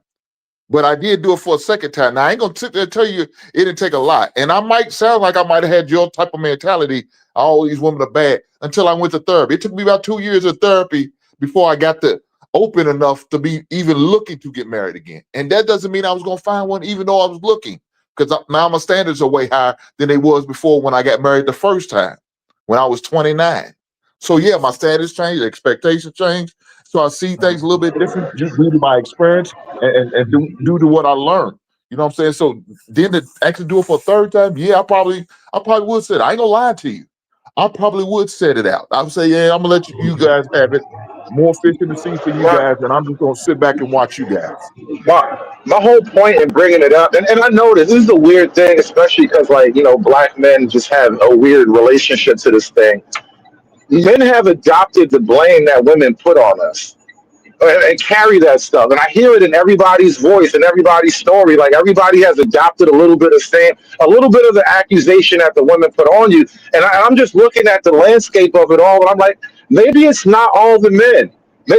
But I did do it for a second time. Now I ain't gonna sit there and tell you it didn't take a lot. And I might sound like I might have had your type of mentality. All these women are bad until I went to therapy. It took me about 2 years of therapy before I got to open enough to be even looking to get married again. And that doesn't mean I was gonna find one, even though I was looking, because now my standards are way higher than they was before when I got married the first time, when I was 29. So yeah, my standards changed, expectations changed. So I see things a little bit different just due to my experience and due to what I learned. You know what I'm saying? So then to actually do it for a third time, yeah, I probably would say it. I ain't gonna lie to you. I probably would set it out. I would say, yeah, I'm gonna let you guys have it. More fish in the sea for you guys, and I'm just gonna sit back and watch you guys. My whole point in bringing it up, and I know this is a weird thing, especially because like black men just have a weird relationship to this thing. Men have adopted the blame that women put on us and carry that stuff. And I hear it in everybody's voice and everybody's story. Like everybody has adopted a little bit of a little bit of the accusation that the women put on you. And I'm just looking at the landscape of it all, and I'm like, maybe it's not all the men.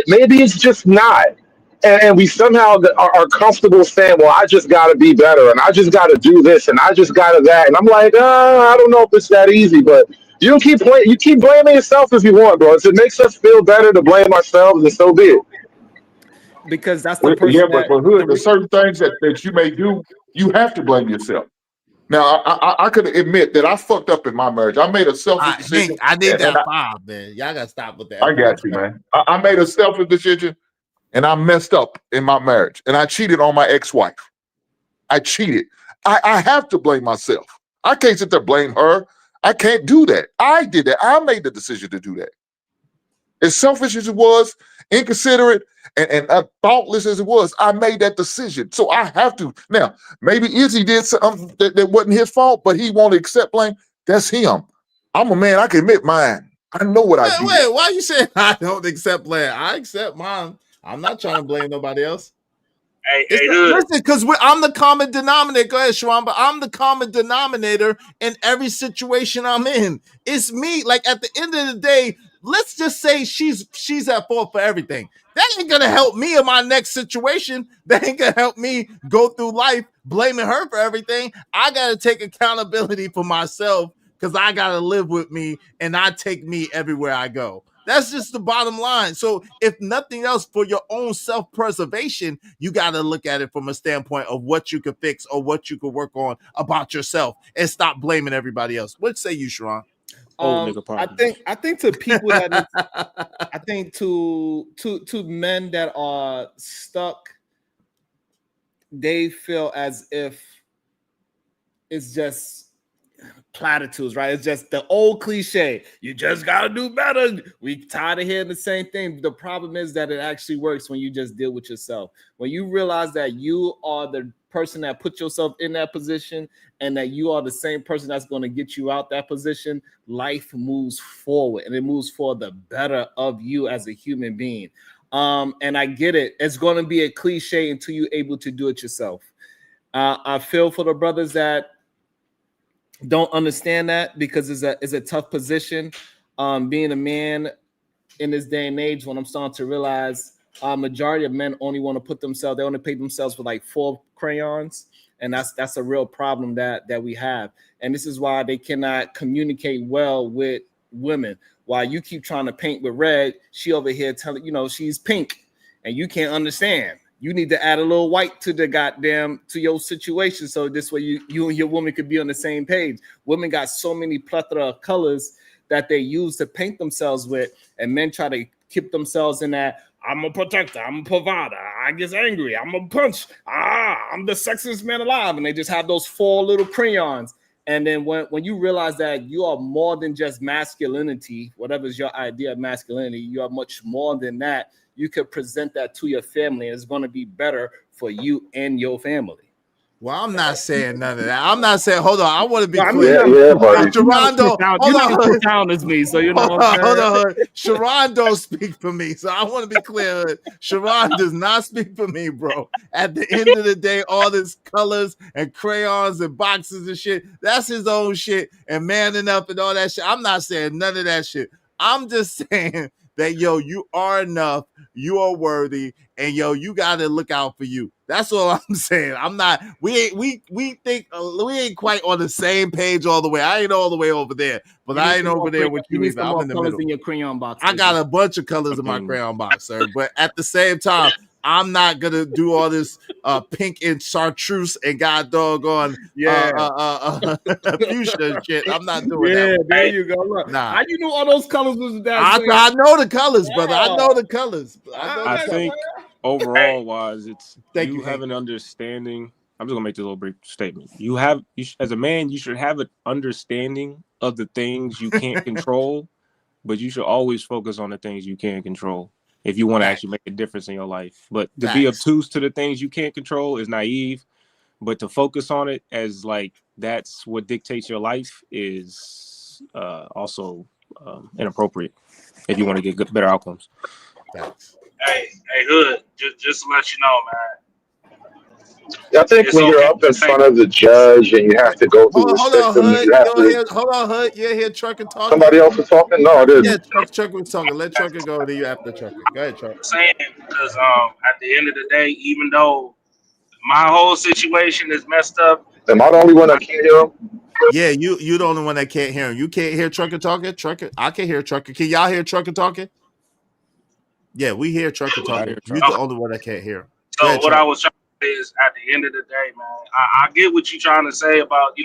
Maybe it's just not. And we somehow are comfortable saying, well, I just got to be better and I just got to do this and I just got to that. And I'm like, I don't know if it's that easy, but you keep blaming yourself if you want, bro. If it makes us feel better to blame ourselves, then so be it. Because that's the Well, yeah, person but that for hood, there's certain things that you may do, you have to blame yourself. Now, I could admit that I fucked up in my marriage. I made a selfish decision. Hank, I need And that 5, man. Y'all gotta stop with that. I got you, man. I made a selfish decision and I messed up in my marriage. And I cheated on my ex-wife. I cheated. I have to blame myself. I can't sit there blame her. I can't do that. I did that. I made the decision to do that. As selfish as it was, inconsiderate, and thoughtless as it was, I made that decision. So I have to. Now, maybe Izzy did something that wasn't his fault, but he won't accept blame. That's him. I'm a man. I can admit mine. I know what I did. Wait, why you saying I don't accept blame? I accept mine. I'm not trying to blame nobody else. Listen, because I'm the common denominator. Go ahead, Shawan, but I'm the common denominator in every situation I'm in. It's me. Like at the end of the day, let's just say she's at fault for everything. That ain't gonna help me in my next situation. That ain't gonna help me go through life blaming her for everything. I gotta take accountability for myself because I gotta live with me and I take me everywhere I go. That's just the bottom line. So if nothing else, for your own self-preservation, you got to look at it from a standpoint of what you could fix or what you could work on about yourself and stop blaming everybody else. What say you, Sharon? I think to people that I think to men that are stuck, they feel as if it's just platitudes, right? It's just the old cliche. You just gotta do better. We tired of hearing the same thing. The problem is that it actually works when you just deal with yourself. When you realize that you are the person that put yourself in that position and that you are the same person that's going to get you out that position, life moves forward, and it moves for the better of you as a human being. And I get it. It's going to be a cliche until you're able to do it yourself. I feel for the brothers that don't understand that, because it's a tough position. Being a man in this day and age, when I'm starting to realize majority of men only want to put themselves, they only pay themselves for like 4 crayons. And that's a real problem that we have. And this is why they cannot communicate well with women. While you keep trying to paint with red, she over here telling, she's pink, and you can't understand. You need to add a little white to to your situation. So this way you and your woman could be on the same page. Women got so many plethora of colors that they use to paint themselves with, and men try to keep themselves in that, I'm a protector, I'm a provider, I get angry, I'm a punch, I'm the sexiest man alive. And they just have those 4 little crayons. And then when you realize that you are more than just masculinity, whatever's your idea of masculinity, you are much more than that. You could present that to your family. It's going to be better for you and your family. Well, I'm not saying none of that. I'm not saying, hold on, I want to be clear. Sharon You're not as down as me, so you know what I'm saying? Hold on. Sharon don't speak for me, so I want to be clear. Sharon does not speak for me, bro. At the end of the day, all this colors and crayons and boxes and shit, that's his own shit, and manning up and all that shit. I'm not saying none of that shit. I'm just saying that, you are enough, you are worthy, and you got to look out for you. That's all I'm saying. I'm not. We think we ain't quite on the same page all the way. I ain't all the way over there, but I ain't over there with you either. I'm in the middle. In your crayon box. I got a bunch of colors in my crayon box, sir. But at the same time, I'm not gonna do all this pink and chartreuse and god doggone fuchsia shit. I'm not doing that. Yeah, there you go. Look, nah. How you knew all those colors was that? I know the colors, brother. I know the colors. I think overall wise, it's you have an understanding. I'm just gonna make this little brief statement. As a man, you should have an understanding of the things you can't control, but you should always focus on the things you can control if you want to actually make a difference in your life. But to be obtuse to the things you can't control is naive. But to focus on it as like that's what dictates your life is also inappropriate if you want to get better outcomes. Thanks. Hey, Hood, just to let you know, man. I think when you're up in front of the judge and you have to go through the system, you have to. Hold on, Hood. You hear Trucker talking? Somebody else was talking? No, I didn't. Yeah, Trucker was talking. Let Trucker go, then you after Trucker. Go ahead, Trucker. Saying because at the end of the day, even though my whole situation is messed up, am I the only one that can't hear him? Yeah, you the only one that can't hear him. You can't hear Trucker talking? Trucker, I can hear Trucker. Can y'all hear Trucker talking? Yeah, we hear Trucker talking. You're the only one that can't hear him. So ahead, what I was trying to say is, at the end of the day, man, I get what you're trying to say about,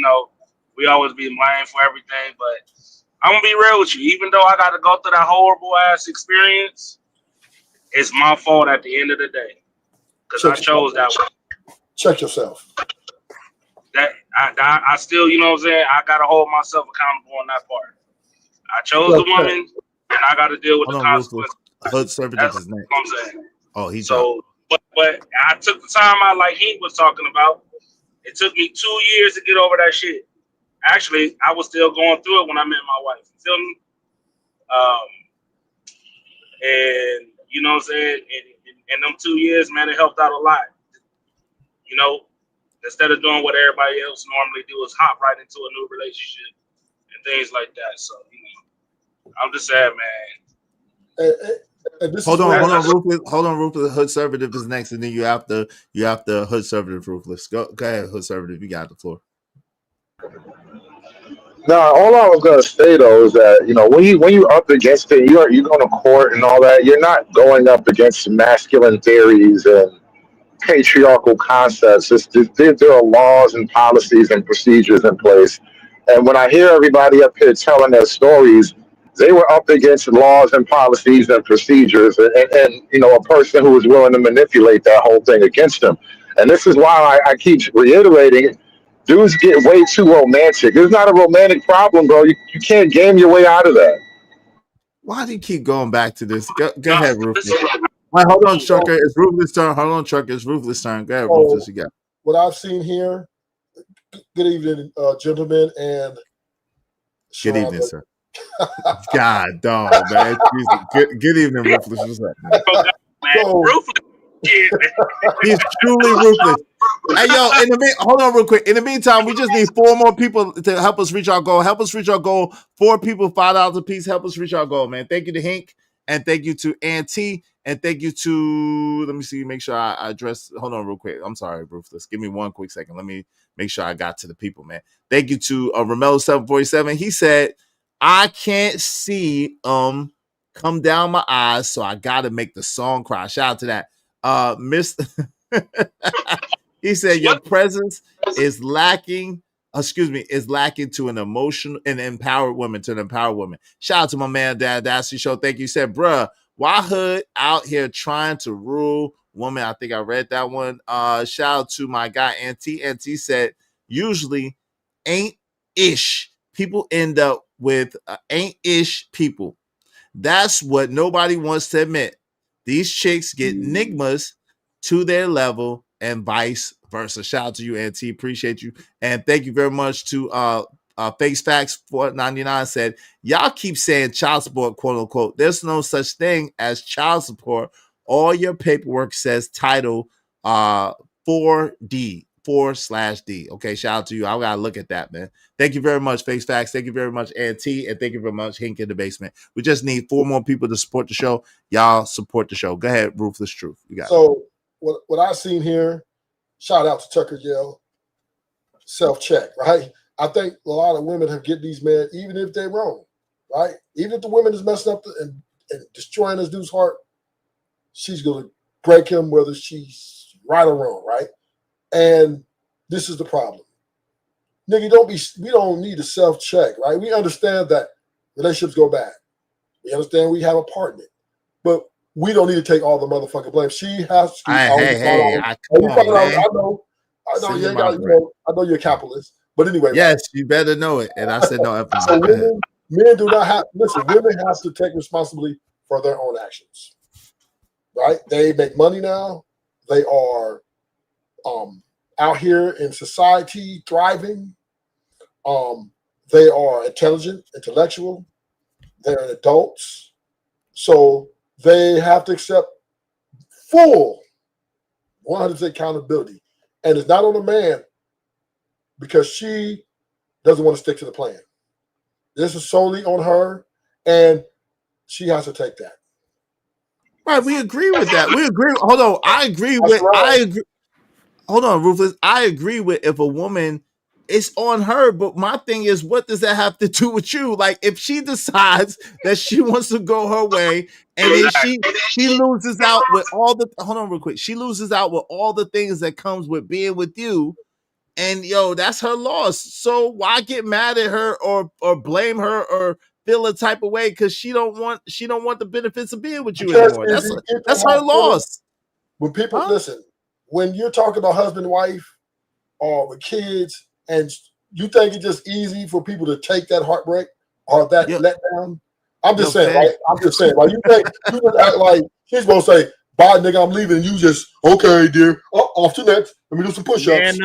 we always be blamed for everything, but I'm gonna be real with you. Even though I got to go through that horrible ass experience, it's my fault at the end of the day because I chose that way. Check yourself. That I still, you know what I'm saying, I gotta hold myself accountable on that part. I chose the woman, and I got to deal with the consequences. Hood service is next. What I'm saying. Oh, he's so. But I took the time out, like he was talking about. It took me 2 years to get over that shit. Actually, I was still going through it when I met my wife. You feel me? And you know what I'm saying? In them 2 years, man, it helped out a lot. Instead of doing what everybody else normally do is hop right into a new relationship and things like that. So, I'm just saying, man. Hold on, Ruthless. Hood Servative is next, and then you have to Hood Servative, Ruthless. Go ahead, Hood Servative. You got the floor. No, all I was gonna say though is that when you're up against it, you're going to court and all that. You're not going up against masculine theories and patriarchal concepts. There are laws and policies and procedures in place. And when I hear everybody up here telling their stories, they were up against laws and policies and procedures, and a person who was willing to manipulate that whole thing against them. And this is why I keep reiterating, Dudes get way too romantic. It's not a romantic problem, bro. You can't game your way out of that. Why do you keep going back to this? Go No, ahead, Rufus. listen, Wait, hold on, So, Trucker. It's Rufus' turn. Hold on, Trucker. It's Rufus' turn. Go ahead, Rufus. so You got. what I've seen here. Good evening, gentlemen and Good evening, Sharonda. sir. God, dog, man. Jesus. Good evening, Rufus. What's up, man? So, He's truly ruthless. Hey, yo, hold on real quick. In the meantime, we just need 4 more people to help us reach our goal. Help us reach our goal. 4 people, $5 a piece. Help us reach our goal, man. Thank you to Hink, and thank you to Auntie, and thank you to, let me see, make sure I address, hold on real quick. I'm sorry, Ruthless. Give me 1 quick second. Let me make sure I got to the people, man. Thank you to Romello747. He said, I can't see come down my eyes, so I gotta make the song cry. Shout out to that. Mr. He said your presence is lacking. Is lacking to an emotional and empowered woman, to an empowered woman. Shout out to my man, Dad Dasty Show. Thank you. He said, bruh, why hood out here trying to rule woman? I think I read that one. Shout out to my guy, Auntie. Auntie said, usually ain't ish. People end up with ain't ish people. That's what nobody wants to admit. These chicks get enigmas to their level and vice versa. Shout out to you, Auntie. Appreciate you. And thank you very much to Face Facts 499 said, y'all keep saying child support, quote unquote. There's no such thing as child support. All your paperwork says title 4D. 4/D. Okay, shout out to you. I gotta look at that, man. Thank you very much, Face Facts. Thank you very much, Auntie, and thank you very much, Hink in the basement. We just need 4 more people to support the show. Y'all support the show. Go ahead, Ruthless Truth. You got so what I've seen here, shout out to Tucker Yell, self-check, right? I think a lot of women have get these men, even if they're wrong, right? Even if the woman is messing up and destroying this dude's heart, she's gonna break him whether she's right or wrong, right? And this is the problem. Nigga, we don't need to self-check, right? We understand that relationships go bad. We understand we have a partner, but we don't need to take all the motherfucking blame. She has to. I know, I know you're a capitalist, but anyway. Yes, you better know it. And I said no. So men do not have. Listen, women have to take responsibility for their own actions, right? They make money now. They are out here in society thriving. They are intelligent, intellectual. They're adults. So they have to accept full 100% accountability. And it's not on the man because she doesn't want to stick to the plan. This is solely on her, and she has to take that. Right, we agree with that. We agree. Hold on. I agree with hold on, Rufus. I agree with if a woman, it's on her, but my thing is, what does that have to do with you? Like, if she decides that she wants to go her way, and then she loses out with all the hold on real quick. She loses out with all the things that comes with being with you, and that's her loss. So why get mad at her or blame her or feel a type of way because she don't want the benefits of being with you anymore? That's her loss. When people listen, when you're talking about husband and wife or with kids, and you think it's just easy for people to take that heartbreak or that letdown, I'm just saying, right? I'm just saying, like you think you just act like she's gonna say, "Bye, nigga, I'm leaving," and you just okay, dear, off to next. Let me do some push-ups.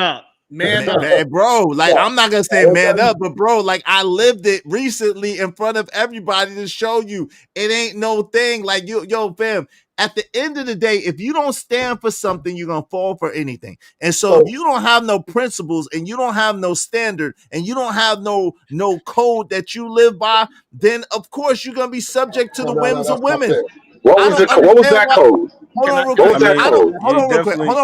Man up, bro. Like I'm not gonna say man up, but bro, like I lived it recently in front of everybody to show you it ain't no thing. Like yo, fam. At the end of the day, if you don't stand for something, you're gonna fall for anything. And so if you don't have no principles and you don't have no standard and you don't have no code that you live by, then of course you're gonna be subject to the whims of women. What was that code? Hold on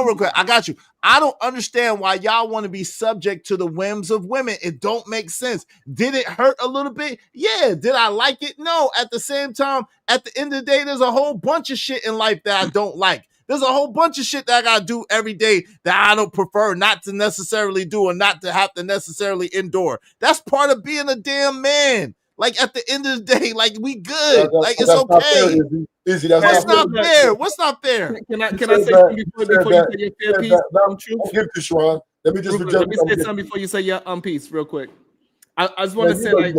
real quick. I got you. I don't understand why y'all want to be subject to the whims of women. It don't make sense. Did it hurt a little bit? Yeah. Did I like it? No. At the same time, at the end of the day, there's a whole bunch of shit in life that I don't like. There's a whole bunch of shit that I gotta do every day that I don't prefer not to necessarily do or not to have to necessarily endure. That's part of being a damn man. Like at the end of the day, like we good. Like it's okay. Izzy, that's not fair. What's not fair? Can I say something before you say your fair piece? I'll give it to Sharon. let me just Let me say something before you say your piece real quick. I just want to say, like,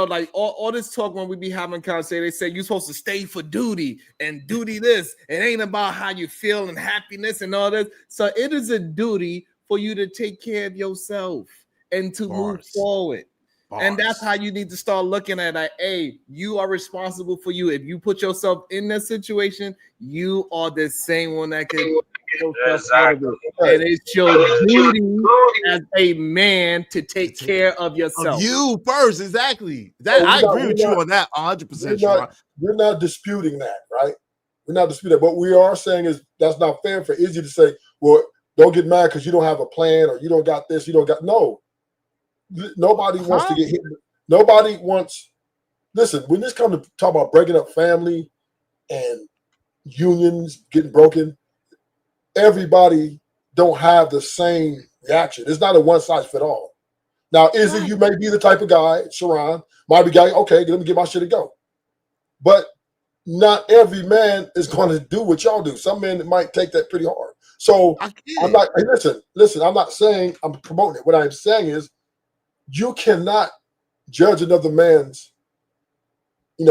like all this talk when we be having conversations, they say you're supposed to stay for duty and duty this. It ain't about how you feel and happiness and all this. So it is a duty for you to take care of yourself and to move forward. And that's how you need to start looking at it. Hey, you are responsible for you. If you put yourself in that situation, you are the same one that can exactly. And it's your duty as a man to take care of yourself. Of you first, exactly. That I agree with you on that 100%. We're not disputing that, right? We're not disputing that. What we are saying is that's not fair for Izzy to say, well, don't get mad because you don't have a plan or you don't got this, you don't got no. Nobody wants to get hit. Nobody wants. Listen, when this comes to talk about breaking up family and unions getting broken, everybody don't have the same reaction. It's not a one size fit all. Now, Izzy, you may be the type of guy, Sharon, might be guy, okay, let me get my shit to go. But not every man is going to do what y'all do. Some men might take that pretty hard. So I'm not, listen, I'm not saying I'm promoting it. What I'm saying is you cannot judge another man's,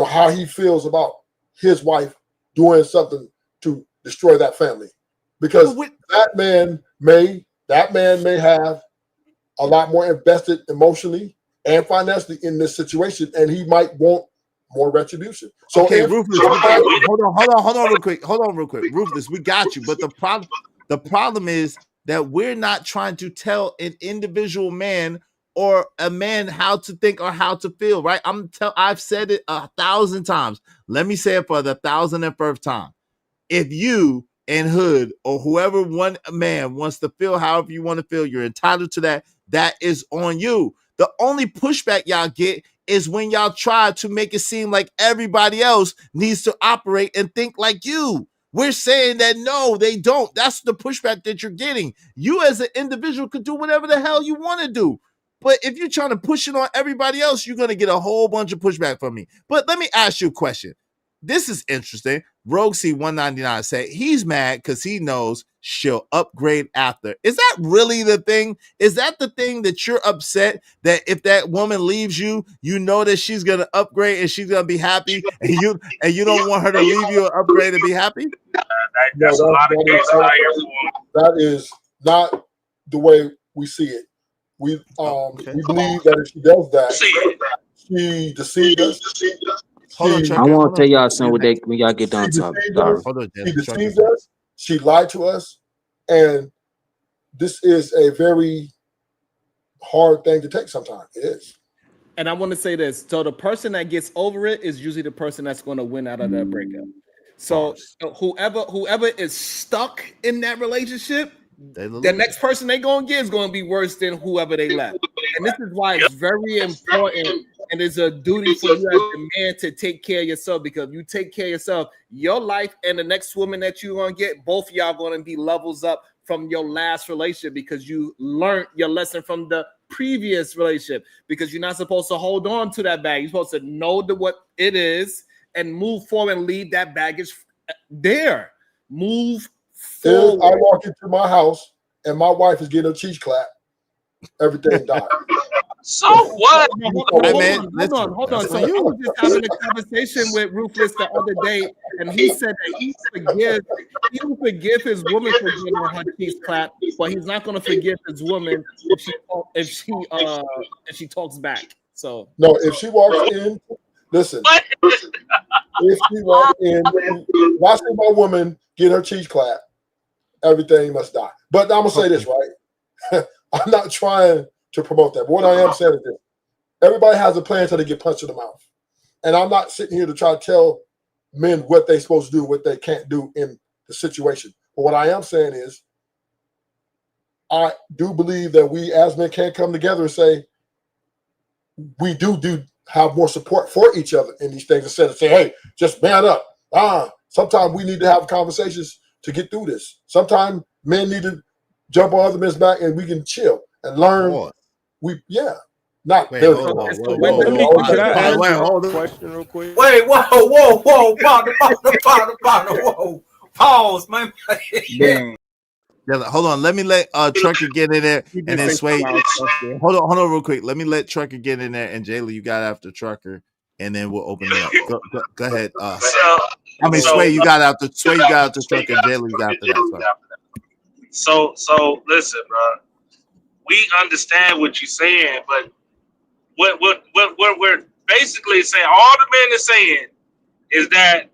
how he feels about his wife doing something to destroy that family. Because that man may have a lot more invested emotionally and financially in this situation, and he might want more retribution. So okay, Ruthless, hold on real quick. Ruthless, we got you. But the problem is that we're not trying to tell an individual man or a man how to think or how to feel, right? I've said it 1,000 times. Let me say it for the 1,001st time. If you and Hood or whoever one man wants to feel however you want to feel, you're entitled to that. That is on you. The only pushback y'all get is when y'all try to make it seem like everybody else needs to operate and think like you. We're saying that no, they don't. That's the pushback that you're getting. You as an individual could do whatever the hell you want to do. But if you're trying to push it on everybody else, you're going to get a whole bunch of pushback from me. But let me ask you a question. This is interesting. Rogue C199 said he's mad because he knows she'll upgrade after. Is that really the thing? Is that the thing that you're upset that if that woman leaves you, you know that she's going to upgrade and she's going to be happy and you don't want her to leave you and upgrade and be happy? That's a lot of cases out here. That is not the way we see it. We believe that if she does that, she deceived us. I want to tell y'all something when y'all get done talking. She deceived us. She lied to us. And this is a very hard thing to take sometimes. It is. And I want to say this. So the person that gets over it is usually the person that's going to win out of that breakup. So whoever is stuck in that relationship, the next person they're going to get is going to be worse than whoever they left. And this is why it's very important, and it's a duty for you as a man to take care of yourself, because if you take care of yourself, your life and the next woman that you're going to get, both of y'all going to be levels up from your last relationship because you learned your lesson from the previous relationship, because you're not supposed to hold on to that bag. You're supposed to know what it is and move forward and leave that baggage there. Move forward. If I walk into my house and my wife is getting a cheese clap, everything died. So what? Hold on. So I was just having a conversation with Ruthless the other day, and he said that he will forgive his woman for giving her cheese clap, but he's not going to forgive his woman if she talks back. So no, if she walks in, listen. If she walks in, watching my woman get her cheese clap, everything must die. But I'm gonna say this, right? I'm not trying to promote that. But what I am saying is this: everybody has a plan until they get punched in the mouth. And I'm not sitting here to try to tell men what they're supposed to do, what they can't do in the situation. But what I am saying is, I do believe that we as men can come together and say, we do have more support for each other in these things, instead of saying, hey, just man up. Sometimes we need to have conversations to get through this. Sometimes men need to jump on other men's back and we can chill and learn. Hold on. Question real quick. Wait, whoa, partner, whoa. Pause, man. Yeah, hold on. Let me let Trucker get in there and then Sway. Hold on real quick. Let me let Trucker get in there and Jayla, you got after Trucker, and then we'll open it up. Go ahead. Sway, you got after Trucker, and Jayla, you got after that. So listen, bro. We understand what you're saying, but what we're basically saying, all the men are saying is that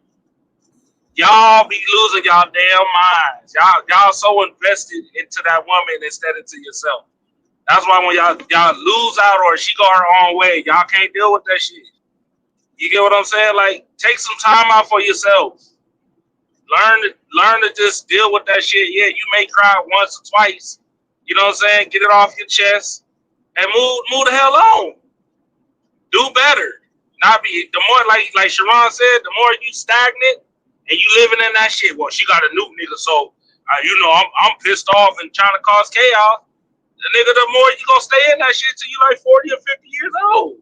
y'all be losing y'all damn minds. Y'all so invested into that woman instead of to yourself. That's why when y'all lose out or she go her own way, y'all can't deal with that shit. You get what I'm saying? Like, take some time out for yourself. Learn to just deal with that shit. Yeah, you may cry once or twice. You know what I'm saying? Get it off your chest and move the hell on. Do better. Not be the more like Sharon said, the more you stagnant and you living in that shit. Well, she got a new nigga, so I'm pissed off and trying to cause chaos. The nigga, the more you gonna stay in that shit till you like 40 or 50 years old.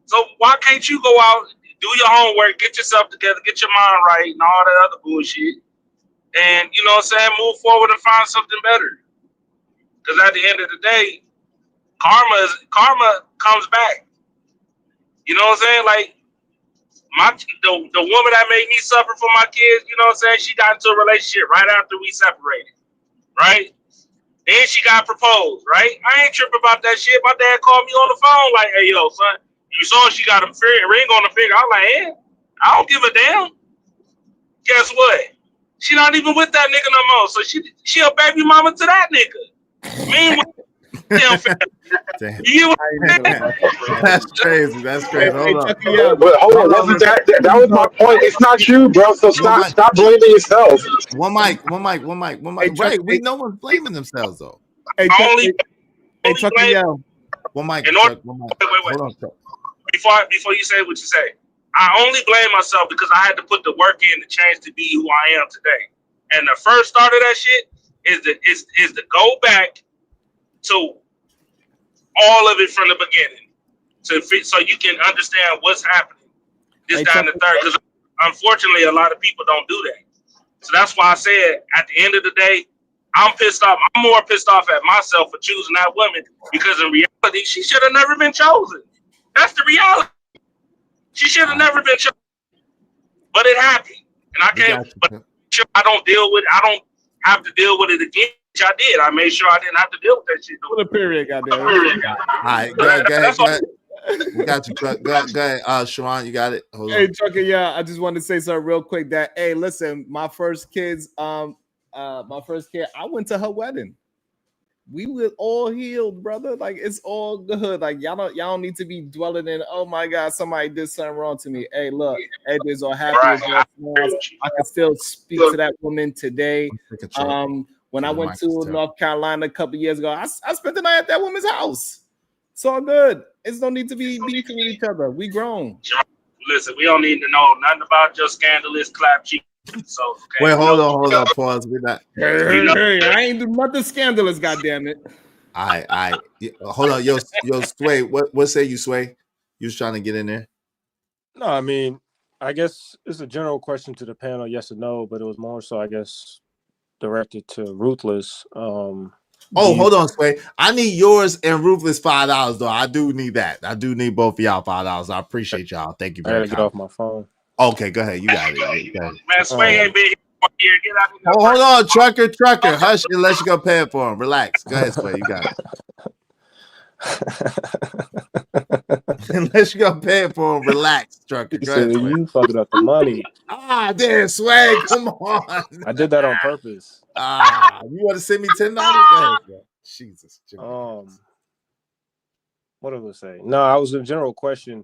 So why can't you go out, do your homework, get yourself together, get your mind right, and all that other bullshit, and you know what I'm saying, move forward and find something better. Because at the end of the day, karma comes back. You know what I'm saying? Like the woman that made me suffer for my kids, you know what I'm saying? She got into a relationship right after we separated, right? Then she got proposed, right? I ain't tripping about that shit. My dad called me on the phone like, "Hey, yo, son, you saw she got a ring on the finger." I was like, "Yeah, I don't give a damn." Guess what? She not even with that nigga no more. So she a baby mama to that nigga. Meanwhile, That's crazy. That's crazy. Hold on. But hold on, wasn't that was my point? It's not you, bro. So stop blaming yourself. One mic. Right. No one's blaming themselves though. Hey, Chucky, One mic. Wait. Hold on. Before you say what you say, I only blame myself because I had to put the work in to change to be who I am today. And the first start of that shit is to go back to all of it from the beginning, so you can understand what's happening. This, that, and the third. Because unfortunately, a lot of people don't do that. So that's why I said at the end of the day, I'm pissed off. I'm more pissed off at myself for choosing that woman because in reality, she should have never been chosen. That's the reality. She should have never been chosen. But it happened, and I can't. But I don't deal with. I don't have to deal with it again. Which I did. I made sure I didn't have to deal with that shit. Put a period, goddamn. All right, go ahead. We got you. Go ahead, Sharon, you got it. Hold on. Hey, Chucky, I just wanted to say something real quick. That hey, listen, my first kid, I went to her wedding. We were all healed, brother. Like it's all good. Like y'all don't need to be dwelling in. Oh my God, somebody did something wrong to me. Hey, look, everybody's all happy. I can still speak to that woman today. When I went to North Carolina a couple years ago, I spent the night at that woman's house. It's all good. It's no need to be beefing with each other. We grown. Listen, we don't need to know nothing about your scandalous clap cheek. So wait, hold on, pause. We're not. Hey, I ain't do nothing scandalous. Goddamn it! All right. Hold on, yo, Sway. What say you, Sway? You was trying to get in there. No, I mean, I guess it's a general question to the panel, yes or no, but it was more so, I guess, directed to Ruthless. Hold on, Sway. I need yours and Ruthless $5 though. I do need that. I do need both of y'all $5. I appreciate y'all. Thank you very much. I gotta get off my phone. Okay, go ahead. You got it. Man, Sway ain't been here. Get out of here. Hold on, trucker. Hush unless you're gonna pay it for him. Relax. Go ahead, Sway. You got it. Unless you're gonna pay it for him, relax, trucker. Go ahead, Sway. You fucking up the money. Damn, Sway. Come on. I did that on purpose. You want to send me $10? Go ahead, bro. Jesus. What did I say? No, I was a general question.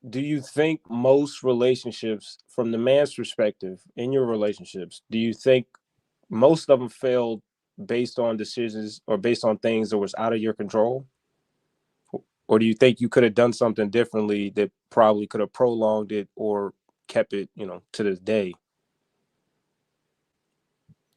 Do you think most relationships, from the man's perspective, in your relationships, do you think most of them failed based on decisions or based on things that was out of your control? Or do you think you could have done something differently that probably could have prolonged it or kept it, to this day?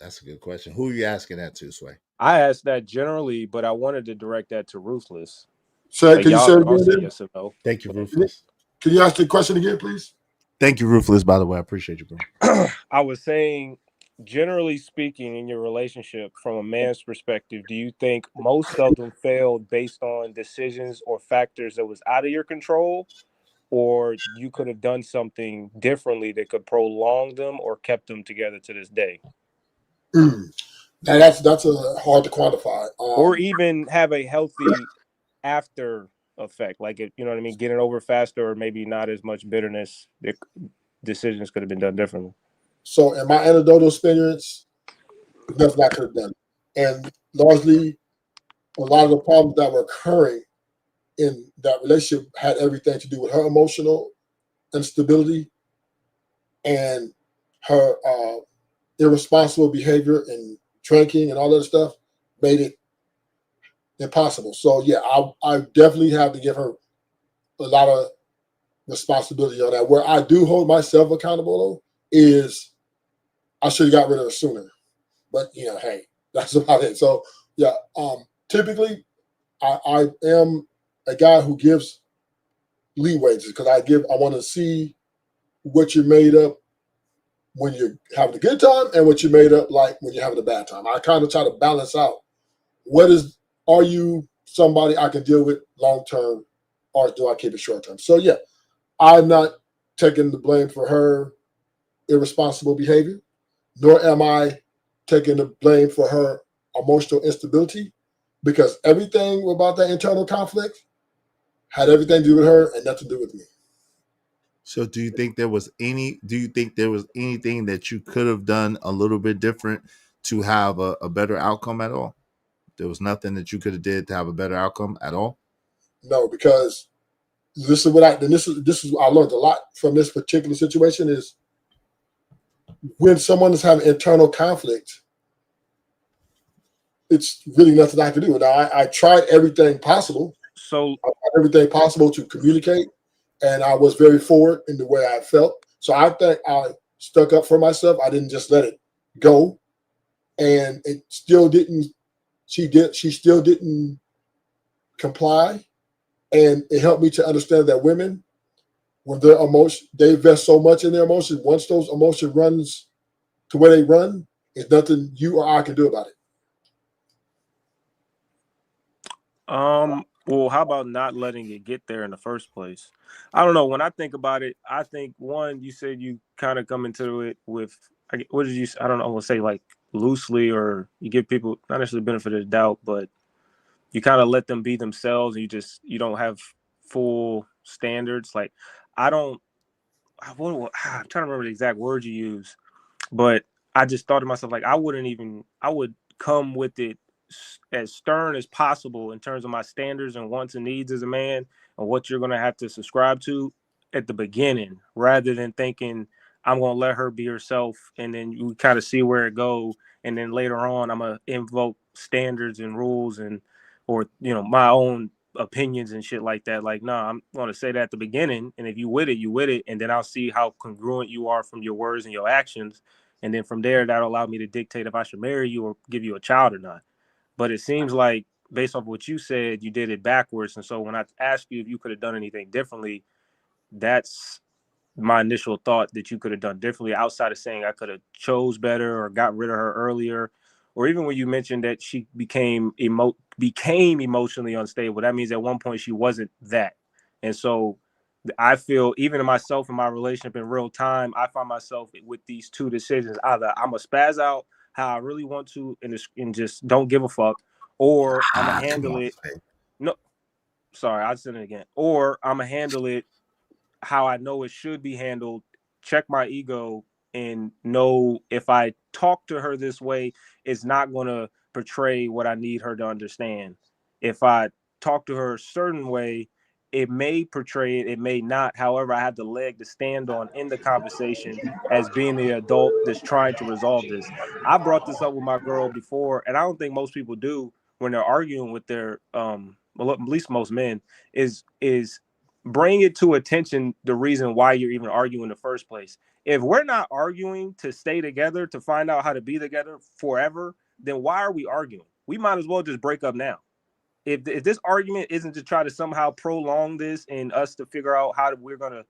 That's a good question. Who are you asking that to, Sway? I asked that generally, but I wanted to direct that to Ruthless. So can you say it again? Yes or no. Thank you, Ruthless. Can you ask the question again, please? Thank you, Ruthless, by the way. I appreciate you, bro. I was saying, generally speaking, in your relationship, from a man's perspective, do you think most of them failed based on decisions or factors that was out of your control, or you could have done something differently that could prolong them or kept them together to this day? Now that's a hard to quantify. Or even have a healthy after effect, like it, you know what I mean, getting over faster, or maybe not as much bitterness. Decisions could have been done differently. So in my anecdotal experience, nothing I could have done. And largely, a lot of the problems that were occurring in that relationship had everything to do with her emotional instability and her irresponsible behavior and drinking and all that stuff made it impossible. So yeah, I definitely have to give her a lot of responsibility on that. Where I do hold myself accountable though is I should have got rid of her sooner. But hey, that's about it. So yeah, typically I am a guy who gives leeways because I want to see what you're made up when you're having a good time and what you're made up like when you're having a bad time. I kind of try to balance out are you somebody I can deal with long term, or do I keep it short term? So yeah, I'm not taking the blame for her irresponsible behavior, nor am I taking the blame for her emotional instability, because everything about that internal conflict had everything to do with her and nothing to do with me. So do you think there was anything that you could have done a little bit different to have a better outcome at all? There was nothing that you could have did to have a better outcome at all? No, because this is what I learned a lot from this particular situation is when someone is having internal conflict, it's really nothing I can do. Now I tried everything possible. So I tried everything possible to communicate, and I was very forward in the way I felt. So I think I stuck up for myself. I didn't just let it go, and it still didn't. She still didn't comply, and it helped me to understand that women, when their emotion, they invest so much in their emotions. Once those emotions runs to where they run, there's nothing you or I can do about it. Well, how about not letting it get there in the first place? I don't know. When I think about it, I think one, you said you kind of come into it with, what did you? I don't know. I would say like loosely, or you give people not necessarily benefit of the doubt, but you kind of let them be themselves, and you don't have full standards. Like I don't. I'm trying to remember the exact words you use, but I just thought to myself, like, I would come with it as stern as possible in terms of my standards and wants and needs as a man and what you're going to have to subscribe to at the beginning, rather than thinking I'm going to let her be herself and then you kind of see where it go. And then later on, I'm going to invoke standards and rules or my own opinions and shit like that. Like, nah, I'm going to say that at the beginning. And if you with it, you with it. And then I'll see how congruent you are from your words and your actions. And then from there, that'll allow me to dictate if I should marry you or give you a child or not. But it seems like, based off what you said, you did it backwards. And so when I asked you if you could have done anything differently, that's my initial thought, that you could have done differently, outside of saying I could have chose better or got rid of her earlier. Or even when you mentioned that she became emotionally unstable, that means at one point she wasn't that. And so I feel, even in myself in my relationship in real time, I find myself with these two decisions. Either I'm a spaz out how I really want to and just don't give a fuck, or I'm gonna handle it. No, sorry, I said it again. Or I'm gonna handle it how I know it should be handled, check my ego, and know if I talk to her this way, it's not going to portray what I need her to understand. If I talk to her a certain way, it may portray it, it may not. However, I have the leg to stand on in the conversation as being the adult that's trying to resolve this. I brought this up with my girl before, and I don't think most people do when they're arguing with their well, at least most men, is bring it to attention the reason why you're even arguing in the first place. If we're not arguing to stay together, to find out how to be together forever, then why are we arguing? We might as well just break up now. If this argument isn't to try to somehow prolong this and us to figure out how we're going to,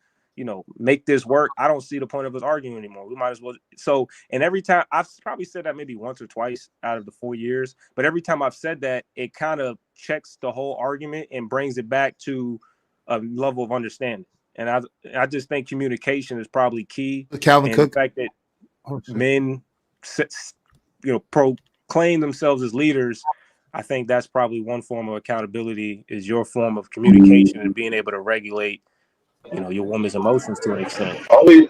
make this work, I don't see the point of us arguing anymore. We might as well. So, and every time I've probably said that maybe once or twice out of the 4 years, but every time I've said that, it kind of checks the whole argument and brings it back to a level of understanding. And I just think communication is probably key. Calvin and Cook. The fact that men, proclaim themselves as leaders, I think that's probably one form of accountability, is your form of communication and being able to regulate, your woman's emotions to an extent. Only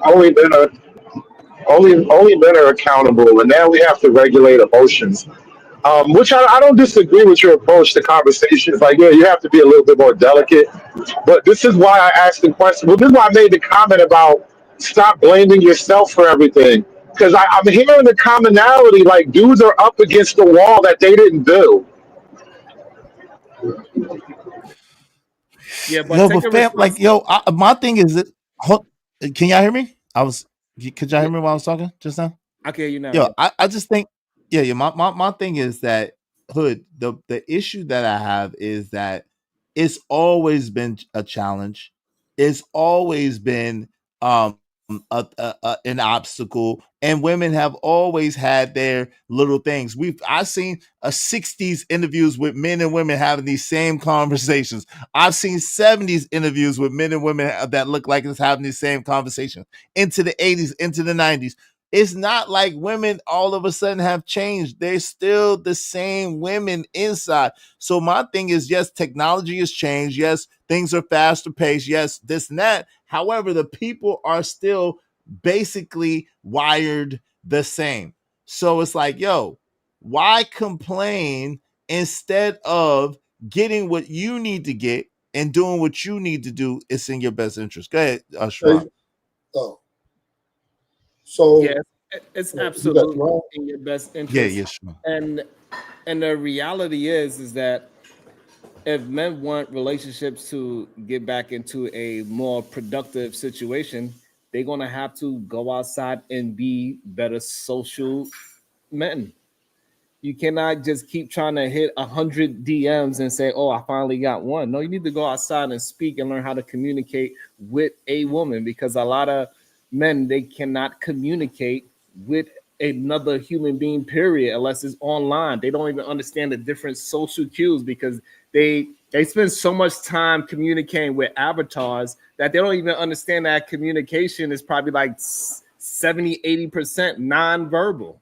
men are accountable, and now we have to regulate emotions. Which I don't disagree with your approach to conversations. Like, yeah, you have to be a little bit more delicate. But this is why I asked the question. Well, this is why I made the comment about stop blaming yourself for everything. Because I'm hearing the commonality, like dudes are up against the wall that they didn't build. Yeah, but Yo, but fam, like, yo, my thing is that. Can y'all hear me? Could y'all hear me while I was talking just now? I can hear you now. Yo, I just think, yeah. My thing is that Hood. The issue that I have is that it's always been a challenge. It's always been an obstacle, and women have always had their little things. I've seen 60s interviews with men and women having these same conversations. I've seen 70s interviews with men and women that look like it's having these same conversations into the 80s, into the 90s. It's not like women all of a sudden have changed. They're still the same women inside. So my thing is, yes, technology has changed. Yes, things are faster paced. Yes, this and that. However, the people are still basically wired the same. So it's like, yo, why complain instead of getting what you need to get and doing what you need to do? It's in your best interest. Go ahead, Sharon. Oh. So yeah, it's absolutely in your best interest. Yeah, sure. And the reality is that if men want relationships to get back into a more productive situation, they're gonna have to go outside and be better social men. You cannot just keep trying to hit 100 DMs and say, "Oh, I finally got one." No, you need to go outside and speak and learn how to communicate with a woman, because a lot of men, they cannot communicate with another human being, period, unless it's online. They don't even understand the different social cues, because they spend so much time communicating with avatars that they don't even understand that communication is probably like 70-80% nonverbal.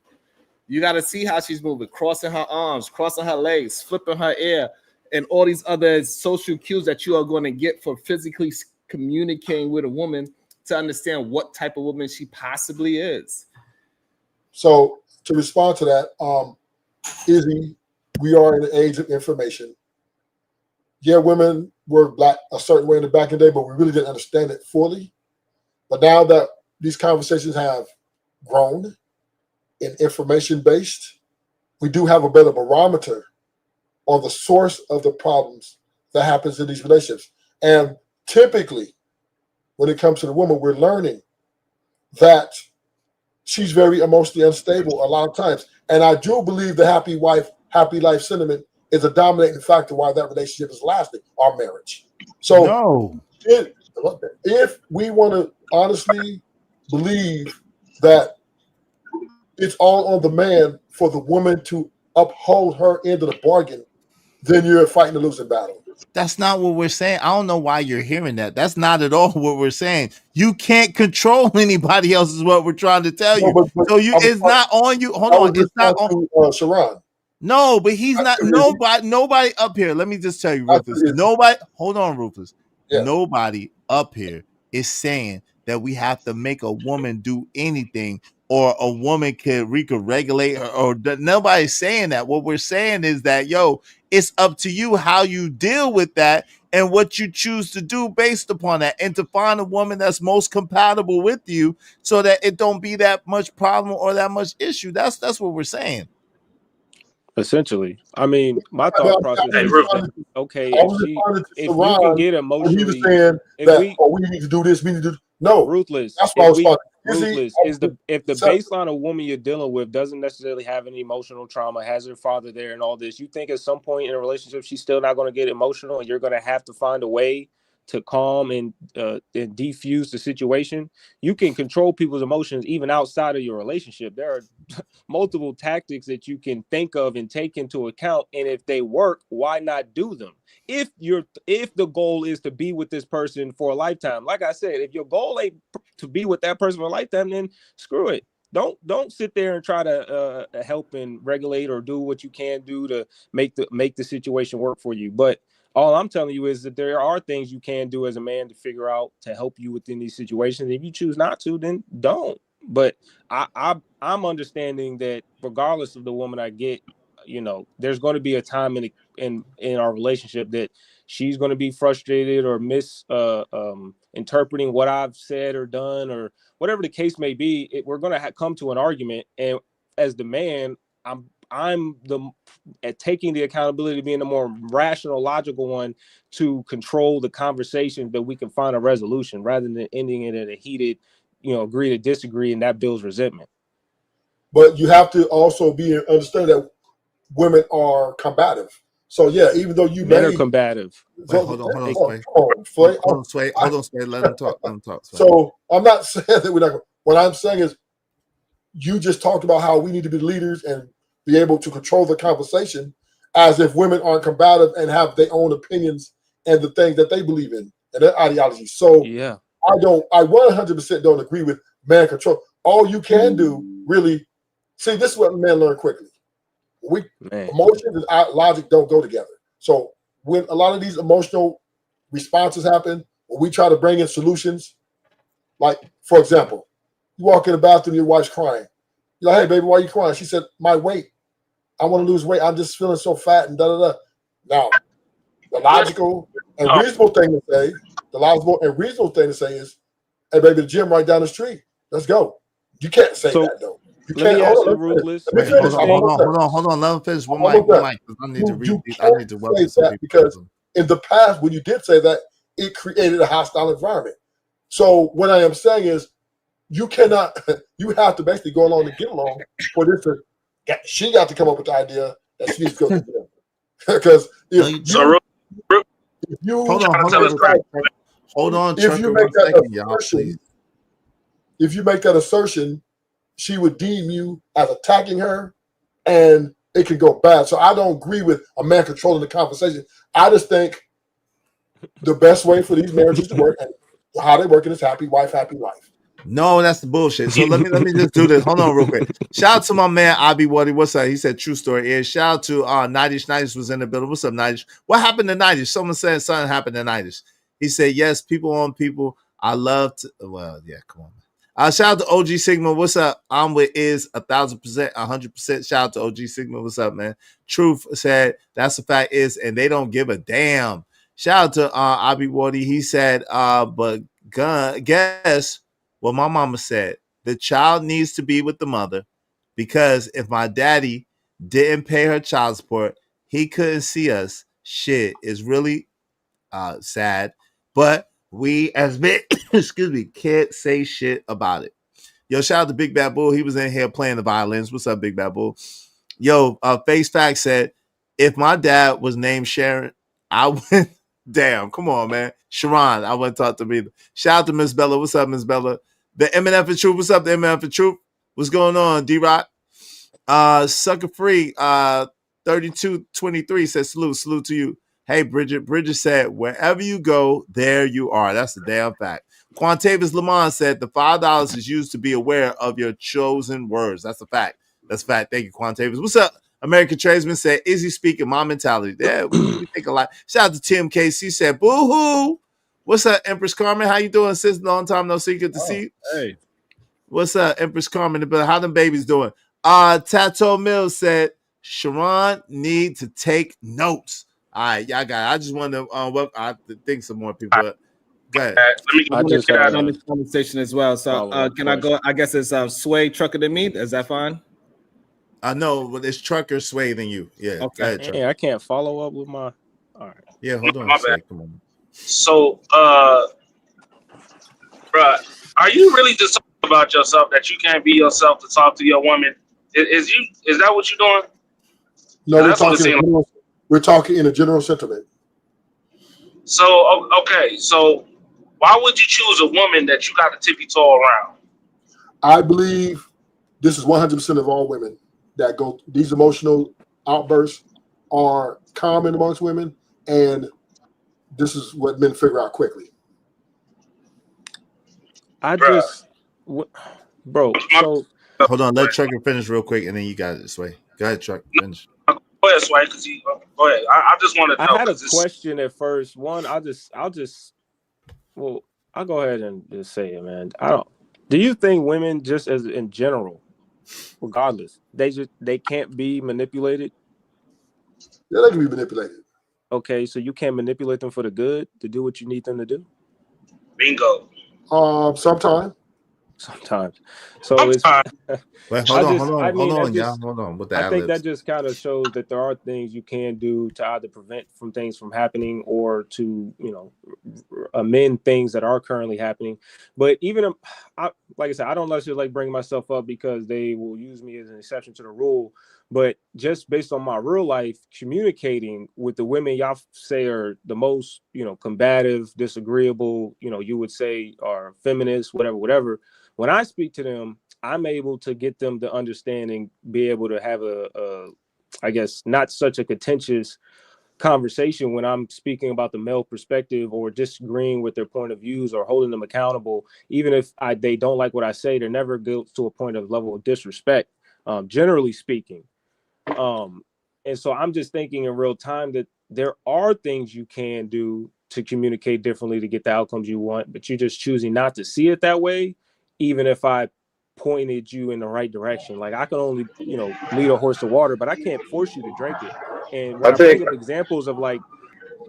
You got to see how she's moving, crossing her arms, crossing her legs, flipping her ear, and all these other social cues that you are going to get for physically communicating with a woman to understand what type of woman she possibly is. So to respond to that, Izzy, we are in the age of information. Yeah, women were black a certain way in the back in the day, but we really didn't understand it fully. But now that these conversations have grown and information based, we do have a better barometer on the source of the problems that happens in these relationships. And typically, when it comes to the woman, we're learning that she's very emotionally unstable a lot of times. And I do believe the happy wife, happy life sentiment is a dominating factor why that relationship is lasting, our marriage. So if we want to honestly believe that it's all on the man for the woman to uphold her end of the bargain, then you're fighting a losing battle. That's not what we're saying. I don't know why you're hearing that. That's not at all what we're saying. You can't control anybody else is what we're trying to tell you. So it's not on you. Hold on. It's not on Sharon. No, but he's not nobody up here. Let me just tell you, Rufus. Nobody, hold on, Rufus. Yeah. Nobody up here is saying that we have to make a woman do anything, or a woman we could regulate her, or nobody's saying that. What we're saying is that, yo, it's up to you how you deal with that and what you choose to do based upon that, and to find a woman that's most compatible with you so that it don't be that much problem or that much issue. That's what we're saying. Essentially, I mean, my thought process is that, okay, if you can get emotionally, he was saying we need to do this, we need to do no. Ruthless. That's what I was talking. Ruthless is if the baseline of woman you're dealing with doesn't necessarily have any emotional trauma, has her father there and all this, you think at some point in a relationship she's still not going to get emotional, and you're going to have to find a way to calm and defuse the situation. You can control people's emotions even outside of your relationship. There are multiple tactics that you can think of and take into account, and if they work, why not do them? If the goal is to be with this person for a lifetime, like I said, if your goal ain't to be with that person for a lifetime, then screw it. Don't sit there and try to help and regulate or do what you can do to make the situation work for you. But all I'm telling you is that there are things you can do as a man to figure out to help you within these situations. If you choose not to, then don't. But I'm understanding that regardless of the woman I get, there's going to be a time in our relationship that she's going to be frustrated or interpreting what I've said or done or whatever the case may be. We're going to come to an argument, and as the man, I'm at taking the accountability, being the more rational, logical one to control the conversation that we can find a resolution rather than ending it in a heated, agree to disagree, and that builds resentment. But you have to also understand that women are combative. So yeah, even though men are combative. Wait, hold on, Sway. Hold on, Sway. Let him talk. Sway. So I'm not saying that we're not. What I'm saying is, you just talked about how we need to be leaders and be able to control the conversation, as if women aren't combative and have their own opinions and the things that they believe in and their ideologies. So yeah, I 100% don't agree with man control. All you can do, really, see, this is what men learn quickly. Emotions and logic don't go together. So when a lot of these emotional responses happen, when we try to bring in solutions, like, for example, you walk in the bathroom, your wife's crying. You're like, hey, baby, why are you crying? She said, my weight. I want to lose weight. I'm just feeling so fat and da-da-da. Now, the logical and reasonable thing to say, is, hey, baby, the gym right down the street. Let's go. You can't say that, though. You can't. Hold on. Let him finish. One mic. I need to read. I need to welcome some people. Because in the past, when you did say that, it created a hostile environment. So what I am saying is, you cannot. You have to basically go along to get along for this to. She got to come up with the idea that she needs to go to the gym. Because if you hold on, if you make that assertion, if you make that assertion, she would deem you as attacking her, and it can go bad. So I don't agree with a man controlling the conversation. I just think the best way for these marriages to work and how they work is happy wife, happy life. No, that's the bullshit. So let me just do this. Hold on real quick. Shout out to my man Abi Waddy. What's up? He said true story is. Shout out to Nidish. Nidish was in the building. What's up, Nidish? What happened to Nidish? Someone said something happened to Nidish. He said, yes, people on people. I love to. Well, yeah, come on. Shout out to OG Sigma. What's up? I'm with Iz 1,000%, 100%. Shout out to OG Sigma. What's up, man? Truth said that's the fact is, and they don't give a damn. Shout out to Abi Waddy. He said, but guess what my mama said, the child needs to be with the mother, because if my daddy didn't pay her child support, he couldn't see us. Shit is really sad, but we as men, excuse me, can't say shit about it. Yo, shout out to Big Bad Bull. He was in here playing the violins. What's up, Big Bad Bull? Yo, Face Fact said, if my dad was named Sharon, I went, damn, come on, man. Sharon, I wouldn't talk to me. Shout out to Miss Bella. What's up, Miss Bella? The MNF for Truth. What's up, the MNF for Truth? What's going on, D-Rock? Sucker Free, 3223 says, salute to you. Hey, Bridget. Bridget said, wherever you go, there you are. That's the damn fact. Quantavis Lamont said, the $5 is used to be aware of your chosen words. That's a fact. That's a fact. Thank you, Quantavis. What's up? American Tradesman said, Izzy speaking my mentality. Yeah, we think a lot. Shout out to Tim KC said, boo-hoo. What's up, Empress Carmen? How you doing, sis? Long time no see. Good to see you. Hey. What's up, Empress Carmen? How them babies doing? Tato Mills said, Sharon need to take notes. All right, y'all got it. I just want to I think some more people. Go ahead. I just get out on this conversation as well. So can I go? I guess it's Sway Trucker than me. Is that fine? No, but it's Trucker Sway than you. Yeah. Okay. Ahead, I can't follow up with my. All right. Yeah, hold on. My bad. Come on. So, bruh, are you really just talking about yourself that you can't be yourself to talk to your woman? Is that what you're doing? No, we're talking in a general sentiment. So okay, so why would you choose a woman that you got to tippy toe around? I believe this is 100% of all women that go. These emotional outbursts are common amongst women, and this is what men figure out quickly. I just, bro. So hold on, let Trucker finish real quick, and then you got it this way. Go ahead, Truck. Finish. Go ahead, Sway, because he. Go ahead. I just wanted to know. I had a question at first. One, I'll just. Well, I'll go ahead and just say it, man. Do you think women, just as in general, regardless, they can't be manipulated? Yeah, they can be manipulated. Okay, so you can't manipulate them for the good to do what you need them to do? Bingo. Sometimes. So it's. Wait, hold on, y'all. Hold on with the I think that ad-libs. just kind of shows that there are things you can do to either prevent from things from happening or to, amend things that are currently happening. But even, like I said, I don't necessarily like bring myself up because they will use me as an exception to the rule. But just based on my real life, communicating with the women y'all say are the most, combative, disagreeable, you would say are feminists, whatever. When I speak to them, I'm able to get them to understand and be able to have I guess, not such a contentious conversation when I'm speaking about the male perspective or disagreeing with their point of views or holding them accountable. Even if they don't like what I say, they're never goes to a point of level of disrespect, generally speaking. And so I'm just thinking in real time that there are things you can do to communicate differently to get the outcomes you want, but you're just choosing not to see it that way, even if I pointed you in the right direction. Like I can only, lead a horse to water, but I can't force you to drink it. And when I bring up examples of like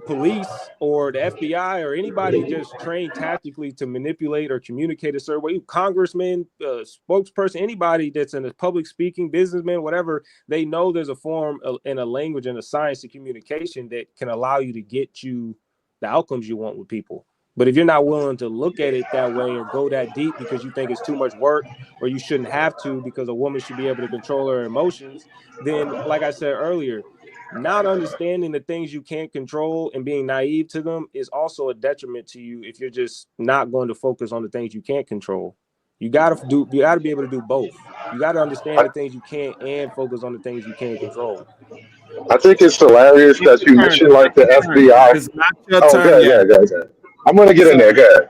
police or the FBI or anybody just trained tactically to manipulate or communicate a certain way, congressman, spokesperson, anybody that's in a public speaking, businessman, whatever, they know there's a form and a language and a science to communication that can allow you to get you the outcomes you want with people. But if you're not willing to look at it that way or go that deep because you think it's too much work or you shouldn't have to because a woman should be able to control her emotions, then like I said earlier, not understanding the things you can't control and being naive to them is also a detriment to you if you're just not going to focus on the things you can't control. You gotta be able to do both. You gotta understand the things you can't and focus on the things you can't control. I think it's hilarious that you mentioned like the FBI. It's not your Oh, turn yet. good. I'm gonna get in there. Good.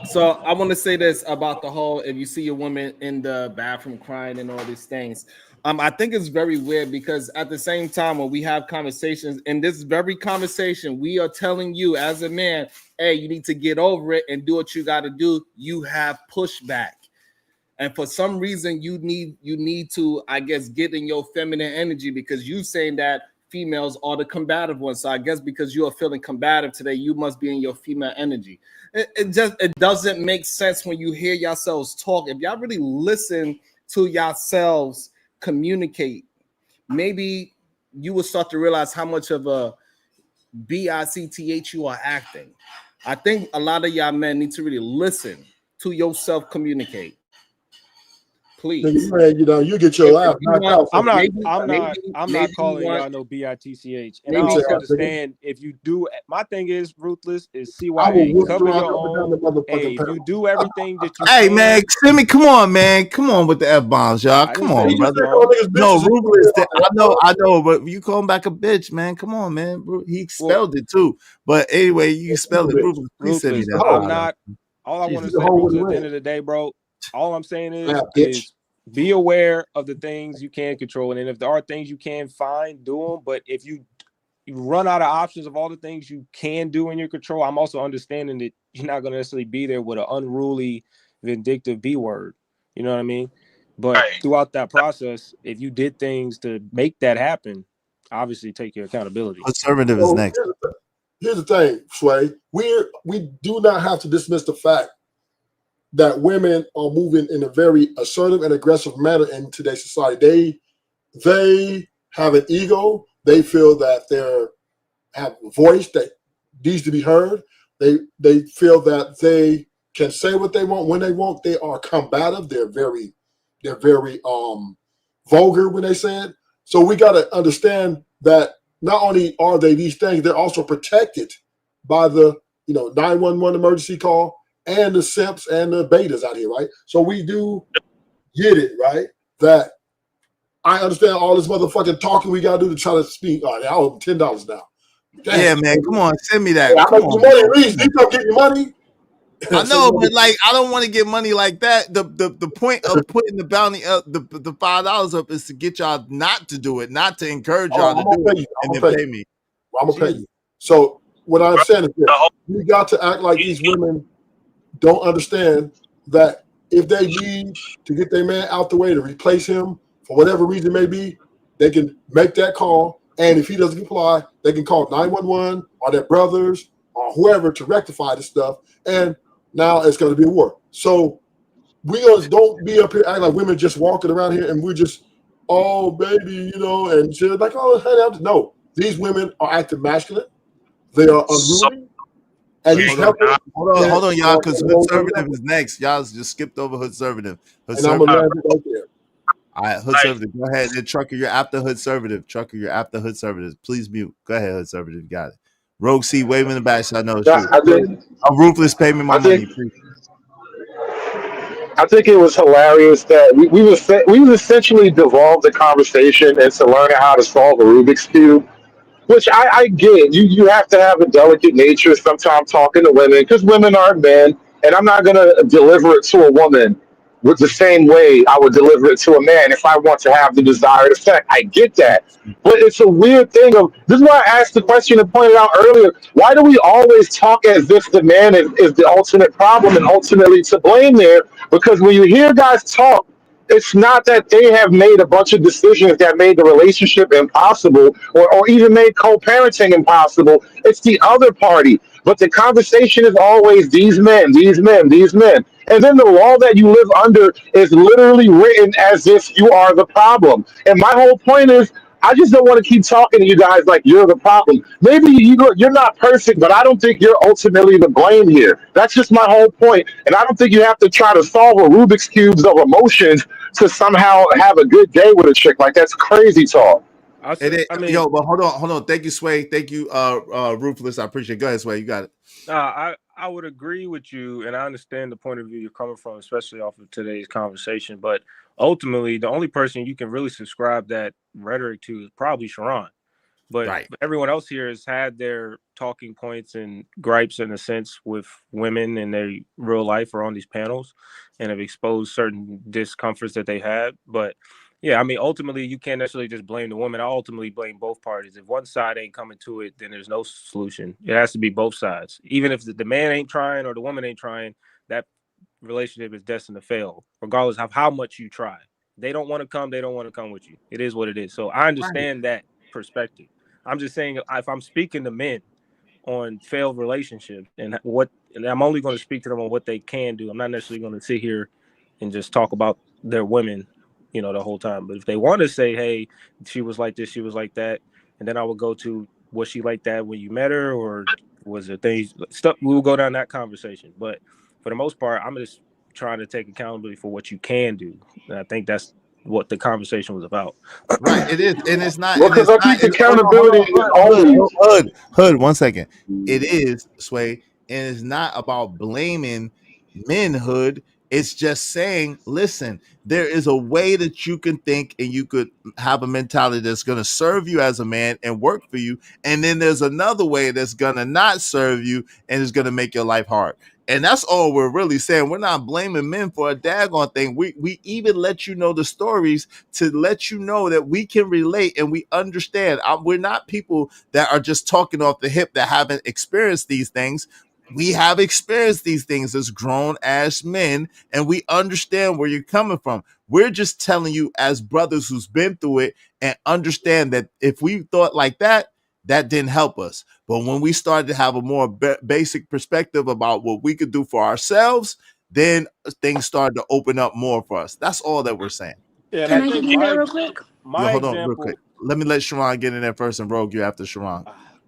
So I want to say this about the whole, if you see a woman in the bathroom crying and all these things, I think it's very weird because at the same time when we have conversations, in this very conversation, we are telling you as a man, hey, you need to get over it and do what you got to do. You have pushback. And for some reason, you need to, I guess, get in your feminine energy because you saying that females are the combative ones. So I guess because you are feeling combative today, you must be in your female energy. It doesn't make sense when you hear yourselves talk. If y'all really listen to yourselves communicate, maybe you will start to realize how much of a BICTH you are acting. I think a lot of y'all men need to really listen to yourself communicate. Please. You get your laugh knocked out. I'm not calling y'all no BITCH. And I also understand if you do, my thing is ruthless is CYA, cover your own. Hey, if you do everything that you Hey can, man, Simi, come on, man. Come on with the F-bombs, y'all. Come on, brother. No, ruthless. I know, but you call him back a bitch, man. Come on, man. He spelled it too. But anyway, you spelled it ruthless. Please send me that. I'm not, all I want to say, ruthless, at the end of the day, bro, all I'm saying is be aware of the things you can control. And if there are things you can find, do them. But if you run out of options of all the things you can do in your control, I'm also understanding that you're not going to necessarily be there with an unruly, vindictive B word. You know what I mean? But throughout that process, if you did things to make that happen, obviously take your accountability. Conservative is next. Here's the thing, Sway. We do not have to dismiss the fact that women are moving in a very assertive and aggressive manner in today's society. They have an ego. They feel that they have a voice that needs to be heard. They feel that they can say what they want when they want. They are combative. They're very vulgar when they say it. So we got to understand that not only are they these things, they're also protected by the 911 emergency call and the simps and the betas out here, right? So we do get it, right? That I understand all this motherfucking talking we gotta do to try to speak. All right, I owe $10 now. Damn. Yeah, man, come on, send me that. Hey, come on, money, Reese. You don't get your money. I know, but like, I don't want to get money like that. The point of putting the bounty up, the $5 up, is to get y'all not to do it, not to encourage y'all to do it, and then pay me. I'm gonna pay you. So what I'm saying is this: we got to act like these women don't understand that if they need to get their man out the way to replace him for whatever reason it may be, they can make that call, and if he doesn't comply, they can call 911 or their brothers or whoever to rectify this stuff. And now it's going to be a war. So we don't be up here acting like women just walking around here and we're just, oh baby, and shit like, oh honey, no. These women are acting masculine. They are unruly. And he's helping. Hold on, y'all, because Hoodservative is next. Y'all just skipped over Hoodservative. And I'm gonna land it right there. All right, Hoodservative, go ahead. And Trucker, you're after Hoodservative. Trucker, you're after Hoodservative. Please mute. Go ahead, Hoodservative. You got it. Rogue C, wave in the back so I know it's you. I'm Ruthless, pay me my money. I think it was hilarious that we've essentially devolved the conversation into learning how to solve a Rubik's Cube, which I get. You have to have a delicate nature sometimes talking to women because women aren't men, and I'm not going to deliver it to a woman with the same way I would deliver it to a man if I want to have the desired effect. I get that. But it's a weird thing of this is why I asked the question and pointed out earlier. Why do we always talk as if the man is the ultimate problem and ultimately to blame there? Because when you hear guys talk, it's not that they have made a bunch of decisions that made the relationship impossible or even made co-parenting impossible. It's the other party. But the conversation is always these men, these men, these men. And then the law that you live under is literally written as if you are the problem. And my whole point is, I just don't want to keep talking to you guys like you're the problem. Maybe you're not perfect, but I don't think you're ultimately the blame here. That's just my whole point. And I don't think you have to try to solve a Rubik's Cubes of emotions to somehow have a good day with a chick. Like, that's crazy talk. Yo, but hold on. Thank you, Sway. Thank you, Ruthless. I appreciate it. Go ahead, Sway. You got it. I would agree with you, and I understand the point of view you're coming from, especially off of today's conversation. But ultimately, the only person you can really subscribe that rhetoric to is probably Sharon. But everyone else here has had their talking points and gripes, in a sense, with women in their real life or on these panels, and have exposed certain discomforts that they had. But yeah, I mean, ultimately, you can't necessarily just blame the woman. I ultimately blame both parties. If one side ain't coming to it, then there's no solution. It has to be both sides. Even if the man ain't trying or the woman ain't trying, that relationship is destined to fail, regardless of how much you try. They don't want to come. They don't want to come with you. It is what it is. So I understand that perspective. I'm just saying, if I'm speaking to men on failed relationships and I'm only going to speak to them on what they can do. I'm not necessarily going to sit here and just talk about their women, the whole time. But if they want to say, hey, she was like this, she was like that, and then I would go to, was she like that when you met her, or was there things stuff? We will go down that conversation. But for the most part, I'm just trying to take accountability for what you can do, and I think that's what the conversation was about. Right, it is, and it's not. Well, because I think accountability is always Hood. 1 second. It is, Sway, and it's not about blaming menhood. It's just saying, listen, there is a way that you can think and you could have a mentality that's going to serve you as a man and work for you. And then there's another way that's going to not serve you and is going to make your life hard. And that's all we're really saying. We're not blaming men for a daggone thing. We even let you know the stories to let you know that we can relate and we understand. We're not people that are just talking off the hip that haven't experienced these things. We have experienced these things as grown ass men, and we understand where you're coming from. We're just telling you as brothers who's been through it and understand that if we thought like that didn't help us. But when we started to have a more basic perspective about what we could do for ourselves, then things started to open up more for us. That's all that we're saying. Yeah, Can I get in there real quick? Hold on real quick. Let me let Sharon get in there first, and Rogue, you after Sharon.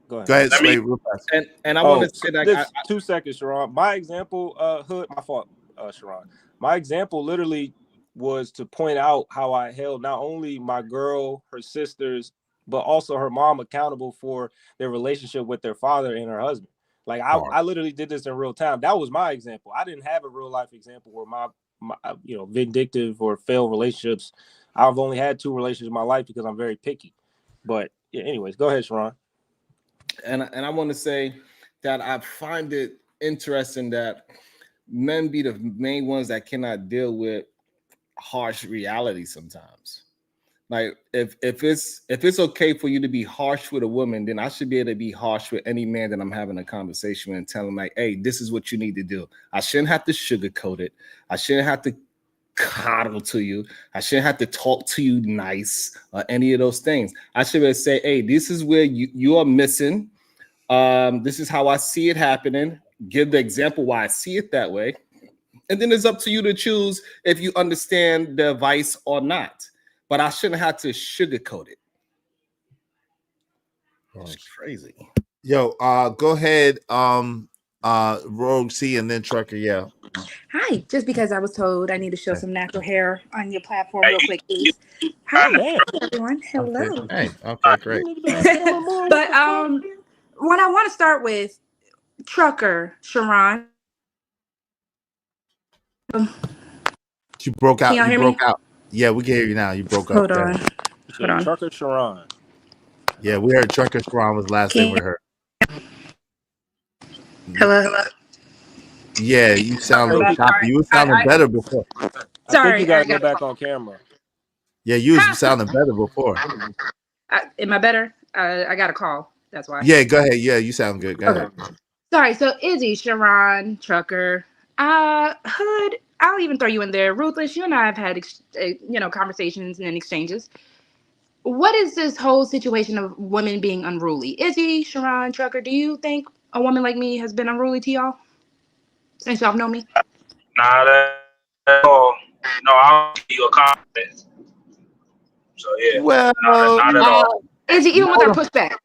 Go ahead. Go ahead, Sway, real fast. And I want to say that 2 seconds, Sharon. My example, Hood, my fault, Sharon. My example literally was to point out how I held not only my girl, her sisters, but also her mom accountable for their relationship with their father and her husband. Like I literally did this in real time. That was my example. I didn't have a real life example where my vindictive or failed relationships. I've only had 2 relationships in my life because I'm very picky. But yeah, anyways, go ahead, Sharon. And I want to say that I find it interesting that men be the main ones that cannot deal with harsh reality sometimes. Like if it's okay for you to be harsh with a woman, then I should be able to be harsh with any man that I'm having a conversation with and tell him like, hey, this is what you need to do. I shouldn't have to sugarcoat it. I shouldn't have to coddle to you. I shouldn't have to talk to you nice or any of those things. I should be able to say, hey, this is where you are missing. This is how I see it happening. Give the example why I see it that way. And then it's up to you to choose if you understand the advice or not. But I shouldn't have to sugarcoat it. It's crazy. Yo, go ahead, Rogue C and then Trucker. Yeah. Hi, just because I was told I need to show some natural hair on your platform real quick, please. Hi, everyone. Hello. Hey, okay, great. But what I want to start with, Trucker, Sharon. You broke out. Can y'all You hear broke me? out. Yeah, we can hear you now. You broke up. Hold on. Hold on. Trucker Sharon. Yeah, we heard Trucker Sharon was last thing we heard. Hello. Yeah, you sound a little choppy. You were sounding better before. I think you gotta go back on camera. Yeah, you was sounding better before. Am I better? I got a call. That's why. Yeah, go ahead. Yeah, you sound good. Go ahead. Sorry. So Izzy, Sharon, Trucker, Hood. I'll even throw you in there. Ruthless, you and I have had conversations and exchanges. What is this whole situation of women being unruly? Izzy, Sharon, Trucker, do you think a woman like me has been unruly to y'all since y'all know me? Not at all. No, I don't give you a compliment. So yeah, well, not at all. Izzy, even with our pushback.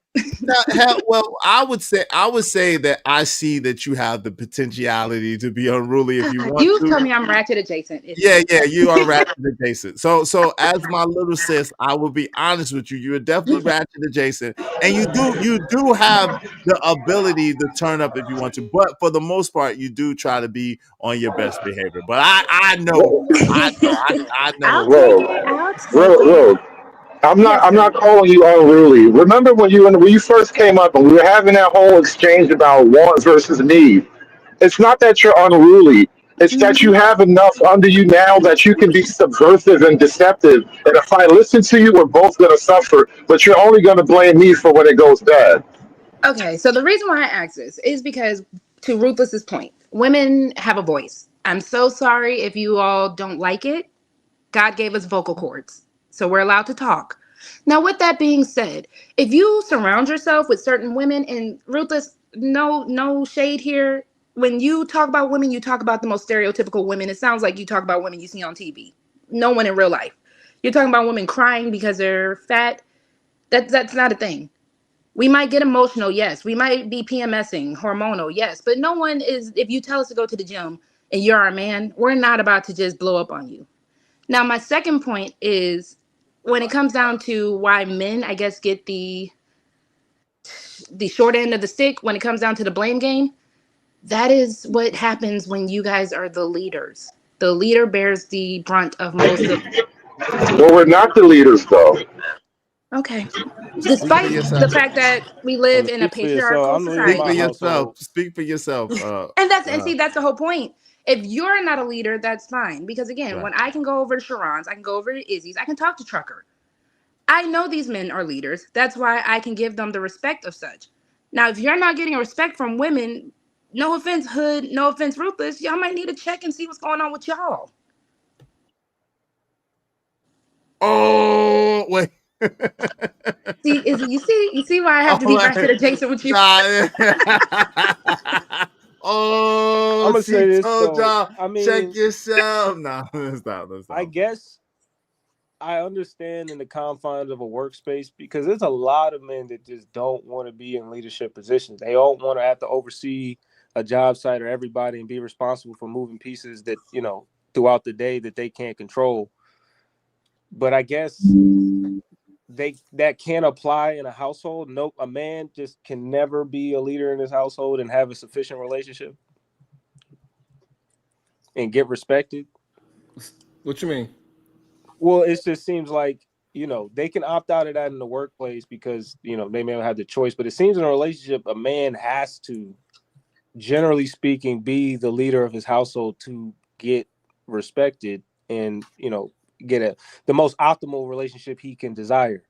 Well, I would say that I see that you have the potentiality to be unruly if you want You to. tell me I'm ratchet adjacent. Yeah, you are ratchet adjacent. So as my little sis, I will be honest with you. You are definitely ratchet adjacent, and you do have the ability to turn up if you want to. But for the most part, you do try to be on your best behavior. But I know. Rogue. I'm not calling you unruly. Remember when you first came up and we were having that whole exchange about want versus need. It's not that you're unruly. It's that you have enough under you now that you can be subversive and deceptive. And if I listen to you, we're both going to suffer. But you're only going to blame me for when it goes bad. Okay, so the reason why I ask this is because, to Ruthless's point, women have a voice. I'm so sorry if you all don't like it. God gave us vocal cords, so we're allowed to talk. Now, with that being said, if you surround yourself with certain women, and Ruthless, no shade here. When you talk about women, you talk about the most stereotypical women. It sounds like you talk about women you see on TV. No one in real life. You're talking about women crying because they're fat. That's not a thing. We might get emotional, yes. We might be PMSing, hormonal, yes. But no one is, if you tell us to go to the gym and you're our man, we're not about to just blow up on you. Now, my second point is when it comes down to why men, I guess, get the short end of the stick when it comes down to the blame game, that is what happens when you guys are the leaders. The leader bears the brunt of most of. Well, we're not the leaders, though. Okay. Despite the fact that we live in a patriarchal society. Speak for yourself. And see, that's the whole point. If you're not a leader, that's fine. Because again, when I can go over to Sharon's, I can go over to Izzy's, I can talk to Trucker. I know these men are leaders. That's why I can give them the respect of such. Now, if you're not getting respect from women, no offense, Hood, no offense, Ruthless, y'all might need to check and see what's going on with y'all. Oh, wait. See, you see why I have to be ratchet adjacent with you? Oh, I'm gonna say this. Told y'all, I mean, check yourself. No, stop. I guess I understand in the confines of a workspace because there's a lot of men that just don't want to be in leadership positions. They don't want to have to oversee a job site or everybody and be responsible for moving pieces that, throughout the day that they can't control. But I guess that can apply in a household. Nope, a man just can never be a leader in his household and have a sufficient relationship and get respected. What you mean? Well, it just seems like, they can opt out of that in the workplace because, they may not have the choice. But it seems in a relationship, a man has to, generally speaking, be the leader of his household to get respected and, get the most optimal relationship he can desire. Do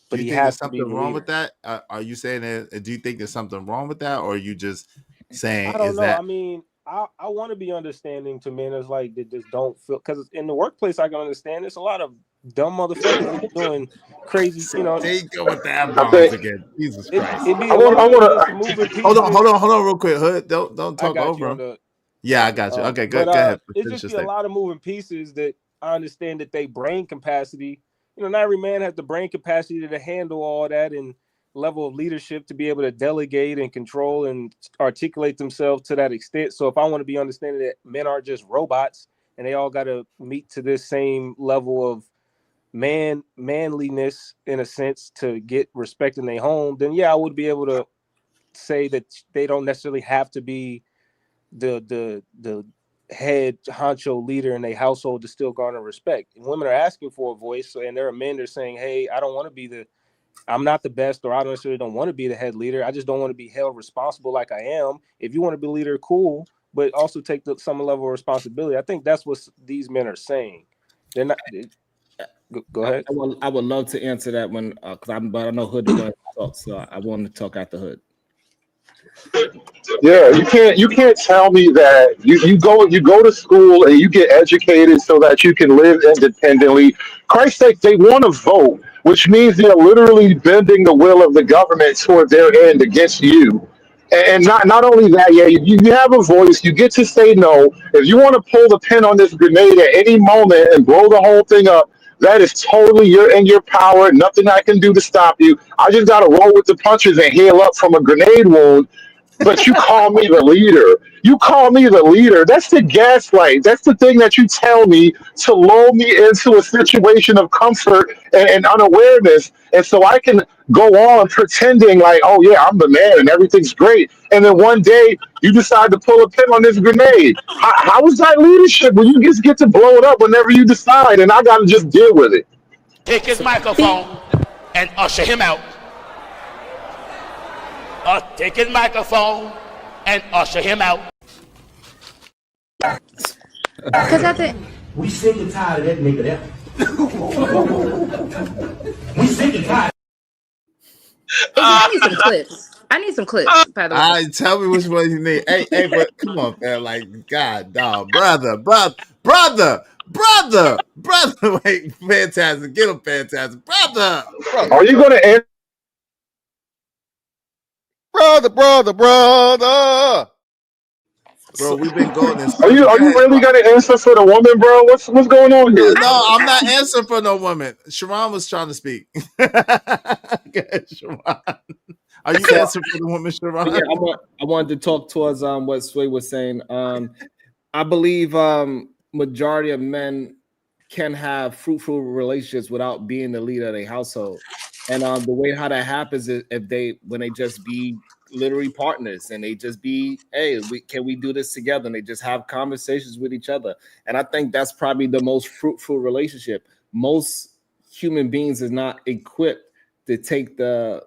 But you he think there's has to be something the wrong leader. with that? Are you saying that? Do you think there's something wrong with that, or are you just saying I don't is know. that? I mean, I want to be understanding to men as like that just don't feel, because in the workplace I can understand there's a lot of dumb motherfuckers that doing crazy, There you go with the F I bombs think again. Jesus it Christ. be I a want lot of just to. moving Hold pieces. on, real quick, Hood. Don't I talk got you over on him. the Yeah, I got you. Okay, but go ahead. it Finish just your be a statement. lot of moving pieces that I understand that they brain capacity. Not every man has the brain capacity to handle all that and level of leadership to be able to delegate and control and articulate themselves to that extent. So if I want to be understanding that men aren't just robots and they all got to meet to this same level of manliness in a sense to get respect in their home, then yeah, I would be able to say that they don't necessarily have to be the head honcho leader in a household to still garner respect. And women are asking for a voice, and there are men that are saying, hey, I don't want to be I'm not the best, or I necessarily don't want to be the head leader. I just don't want to be held responsible like I am. If you want to be leader, cool, but also take some level of responsibility. I think that's what these men are saying. They're not. Go ahead. I would love to answer that one but I know Hood is going to talk, so I want to talk after Hood. Yeah, you can't tell me that you go to school and you get educated so that you can live independently. Christ's sake, they want to vote, which means they're literally bending the will of the government toward their end against you. And not only that, yeah, you have a voice. You get to say no. If you want to pull the pin on this grenade at any moment and blow the whole thing up, that is totally in your power. Nothing I can do to stop you. I just got to roll with the punches and heal up from a grenade wound. But you call me the leader. You call me the leader. That's the gaslight. That's the thing that you tell me to lull me into a situation of comfort and unawareness. And so I can go on pretending like, oh, yeah, I'm the man and everything's great. And then one day you decide to pull a pin on this grenade. How is that leadership when you just get to blow it up whenever you decide and I got to just deal with it? Take his microphone and usher him out. Take his microphone and usher him out. Because at the We sick and tired of that nigga there. We sick and tired. I need some clips. I need some clips, by the way. All right, tell me which one you need. Hey, but come on, man. Like, God, dog, brother. Wait, fantastic. Get him, fantastic. Brother. Are you going to answer? Brother. Bro, we've been going in Are circles. you really going to answer for the woman, bro? What's going on here? No, I'm not answering for no woman. Sharon was trying to speak. Okay, Sharon. Are you answering for the woman, Sharon? Yeah, I wanted to talk towards what Sway was saying. I believe majority of men can have fruitful relationships without being the leader of their household. And the way how that happens is when they just be literally partners and they just be, hey, can we do this together? And they just have conversations with each other. And I think that's probably the most fruitful relationship. Most human beings is not equipped to take the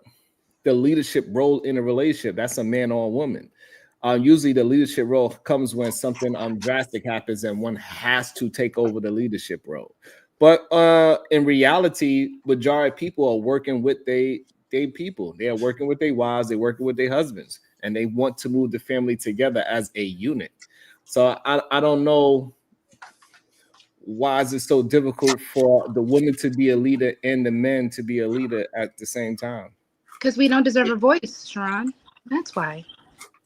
leadership role in a relationship. That's a man or a woman. Usually the leadership role comes when something drastic happens and one has to take over the leadership role. But in reality, majority of people are working with they people. They are working with their wives, they're working with their husbands, and they want to move the family together as a unit. So I don't know why is it so difficult for the woman to be a leader and the men to be a leader at the same time? Because we don't deserve a voice, Sharon. That's why.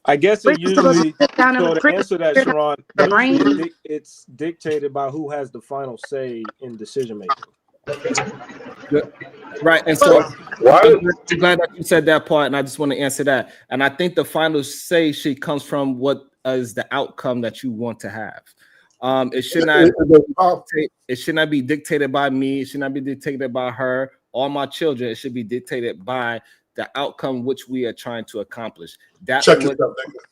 I guess We're it supposed to usually, sit down so and to answer that, Sharon, the brain. usually it's dictated by who has the final say in decision making. Right. And so I'm glad that you said that part, and I just want to answer that. And I think the final say comes from what is the outcome that you want to have. It should not be dictated by me. It should not be dictated by her all my children, it should be dictated by the outcome which we are trying to accomplish. That's Check what. yourself, nigga.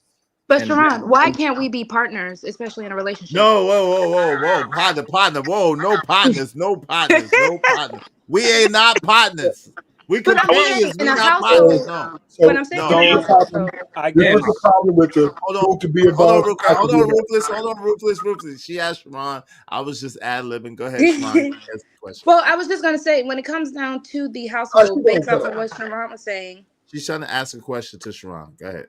But Sharon, why can't we be partners, especially in a relationship? No, whoa, partner, whoa, no partners. We ain't not partners. We But I'm saying companions. in We a not partners. household. No, But I'm saying in a This is the household. problem. I This get is the problem with the who to be a hold on, boss. real quick. Hold on, Ruthless. She asked Sharon. I was just ad-libbing. Go ahead, Sharon. Ask the question. Well, I was just gonna say, when it comes down to the household, based off of what Sharon was saying, She's trying to ask a question to Sharon. Go ahead.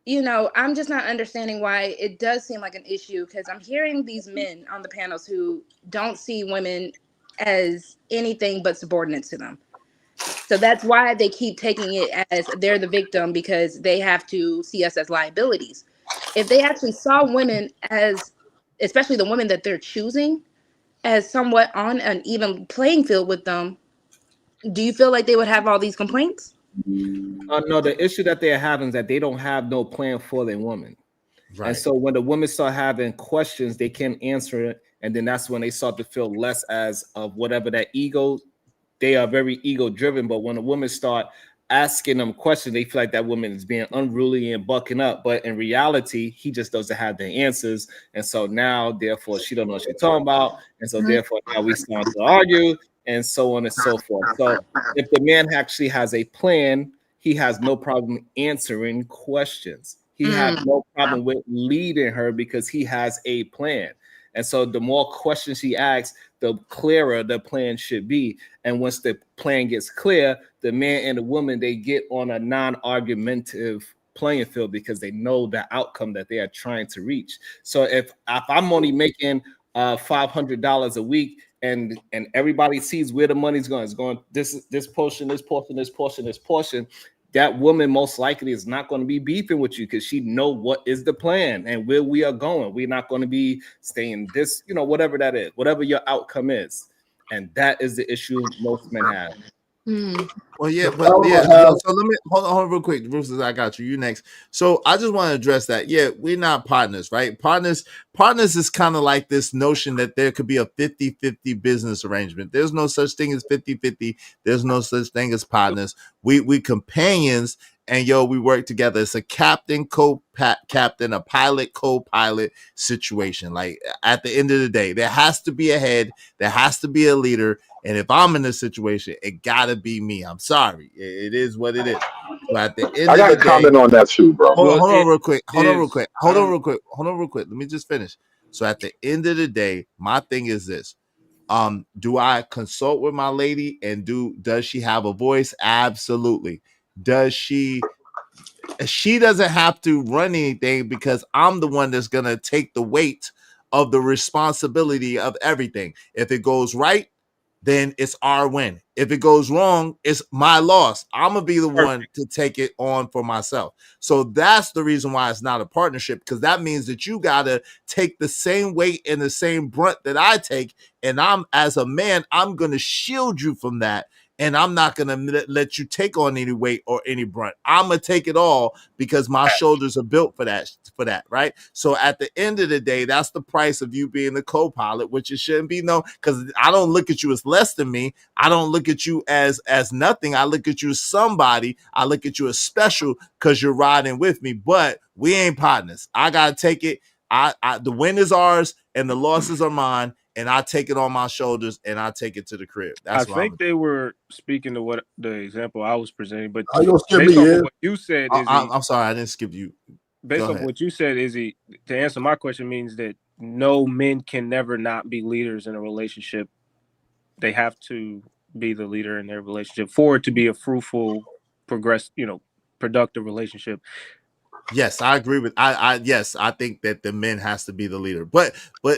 you know, I'm just not understanding why it does seem like an issue, because I'm hearing these men on the panels who don't see women as anything but subordinates to them. So that's why they keep taking it as they're the victim, because they have to see us as liabilities. If they actually saw women as, especially the women that they're choosing, as somewhat on an even playing field with them, do you feel like they would have all these complaints? No, the issue that they're having is that they don't have no plan for their woman. Right. And so when the women start having questions, they can't answer it. And then that's when they start to feel less as of whatever that ego. They are very ego driven. But when the women start asking them questions, they feel like that woman is being unruly and bucking up. But in reality, he just doesn't have the answers. And so now, therefore, she don't know what she's talking about. And so therefore, now we start to argue and so on and so forth. So if the man actually has a plan, he has no problem answering questions. He has no problem with leading her because he has a plan. And so the more questions she asks, the clearer the plan should be. And once the plan gets clear, the man and the woman, they get on a non-argumentative playing field because they know the outcome that they are trying to reach. So if I'm only making $500 a week and everybody sees where the money's going, it's going this portion, that woman most likely is not going to be beefing with you because she know what is the plan and where we are going. We're not going to be staying this, whatever that is, whatever your outcome is. And that is the issue most men have. Well, yeah, but yeah. So let me hold on real quick. Bruce, I got you. You next. So I just want to address that. Yeah, we're not partners, right? Partners is kind of like this notion that there could be a 50-50 business arrangement. There's no such thing as 50-50. There's no such thing as partners. We companions, and we work together. It's a captain, co-captain, a pilot, co-pilot situation. Like at the end of the day, there has to be a head, there has to be a leader. And if I'm in this situation, it gotta be me. I'm sorry. It is what it is. So at the end I got of a the comment day, on that too, bro. hold on real quick. Hold on real quick. Let me just finish. So at the end of the day, my thing is this. Do I consult with my lady and does she have a voice? Absolutely. Does she doesn't have to run anything because I'm the one that's gonna take the weight of the responsibility of everything. If it goes right, then it's our win. If it goes wrong, it's my loss. I'm gonna be the one to take it on for myself. So that's the reason why it's not a partnership, because that means that you gotta take the same weight and the same brunt that I take. And I'm, as a man, I'm gonna shield you from that. And I'm not going to let you take on any weight or any brunt. I'm going to take it all because my shoulders are built for that, right? So at the end of the day, that's the price of you being the co-pilot, which it shouldn't be because I don't look at you as less than me. I don't look at you as nothing. I look at you as somebody. I look at you as special because you're riding with me, but we ain't partners. I got to take it. The win is ours and the losses are mine. And I take it on my shoulders and I take it to the crib. That's I think they were speaking to what the example I was presenting, but based off of what you said, Izzy, I'm sorry, I didn't skip you. Based off what you said, Izzy, to answer my question means that no men can never not be leaders in a relationship. They have to be the leader in their relationship for it to be a fruitful, productive relationship. Yes, I agree with yes, I think that the men has to be the leader, but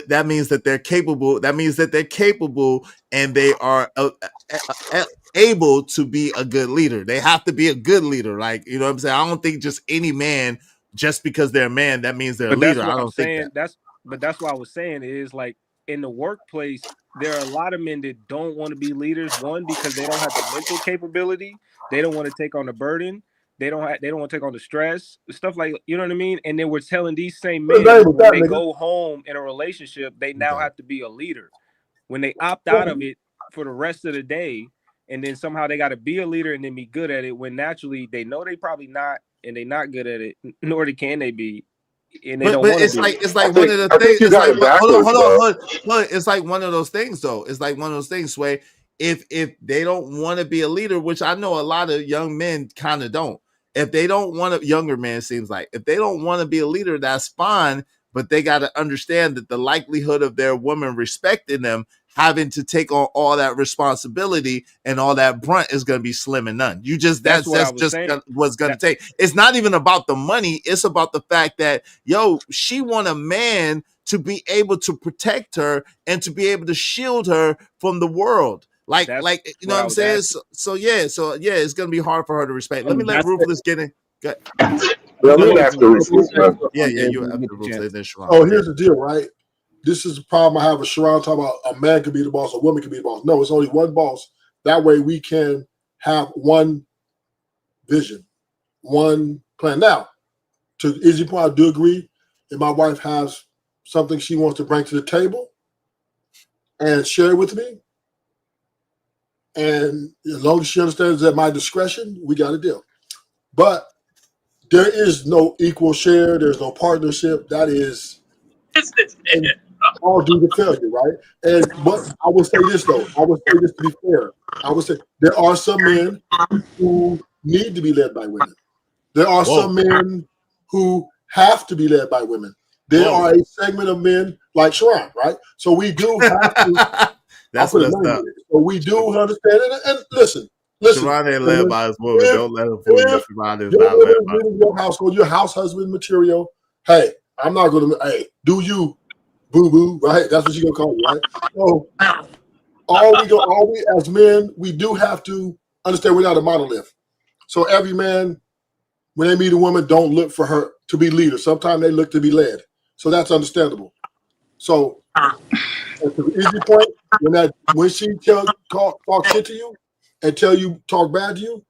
that means that they're capable. That means that they're capable and they are able to be a good leader. They have to be a good leader. Like, you know what I'm saying? I don't think just any man, just because they're a man, that means they're a leader. I don't think that. That's what I was saying is, like, in the workplace, there are a lot of men that don't want to be leaders. One, because they don't have the mental capability. They don't want to take on the burden. They don't want to take on the stress, stuff like, you know what I mean? And then we're telling these same men when they go home in a relationship, they now have to be a leader. When they opt out of it for the rest of the day, and then somehow they got to be a leader and then be good at it when naturally they know they probably not, and they not good at it, nor can they be, and they don't want to it's be. like one of the things. It's like hold on. It's like one of those things though. It's like one of those things, Sway. If they don't want to be a leader, which I know a lot of young men kind of don't. If they don't want to, younger men seems like if they don't want to be a leader, that's fine. But they got to understand that the likelihood of their woman respecting them having to take on all that responsibility and all that brunt is going to be slim and none. You just that's just what's going to take. It's not even about the money. It's about the fact that she want a man to be able to protect her and to be able to shield her from the world. Like you know what I'm saying? So it's going to be hard for her to respect. Let me let Ruthless get in. Yeah, let me ask the Ruthless. Yeah, you have to Ruthless then Sharon. Oh, here's the deal, right? This is the problem I have with Sharon talking about a man can be the boss, a woman can be the boss. No, it's only one boss. That way we can have one vision, one plan. Now, to Izzy point, I do agree. If my wife has something she wants to bring to the table and share it with me, and as long as she understands at my discretion, we got a deal. But there is no equal share. There's no partnership. That is all due to failure, right? But I would say this though. I would say this to be fair. I would say there are some men who need to be led by women. There are some men who have to be led by women. There are a segment of men like Sharon, right? So we do have to. That's what's up. So we do understand it. And listen. Sharon ain't led by his woman. Don't let him fool you. Sharon is not led by your household, your house husband material. Hey, I'm not going to. Hey, do you, boo boo? Right? That's what you're gonna call me, right? So all we as men, we do have to understand we're not a monolith. So every man, when they meet a woman, don't look for her to be leader. Sometimes they look to be led. So that's understandable. So to the easy point, when she talk shit to you and talk bad to you,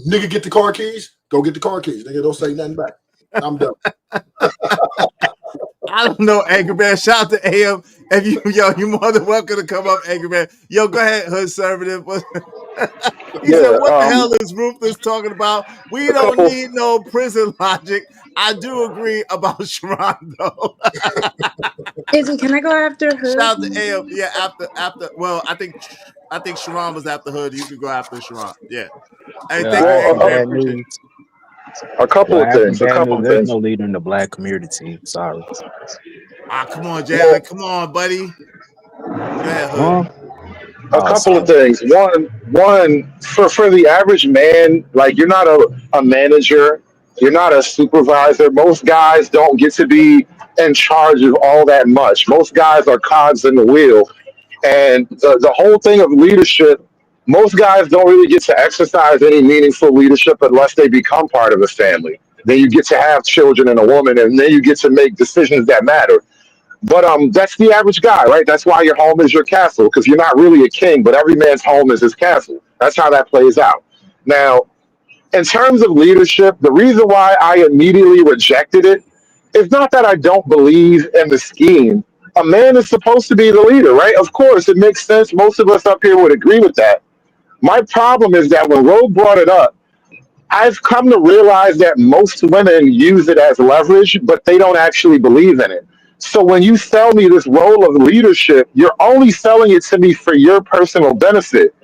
nigga, get the car keys. Go get the car keys. Nigga, don't say nothing back. I'm done. I don't know, Angry Man. Shout out to AM. If you're more than welcome to come up, Angry Man. Yo, go ahead, Hood Conservative. He said, what the hell is Ruthless talking about? We don't need no prison logic. I do agree about Sharon, though. Izzy, can I go after Hood? Shout out to AM. Yeah, after. Well, I think Sharon was after Hood. You could go after Sharon. Yeah. Hey, thank you, Angry Man. Appreciate it. A couple of things. There's no leader in the black community. Sorry. Come on, Jalen. Come on, buddy. Go ahead, Hood. A couple of things. One for the average man, like you're not a manager, you're not a supervisor. Most guys don't get to be in charge of all that much. Most guys are cogs in the wheel. And the whole thing of leadership, most guys don't really get to exercise any meaningful leadership unless they become part of a family. Then you get to have children and a woman, and then you get to make decisions that matter. But that's the average guy, right? That's why your home is your castle, because you're not really a king, but every man's home is his castle. That's how that plays out. Now, in terms of leadership, the reason why I immediately rejected it is not that I don't believe in the scheme. A man is supposed to be the leader, right? Of course, it makes sense. Most of us up here would agree with that. My problem is that when Roe brought it up, I've come to realize that most women use it as leverage, but they don't actually believe in it. So when you sell me this role of leadership, you're only selling it to me for your personal benefit.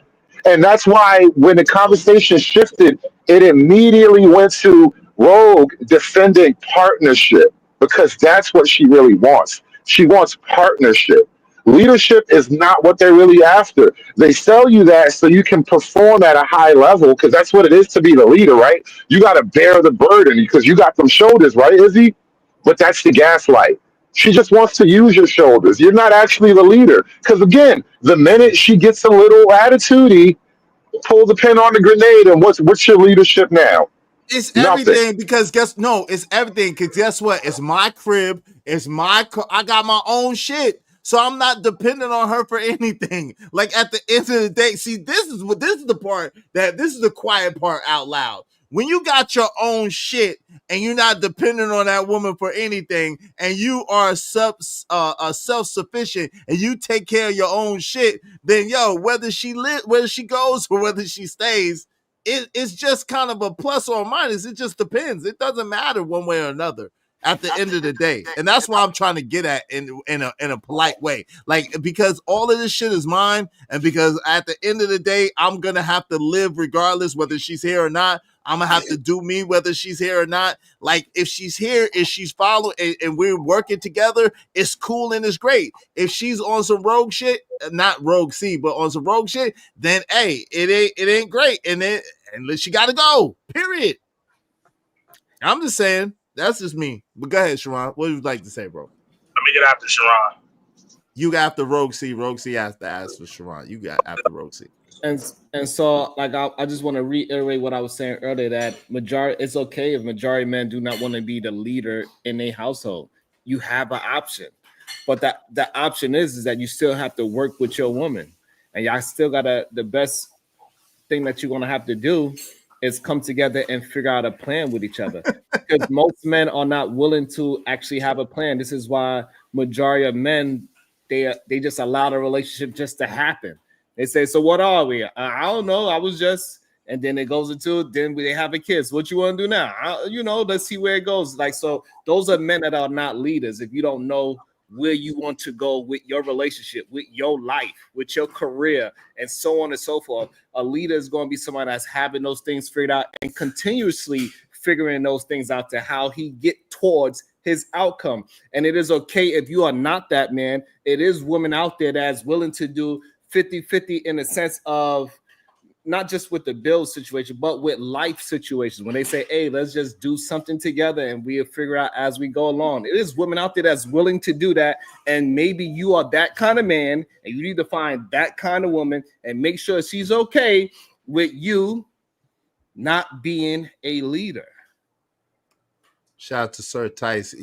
And that's why when the conversation shifted, it immediately went to Rogue defending partnership, because that's what she really wants. She wants partnership. Leadership is not what they're really after. They sell you that so you can perform at a high level, because that's what it is to be the leader, right? You got to bear the burden because you got them shoulders, right, Izzy? But that's the gaslight. She just wants to use your shoulders. You're not actually the leader. Because again, the minute she gets a little attitude-y, pull the pin on the grenade, and what's your leadership now? It's everything, because it's everything. Because guess what? It's my crib. It's my I got my own shit. So I'm not dependent on her for anything. Like at the end of the day, see, this is the part this is the quiet part out loud. When you got your own shit and you're not dependent on that woman for anything, and you are self-sufficient and you take care of your own shit, then whether she goes or whether she stays, it's just kind of a plus or a minus. It just depends. It doesn't matter one way or another at the end of the day. And that's why I'm trying to get at in a polite way. Like, because all of this shit is mine, and because at the end of the day, I'm gonna have to live regardless whether she's here or not. I'm gonna have to do me whether she's here or not. Like, if she's here, if she's following and we're working together, it's cool and it's great. If she's on some rogue shit, not rogue C, but on some rogue shit, then hey, it ain't great. And she gotta go. Period. I'm just saying. That's just me. But go ahead, Sharon. What would you like to say, bro? Let me get after Sharon. You got after Rogue C. Rogue C has to ask for Sharon. You got after Rogue C. And so, like, I just want to reiterate what I was saying earlier, that it's okay if majority of men do not want to be the leader in a household. You have an option, but the option is that you still have to work with your woman, and y'all still gotta. The best thing that you're gonna have to do is come together and figure out a plan with each other, because most men are not willing to actually have a plan. This is why majority of men they just allow the relationship just to happen. They say, so what are we? I don't know. I was just, and then it goes into, then they have a kiss. What you want to do now? Let's see where it goes. Like, so those are men that are not leaders. If you don't know where you want to go with your relationship, with your life, with your career, and so on and so forth, a leader is going to be somebody that's having those things figured out and continuously figuring those things out to how he get towards his outcome. And it is okay if you are not that man. It is women out there that's willing to do 50-50 in a sense of not just with the bill situation, but with life situations. When they say, hey, let's just do something together and we'll figure out as we go along. It is women out there that's willing to do that. And maybe you are that kind of man and you need to find that kind of woman and make sure she's okay with you not being a leader. Shout out to Sir Tice.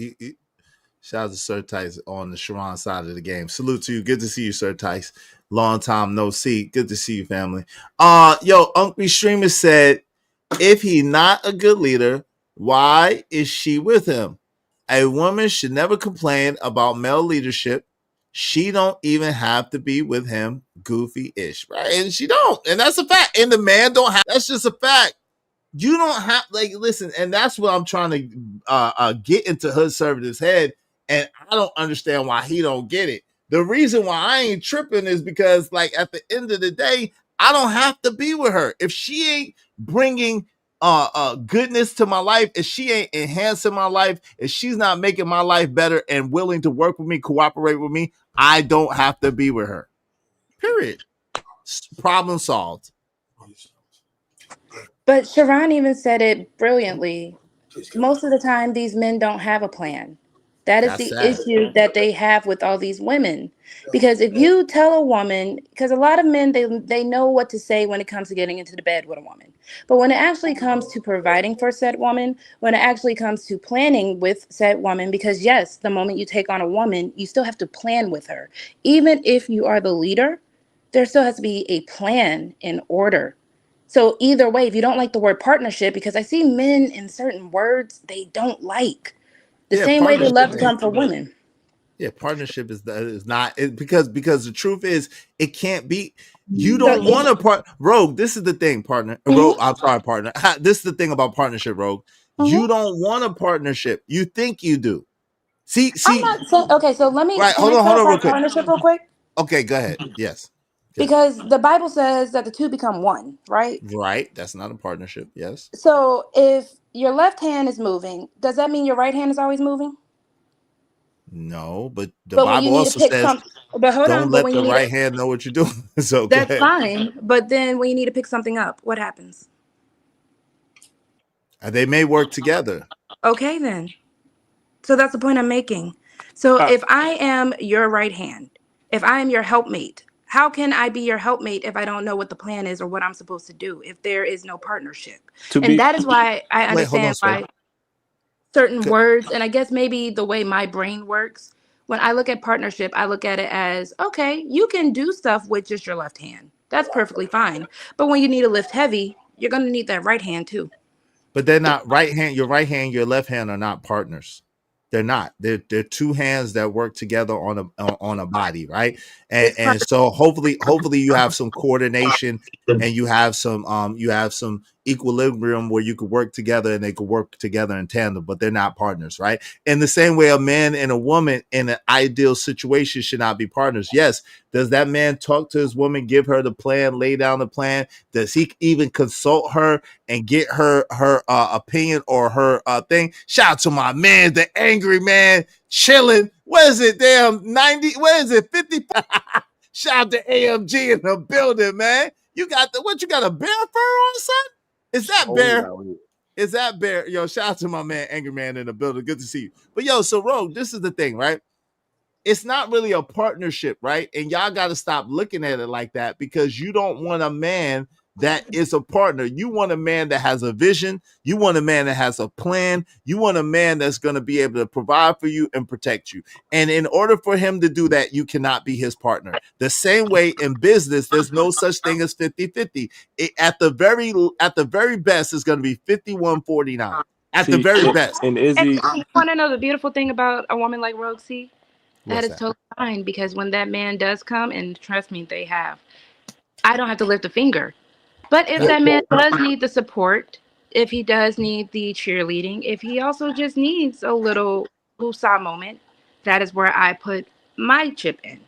Shout out to Sir Tice on the Sharon side of the game. Salute to you. Good to see you, Sir Tice. Long time no see. Good to see you, family. Uncle Streamer said, if he not a good leader, why is she with him? A woman should never complain about male leadership. She don't even have to be with him, goofy-ish, right? And she don't. And that's a fact. And the man don't have. That's just a fact. You don't have, like, listen, and that's what I'm trying to get into Hood Servative's head, and I don't understand why he don't get it. The reason why I ain't tripping is because, like, at the end of the day, I don't have to be with her. If she ain't bringing goodness to my life, if she ain't enhancing my life, if she's not making my life better and willing to work with me, cooperate with me, I don't have to be with her. Period. Problem solved. But Sharon even said it brilliantly. Most of the time, these men don't have a plan. That is the issue that they have with all these women. Because if you tell a woman, because a lot of men, they know what to say when it comes to getting into the bed with a woman. But when it actually comes to providing for said woman, when it actually comes to planning with said woman, because yes, the moment you take on a woman, you still have to plan with her. Even if you are the leader, there still has to be a plan in order. So either way, if you don't like the word partnership, because I see men in certain words they don't like, the same way they love to come for women. Yeah, partnership is not because the truth is it can't be. You don't want to part Rogue. This is the thing, partner. Rogue, I'm sorry, partner. This is the thing about partnership, Rogue. You don't want a partnership. You think you do. See. I'm not saying, okay, so let me hold on, real quick. Partnership real quick. Okay, go ahead. Yes. Because the Bible says that the two become one, right? Right. That's not a partnership. Yes. So if your left hand is moving, does that mean your right hand is always moving? No, but the Bible also says, don't let the right hand know what you're doing. So that's fine. But then when you need to pick something up, what happens? They may work together. Okay, then. So that's the point I'm making. So if I am your right hand, if I am your helpmate, how can I be your helpmate if I don't know what the plan is or what I'm supposed to do if there is no partnership? And that is why I understand why certain words, and I guess maybe the way my brain works, when I look at partnership, I look at it as, okay, you can do stuff with just your left hand. That's perfectly fine. But when you need to lift heavy, you're going to need that right hand too. But they're not your right hand, your left hand are not partners. They're not. They're two hands that work together on a body, right? And so hopefully you have some coordination and you have some equilibrium where you could work together and they could work together in tandem, but they're not partners, right? In the same way, a man and a woman in an ideal situation should not be partners. Yes. Does that man talk to his woman, give her the plan, lay down the plan? Does he even consult her and get her opinion or her thing? Shout out to my man, the angry man, chilling. What is it? Damn, 90. What is it? 50. Shout out to AMG in the building, man. You got you got a bear fur on, son? Is that bear? Is that bear? Yo, shout out to my man, angry man in the building. Good to see you. But yo, so Rogue, this is the thing, right? It's not really a partnership, right? And y'all got to stop looking at it like that, because you don't want a man that is a partner. You want a man that has a vision. You want a man that has a plan. You want a man that's going to be able to provide for you and protect you. And in order for him to do that, you cannot be his partner. The same way in business, there's no such thing as 50-50. At the very best, it's going to be 51-49. At the very best. And Izzy, you want to know the beautiful thing about a woman like Rogue C? That is totally fine, because when that man does come, and trust me, they have, I don't have to lift a finger. But if that man does need the support, if he does need the cheerleading, if he also just needs a little woosah moment, that is where I put my chip in.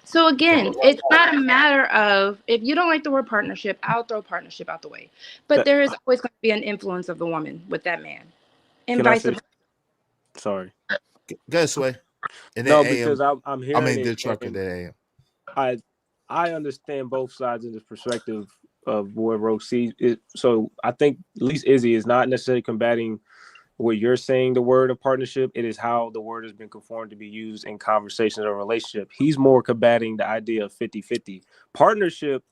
So again, it's not a matter of, if you don't like the word partnership, I'll throw partnership out the way. But there is always going to be an influence of the woman with that man, and vice versa. Sorry. Go ahead, Sway. No, because I'm hearing the trucker that I understand both sides in this perspective of where Rogue sees it. So I think at least Izzy is not necessarily combating what you're saying, the word of partnership. It is how the word has been conformed to be used in conversations or relationship. He's more combating the idea of 50-50. Partnership,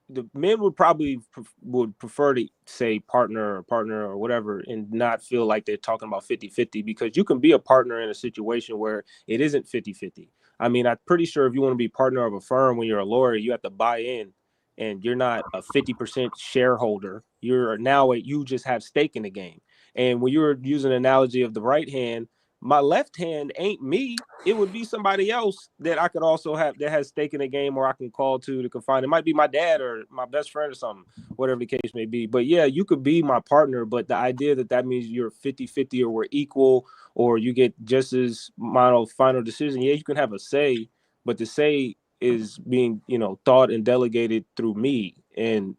the men would probably would prefer to say partner or whatever, and not feel like they're talking about 50-50, because you can be a partner in a situation where it isn't 50-50. I mean, I'm pretty sure if you want to be partner of a firm when you're a lawyer, you have to buy in, and you're not a 50% shareholder. You just have stake in the game. And when you're using an analogy of the right hand, my left hand ain't me. It would be somebody else that I could also have that has stake in the game, or I can call to confide. It might be my dad or my best friend or something, whatever the case may be. But yeah, you could be my partner, but the idea that means you're 50-50 or we're equal, or you get just as final decision. Yeah, you can have a say, but the say is being, thought and delegated through me, and,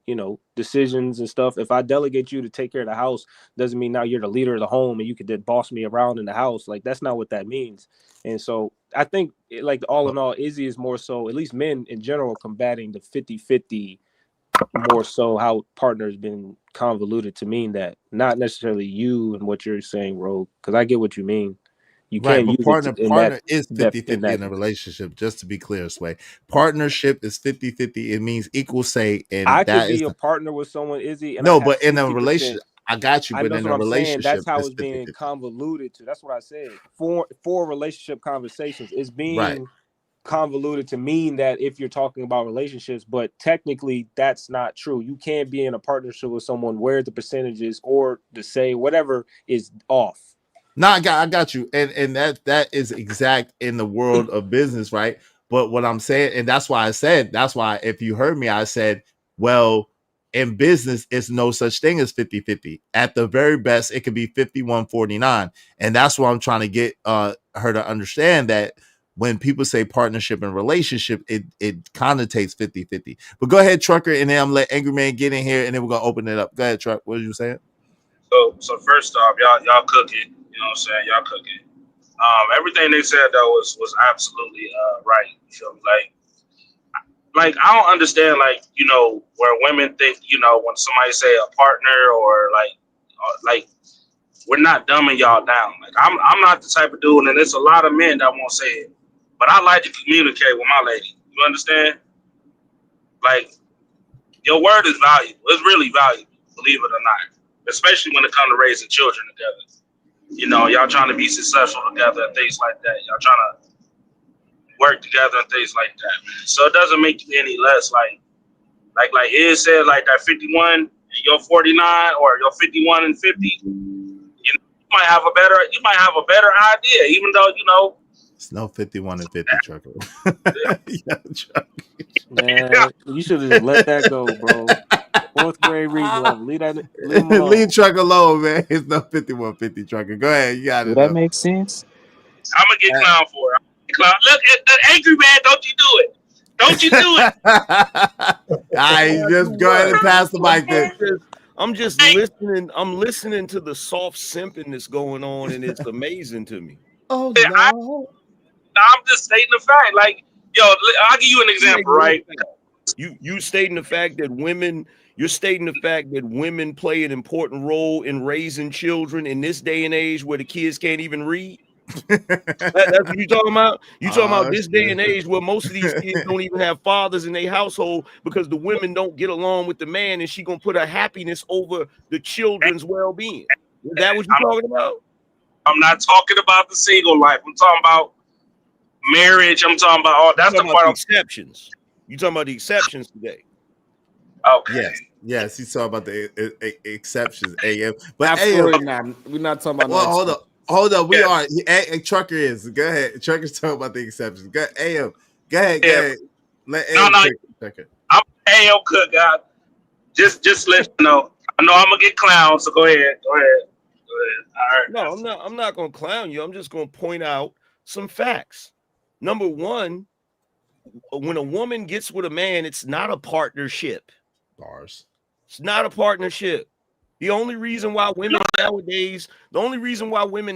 decisions and stuff. If I delegate you to take care of the house, doesn't mean now you're the leader of the home and you could then boss me around in the house. Like, that's not what that means. And so I think, like, all in all, Izzy is more so, at least men in general, combating the 50-50 more so how partner has been convoluted to mean that, not necessarily you and what you're saying, Rogue, because I get what you mean. You can't use partner is 50-50 in in a relationship, just to be clear, Sway. Partnership is 50-50. It means equal say, and I could be a partner with someone, Izzy, and but in a relationship, I got you. But in a relationship, that's how it's being convoluted to. That's what I said. For relationship conversations, it's being convoluted to mean that if you're talking about relationships, but technically that's not true. You can't be in a partnership with someone where the percentages or the say whatever is off. No, I got you, and that is exact in the world of business, right? But what I'm saying, and that's why if you heard me, I said, well, in business, it's no such thing as 50-50. At the very best, it could be 51-49. And that's what I'm trying to get her to understand, that when people say partnership and relationship, it connotates 50-50. But go ahead, Trucker, and then I'm gonna let Angry Man get in here, and then we're gonna open it up. Go ahead, Truck. What are you saying? So first off, y'all cook it. You know what I'm saying? Y'all cook it. Everything they said though was absolutely right. You feel me? Like I don't understand, where women think, when somebody say a partner or like we're not dumbing y'all down. Like I'm not the type of dude, and there's a lot of men that won't say it, but I like to communicate with my lady. You understand? Like, your word is valuable. It's really valuable, believe it or not. Especially when it comes to raising children together. Y'all trying to be successful together and things like that. Y'all trying to work together and things like that, man. So it doesn't make you any less like Iz said, like that 51 you're 49 or you're 51 and 50, you might have a better idea, even though it's no 51 and 50 trucker. Yeah, trucker. Man, you should have just let that go, bro. 4th grade reading level. Leave him alone. Leave truck alone, man. It's no 5150 trucker. Go ahead. You got it. Do that make sense? I'm gonna get clown for it. Look at the angry man. Don't you do it? Don't you do it? All right, just go ahead and pass the mic then. I'm just listening. I'm listening to the soft simping that's going on, and it's amazing to me. Oh no! I'm just stating the fact. Like, yo, I'll give you an example, right? You stating the fact that women. You're stating the fact that women play an important role in raising children in this day and age where the kids can't even read. That's what you talking about. You talking about this day and age where most of these kids don't even have fathers in their household because the women don't get along with the man, and she gonna put her happiness over the children's well-being. Is that what you're talking about? I'm not talking about the single life. I'm talking about marriage. I'm talking about all that's the part. Exceptions. You talking about the exceptions today? Okay. Yes. He's talking about the exceptions. AM, but absolutely not. We're not talking about. Well, hold up. We are. Trucker is. Go ahead. Trucker's talking about the exceptions. Go AM. Go ahead. Go ahead. Let AM check it. I'm AM cook, God. Just let you know. I know I'm gonna get clowned, so go ahead. All right. No, I'm not gonna clown you. I'm just gonna point out some facts. Number one, when a woman gets with a man, it's not a partnership. Bars. It's not a partnership. The only reason why women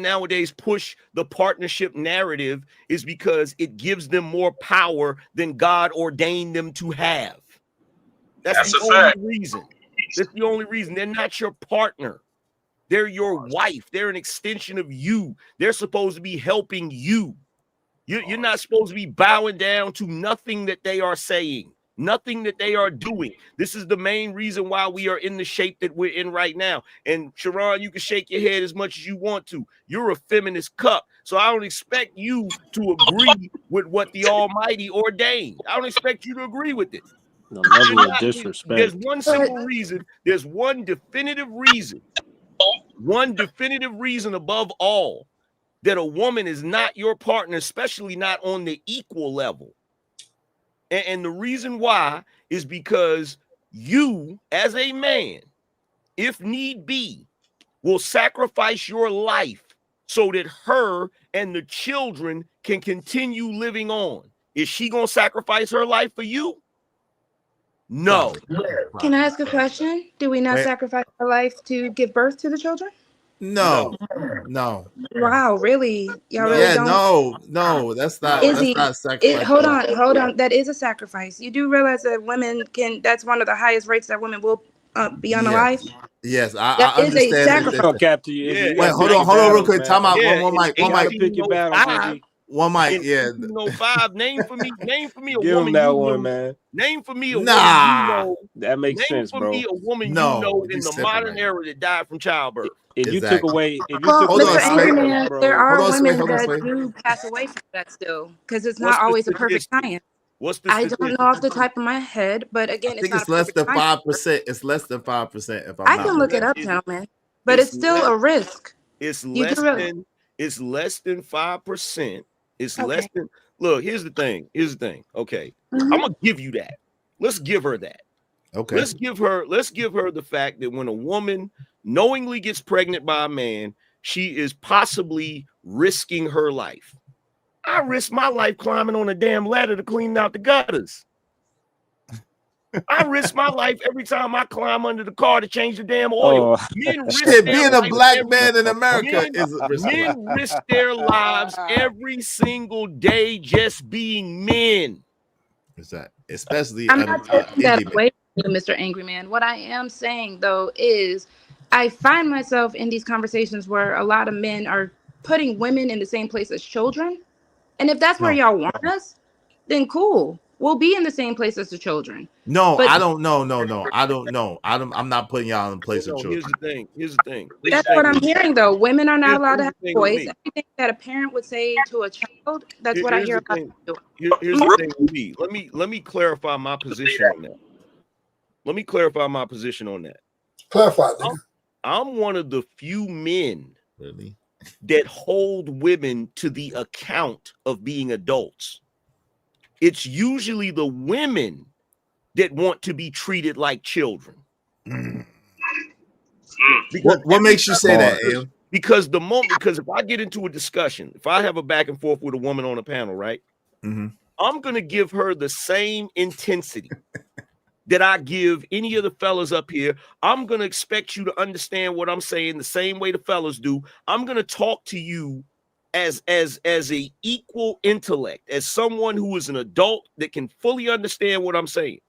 nowadays push the partnership narrative is because it gives them more power than God ordained them to have. That's the only reason. That's the only reason. They're not your partner. They're your wife. They're an extension of you. They're supposed to be helping you. You're not supposed to be bowing down to nothing that they are saying. Nothing that they are doing. This is the main reason why we are in the shape that we're in right now. And Sharon, you can shake your head as much as you want to. You're a feminist cup. So I don't expect you to agree with what the Almighty ordained. I don't expect you to agree with it. The level of disrespect. There's one simple reason. There's one definitive reason. One definitive reason above all that a woman is not your partner, especially not on the equal level. And the reason why is because you, as a man, if need be, will sacrifice your life so that her and the children can continue living on. Is she going to sacrifice her life for you? No. Can I ask a question? Do we not sacrifice our life to give birth to the children? No. Wow, really? Y'all really don't? No, that's not. Izzy, that's not sacrifice. hold on. That is a sacrifice. You do realize that women can. That's one of the highest rates that women will be unalive. Yes, I That is a understand. sacrifice. Captain, Izzy, Wait, hold on, real quick. Time out. One mic. Pick your battles, Izzy. One mic. Yeah. 1805. Name for me a Give woman him that you one, know. man. Name for me a woman you know. That makes sense, bro. Name for me a woman you know in the modern era that died from childbirth. If you took away, Mr. Anchorman, there are women Hold on, that do pass away from that still, because it's not always a perfect science. I don't know off the top of my head, but again, I think it's less than 5%. It's less than 5%. If I'm I not can look it up, gentlemen, but it's still a risk. It's less than 5%. It's less than. Look, here's the thing. Okay, I'm gonna give you that. Let's give her that. Okay. Let's give her the fact that when a woman knowingly gets pregnant by a man, she is possibly risking her life. I risk my life climbing on a damn ladder to clean out the gutters. I risk my life every time I climb under the car to change the damn oil. Men risk being a black man in America is a risk. Men risk their lives every single day just being men. Is that especially? I'm not taking that away from you, Mr. Angry Man. What I am saying though is, I find myself in these conversations where a lot of men are putting women in the same place as children. And if that's where y'all want us, then cool. We'll be in the same place as the children. No, but I don't know. No, I don't know. I'm not putting y'all in place of children. Here's the thing. That's what I'm hearing, though. Women are not allowed to have a voice. Everything that a parent would say to a child, that's what I hear about. Here's the thing with me. Let me clarify my position on that. Clarify, nigga. I'm one of the few men really that hold women to the account of being adults. It's usually the women that want to be treated like children. Because what makes you say that, Am? Because if I get into a discussion, if I have a back and forth with a woman on a panel, right? Mm-hmm. I'm going to give her the same intensity that I give any of the fellas up here. I'm going to expect you to understand what I'm saying the same way the fellas do. I'm going to talk to you as a equal intellect, as someone who is an adult that can fully understand what I'm saying.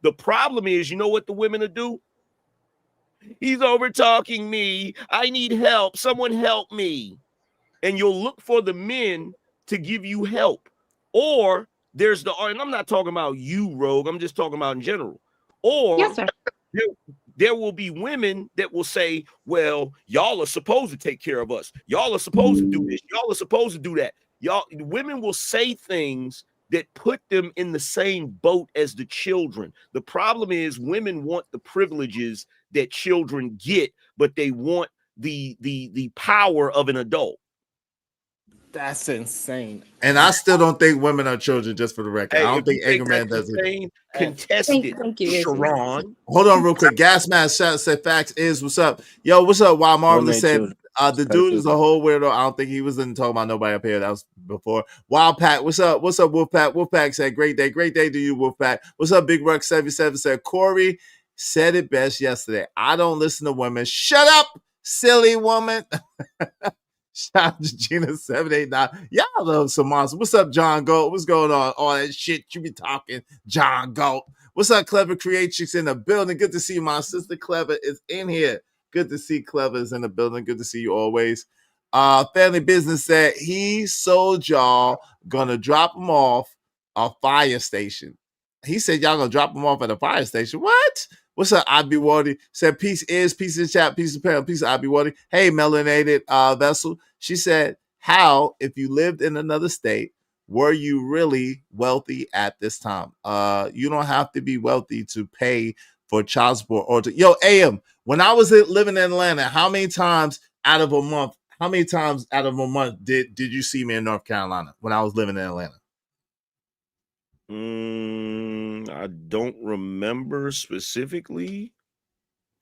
The problem is, you know what the women will do? He's over talking me. I need help. Someone help me. And you'll look for the men to give you help. Or there's and I'm not talking about you, Rogue. I'm just talking about in general. Or yes, sir. There will be women that will say, well, y'all are supposed to take care of us. Y'all are supposed to do this. Y'all are supposed to do that. Women will say things that put them in the same boat as the children. The problem is women want the privileges that children get, but they want the power of an adult. That's insane. And I still don't think women are children, just for the record. Hey, I don't think Anger Man does it. Contested, Thank you, Sharon. Hold on real quick. Gas Mask said facts is what's up. Yo, what's up? While Marvelous said the dude is a whole weirdo. I don't think he was talking about nobody up here. That was before. Wild Pack, what's up? What's up, Wolfpack? Wolfpack said, great day to you, Wolfpack. What's up, Big Ruck 77 said, Corey said it best yesterday. I don't listen to women. Shut up, silly woman. Shout out to Gina 789. Y'all love some monsters. What's up, John Gold? What's going on? All that shit you be talking, John Gold. What's up, Clever Creatrix in the building? Good to see you. My sister Clever is in here. Good to see Clever is in the building. Good to see you always. Family Business said he sold y'all gonna drop him off a fire station. He said y'all gonna drop him off at a fire station. What? What's up, Abby Wardy? Said peace is, peace in chat, peace in panel, peace Abby Wardy. Hey, melanated vessel. She said, how, if you lived in another state, were you really wealthy at this time? You don't have to be wealthy to pay for child support or to AM. When I was living in Atlanta, how many times out of a month did you see me in North Carolina when I was living in Atlanta? I don't remember specifically.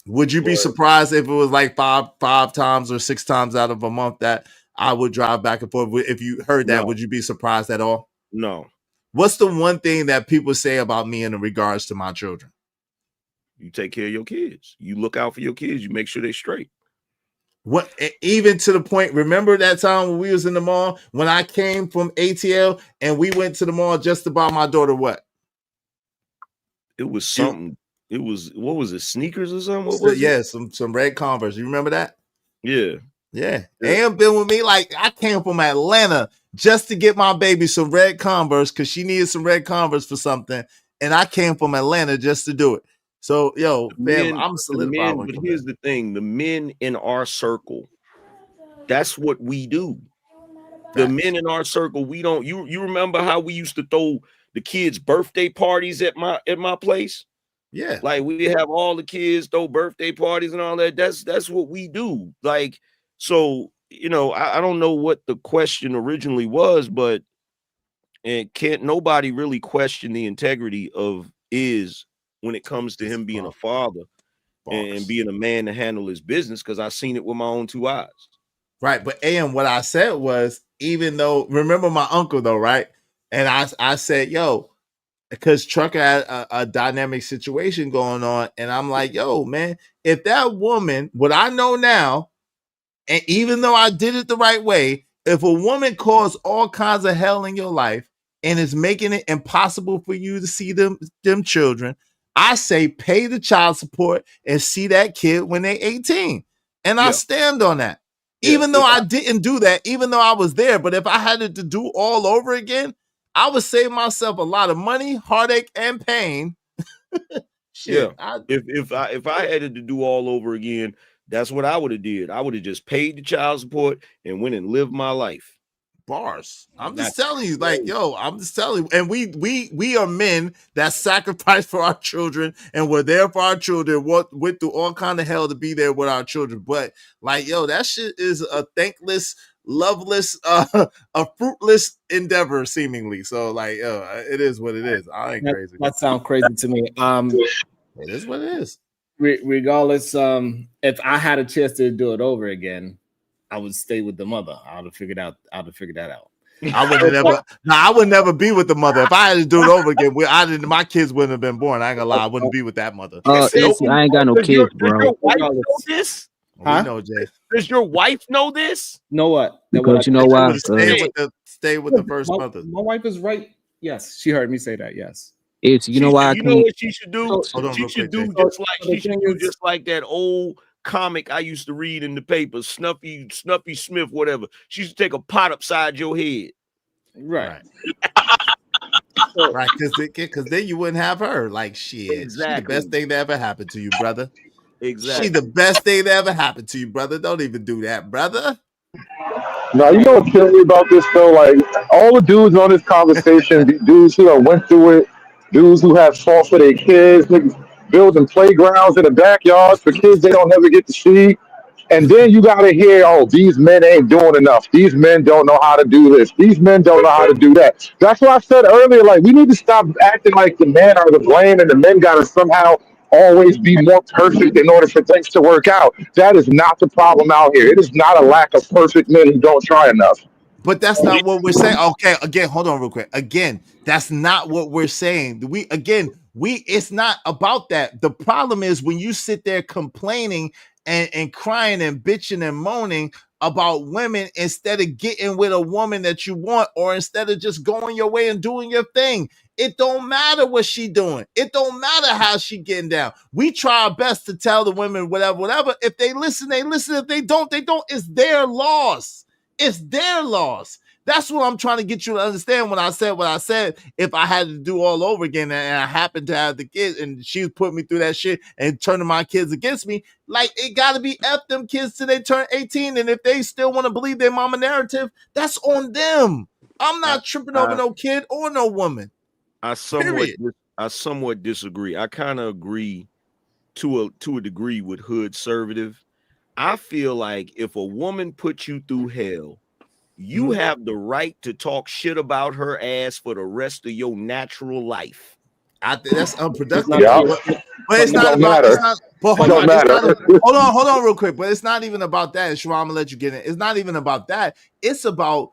Would you be surprised if it was like five times or 6 times out of a month that I would drive back and forth? If you heard that, would you be surprised at all? No. What's the one thing that people say about me in regards to my children? You take care of your kids. You look out for your kids. You make sure they're straight. What, even to the point, remember that time when we was in the mall, when I came from ATL and we went to the mall just to buy my daughter what? It was something. It was, what was it, sneakers or something? What was it? Yeah, it? some red Converse. You remember that? Yeah. Yeah. And been with me, like I came from Atlanta just to get my baby some red Converse because she needed some red Converse for something. And I came from Atlanta just to do it. So, I'm solidified. But here's the thing: the men in our circle, that's what we do. The men in our circle, we don't. You remember how we used to throw the kids' birthday parties at my place? Yeah, like we have all the kids throw birthday parties and all that. That's what we do. Like, so I don't know what the question originally was, but can't nobody really question the integrity of Iz when it comes to him being a father and being a man to handle his business, because I've seen it with my own 2 eyes. Right. But what I said was, even though, remember my uncle though, right? And I said, because Trucker had a dynamic situation going on. And I'm like, man, if that woman, what I know now, and even though I did it the right way, if a woman caused all kinds of hell in your life and is making it impossible for you to see them children, I say pay the child support and see that kid when they're 18. And I stand on that. Even though I didn't do that, even though I was there, but if I had it to do all over again, I would save myself a lot of money, heartache, and pain. Shit. Yeah. If I had it to do all over again, that's what I would have did. I would have just paid the child support and went and lived my life. Bars. I'm just telling you, like, yo, I'm just telling you. And we are men that sacrifice for our children and we're there for our children. Went through all kind of hell to be there with our children. But like, yo, that shit is a thankless, loveless, a fruitless endeavor, seemingly. So, like, yo, it is what it is. I ain't crazy. That sounds crazy to me. It is what it is. Regardless, if I had a chance to do it over again, I would stay with the mother. I would have figured that out. I would never be with the mother. If I had to do it over again, my kids wouldn't have been born. I ain't gonna lie, I wouldn't be with that mother. Izzy, I ain't got no kids, bro. Does your wife know this? We know, Jay. Does your wife know this? Know what? Because you know why? Stay with the first mother. My wife is right. Yes, she heard me say that. Yes. It's you know why? You know what she should do? She should do Jay. just like that old comic I used to read in the paper, Snuffy Smith, whatever. She should take a pot upside your head. Right. Right, because then you wouldn't have her. Like, shit, Exactly. She the best thing that ever happened to you, brother. Exactly. She the best thing that ever happened to you, brother. Don't even do that, brother. No, you know what kills me about this though? Like all the dudes on this conversation, dudes who have went through it, dudes who have fought for their kids, niggas building playgrounds in the backyards for kids they don't ever get to see. And then you gotta hear, oh, these men ain't doing enough. These men don't know how to do this. These men don't know how to do that. That's what I said earlier. Like we need to stop acting like the men are the blame and the men gotta somehow always be more perfect in order for things to work out. That is not the problem out here. It is not a lack of perfect men who don't try enough. But that's not what we're saying. Okay, again, hold on real quick. Again, that's not what we're saying. It's not about that. The problem is when you sit there complaining and crying and bitching and moaning about women instead of getting with a woman that you want, or instead of just going your way and doing your thing. It don't matter what she doing. It don't matter how she getting down. We try our best to tell the women whatever. If they listen, they listen. If they don't, they don't. It's their loss. It's their loss. That's what I'm trying to get you to understand when I said what I said. If I had to do all over again and I happened to have the kids and she put me through that shit and turning my kids against me, like it got to be F them kids till they turn 18. And if they still want to believe their mama narrative, that's on them. I'm not tripping over no kid or no woman. I somewhat disagree. I kind of agree to a degree with hood conservative. I feel like if a woman puts you through hell, you have the right to talk shit about her ass for the rest of your natural life. I think that's unproductive. Yeah. But it's not about hold on real quick. But it's not even about that. Sharon, I'm gonna let you get in. It's not even about that. It's about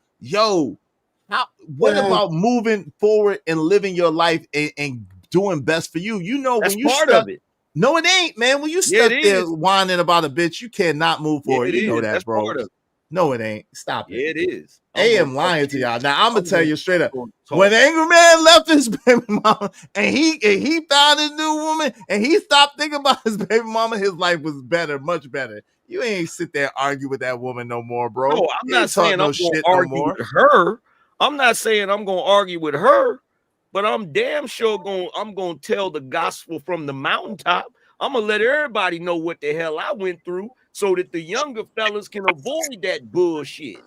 what about moving forward and living your life and doing best for you? You know, that's when you part of it. No, it ain't, man. When you stuck there whining about a bitch, you cannot move forward. You know that, that's bro. No, it ain't. Stop it. Yeah, it is. I'm lying to y'all. Now I'm gonna tell you straight up. When Angry Man left his baby mama and he found his new woman and he stopped thinking about his baby mama, his life was better, much better. You ain't sit there and argue with that woman no more, bro. No, I'm not saying I'm gonna argue with her. I'm not saying I'm gonna argue with her, but I'm damn sure I'm gonna tell the gospel from the mountaintop. I'm gonna let everybody know what the hell I went through so that the younger fellas can avoid that bullshit.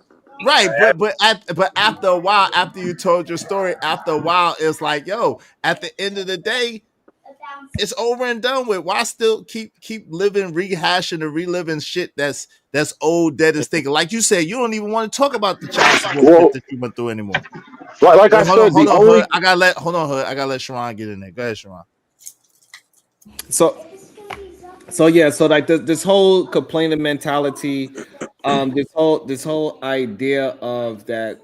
Right, but after a while, after you told your story, after a while, it's like, yo, at the end of the day, it's over and done with. Why still keep living, rehashing and reliving shit that's old, dead, and stinking? Like you said, you don't even want to talk about the child support shit that you went through anymore. Like I said, hold on, Hood. I gotta let Sharon get in there. Go ahead, Sharon. So yeah, so like this whole complaining mentality, this whole idea of that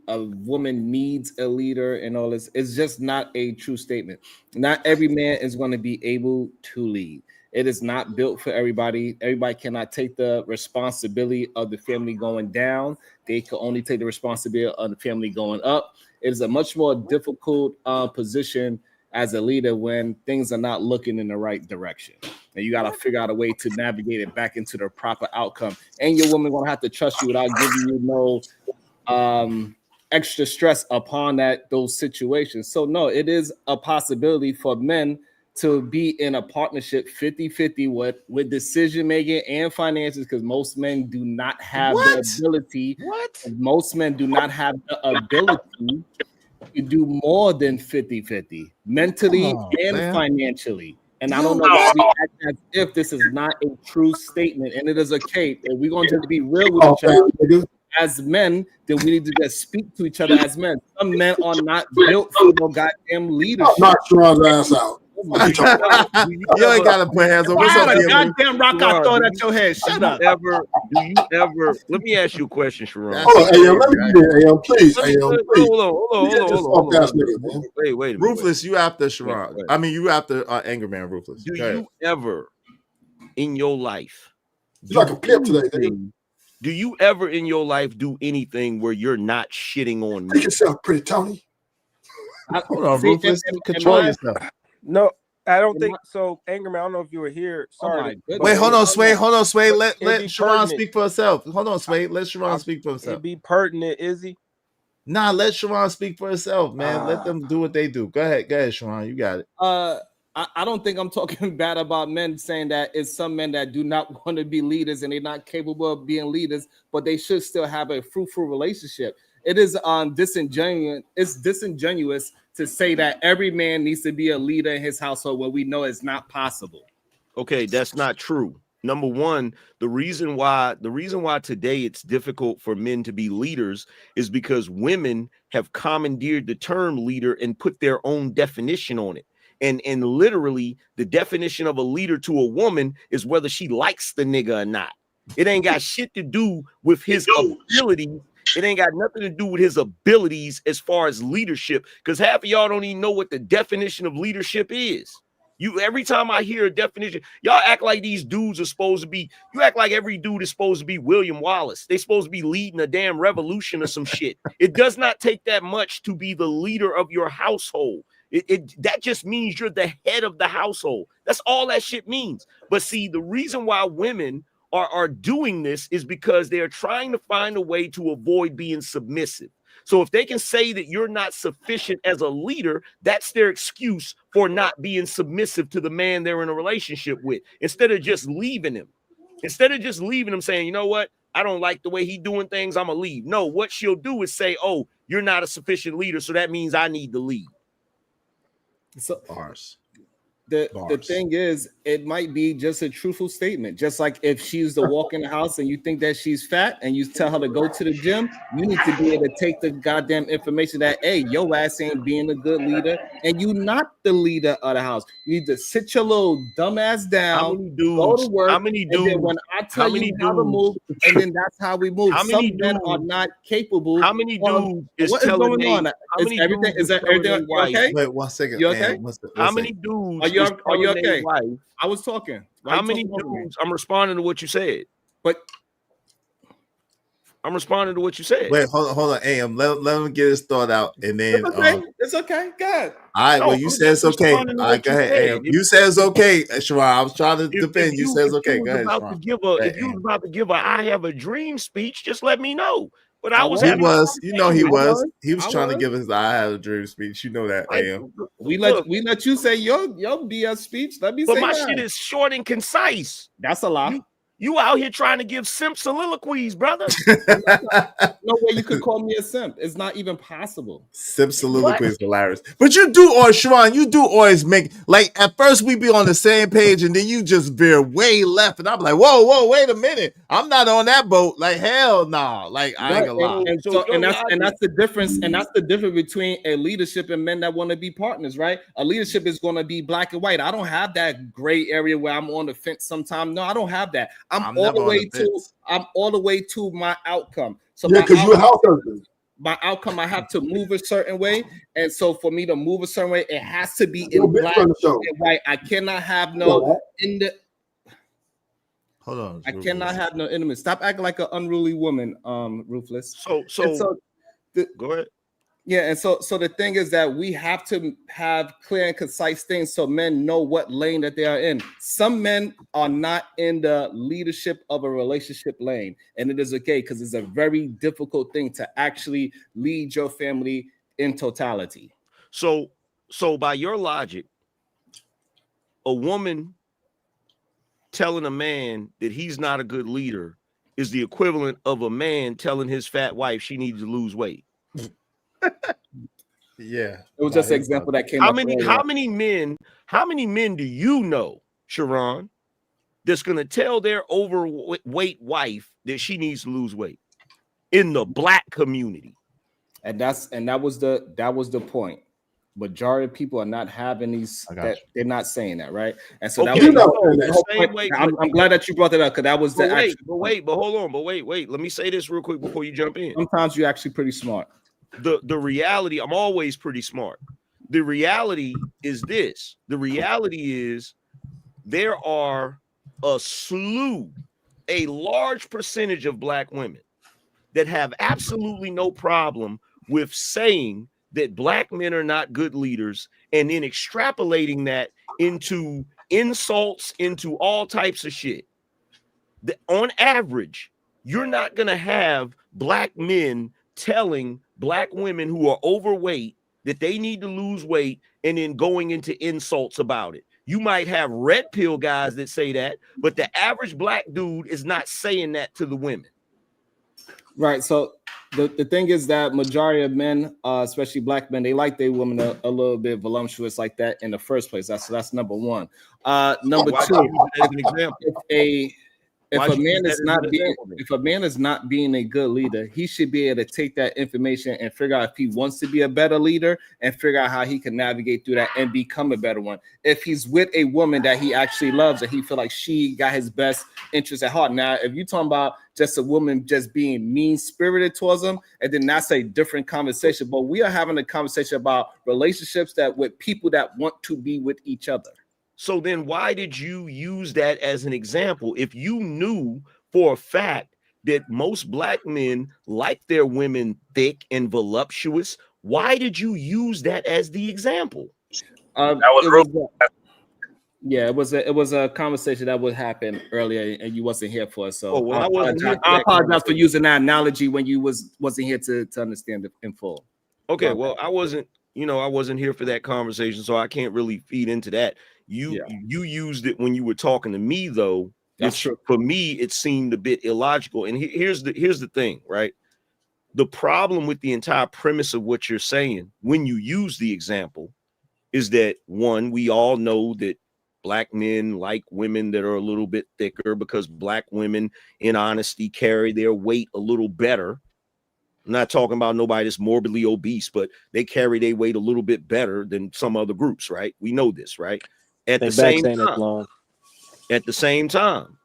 a woman needs a leader and all this is just not a true statement. Not every man is going to be able to lead. It is not built for everybody. Everybody cannot take the responsibility of the family going down. They can only take the responsibility of the family going up. It is a much more difficult position as a leader when things are not looking in the right direction. And you got to figure out a way to navigate it back into the proper outcome. And your woman going to have to trust you without giving you no extra stress upon those situations. So no, it is a possibility for men to be in a partnership 50-50 with decision making and finances, because most men do not have the ability. Most men do not have the ability to do more than 50-50 mentally and financially. And I don't know why we act as if this is not a true statement, and it is okay. And we're going to just be real with each other as men, then we need to just speak to each other as men. Some men are not built for no goddamn leadership. Knock Sharon's ass out. You ain't gotta put hands on. What's up, goddamn rock I throw at your head. Shut up. Do you ever? Let me ask you a question, Sharon. Hold on, AM. Let me get in, AM. Please, AM. Please. Hold on. Wait a minute. Ruthless, you after Sharon. I mean, you after Anger Man, Ruthless. Do you ever in your life? You're like a pimp today, do you ever in your life do anything where you're not shitting on me? Make yourself pretty, Tony. Hold on, Ruthless. Control yourself. No, I don't think so. Angerman, I don't know if you were here. Sorry. Wait, hold on, Sway. Hold on, Sway. Let Sharon speak for herself. Hold on, Sway. Let Sharon speak for herself. It'd be pertinent, Izzy. Nah, let Sharon speak for herself, man. Let them do what they do. Go ahead, Sharon. You got it. I don't think I'm talking bad about men, saying that it's some men that do not want to be leaders and they're not capable of being leaders, but they should still have a fruitful relationship. It is disingenuous. It's disingenuous to say that every man needs to be a leader in his household when we know it's not possible. Okay, that's not true. Number one, the reason why today it's difficult for men to be leaders is because women have commandeered the term leader and put their own definition on it. And literally the definition of a leader to a woman is whether she likes the nigga or not. It ain't got shit to do with his ability. It ain't got nothing to do with his abilities as far as leadership, because half of y'all don't even know what the definition of leadership is. Every time I hear a definition, y'all act like these dudes are supposed to be, you act like every dude is supposed to be William Wallace. They supposed to be leading a damn revolution or some shit. It does not take that much to be the leader of your household. That just means you're the head of the household. That's all that shit means. But see, the reason why women are doing this is because they are trying to find a way to avoid being submissive. So if they can say that you're not sufficient as a leader, that's their excuse for not being submissive to the man they're in a relationship with, instead of just leaving him. Instead of just leaving him saying, you know what, I don't like the way he's doing things, I'm gonna leave. No, what she'll do is say, oh, you're not a sufficient leader, so that means I need to leave. So the thing is, it might be just a truthful statement. Just like if she's to walk in the house and you think that she's fat and you tell her to go to the gym, you need to be able to take the goddamn information that, hey, your ass ain't being a good leader and you not the leader of the house. You need to sit your little dumb ass down, go to work. How many dudes? And then when I tell you how to move, and then that's how we move. Some men are not capable. How many dudes is what is telling going on? Is everything okay? Wait 1 second. You okay? How many dudes? Are you okay? I was talking. How many dudes? I'm responding to what you said. But I'm responding to what you said. Wait, hold on, AM. Let him get his thought out, and then it's okay. Go ahead. All right. Well, you said it's okay. All right, go ahead, AM. You said it's okay, Sharon. I was trying to defend. You said it's okay. Go ahead, Sharon. If you was about to give a "I have a dream" speech, just let me know. But he was trying to give us the "I have a dream" speech. You know that, AM. We let you say your BS speech. Let me say my shit is short and concise. That's a lie. You out here trying to give simp soliloquies, brother. No way you could call me a simp. It's not even possible. Simp soliloquy is hilarious. But you do, or Sharon, you do always make, like, at first we be on the same page and then you just veer way left. And I'm like, whoa, wait a minute. I'm not on that boat. Like, hell nah. Like, I ain't gonna lie. And that's the difference. And that's the difference between a leadership and men that want to be partners, right? A leadership is going to be black and white. I don't have that gray area where I'm on the fence sometimes. No, I don't have that. I'm all the way to my outcome. So yeah, because you're a house husband. My outcome, I have to move a certain way, and so for me to move a certain way, it has to be in black and white. I cannot have no in the. Hold on. I cannot have no enemy. Stop acting like an unruly woman, Ruthless. So go ahead. Yeah, and so the thing is that we have to have clear and concise things so men know what lane that they are in. Some men are not in the leadership of a relationship lane, and it is okay because it's a very difficult thing to actually lead your family in totality. So by your logic, a woman telling a man that he's not a good leader is the equivalent of a man telling his fat wife she needs to lose weight. Yeah. It was just an example that came How up many earlier. how many men do you know, Sharon, that's going to tell their overweight wife that she needs to lose weight in the black community? And that was the point. Majority of people are not having these. They're not saying that, right? And so Okay, that was the the whole same point. way. I'm glad that you brought that up because that was the But hold on. Wait. Let me say this real quick before you jump in. Sometimes you're actually pretty smart. The reality, I'm always pretty smart. The reality is this. The reality is there are a large percentage of black women that have absolutely no problem with saying that black men are not good leaders and then extrapolating that into insults, into all types of shit. On average, you're not going to have black men telling black women who are overweight that they need to lose weight and then going into insults about it. You might have red pill guys that say that, but the average black dude is not saying that to the women. Right. So the thing is that majority of men, especially black men, they like their women a little bit voluptuous like that in the first place. That's number one. Number two, as an example. If a man is not being a good leader, he should be able to take that information and figure out if he wants to be a better leader and figure out how he can navigate through that and become a better one. If he's with a woman that he actually loves and he feel like she got his best interest at heart. Now, if you're talking about just a woman just being mean-spirited towards him, and then that's a different conversation. But we are having a conversation about relationships that with people that want to be with each other. So then why did you use that as an example? If you knew for a fact that most black men like their women thick and voluptuous, why did you use that as the example? It was a conversation that would happen earlier and you wasn't here for it. So I wasn't here. I apologize for using that analogy when you wasn't here to understand it in full. Okay, well, I wasn't here for that conversation, so I can't really feed into that. You used it when you were talking to me, though. That's true. For me, it seemed a bit illogical. And here's the thing, right? The problem with the entire premise of what you're saying when you use the example is that, one, we all know that black men like women that are a little bit thicker because black women, in honesty, carry their weight a little better. I'm not talking about nobody that's morbidly obese, but they carry their weight a little bit better than some other groups, right? We know this, right? At the same time,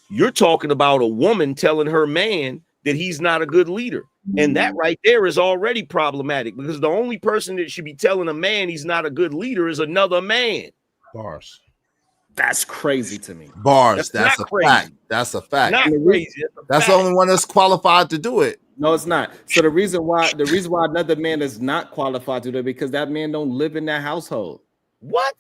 you're talking about a woman telling her man that he's not a good leader. And that right there is already problematic because the only person that should be telling a man he's not a good leader is another man. Bars. That's crazy to me. Bars. That's a fact. That's a fact. Not crazy. That's the only one that's qualified to do it. No, it's not. So the reason why another man is not qualified to do it because that man don't live in that household. What?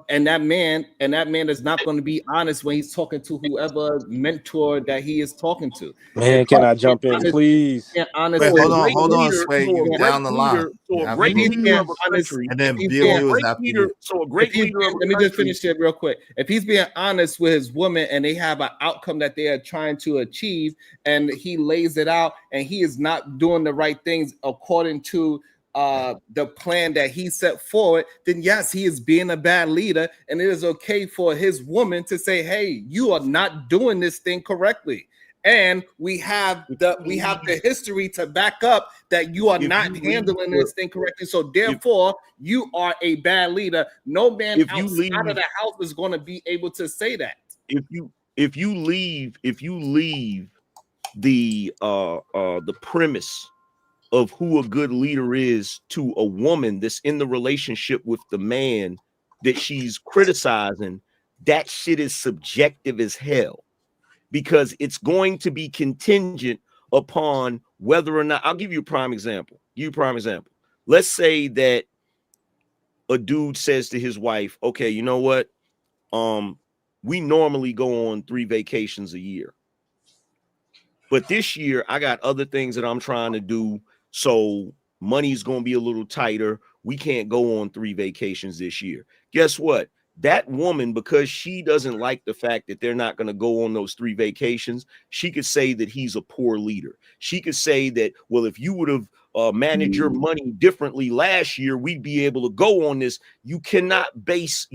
And that man is not going to be honest when he's talking to whoever mentor that he is talking to. Man, can I jump in, please? Honest. Wait, hold on, Sway. You down the line. So a great leader of a country, and then Bill was after you. So a great leader. Let me just finish it real quick. If he's being honest with his woman and they have an outcome that they are trying to achieve, and he lays it out, and he is not doing the right things according to the plan that he set forward, then yes, he is being a bad leader, and it is okay for his woman to say, hey, you are not doing this thing correctly. And we have the history to back up that you are not handling this thing correctly. So therefore, you are a bad leader. No man outside of the house is going to be able to say that. If you leave the premise of who a good leader is to a woman that's in the relationship with the man that she's criticizing, that shit is subjective as hell because it's going to be contingent upon whether or not. I'll give you a prime example. Let's say that a dude says to his wife, okay, you know what? We normally go on 3 vacations a year, but this year I got other things that I'm trying to do. So money's going to be a little tighter. We can't go on 3 vacations this year. Guess what? that woman, because she doesn't like the fact that they're not going to go on those 3 vacations, she could say that he's a poor leader. She could say that, well, if you would have managed your money differently last year, we'd be able to go on this. You cannot base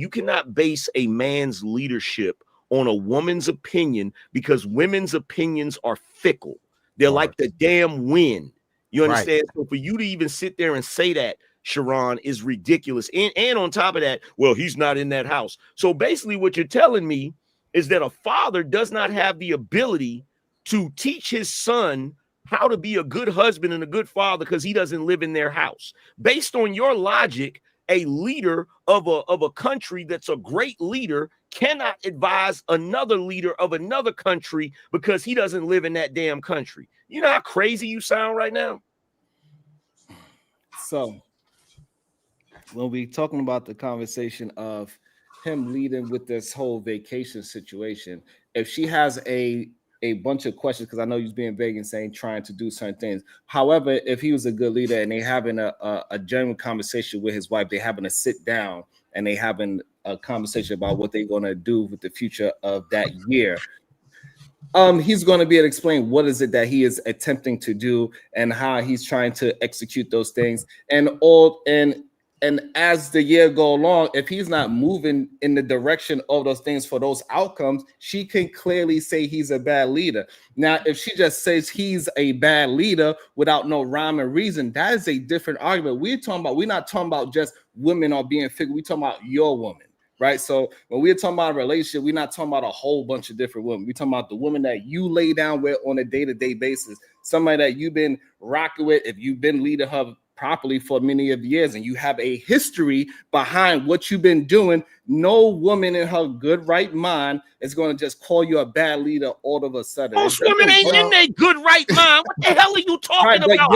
a man's leadership on a woman's opinion, because women's opinions are fickle. They're like the damn wind. You understand? Right. So for you to even sit there and say that, Sharon, is ridiculous. And on top of that, well, he's not in that house. So basically what you're telling me is that a father does not have the ability to teach his son how to be a good husband and a good father because he doesn't live in their house. Based on your logic, a leader of a country that's a great leader cannot advise another leader of another country because he doesn't live in that damn country. You know how crazy you sound right now? So when we talking about the conversation of him leading with this whole vacation situation, if she has a bunch of questions, because I know he's being vague and saying trying to do certain things. However, if he was a good leader and they having a genuine conversation with his wife, they having a sit down and they having a conversation about what they're going to do with the future of that year, he's going to be able to explain what is it that he is attempting to do and how he's trying to execute those things. And as the year go along, if he's not moving in the direction of those things for those outcomes, she can clearly say he's a bad leader. Now, if she just says he's a bad leader without no rhyme or reason, that is a different argument. We're not talking about just women are being figured. We're talking about your woman, right? So when we're talking about a relationship, we're not talking about a whole bunch of different women. We're talking about the woman that you lay down with on a day-to-day basis, somebody that you've been rocking with, if you've been leading her properly for many of years and you have a history behind what you've been doing, no woman in her good right mind is going to just call you a bad leader all of a sudden. Most women ain't in their good right mind. What the hell are you talking about?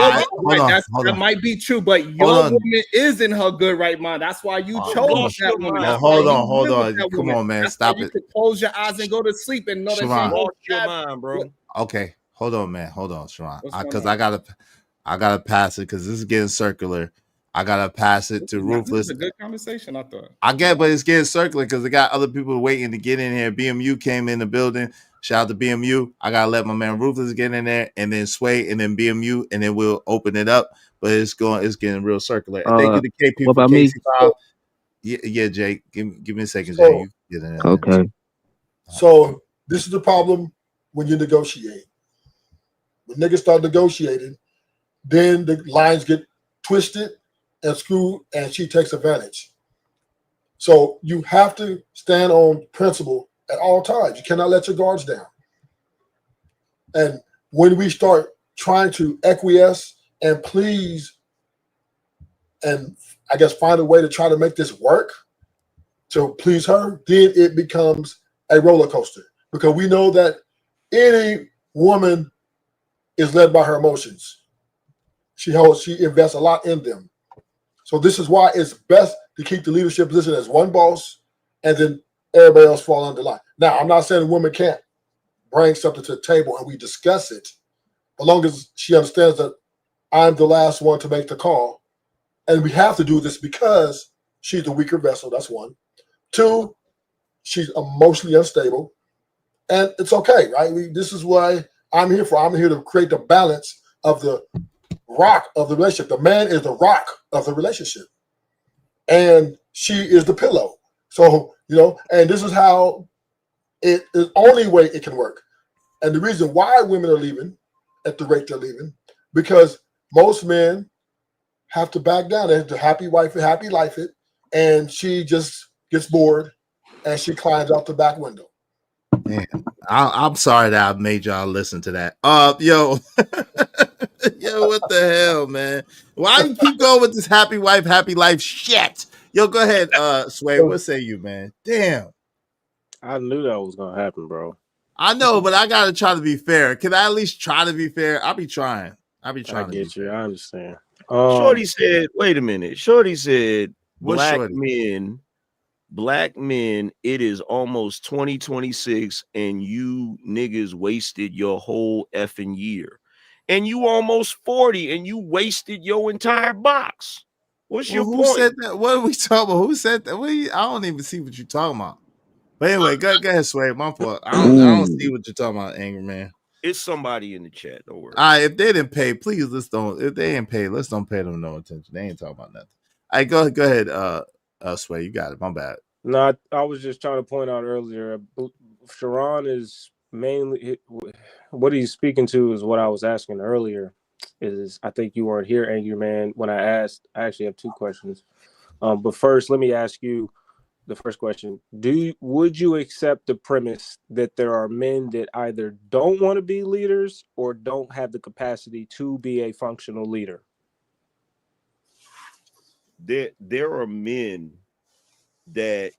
That might be true, but your woman is in her good right mind. That's why you chose that woman. Hold on. Come on, man. Stop it. You can close your eyes and go to sleep and know that you lost your mind, bro. Okay, hold on, man. Hold on, Sharon. Because I gotta pass it because this is getting circular. I gotta pass it to Ruthless. This is a good conversation, I thought. I get, but it's getting circular because I got other people waiting to get in here. BMU came in the building. Shout out to BMU. I gotta let my man Ruthless get in there, and then Sway, and then BMU, and then we'll open it up. But it's getting real circular. And thank you to KP what for about KC5. Yeah, Jake. Give me a second, Jay. You get in there. Okay. So this is the problem when you negotiate. When niggas start negotiating, then the lines get twisted and screwed, and she takes advantage. So you have to stand on principle at all times. You cannot let your guards down. And when we start trying to acquiesce and please, and I guess find a way to try to make this work to please her, then it becomes a roller coaster, because we know that any woman is led by her emotions. She invests a lot in them. So this is why it's best to keep the leadership position as one boss, and then everybody else fall under line. Now, I'm not saying a woman can't bring something to the table and we discuss it, as long as she understands that I'm the last one to make the call. And we have to do this because she's the weaker vessel. That's one. Two, she's emotionally unstable. And it's okay, right? This is why I'm here for. I'm here to create the balance of the rock of the relationship. The man is the rock of the relationship, and she is the pillow. So, and this is how it is the only way it can work. And the reason why women are leaving at the rate they're leaving, because most men have to back down. They have to happy wife it, happy life it, and she just gets bored and she climbs out the back window. Man, I'm sorry that I made y'all listen to that. Yo, what the hell, man? Why you keep going with this happy wife, happy life shit? Yo, go ahead, Sway. What say you, man? Damn. I knew that was gonna happen, bro. I know, but I gotta try to be fair. Can I at least try to be fair? I'll be trying. I get you. I understand. Shorty said, wait a minute. Shorty said, black men, it is almost 2026 and you niggas wasted your whole effing year. And you almost 40 and you wasted your entire box. What's your who point? said that? What are we talking about? Who said that? I don't even see what you're talking about. But anyway, go ahead, Sway. My fault. I don't see what you're talking about, angry man. It's somebody in the chat. Don't worry. All right, if they didn't pay, please let's don't. If they ain't paid, let's don't pay them no attention. They ain't talking about nothing. All right, go ahead. Sway, you got it. My bad. No, I was just trying to point out earlier. Sharon is mainly what he's speaking to is what I was asking earlier. Is I think you weren't here, angry man, when I asked. I actually have two questions. But first, let me ask you the first question. Would you accept the premise that there are men that either don't want to be leaders or don't have the capacity to be a functional leader? There are men that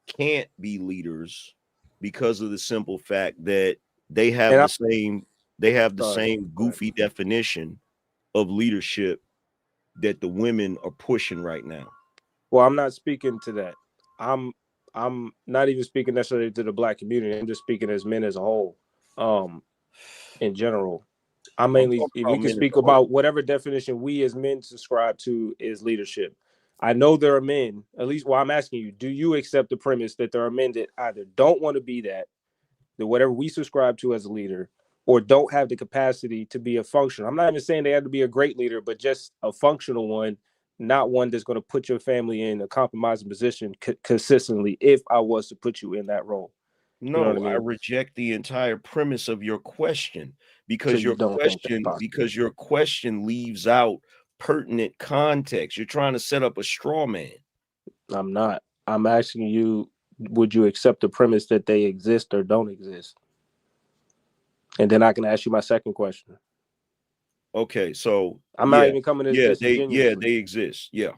can't be leaders because of the simple fact that they have the same goofy definition of leadership that the women are pushing right now. Well, I'm not speaking to that. I'm not even speaking necessarily to the Black community. I'm just speaking as men as a whole. In general, we can speak about whatever definition we as men subscribe to is leadership. I know there are men, at least I'm asking you, do you accept the premise that there are men that either don't want to be that whatever we subscribe to as a leader, or don't have the capacity to be a functional? I'm not even saying they have to be a great leader, but just a functional one, not one that's going to put your family in a compromising position consistently if I was to put you in that role. No, you know what I mean? reject the entire premise of your question because your question leaves out pertinent context. You're trying to set up a straw man. I'm not. I'm asking you, would you accept the premise that they exist or don't exist? And then I can ask you my second question. Okay, so I'm not even coming as disingenuous. they exist. Yeah,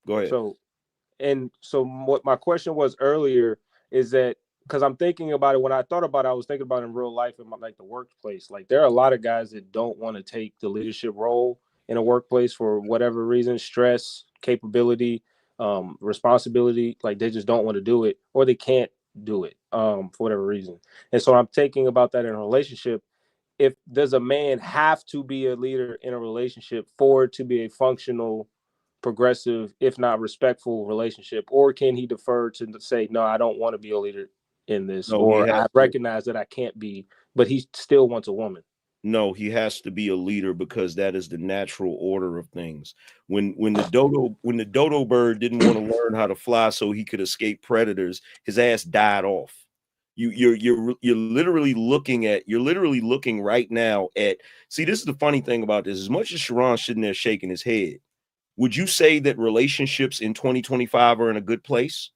go ahead. So what my question was earlier is that because I'm thinking about it, when I thought about it, I was thinking about it in real life in the workplace. Like there are a lot of guys that don't want to take the leadership role in a workplace for whatever reason, stress, capability, responsibility. Like they just don't want to do it, or they can't do it for whatever reason. And so I'm thinking about that in a relationship. If does a man have to be a leader in a relationship for it to be a functional, progressive, if not respectful relationship, or can he defer to say, no, I don't want to be a leader in this, or I recognize that I can't be, but he still wants a woman? No, he has to be a leader because that is the natural order of things. When the dodo bird didn't want to learn how to fly so he could escape predators, his ass died off. You're literally looking right now at, see, this is the funny thing about this. As much as Sharon's sitting there shaking his head, would you say that relationships in 2025 are in a good place?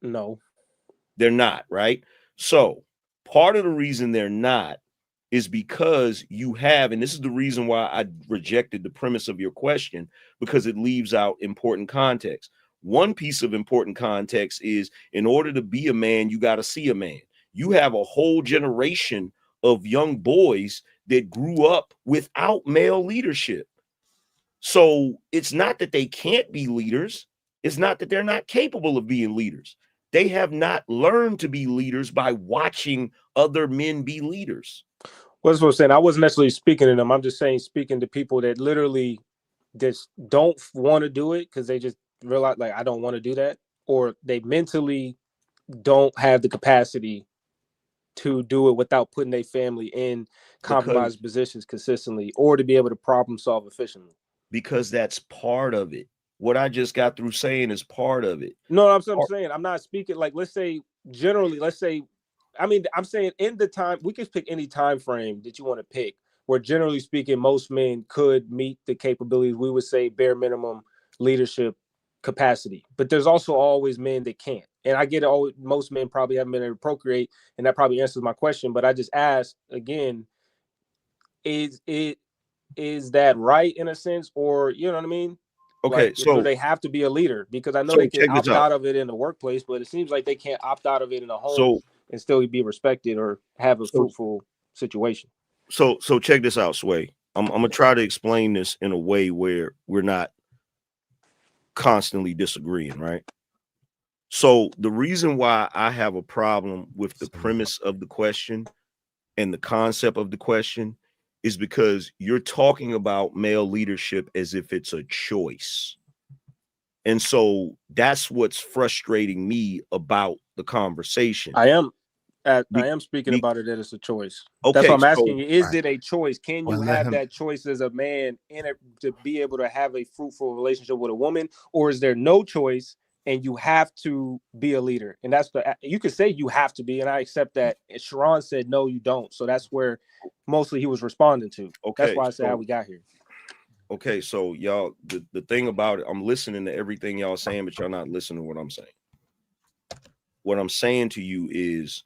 No, they're not, right? So part of the reason they're not is because you have, and this is the reason why I rejected the premise of your question, because it leaves out important context. One piece of important context is, in order to be a man, you got to see a man. You have a whole generation of young boys that grew up without male leadership. So it's not that they can't be leaders. It's not that they're not capable of being leaders. They have not learned to be leaders by watching other men be leaders. Well, that's what I'm saying. I wasn't necessarily speaking to them. I'm just saying, speaking to people that literally just don't want to do it because they just realize, like, I don't want to do that, or they mentally don't have the capacity to do it without putting their family in compromised positions consistently, or to be able to problem solve efficiently. Because that's part of it. What I just got through saying is part of it. No, I'm saying, I'm not speaking like, let's say generally, I'm saying in the time, we can pick any time frame that you want to pick, where generally speaking, most men could meet the capabilities, we would say bare minimum leadership capacity. But there's also always men that can't. And I get it, most men probably haven't been able to procreate, and that probably answers my question. But I just asked again, is that right in a sense, or you know what I mean? Okay, like, so do they have to be a leader? Because I know they can opt out of it in the workplace, but it seems like they can't opt out of it in a home and still be respected or have a fruitful situation. So check this out, Sway. I'm gonna try to explain this in a way where we're not constantly disagreeing, right? So the reason why I have a problem with the premise of the question and the concept of the question is because you're talking about male leadership as if it's a choice. And so that's what's frustrating me about the conversation. I am speaking about it that it's a choice. Okay, That's why I'm so asking you, is it a choice? Can you Well, let have him- that choice as a man in it to be able to have a fruitful relationship with a woman? Or is there no choice and you have to be a leader? And that's you could say you have to be, and I accept that. And Sharon said, no, you don't. So that's where mostly he was responding to. Okay, That's why I said how so- we got here. Okay, so y'all, the thing about it, I'm listening to everything y'all saying, but y'all not listening to what I'm saying. What I'm saying to you is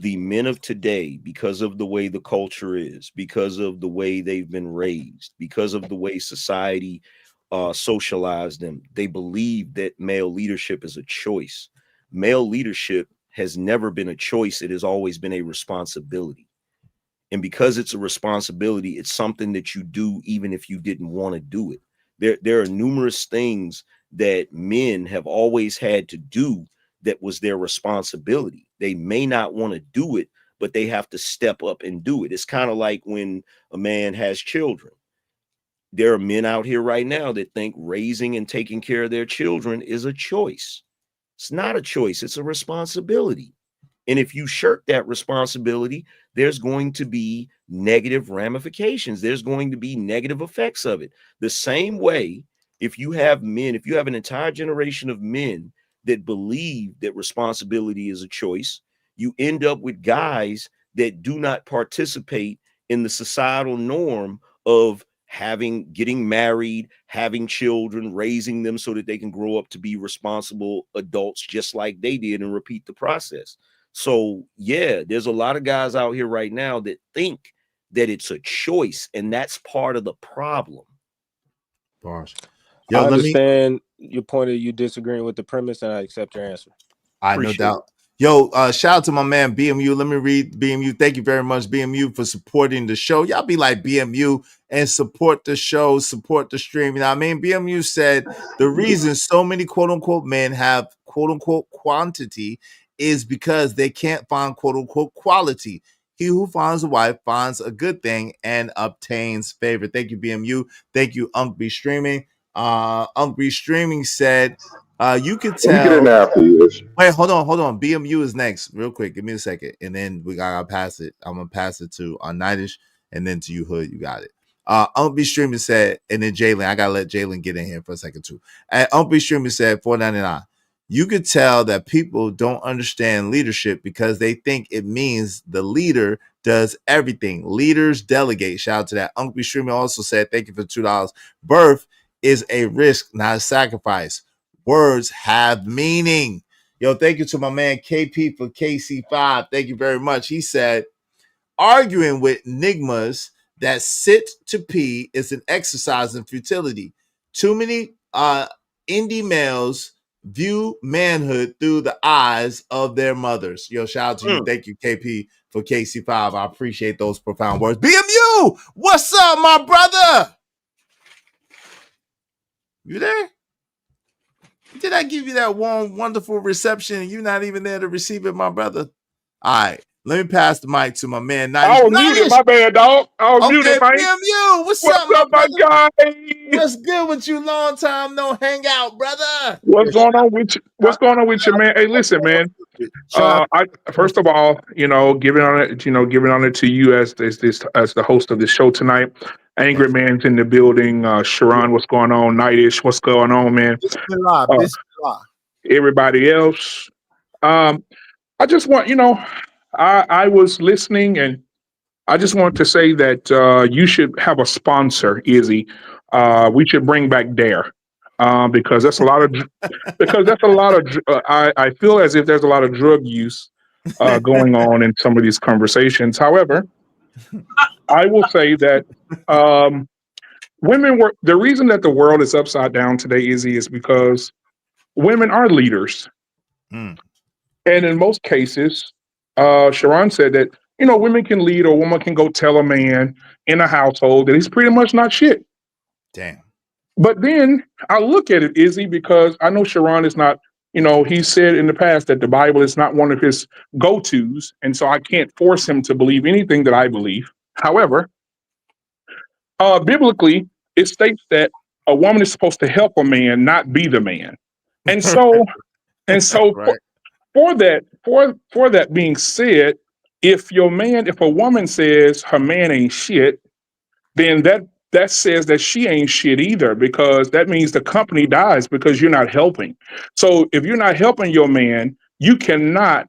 the men of today, because of the way the culture is, because of the way they've been raised, because of the way society socialized them, they believe that male leadership is a choice. Male leadership has never been a choice. It has always been a responsibility. And because it's a responsibility, it's something that you do even if you didn't want to do it. There are numerous things that men have always had to do that was their responsibility. They may not want to do it, but they have to step up and do it. It's kind of like when a man has children. There are men out here right now that think raising and taking care of their children is a choice. It's not a choice, it's a responsibility. And if you shirk that responsibility, there's going to be negative ramifications. There's going to be negative effects of it. The same way, if you have men, if you have an entire generation of men that believe that responsibility is a choice, you end up with guys that do not participate in the societal norm of getting married, having children, raising them so that they can grow up to be responsible adults just like they did and repeat the process. So yeah, there's a lot of guys out here right now that think that it's a choice, and that's part of the problem. Bars. I understand your point of you disagreeing with the premise, and I accept your answer. I no doubt. Yo, shout out to my man BMU. Let me read BMU. Thank you very much, BMU, for supporting the show. Y'all be like BMU and support the show, support the stream. You know what I mean? BMU said the reason so many quote unquote men have quote unquote quantity is because they can't find quote unquote quality. He who finds a wife finds a good thing and obtains favor. Thank you, BMU. Thank you, Unc B Streaming. Unc B Streaming said, you could tell. Let me get in there after you. Wait, hold on. BMU is next, real quick. Give me a second, and then we gotta pass it. I'm gonna pass it to Nightish, and then to you, Hood. You got it. Unc B Streaming said, and then Jalen. I gotta let Jalen get in here for a second too. And Unc B Streaming said, $4.99. You could tell that people don't understand leadership because they think it means the leader does everything. Leaders delegate. Shout out to that. Unc B Streaming also said, thank you for $2. Birth is a risk, not a sacrifice. Words have meaning. Yo, thank you to my man KP for KC5. Thank you very much. He said, arguing with enigmas that sit to pee is an exercise in futility. Too many indie males view manhood through the eyes of their mothers. Yo, shout out to you. Thank you, KP, for KC5. I appreciate those profound words. BMU, what's up, my brother? You there? Did I give you that warm, wonderful reception and you're not even there to receive it, my brother? All right, let me pass the mic to my man. I was muted, my bad, dog. I was muted, man. BMU, what's up, my guy? What's good with you? Long time no hang out, brother. What's going on with you? What's going on with you, man? Hey, listen, man. I first of all, giving on it to you as the host of the show tonight. Angry Man's in the building. Sharon, what's going on? Nightish, what's going on, man? Everybody else. I just want, I was listening and I just want to say that you should have a sponsor, Izzy. We should bring back Dare because that's a lot of I feel as if there's a lot of drug use going on in some of these conversations. However, I will say that the reason that the world is upside down today, Izzy, is because women are leaders. And in most cases, Sharon said that, women can lead, or a woman can go tell a man in a household that he's pretty much not shit. Damn. But then I look at it, Izzy, because I know Sharon is not, he said in the past that the Bible is not one of his go-tos. And so I can't force him to believe anything that I believe. However, Biblically, it states that a woman is supposed to help a man, not be the man. And so, Right. for that being said, if a woman says her man ain't shit, then that says that she ain't shit either, because that means the company dies because you're not helping. So if you're not helping your man, you cannot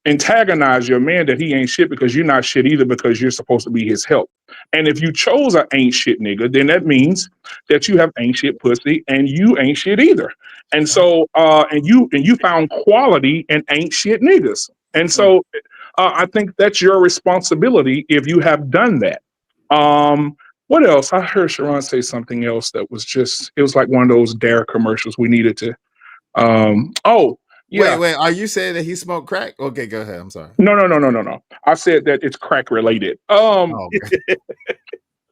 antagonize your man that he ain't shit because you're not shit either, because you're supposed to be his help. And if you chose a ain't shit nigga, then that means that you have ain't shit pussy and you ain't shit either. And so and you found quality in ain't shit niggas. And so I think that's your responsibility if you have done that. What else? I heard Sharon say something else that was it was like one of those Dare commercials we needed to. Oh, yeah. Wait. Are you saying that he smoked crack? Okay, go ahead. I'm sorry. No. I said that it's crack related. Oh, okay.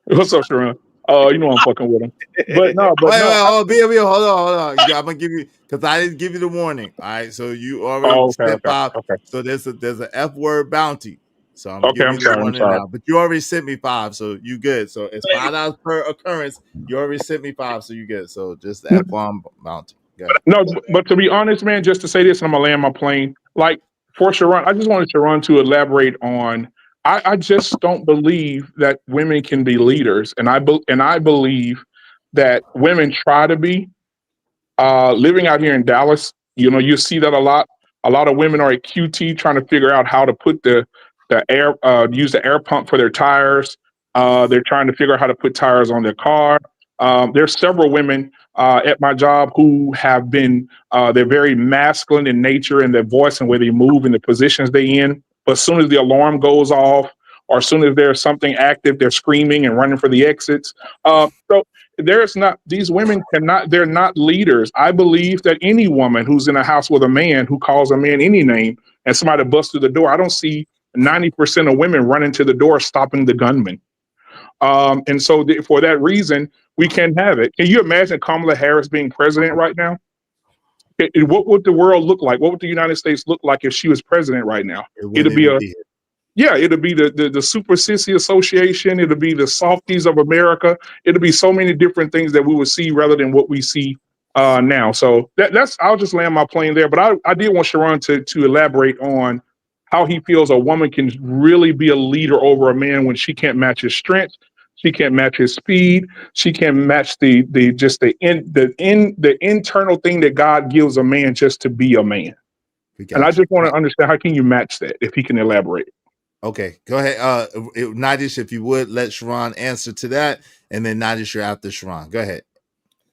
What's up, Sharon? You know I'm fucking with him. But no. Wait, hold on. I'm gonna give you, because I didn't give you the warning. All right, so you already spent 5. Okay. So there's an F word bounty. So I'm Okay, giving I'm you the sorry. warning now. But you already sent me 5, so you good. So it's $5 per occurrence. You already sent me 5, so you good. So just the F1 bounty. Go ahead. No, but to be honest, man, just to say this, and I'm gonna land my plane. Like for Sharon, I just wanted Sharon to elaborate on. I just don't believe that women can be leaders, and I believe that women try to be. Living out here in Dallas, you see that a lot. A lot of women are at QT trying to figure out how to put the air, use the air pump for their tires. They're trying to figure out how to put tires on their car. There's several women at my job who have been, they're very masculine in nature and their voice and where they move and the positions they in. But as soon as the alarm goes off, or as soon as there's something active, they're screaming and running for the exits. So these women they're not leaders. I believe that any woman who's in a house with a man who calls a man any name and somebody busts through the door, I don't see 90% of women running to the door stopping the gunman. And so for that reason, we can't have it. Can you imagine Kamala Harris being president right now? What would the world look like? What would the United States look like if she was president right now? It'd be it'll be the Super Sissy Association. It'll be the Softies of America. It'll be so many different things that we would see rather than what we see now. So that's I'll just land my plane there. But I did want Sharon to elaborate on how he feels a woman can really be a leader over a man when she can't match his strength, she can't match his speed, she can't match the internal thing that God gives a man just to be a man. And I just want to understand, how can you match that, if he can elaborate? Okay, go ahead. Nadish, if you would, let Sharon answer to that. And then Nadish, you're after Sharon. Go ahead.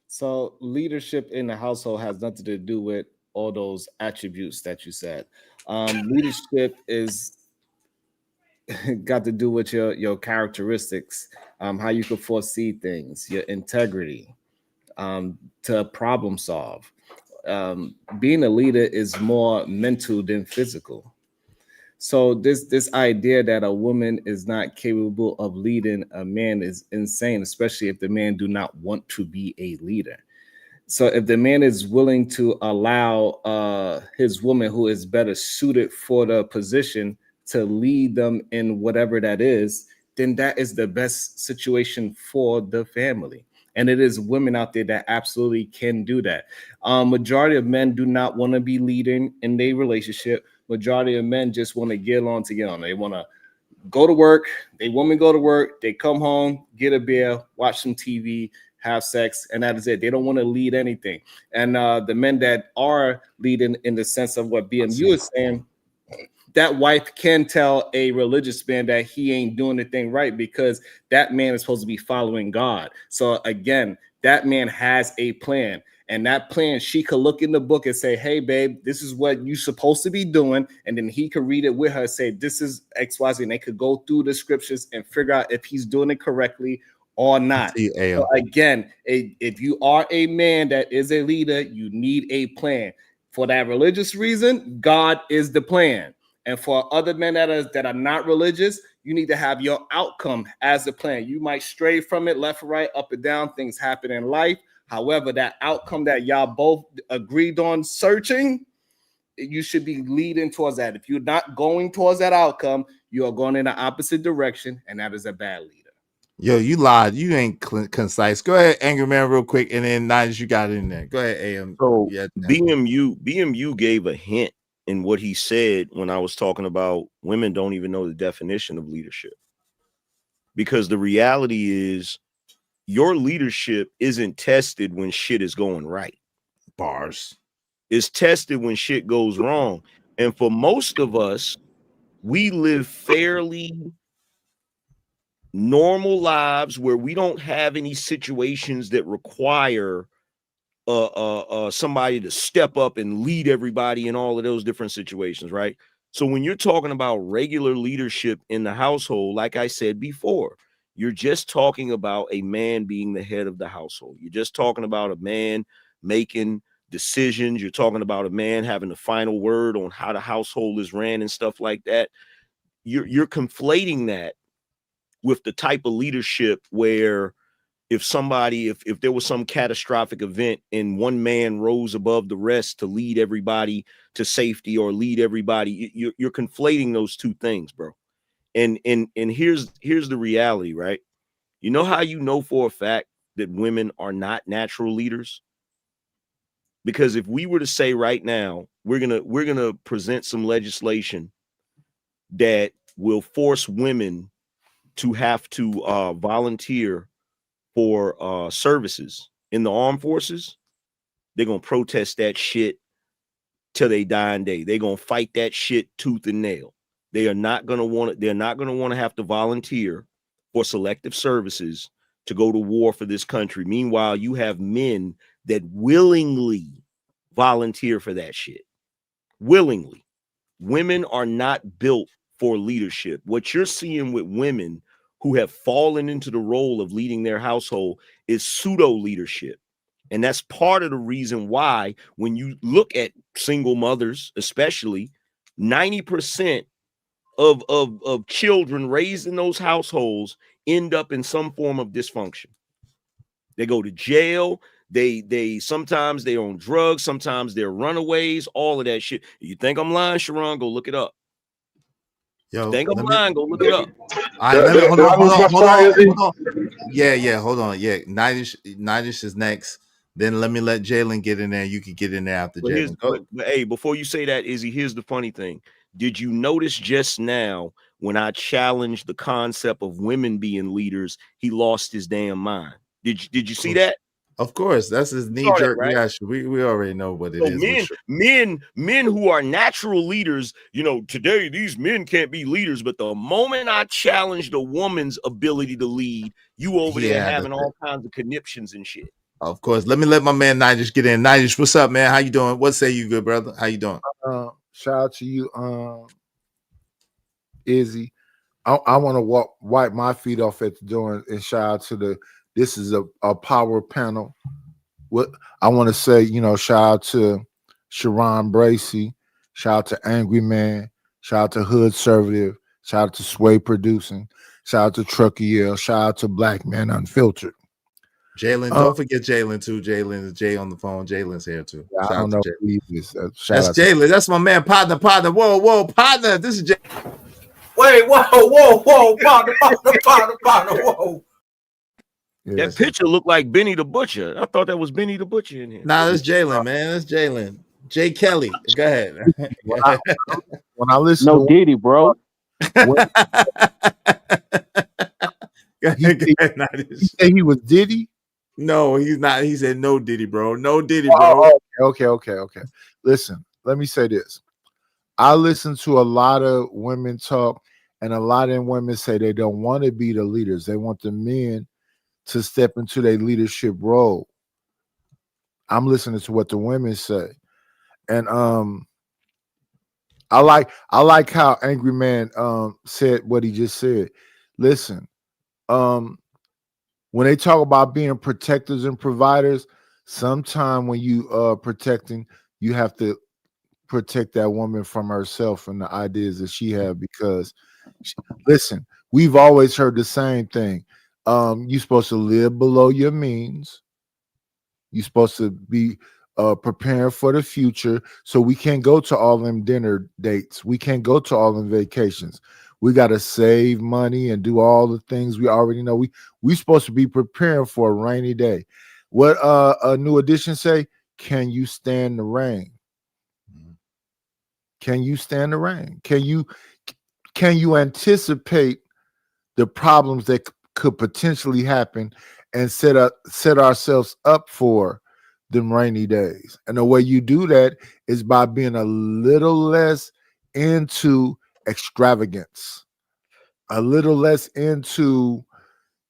So leadership in the household has nothing to do with all those attributes that you said. Leadership is got to do with your characteristics, how you can foresee things, your integrity, to problem solve. Being a leader is more mental than physical. So this idea that a woman is not capable of leading a man is insane, especially if the man do not want to be a leader. So if the man is willing to allow his woman who is better suited for the position to lead them in whatever that is, then that is the best situation for the family. And it is women out there that absolutely can do that. Majority of men do not want to be leading in their relationship. Majority of men just want to get on to get on. They want to go to work. Women go to work. They come home, get a beer, watch some TV, have sex, and that is it. They don't want to lead anything. And the men that are leading in the sense of what BMU is saying, that wife can tell a religious man that he ain't doing the thing right because that man is supposed to be following God. So again, that man has a plan. And that plan, she could look in the book and say, hey, babe, this is what you're supposed to be doing. And then he could read it with her and say, this is XYZ. And they could go through the scriptures and figure out if he's doing it correctly or not. So again, if you are a man that is a leader, you need a plan. For that religious reason, God is the plan. And for other men that are not religious, you need to have your outcome as the plan. You might stray from it left or right, up and down. Things happen in life. However, that outcome that y'all both agreed on searching, you should be leading towards that. If you're not going towards that outcome, you are going in the opposite direction, and that is a bad leader. Yo, you lied. You ain't concise. Go ahead, Angry Man, real quick, and then Nines, you got it in there. Go ahead, AM. So yeah, BMU gave a hint in what he said when I was talking about women don't even know the definition of leadership. Because the reality is your leadership isn't tested when shit is going right. Bars. It's tested when shit goes wrong. And for most of us, we live fairly normal lives where we don't have any situations that require somebody to step up and lead everybody in all of those different situations, right? So when you're talking about regular leadership in the household, like I said before, you're just talking about a man being the head of the household. You're just talking about a man making decisions. You're talking about a man having the final word on how the household is ran and stuff like that. You're conflating that with the type of leadership where if there was some catastrophic event and one man rose above the rest to lead everybody to safety or lead everybody, you're conflating those two things, bro. And here's the reality, right? You know how you know for a fact that women are not natural leaders? Because if we were to say right now, we're gonna present some legislation that will force women to have to volunteer for services in the armed forces, they're gonna protest that shit till they die and day. They're gonna fight that shit tooth and nail. They're not gonna want to have to volunteer for selective services to go to war for this country. Meanwhile, you have men that willingly volunteer for that shit. Willingly. Women are not built for leadership. What you're seeing with women who have fallen into the role of leading their household is pseudo leadership. And that's part of the reason why when you look at single mothers, especially 90% of children raised in those households end up in some form of dysfunction. They go to jail. They sometimes they're on drugs. Sometimes they're runaways, all of that shit. You think I'm lying, Sharon? Go look it up. Yo, think I'm lying, go look it up. All right, hold on. Yeah, hold on. Yeah, Nidish is next. Then let me let Jalen get in there. You can get in there after Jalen. But hey, before you say that, Izzy, here's the funny thing. Did you notice just now when I challenged the concept of women being leaders, he lost his damn mind? Did you see that? Of course, that's his knee-jerk reaction. We already know what it is. Men who are natural leaders, today these men can't be leaders, but the moment I challenged a woman's ability to lead, you over there having all kinds of conniptions and shit. Of course. Let me let my man Nidish get in. Nidish, what's up, man? How you doing? What say you, good brother? How you doing? Shout out to you, Izzy. I want to wipe my feet off at the door and shout out to this is a power panel. What I want to say, shout out to Sharon Bracey, shout out to Angry Man, shout out to Hood Conservative, shout out to Sway Producing, shout out to Trucker Yell, shout out to Black Man Unfiltered. Jalen, don't forget Jalen too. Jalen is Jay on the phone. Jalen's here too. Yeah, I don't know who he is. That's Jalen. That's my man, partner. Whoa, partner. This is Jay. Wait, whoa, partner, whoa. That picture looked like Benny the Butcher. I thought that was Benny the Butcher in here. Nah, that's Jalen, man. That's Jalen. Jay Kelly. Go ahead. When I listen to Diddy, bro. He said he was Diddy? No, he's not. He said no Diddy, bro. No Diddy, bro. Okay. Listen, let me say this. I listen to a lot of women talk, and a lot of women say they don't want to be the leaders. They want the men to step into their leadership role. I'm listening to what the women say. And I like how Angry Man said what he just said. Listen, when they talk about being protectors and providers, sometime when you protecting, you have to protect that woman from herself and the ideas that she have, because listen, we've always heard the same thing. You're supposed to live below your means. You're supposed to be preparing for the future. So we can't go to all them dinner dates. We can't go to all them vacations. We got to save money and do all the things we already know. We supposed to be preparing for a rainy day. What a New Edition say? Can you stand the rain? Can you stand the rain? Can you anticipate the problems that could potentially happen and set ourselves up for them rainy days? And the way you do that is by being a little less into extravagance, a little less into,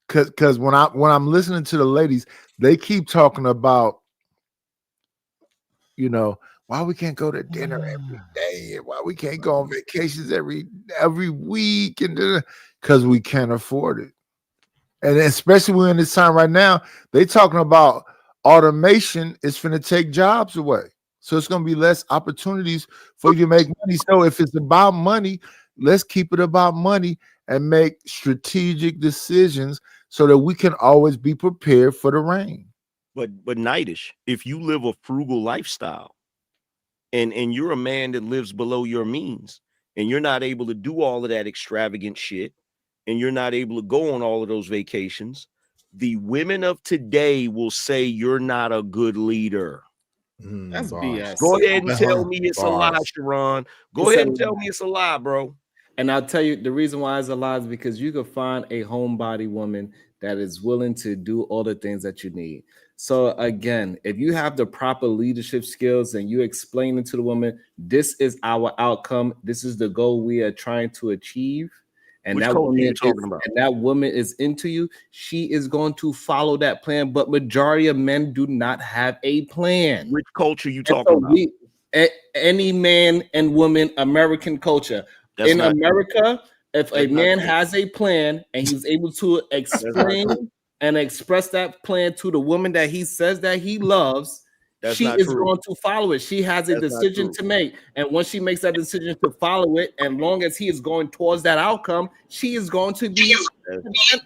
because when I'm listening to the ladies, they keep talking about, why we can't go to dinner every day, and why we can't go on vacations every week, and because we can't afford it. And especially we're in this time right now, they talking about automation is finna take jobs away. So it's going to be less opportunities for you to make money. So if it's about money, let's keep it about money and make strategic decisions so that we can always be prepared for the rain. But Nightish, if you live a frugal lifestyle and you're a man that lives below your means and you're not able to do all of that extravagant shit and you're not able to go on all of those vacations, the women of today will say you're not a good leader. That's BS. Go ahead and tell me it's a lie, Sharon. Go ahead and tell me it's a lie, bro. And I'll tell you the reason why it's a lie is because you can find a homebody woman that is willing to do all the things that you need. So again, if you have the proper leadership skills and you explain it to the woman, this is our outcome, this is the goal we are trying to achieve, and Which that woman is into you, she is going to follow that plan. But majority of men do not have a plan. Which culture you talking about? Any man and woman, American culture. That's in America, if a man true. has a plan and he's able to explain and express that plan to the woman that he says that he loves, she is going to follow it. She has a decision to make. And once she makes that decision to follow it, and long as he is going towards that outcome, she is going to be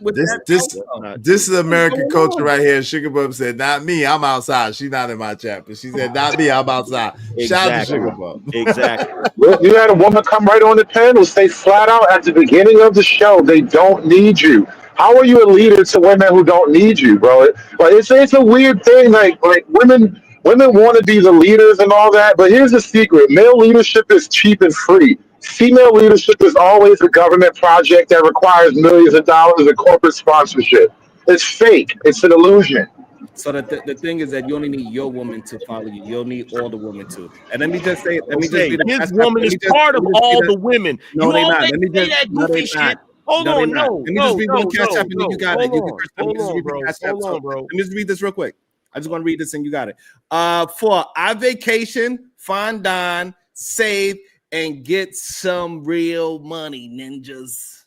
with this is American culture right here. Sugar Bub said, not me, I'm outside. She's not in my chat, but she said, not me, I'm outside. Shout out to Sugar Bub. Exactly. You had a woman come right on the panel, say flat out at the beginning of the show, they don't need you. How are you a leader to women who don't need you, bro? Like it's a weird thing. Like women want to be the leaders and all that, but here's the secret: male leadership is cheap and free. Female leadership is always a government project that requires millions of dollars in corporate sponsorship. It's fake. It's an illusion. So the thing is that you only need your woman to follow you. You don't need all the women to. And let me just say, his woman is part of all the women. No, you not. always Let me say just that goofy shit. Hold on, let me just read one cash app and then you got it. Let me just read this real quick. I just want to read this and you got it. For our vacation, fine dine, save, and get some real money, ninjas.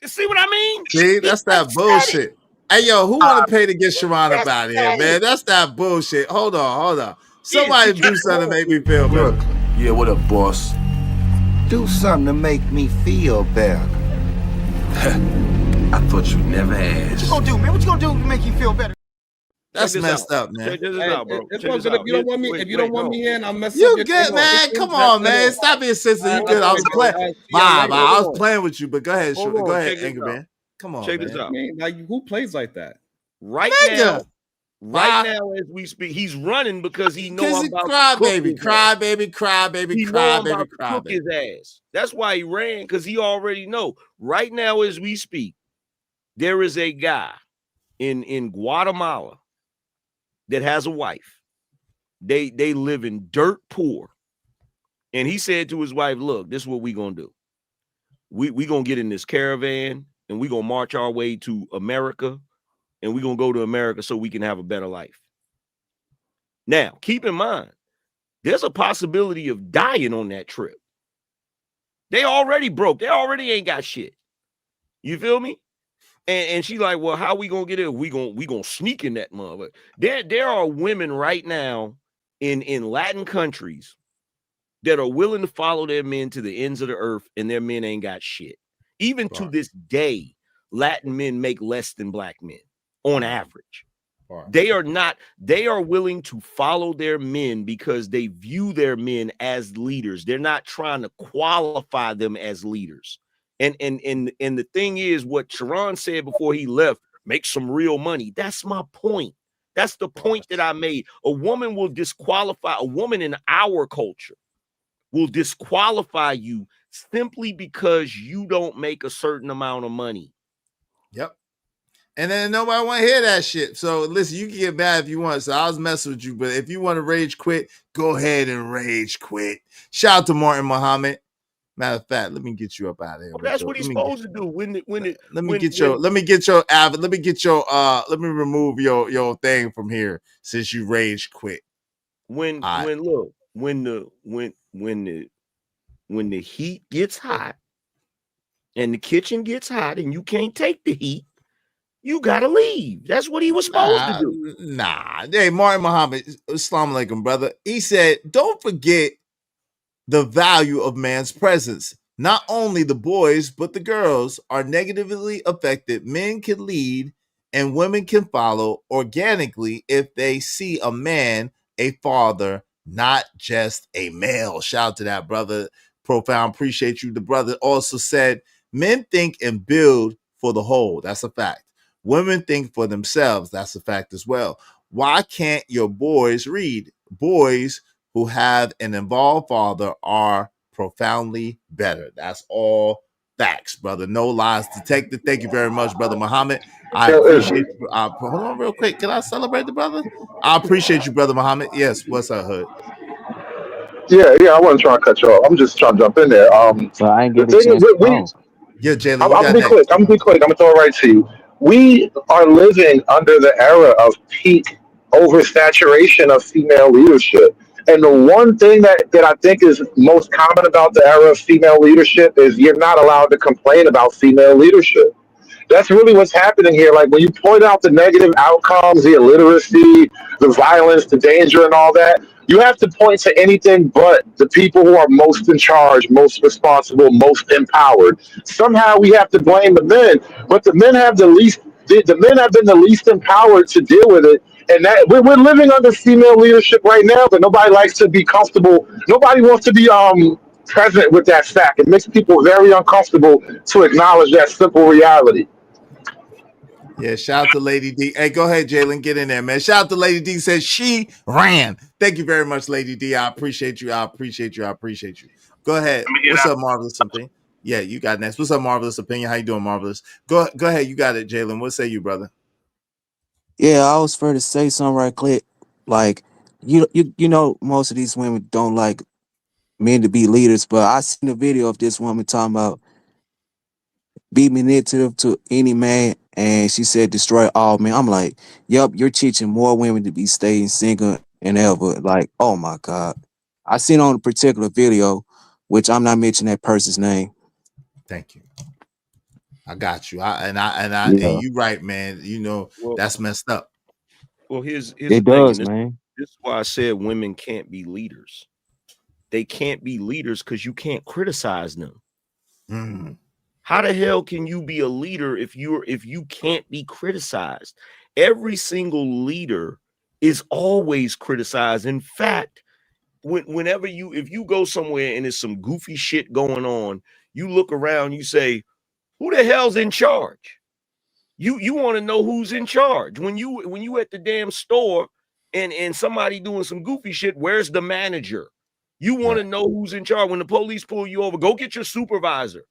You see what I mean? See, that's that bullshit. Hey, yo, who want to pay to get Sharon up out of here, man? That's that bullshit. Hold on. Somebody do something to make me feel better. Yeah, what up, boss? Do something to make me feel better. I thought you'd never ask. What you gonna do, man? What you gonna do to make you feel better? That's messed up, man. Check this out, bro. If you don't want me, if you don't want me in, I'll mess up. You good, man? Come on, man. Stop being sensitive. You good? I was playing. I was playing with you, but go ahead, go ahead, Anger Man. Come on, check this out. Like who plays like that? Right now, as we speak, he's running because he knows I'm about cry, baby. Cook his ass. That's why he ran, because he already know. Right now, as we speak, there is a guy in Guatemala that has a wife. They live in dirt poor. And he said to his wife, look, this is what we gonna do. We gonna get in this caravan and we gonna march our way to America, and we gonna go to America so we can have a better life. Now, keep in mind, there's a possibility of dying on that trip. They already broke. They already ain't got shit. You feel me? And she's like, well, how we gonna get it? We gonna sneak in that mother. There are women right now in Latin countries that are willing to follow their men to the ends of the earth, and their men ain't got shit. Even to this day, Latin men make less than black men on average. They are willing to follow their men because they view their men as leaders. They're not trying to qualify them as leaders. And the thing is, what Sharon said before he left, make some real money. That's my point. That's the point that I made. A woman will disqualify, a woman in our culture will disqualify you simply because you don't make a certain amount of money. Yep. And then nobody want to hear that shit. So listen, you can get mad if you want. So I was messing with you, but if you want to rage quit, go ahead and rage quit. Shout out to Martin Muhammad. Matter of fact, let me get you up out of here. Well, that's what he's supposed to do. Let me remove your thing from here since you rage quit. When the heat gets hot and the kitchen gets hot and you can't take the heat, you gotta leave. That's what he was supposed to do. Hey, Martin Muhammad, Assalamu alaikum, brother. He said, don't forget the value of man's presence. Not only the boys, but the girls are negatively affected. Men can lead and women can follow organically if they see a man, a father, not just a male. Shout out to that, brother. Profound. Appreciate you. The brother also said, men think and build for the whole. That's a fact. Women think for themselves. That's a fact as well. Why can't your boys read? Boys who have an involved father are profoundly better. That's all facts, brother. No lies detected. Thank you very much, brother Muhammad. I appreciate you. Hold on real quick. Can I celebrate the brother? I appreciate you, brother Muhammad. Yes, what's up, Hood? Yeah, I wasn't trying to cut you off. I'm just trying to jump in there. So I ain't The get a thing is, chance to talk. Yeah, Jalen, I'm gonna be quick. I'm gonna be quick. I'm gonna throw it right to you. We are living under the era of peak oversaturation of female leadership. And the one thing that I think is most common about the era of female leadership is you're not allowed to complain about female leadership. That's really what's happening here. Like when you point out the negative outcomes, the illiteracy, the violence, the danger, and all that, you have to point to anything but the people who are most in charge, most responsible, most empowered. Somehow we have to blame the men, but the men have the least. The men have been the least empowered to deal with it, and that we're living under female leadership right now. But nobody likes to be comfortable. Nobody wants to be present with that fact. It makes people very uncomfortable to acknowledge that simple reality. Yeah, shout out to Lady D. Hey, go ahead, Jalen. Get in there, man. Shout out to Lady D. Says she ran. Thank you very much, Lady D. I appreciate you. I appreciate you. I appreciate you. Go ahead. What's up, Marvelous Opinion? Yeah, you got next. What's up, Marvelous Opinion? How you doing, Marvelous? Go ahead. You got it, Jalen. What say you, brother? Yeah, I was fair to say something right quick. Like, you know, most of these women don't like men to be leaders, but I seen a video of this woman talking about be manipulative to any man, and she said destroy all men. I'm like, yep, you're teaching more women to be staying single and ever. Like, oh my God. I seen on a particular video, which I'm not mentioning that person's name. Thank you. I got you. And you right, man. You know, that's messed up. Well, here's it the does, thing. man. This is why I said women can't be leaders. They can't be leaders because you can't criticize them. Mm. How the hell can you be a leader if you can't be criticized? Every single leader is always criticized. In fact, whenever if you go somewhere and there's some goofy shit going on, you look around, you say, who the hell's in charge? You want to know who's in charge. When you at the damn store and somebody doing some goofy shit, where's the manager? You want to know who's in charge. When the police pull you over, go get your supervisor.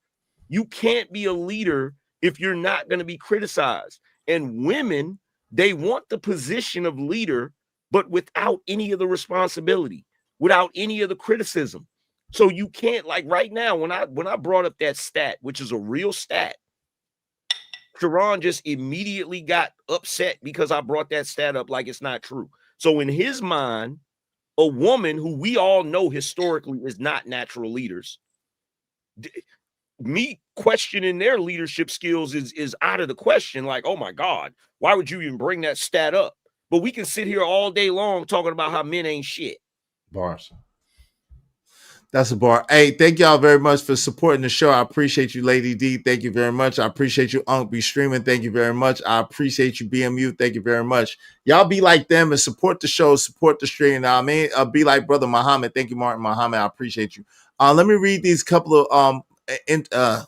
You can't be a leader if you're not going to be criticized. And women, they want the position of leader, but without any of the responsibility, without any of the criticism. So you can't, like right now, when I brought up that stat, which is a real stat, Sharon just immediately got upset because I brought that stat up like it's not true. So in his mind, a woman who we all know historically is not natural leaders, me questioning their leadership skills is out of the question. Like, oh my God, why would you even bring that stat up? But we can sit here all day long talking about how men ain't shit. Bars. That's a bar. Hey, thank y'all very much for supporting the show. I appreciate you, Lady D. Thank you very much. I appreciate you, Unc Be Streaming. Thank you very much. I appreciate you, BMU. Thank you very much. Y'all be like them and support the show, support the stream. Now, I mean, be like Brother Muhammad. Thank you, Martin Muhammad. I appreciate you. Let me read these couple of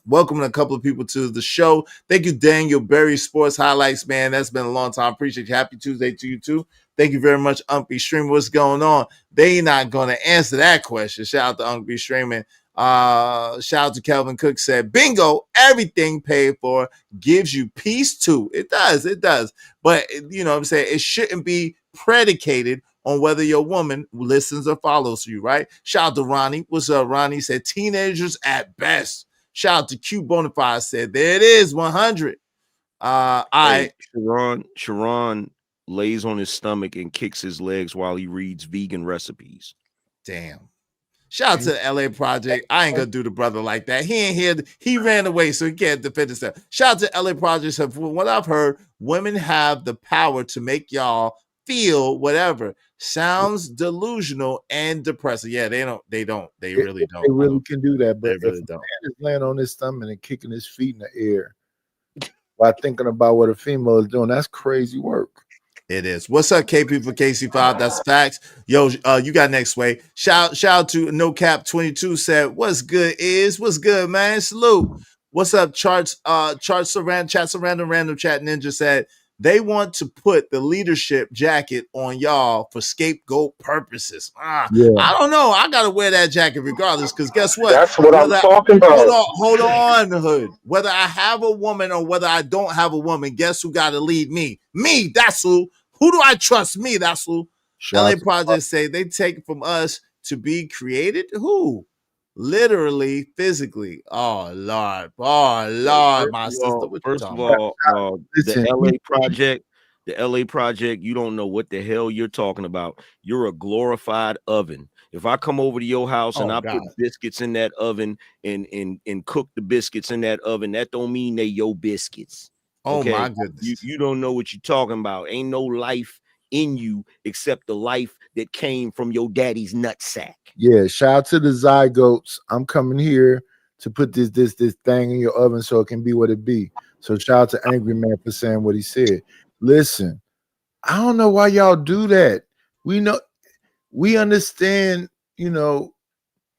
welcoming a couple of people to the show. Thank you, Daniel Berry Sports Highlights, man. That's been a long time. Appreciate you. Happy Tuesday to you too. Thank you very much, Unc Streamer. What's going on? They not gonna answer that question. Shout out to Unc Streaming. Shout out to Kelvin Cook, said bingo, everything paid for gives you peace too. It does, but you know what I'm saying, it shouldn't be predicated on whether your woman listens or follows you, right? Shout out to Ronnie. What's up, Ronnie? Said teenagers at best. Shout out to Q Bonafide, said there it is, 100. Hey, Sharon lays on his stomach and kicks his legs while he reads vegan recipes. Damn. Shout out to the LA Project. I ain't gonna do the brother like that. He ain't here. He ran away, so he can't defend himself. Shout out to LA Project. From what I've heard, women have the power to make y'all feel whatever. Sounds delusional and depressing. Yeah, they really don't. They really can do that. But They really if a don't. man is laying on his stomach and kicking his feet in the air while thinking about what a female is doing, that's crazy work. It is. What's up, KP for KC5? That's facts. Yo, you got next way. Shout out to No Cap 22 said, what's good, what's good, man? Salute. What's up, Chat Random Chat Ninja said, they want to put the leadership jacket on y'all for scapegoat purposes. I don't know. I gotta wear that jacket regardless, because guess what? That's what I'm talking about. Hold on, Hood. Whether I have a woman or whether I don't have a woman, guess who gotta lead me? Me, that's who. Who do I trust? Me, that's who. LA Project say they take from us to be created. Who? Literally, physically. Oh Lord, my sister. First of all, the LA Project, you don't know what the hell you're talking about. You're a glorified oven. If I come over to your house and I put biscuits in that oven and cook the biscuits in that oven, that don't mean they your biscuits. Okay? Oh my goodness. You don't know what you're talking about. Ain't no life in you except the life that came from your daddy's nutsack. Yeah, shout out to the zygotes. I'm coming here to put this thing in your oven so it can be what it be. So shout out to Angry Man for saying what he said. Listen, I don't know why y'all do that. We understand,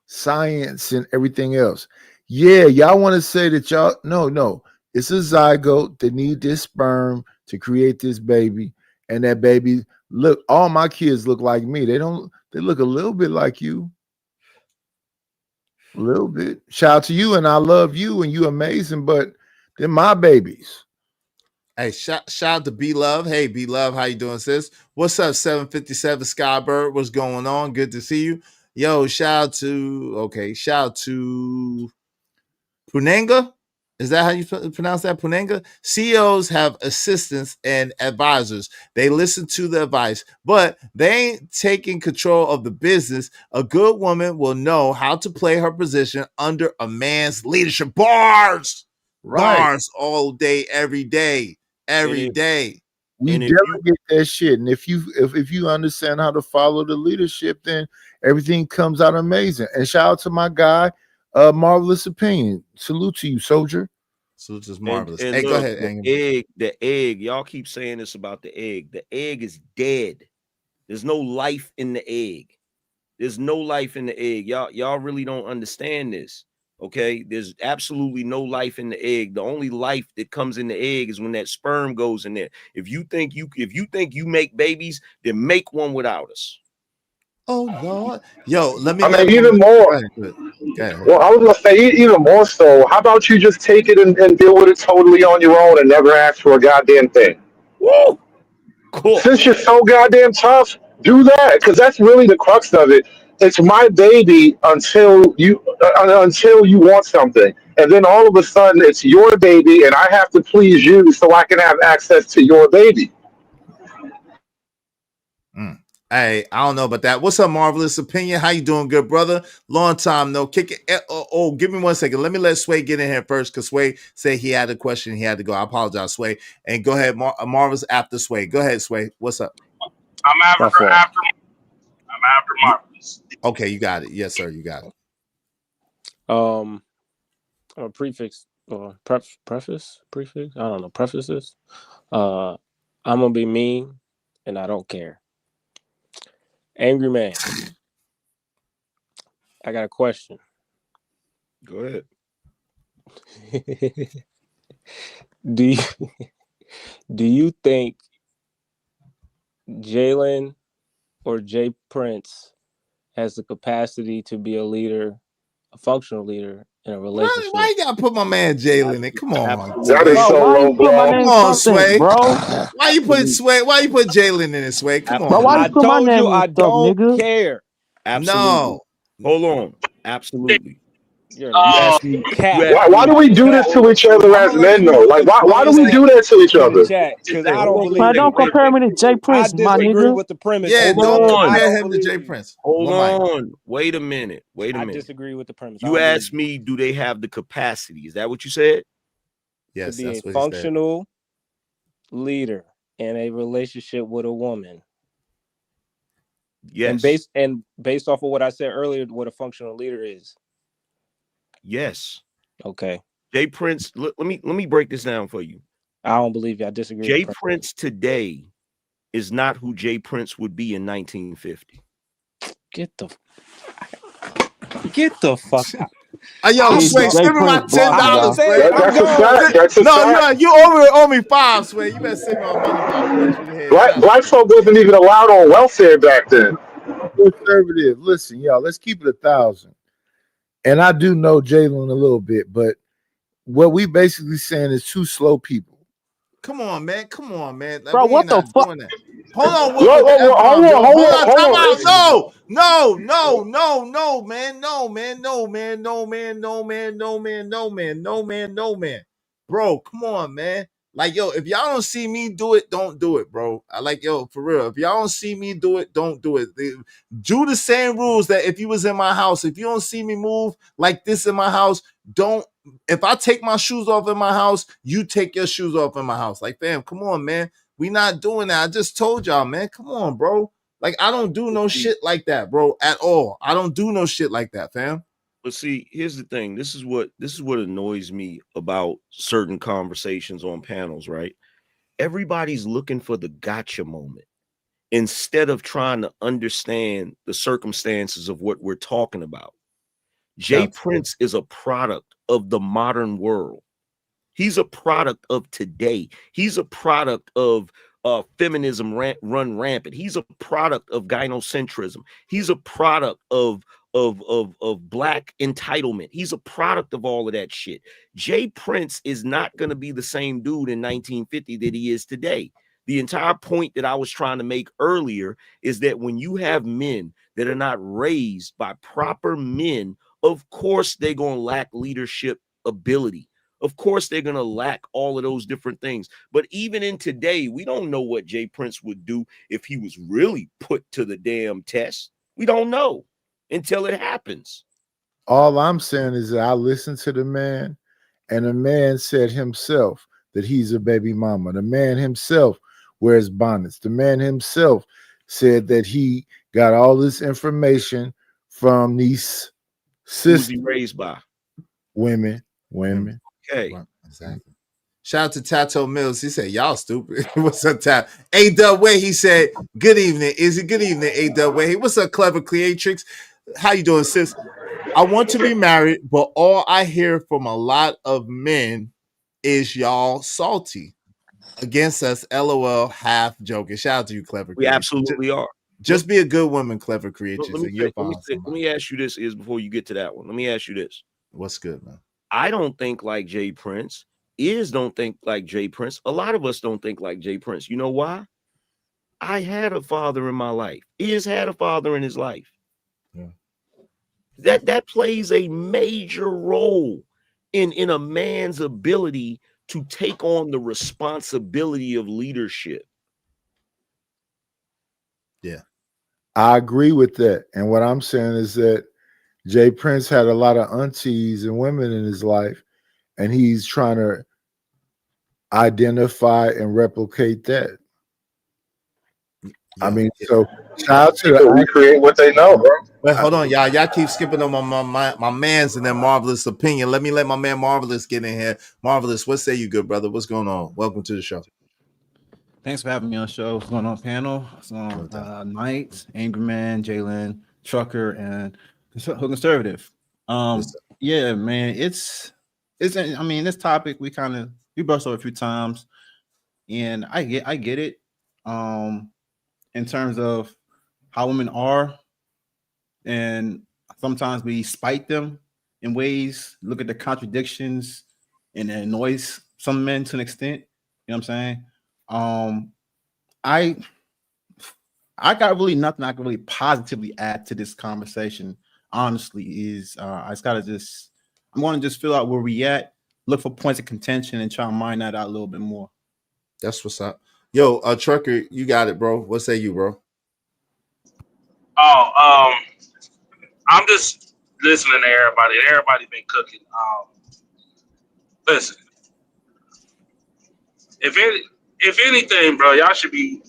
science and everything else. Yeah, y'all want to say that y'all no. It's a zygote that need this sperm to create this baby, and that baby look. All my kids look like me. They look a little bit like you. A little bit. Shout out to you, and I love you, and you amazing, but they're my babies. Hey, shout out to B Love. Hey, B Love, how you doing, sis? What's up, 757 Skybird? What's going on? Good to see you. Yo, shout out to Punanga. Is that how you pronounce that? Punanga? CEOs have assistants and advisors. They listen to the advice, but they ain't taking control of the business. A good woman will know how to play her position under a man's leadership. Bars all day, every day. We delegate that shit, and if you understand how to follow the leadership, then everything comes out amazing. And shout out to my guy, Marvelous Opinion. Salute to you, soldier. Salute is marvelous. And hey, look, go ahead. The egg. Y'all keep saying this about the egg. The egg is dead. There's no life in the egg. There's no life in the egg. Y'all really don't understand this. Okay, there's absolutely no life in the egg. The only life that comes in the egg is when that sperm goes in there. If you think you make babies, then make one without us. Oh Lord, yo, let me. Even more. Go ahead. Well, I was gonna say even more so. How about you just take it and deal with it totally on your own and never ask for a goddamn thing? Woo! Cool. Since you're so goddamn tough, do that, because that's really the crux of it. It's my baby until you want something, and then all of a sudden it's your baby, and I have to please you so I can have access to your baby. Hey, I don't know about that. What's up, Marvelous Opinion? How you doing, good brother? Long time no kick it. Give me 1 second. Let me let Sway get in here first, because Sway said he had a question. He had to go. I apologize, Sway. And go ahead, Marvelous after Sway. Go ahead, Sway. What's up? I'm after Marvelous. Okay, you got it. Yes, sir. You got it. A prefix or preface. I don't know. Prefaces. I'm gonna be mean, and I don't care. Angry Man. I got a question. Go ahead. do you think Jalen or Jay Prince has the capacity to be a leader, a functional leader in a relationship? Why you gotta put my man Jalen in it? Come on, That is Sway. so Why low you put my blow. name Come on, something, Sway. bro? Why you put Sway? Why you put Jalen in it, Sway? Come Bro, on, why you man. I put my told name you in I stuff, don't nigga? care. Absolutely. No. Hold on. Absolutely. You're You lying. asked me. You Cap. asked Why me. do we do this Cap. to each other I'm as gonna let men you though? Like why do we Cap do that to each in the other? chat because I Hold don't on. believe Man, it. don't compare me to Jay I Prince, my disagree nigga. with the premise. Yeah, Hold Jay. don't on. I compare don't him to believe Jay you. Prince. Hold One mic. on. Wait a minute. Wait a I minute. disagree with the premise. I You don't believe asked me, do they have the capacity? Is that what you said? to Yes, be a that's what he said. functional leader in a relationship with a woman. Yes. And based off of what I said earlier, what a functional leader is. Yes. Okay. Jay Prince, let me break this down for you. I don't believe you. I disagree Jay with the premise. Prince today is not who Jay Prince would be in 1950. Get the fuck out. Yo, Sway, send me my $10, Sway. That's a fact. That's a No, fact. you owe me $5, Sway. You better send me my money back. I want you to head. Black folk wasn't even allowed on welfare back then. Conservative. Listen, y'all, let's keep it 1,000. And I do know Jalen a little bit, but what we basically saying is two slow people. Come on, man. Come on, man. Like, Bro, we ain't what the not fuck? doing that. Hold on, Whoa, with the whoa, F-bomb, yo. Hold on, time hold out. on. No, man. No, man. Bro, come on, man. Like, yo, if y'all don't see me do it, don't do it, bro. I like, yo, for real. If y'all don't see me do it, don't do it. Do the same rules that if you was in my house. If you don't see me move like this in my house, don't. If I take my shoes off in my house, you take your shoes off in my house. Like, fam, come on, man. We not doing that. I just told y'all, man. Come on, bro. Like, I don't do no shit like that, bro, at all. I don't do no shit like that, fam. But see, here's the thing. This is what annoys me about certain conversations on panels, right? Everybody's looking for the gotcha moment instead of trying to understand the circumstances of what we're talking about. Jay Prince is a product of the modern world. He's a product of today. He's a product of feminism run rampant. He's a product of gynocentrism. He's a product of black entitlement. He's a product of all of that shit. Jay Prince is not going to be the same dude in 1950 that he is today. The entire point that I was trying to make earlier is that when you have men that are not raised by proper men, of course they're going to lack leadership ability. Of course, they're going to lack all of those different things. But even in today, we don't know what Jay Prince would do if he was really put to the damn test. We don't know until it happens. All I'm saying is that I listened to the man, and the man said himself that he's a baby mama. The man himself wears bonnets. The man himself said that he got all this information from these Who was he raised by? Women. Okay. Exactly. Shout out to Tato Mills. He said, y'all stupid. What's up, Tato? A-Dub Way, he said, good evening. Izzy, good evening, A-Dub Way. Hey, what's up, Clever Creatrix? How you doing, sis? I want to be married, but all I hear from a lot of men is y'all salty against us. LOL, half joking. Shout out to you, Clever We Creatrix. absolutely are. Just be a good woman, Clever Creatrix, Let me ask you this, is before you get to that one. Let me ask you this. What's good, man? I don't think like Jay Prince. Don't think like Jay Prince. A lot of us don't think like Jay Prince. You know why? I had a father in my life. Is had a father in his life. Yeah. That plays a major role in a man's ability to take on the responsibility of leadership. Yeah. I agree with that. And what I'm saying is that Jay Prince had a lot of aunties and women in his life, and he's trying to identify and replicate that. I mean, so shout out to recreate what they know, bro. Wait, hold on, y'all. Y'all keep skipping on my man's and that marvelous opinion. Let me let my man Marvelous get in here. Marvelous, what say you, good brother? What's going on? Welcome to the show. Thanks for having me on the show. What's going on, panel? What's going on, Knight, Angry Man, Jalen, Trucker, and Conservative. Yeah, man, it's I mean, this topic we brushed over a few times, and I get it. In terms of how women are, and sometimes we spite them in ways. Look at the contradictions, and it annoys some men to an extent. You know what I'm saying? I got really nothing I can really positively add to this conversation. Honestly, I just gotta I'm going to just fill out where we at, look for points of contention, and try to mine that out a little bit more. That's what's up. Yo, Trucker, you got it, bro. What say you, bro? Oh, I'm just listening to everybody. Everybody been cooking. Listen, if anything, bro, y'all should be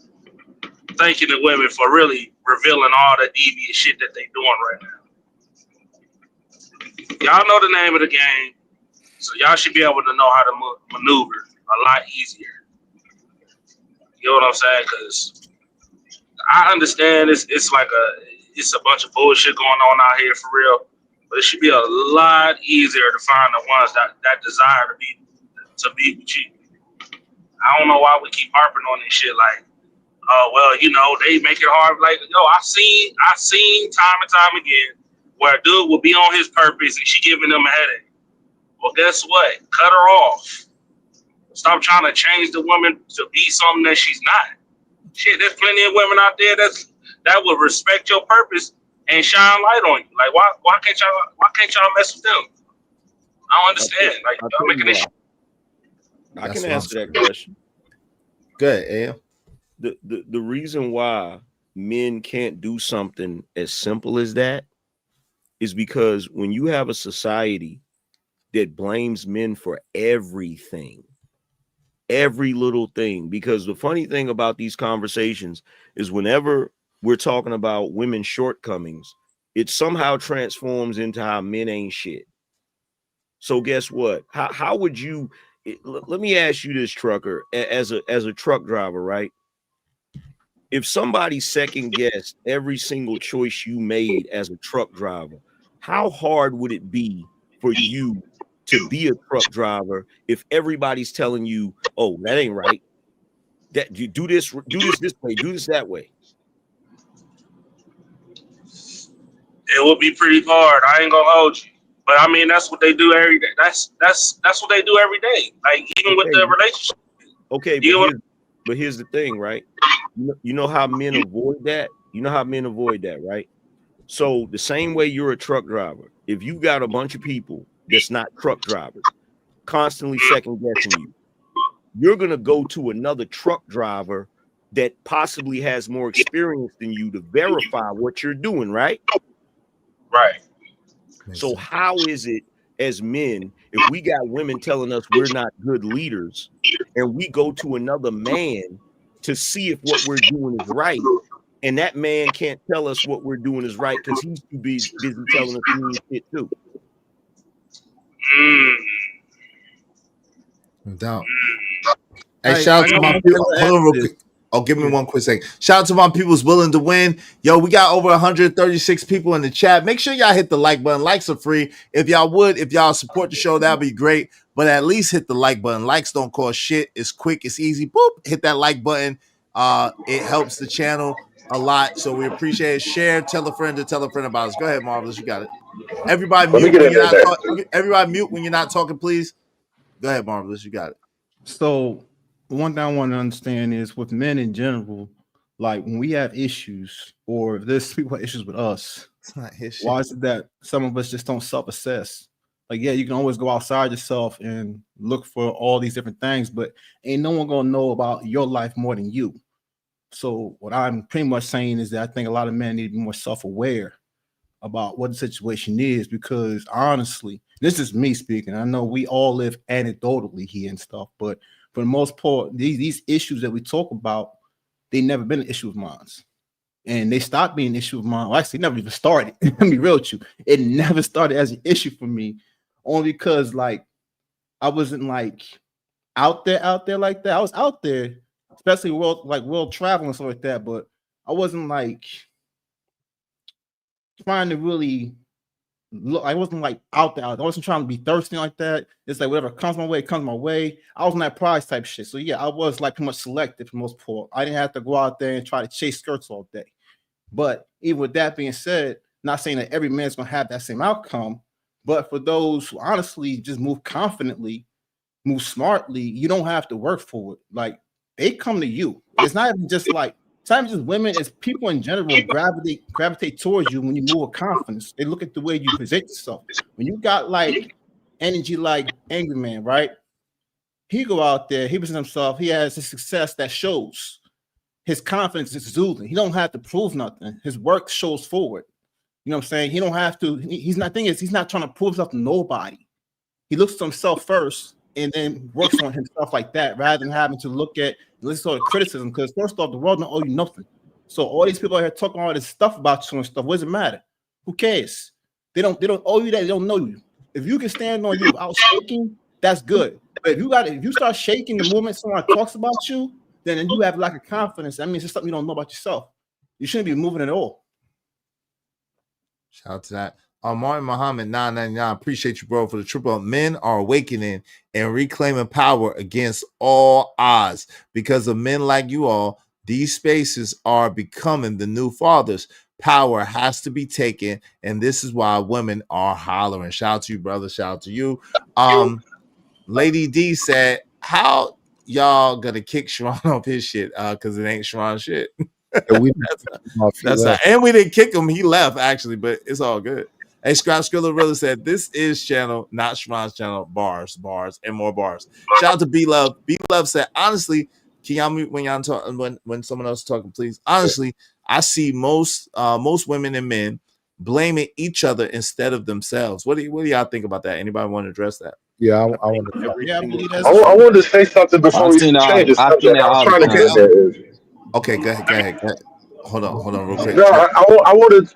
thanking the women for really revealing all the devious shit that they doing right now. Y'all know the name of the game, so y'all should be able to know how to maneuver a lot easier. You know what I'm saying? Because I understand it's a bunch of bullshit going on out here for real, but it should be a lot easier to find the ones that desire to be with you. I don't know why we keep harping on this shit like, oh well, you know, they make it hard. Like, yo, I've seen time and time again where a dude will be on his purpose and she giving him a headache. Well, guess what? Cut her off. Stop trying to change the woman to be something that she's not. Shit, there's plenty of women out there that will respect your purpose and shine light on you. Like, why can't y'all mess with them? I don't understand. Like, y'all making this shit. I can answer that question. Good, Am. The reason why men can't do something as simple as that is because when you have a society that blames men for everything, every little thing, because the funny thing about these conversations is whenever we're talking about women's shortcomings, it somehow transforms into how men ain't shit. So guess what? How would you, let me ask you this, Trucker, as a truck driver, right? If somebody second guessed every single choice you made as a truck driver, how hard would it be for you to be a truck driver if everybody's telling you, oh, that ain't right, that you do this way, do this that way? It would be pretty hard. I ain't gonna hold you. But I mean, that's what they do every day. That's what they do every day. Like, even with the relationship. Okay, but here's the thing, right? You know how men avoid that? You know how men avoid that, right? So the same way you're a truck driver, if you got a bunch of people that's not truck drivers constantly second guessing you, you're gonna go to another truck driver that possibly has more experience than you to verify what you're doing, right? Right. So how is it as men, if we got women telling us we're not good leaders and we go to another man to see if what we're doing is right, and that man can't tell us what we're doing is right because he's too busy telling us we need shit too? No doubt. Hey, shout out to my people. Hold on real quick. Oh, give me one quick second. Shout out to my people's willing to win. Yo, we got over 136 people in the chat. Make sure y'all hit the like button. Likes are free. If y'all support the show, that'd be great. But at least hit the like button. Likes don't cost shit. It's quick. It's easy. Boop. Hit that like button. It helps the channel a lot. So we appreciate it. Share. Tell a friend to tell a friend about us. Go ahead, Marvelous. You got it. Everybody mute when you're not talking. Everybody mute when you're not talking, please. Go ahead, Marvelous. You got it. So one thing I want to understand is with men in general, like when we have issues or if there's people have issues with us, why is it that some of us just don't self-assess? Like, yeah, you can always go outside yourself and look for all these different things, but ain't no one gonna know about your life more than you. So what I'm pretty much saying is that I think a lot of men need to be more self-aware about what the situation is, because honestly, this is me speaking. I know we all live anecdotally here and stuff, but for the most part, these issues that we talk about, they never been an issue of mine. And they stopped being an issue of mine. Well, actually, never even started. Let me be real with you. It never started as an issue for me, only because like I wasn't like out there like that. I was out there, especially world travel and stuff like that, but I wasn't like trying to really I wasn't like out there. I wasn't trying to be thirsty like that. It's like whatever comes my way, comes my way. I was on that prize type shit. So yeah, I was like pretty much selective for the most part. I didn't have to go out there and try to chase skirts all day. But even with that being said, not saying that every man's gonna have that same outcome, but for those who honestly just move confidently, move smartly, you don't have to work for it. Like they come to you. It's not even just like sometimes just women, it's people in general gravitate towards you when you move with confidence. They look at the way you present yourself. When you got like energy like Angry Man, right? He go out there, he presents himself, he has a success that shows. His confidence is exuding. He don't have to prove nothing. His work shows forward. You know what I'm saying? He don't have to, he's not he's not trying to prove himself to nobody. He looks to himself first and then works on himself like that, rather than having to look at listen to the criticism. Because first off, the world don't owe you nothing. So all these people out here talking all this stuff about you and stuff, what does it matter? Who cares? They don't owe you that, they don't know you. If you can stand on you without shaking, that's good. But if you start shaking the moment someone talks about you, then you have lack of confidence. That means it's something you don't know about yourself. You shouldn't be moving at all. Shout out to that. Martin Muhammad 999. Appreciate you, bro, for the triple. Men are awakening and reclaiming power against all odds. Because of men like you all, these spaces are becoming the new fathers. Power has to be taken, and this is why women are hollering. Shout out to you, brother. Shout out to you. Lady D said, how y'all gonna kick Sharon off his shit? Because it ain't Sharon shit. That's not, and we didn't kick him. He left actually, but it's all good. Hey, Scrap Skrilla really said, this is channel, not Sharon's channel. Bars, and more bars. Shout out to B Love. B Love said, honestly, can y'all mute when y'all talk when someone else is talking, please? Honestly, I see most women and men blaming each other instead of themselves. What do y'all think about that? Anybody want to address that? Yeah, I want to. Yeah, I believe that's I wanted to say something before we change the subject. I was trying to get there. Okay, go ahead. Hold on, real quick. No, I wanted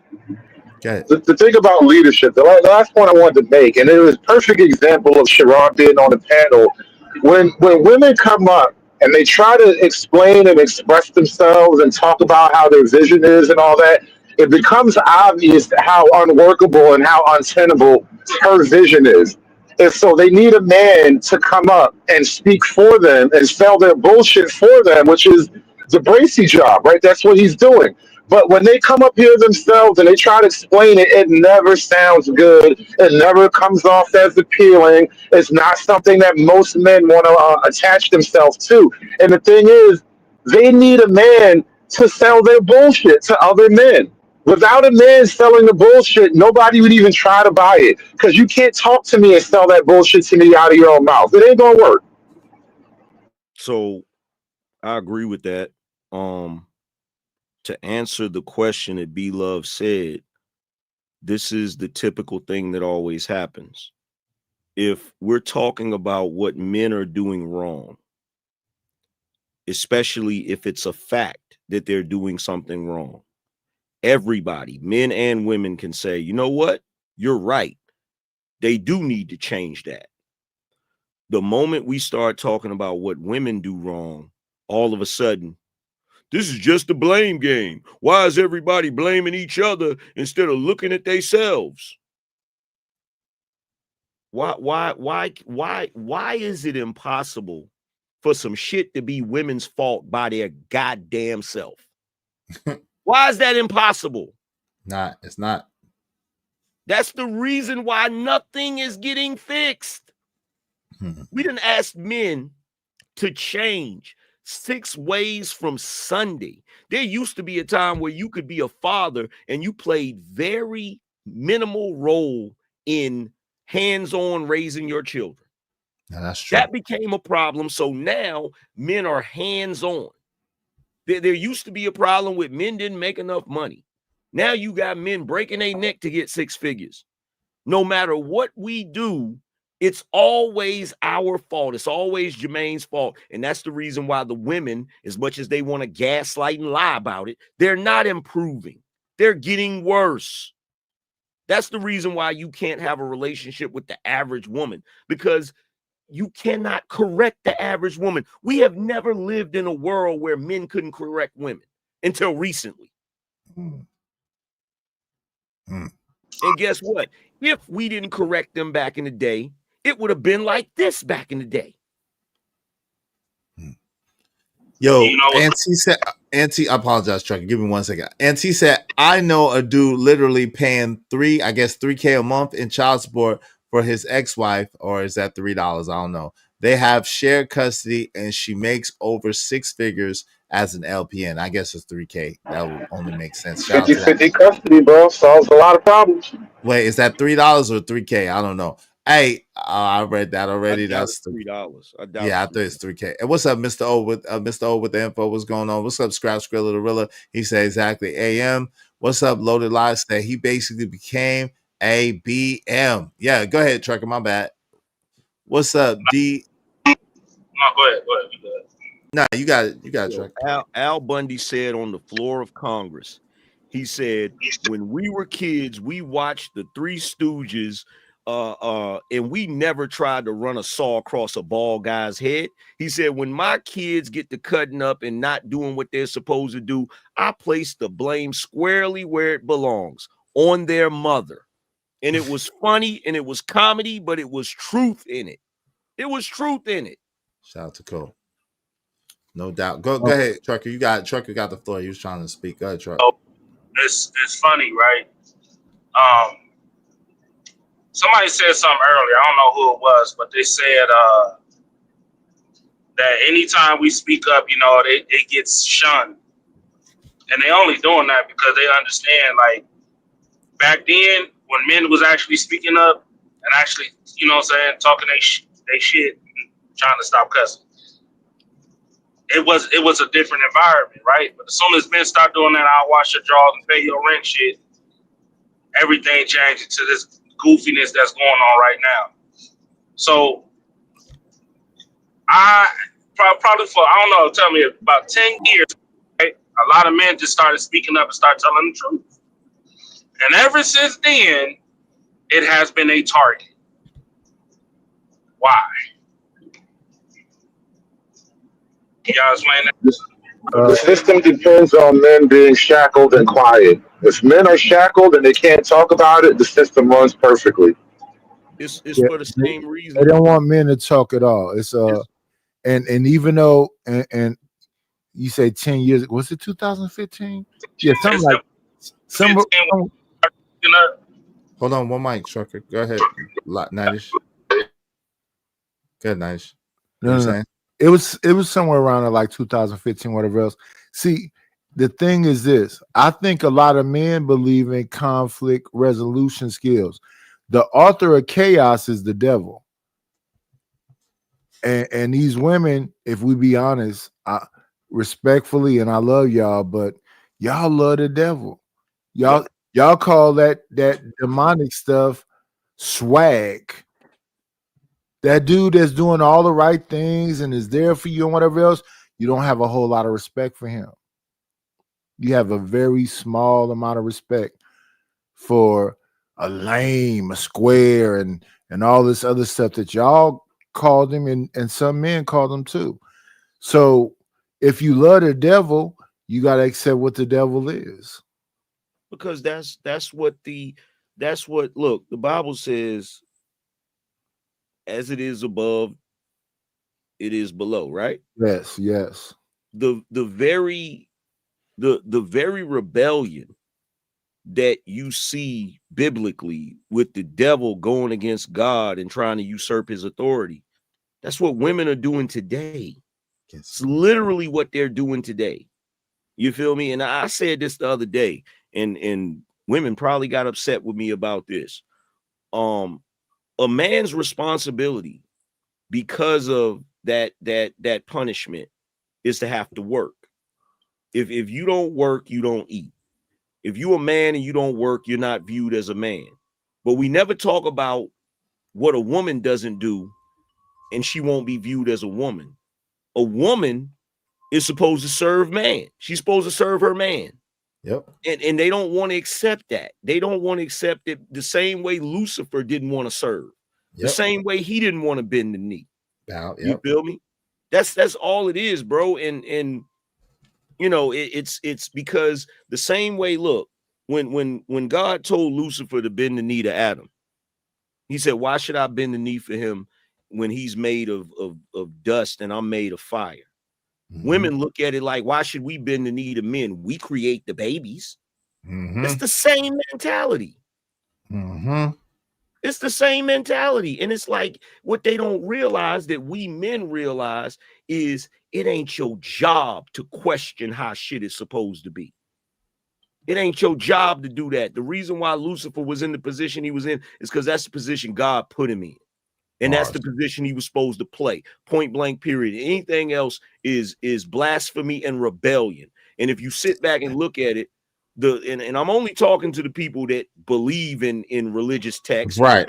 the thing about leadership. The last point I wanted to make, and it was a perfect example of Sharon being on the panel. When women come up and they try to explain and express themselves and talk about how their vision is and all that, it becomes obvious how unworkable and how untenable her vision is. And so they need a man to come up and speak for them and sell their bullshit for them, which is the Bracy job, right? That's what he's doing. But when they come up here themselves and they try to explain it, it never sounds good. It never comes off as appealing. It's not something that most men want to attach themselves to. And the thing is, they need a man to sell their bullshit to other men. Without a man selling the bullshit, nobody would even try to buy it. Because you can't talk to me and sell that bullshit to me out of your own mouth. It ain't going to work. So I agree with that. To answer the question that B Love said, this is the typical thing that always happens. If we're talking about what men are doing wrong, especially if it's a fact that they're doing something wrong, everybody, men and women, can say, you know what? You're right. They do need to change that. The moment we start talking about what women do wrong, all of a sudden, this is just a blame game. Why is everybody blaming each other instead of looking at themselves? Why is it impossible for some shit to be women's fault by their goddamn self? Why is that impossible? It's not. That's the reason why nothing is getting fixed. We didn't ask men to change 6 ways from Sunday. There used to be a time where you could be a father and you played very minimal role in hands-on raising your children. Now, that's true. That became a problem. So now men are hands-on. There used to be a problem with men didn't make enough money. Now you got men breaking their neck to get 6 figures. No matter what we do, it's always our fault. It's always Jermaine's fault. And that's the reason why the women, as much as they want to gaslight and lie about it, they're not improving. They're getting worse. That's the reason why you can't have a relationship with the average woman, because you cannot correct the average woman. We have never lived in a world where men couldn't correct women until recently. And guess what? If we didn't correct them back in the day, it would have been like this back in the day. Yo, You know, Auntie, I apologize, Trucker. Give me 1 second. Auntie said, I know a dude literally paying $3K a month in child support for his ex-wife, or is that $3? I don't know. They have shared custody and she makes over 6 figures as an LPN. I guess it's $3K. That would only make sense. Shout out to that. 50-50 custody, bro. Solves a lot of problems. Wait, is that $3 or $3K? I don't know. Hey, I read that already. That's $3. I doubt yeah, I thought it's $3K. And what's up, Mr. O with the info? What's going on? What's up, Scrap Skrilla the Rilla? He said exactly. AM. What's up, Loaded Lies? Said he basically became a BM. Yeah, go ahead, Trucker. My bad. What's up, D? No, go ahead. You good. Nah, you got it. You got it, Trucker. Al Bundy said on the floor of Congress, he said, when we were kids, we watched the Three Stooges, and we never tried to run a saw across a bald guy's head. He said, when my kids get to cutting up and not doing what they're supposed to do, I place the blame squarely where it belongs, on their mother. And it was funny and it was comedy, but it was truth in it. It was truth in it. Shout out to Cole. No doubt. Go ahead, Trucker. Trucker got the floor. He was trying to speak. Go ahead, Trucker. It's funny, right? Somebody said something earlier. I don't know who it was, but they said that anytime we speak up, it gets shunned, and they only doing that because they understand. Like back then, when men was actually speaking up and actually, talking they shit, and trying to stop cussing. It was a different environment, right? But as soon as men start doing that, I'll wash your drawers and pay your rent shit, everything changes to this goofiness that's going on right now. So I probably for, I don't know, tell me about 10 years, right? A lot of men just started speaking up and started telling the truth. And ever since then, it has been a target. Why? You guys explain that? The system depends on men being shackled and quiet. If men are shackled and they can't talk about it, the system runs perfectly. It's for the same reason. They don't want men to talk at all. It's and even though and you say 10 years, was it 2015? Yeah, something like Hold on, one mic, Trucker. Go ahead, Nightish. Good, Nightish. What you saying? It was somewhere around like 2015, whatever else. See, the thing is this: I think a lot of men believe in conflict resolution skills. The author of chaos is the devil, and these women, if we be honest, respectfully, and I love y'all, but y'all love the devil. Y'all call that demonic stuff swag. That dude that's doing all the right things and is there for you and whatever else, you don't have a whole lot of respect for him. You have a very small amount of respect for a lame, a square, and all this other stuff that y'all called him, and some men called him too. So if you love the devil, you got to accept what the devil is. Because that's what look, the Bible says, as it is above, it is below, right? Yes. The very rebellion that you see biblically with the devil going against God and trying to usurp his authority, that's what women are doing today. It's literally what they're doing today. You feel me? And I said this the other day, and women probably got upset with me about this. A man's responsibility, because of that punishment, is to have to work. If you don't work, you don't eat. If you're a man and you don't work, you're not viewed as a man. But we never talk about what a woman doesn't do, and she won't be viewed as a woman. A woman is supposed to serve man. She's supposed to serve her man. Yep. And they don't want to accept that. They don't want to accept it the same way Lucifer didn't want to serve. Yep. The same way he didn't want to bend the knee. Yep. You feel me? That's all it is, bro. And it's because the same way, look, when God told Lucifer to bend the knee to Adam, he said, why should I bend the knee for him when he's made of dust and I'm made of fire? Women look at it like, why should we bend the knee to men? We create the babies. It's the same mentality. It's the same mentality. And it's like what they don't realize that we men realize is it ain't your job to question how shit is supposed to be. It ain't your job to do that. The reason why Lucifer was in the position he was in is because that's the position God put him in. And that's the position he was supposed to play. Point blank, period. Anything else is blasphemy and rebellion. And if you sit back and look at it, and I'm only talking to the people that believe in religious texts. Right.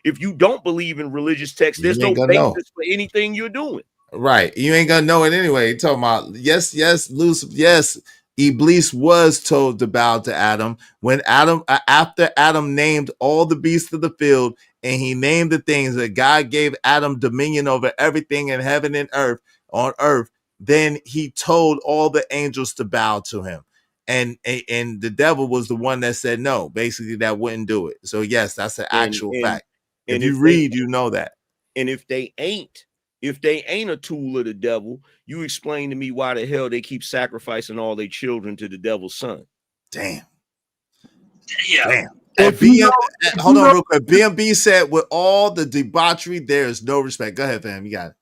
If you don't believe in religious texts, there's no basis for anything you're doing. Right. You ain't gonna know it anyway. You're talking about yes, Lucifer, yes. Iblis was told to bow to Adam when Adam, after Adam named all the beasts of the field, and he named the things that God gave Adam dominion over everything in heaven and earth on earth. Then he told all the angels to bow to him. And the devil was the one that said no, basically that wouldn't do it. So yes, that's an actual fact. If you read, you know that. And if they ain't a tool of the devil, you explain to me why the hell they keep sacrificing all their children to the devil's son. Damn. Yeah. And hold on real quick. BMB said, with all the debauchery, there is no respect. Go ahead, fam. You got it.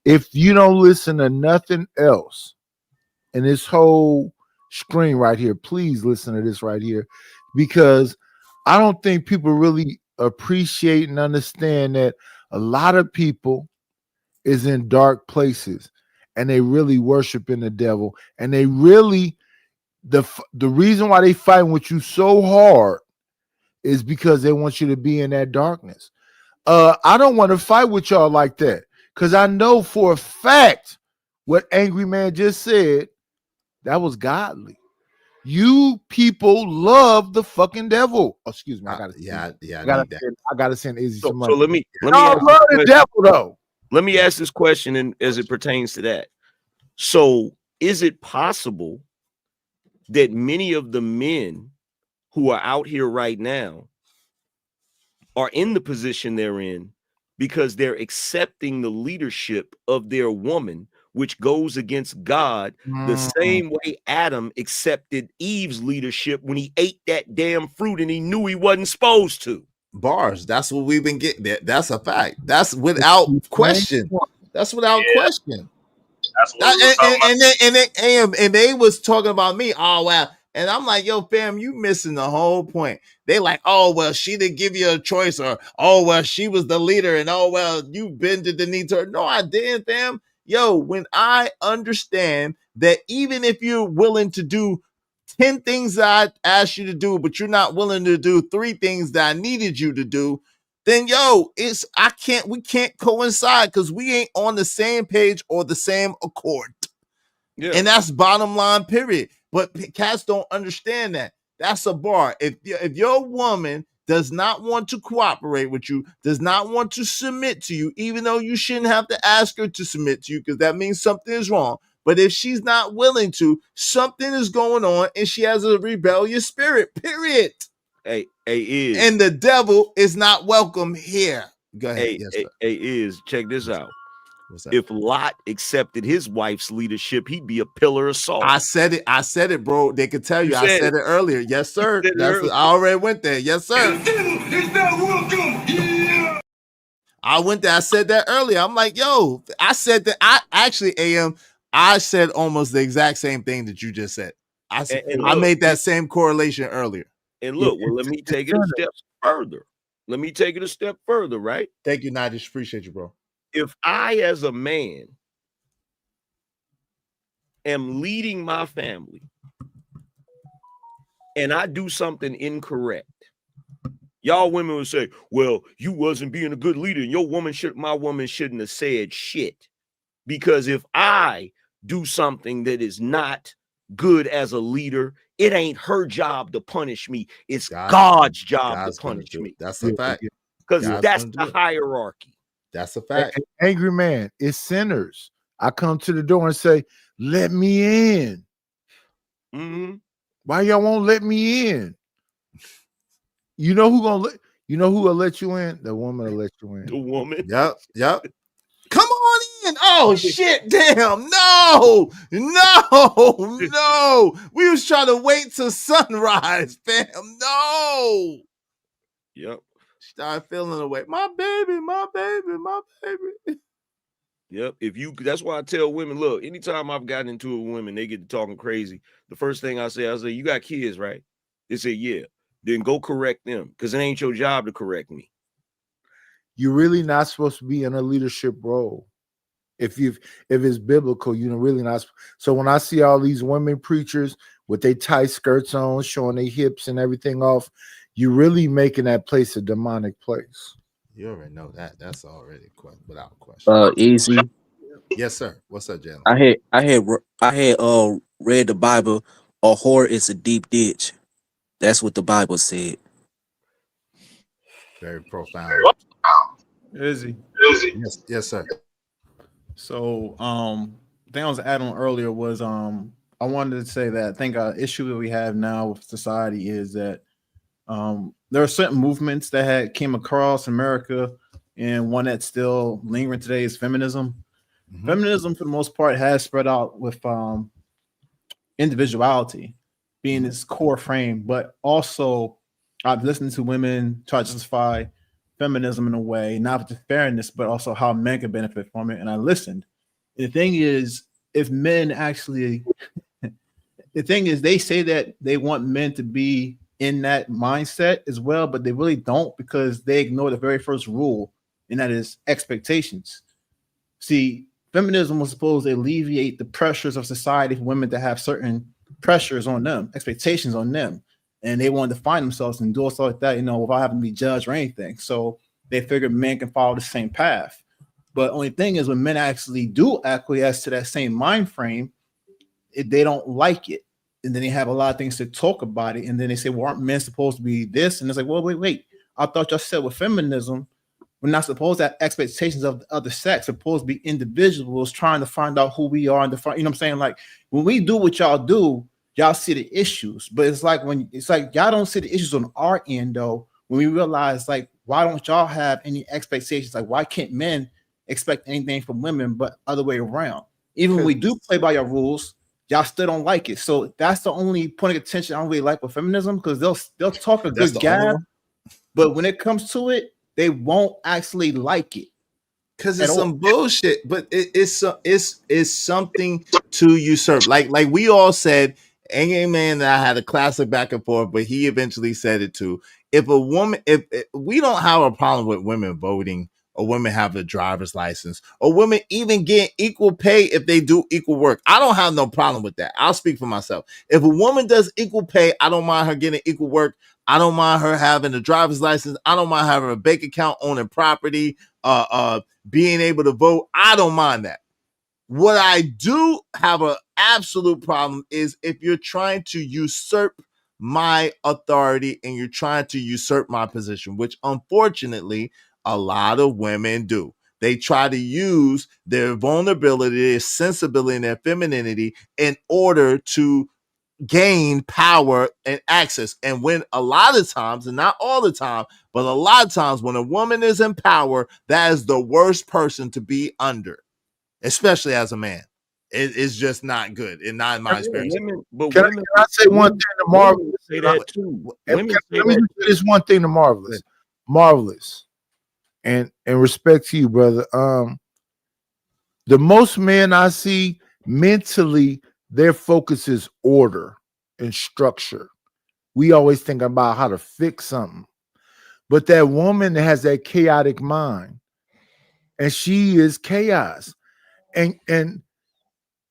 If you don't listen to nothing else in this whole screen right here, please listen to this right here, because I don't think people really appreciate and understand that a lot of people is in dark places and they really worshiping the devil, and they really the reason why they fighting with you so hard is because they want you to be in that darkness. I don't want to fight with y'all like that, because I know for a fact what Angry Man just said, that was godly. You people love the fucking devil. Oh, excuse me. I gotta send Izzy some money. So let me love the devil though. Let me ask this question, and as it pertains to that. So is it possible that many of the men who are out here right now are in the position they're in because they're accepting the leadership of their woman, which goes against God, the same way Adam accepted Eve's leadership when he ate that damn fruit and he knew he wasn't supposed to? Bars. That's what we've been getting. That's a fact. That's without question. That's without question. That's what we were talking about. And they was talking about me. Oh wow. And I'm like, yo, fam, you missing the whole point. They like, oh well, she didn't give you a choice, or oh well, she was the leader, and oh well, you bended the knee to her. No, I didn't, fam. Yo, when I understand that even if you're willing to do 10 things that I asked you to do, but you're not willing to do 3 things that I needed you to do, then we can't coincide, because we ain't on the same page or the same accord. Yeah. And that's bottom line, period. But cats don't understand that. That's a bar. If your woman does not want to cooperate with you, does not want to submit to you, even though you shouldn't have to ask her to submit to you, because that means something is wrong. But if she's not willing to, something is going on, and she has a rebellious spirit, period. And the devil is not welcome here. Go ahead. Check this out. If Lot accepted his wife's leadership, he'd be a pillar of salt. I said it, bro. They could tell you. I said it earlier. Yes, sir. I already went there. Yes, sir. I went there. I said that earlier. I'm like, yo, I said that. I said almost the exact same thing that you just said. I made that same correlation earlier. And look, let me take it a step further. Right? Thank you, Nadish. Appreciate you, bro. If I, as a man, am leading my family and I do something incorrect, y'all women would say, well, you wasn't being a good leader, and my woman shouldn't have said shit. Because if I do something that is not good as a leader, it ain't her job to punish me. It's God's job to punish me. That's a fact. Because that's the hierarchy. That's a fact. Angry Man, it's sinners. I come to the door and say, let me in. Mm-hmm. Why y'all won't let me in? You know who will let you in? The woman will let you in. The woman. Yep. Come on in. Oh shit, damn. No. We was trying to wait till sunrise, fam. No. Yep. Start feeling away. My baby. Yep. That's why I tell women, look, anytime I've gotten into it with women, they get to talking crazy. The first thing I say, you got kids, right? They say, yeah. Then go correct them, because it ain't your job to correct me. You're really not supposed to be in a leadership role. If it's biblical, you're really not. So when I see all these women preachers with their tight skirts on, showing their hips and everything off, you're really making that place a demonic place. You already know that. That's already without question. Izzy. Yes, sir. What's up, Jalen? I had read the Bible. A whore is a deep ditch. That's what the Bible said. Very profound. Izzy. Yes, sir. So, the thing I was adding on earlier was I wanted to say that I think an issue that we have now with society is that there are certain movements that had came across America, and one that's still lingering today is feminism. Mm-hmm. Feminism, for the most part, has spread out with individuality being its core frame, but also I've listened to women try to justify feminism in a way, not with the fairness, but also how men can benefit from it. And I listened. The thing is, if men actually, the thing is, they say that they want men to be in that mindset as well, but they really don't, because they ignore the very first rule, and that is expectations. See, feminism was supposed to alleviate the pressures of society for women to have certain pressures on them, expectations on them, and they wanted to find themselves and do stuff like that, without having to be judged or anything. So they figured men can follow the same path. But only thing is, when men actually do acquiesce to that same mind frame, they don't like it. And then they have a lot of things to talk about it. And then they say, well, aren't men supposed to be this? And it's like, well, wait. I thought y'all said with feminism, we're not supposed to have expectations of the other sex. We're supposed to be individuals trying to find out who we are and define, you know what I'm saying? Like, when we do what y'all do, y'all see the issues. But it's like y'all don't see the issues on our end, though, when we realize, like, why don't y'all have any expectations? Like, why can't men expect anything from women, but other way around? Even when we do play by your rules, y'all still don't like it. So that's the only point of attention I don't really like with feminism, because they'll talk a good gab, but when it comes to it, they won't actually like it. Because it's some bullshit, but it's something to usurp. Like we all said, Amen. And I had a classic back and forth, but he eventually said it too. If we don't have a problem with women voting, or women have a driver's license, or women even get equal pay if they do equal work, I don't have no problem with that. I'll speak for myself. If a woman does equal pay, I don't mind her getting equal work. I don't mind her having a driver's license. I don't mind having a bank account, owning property, being able to vote. I don't mind that. What I do have an absolute problem is if you're trying to usurp my authority and you're trying to usurp my position, which unfortunately a lot of women do. They try to use their vulnerability, their sensibility, and their femininity in order to gain power and access. And when a lot of times, and not all the time, but a lot of times when a woman is in power, that is the worst person to be under, especially as a man. It's just not good, and not in my experience. Can I say one thing to Marvelous? Say that too. Let me say this one thing to Marvelous. Marvelous. And respect to you, brother. The most men I see mentally, their focus is order and structure. We always think about how to fix something. But that woman that has that chaotic mind, and she is chaos. And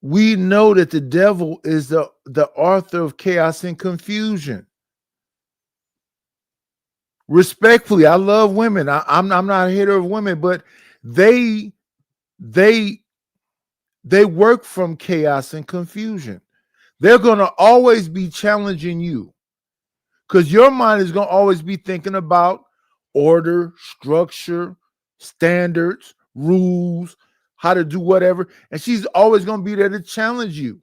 we know that the devil is the author of chaos and confusion. Respectfully, I love women. I'm not a hater of women, but they work from chaos and confusion. They're going to always be challenging you, because your mind is going to always be thinking about order, structure, standards, rules, how to do whatever. And she's always going to be there to challenge you.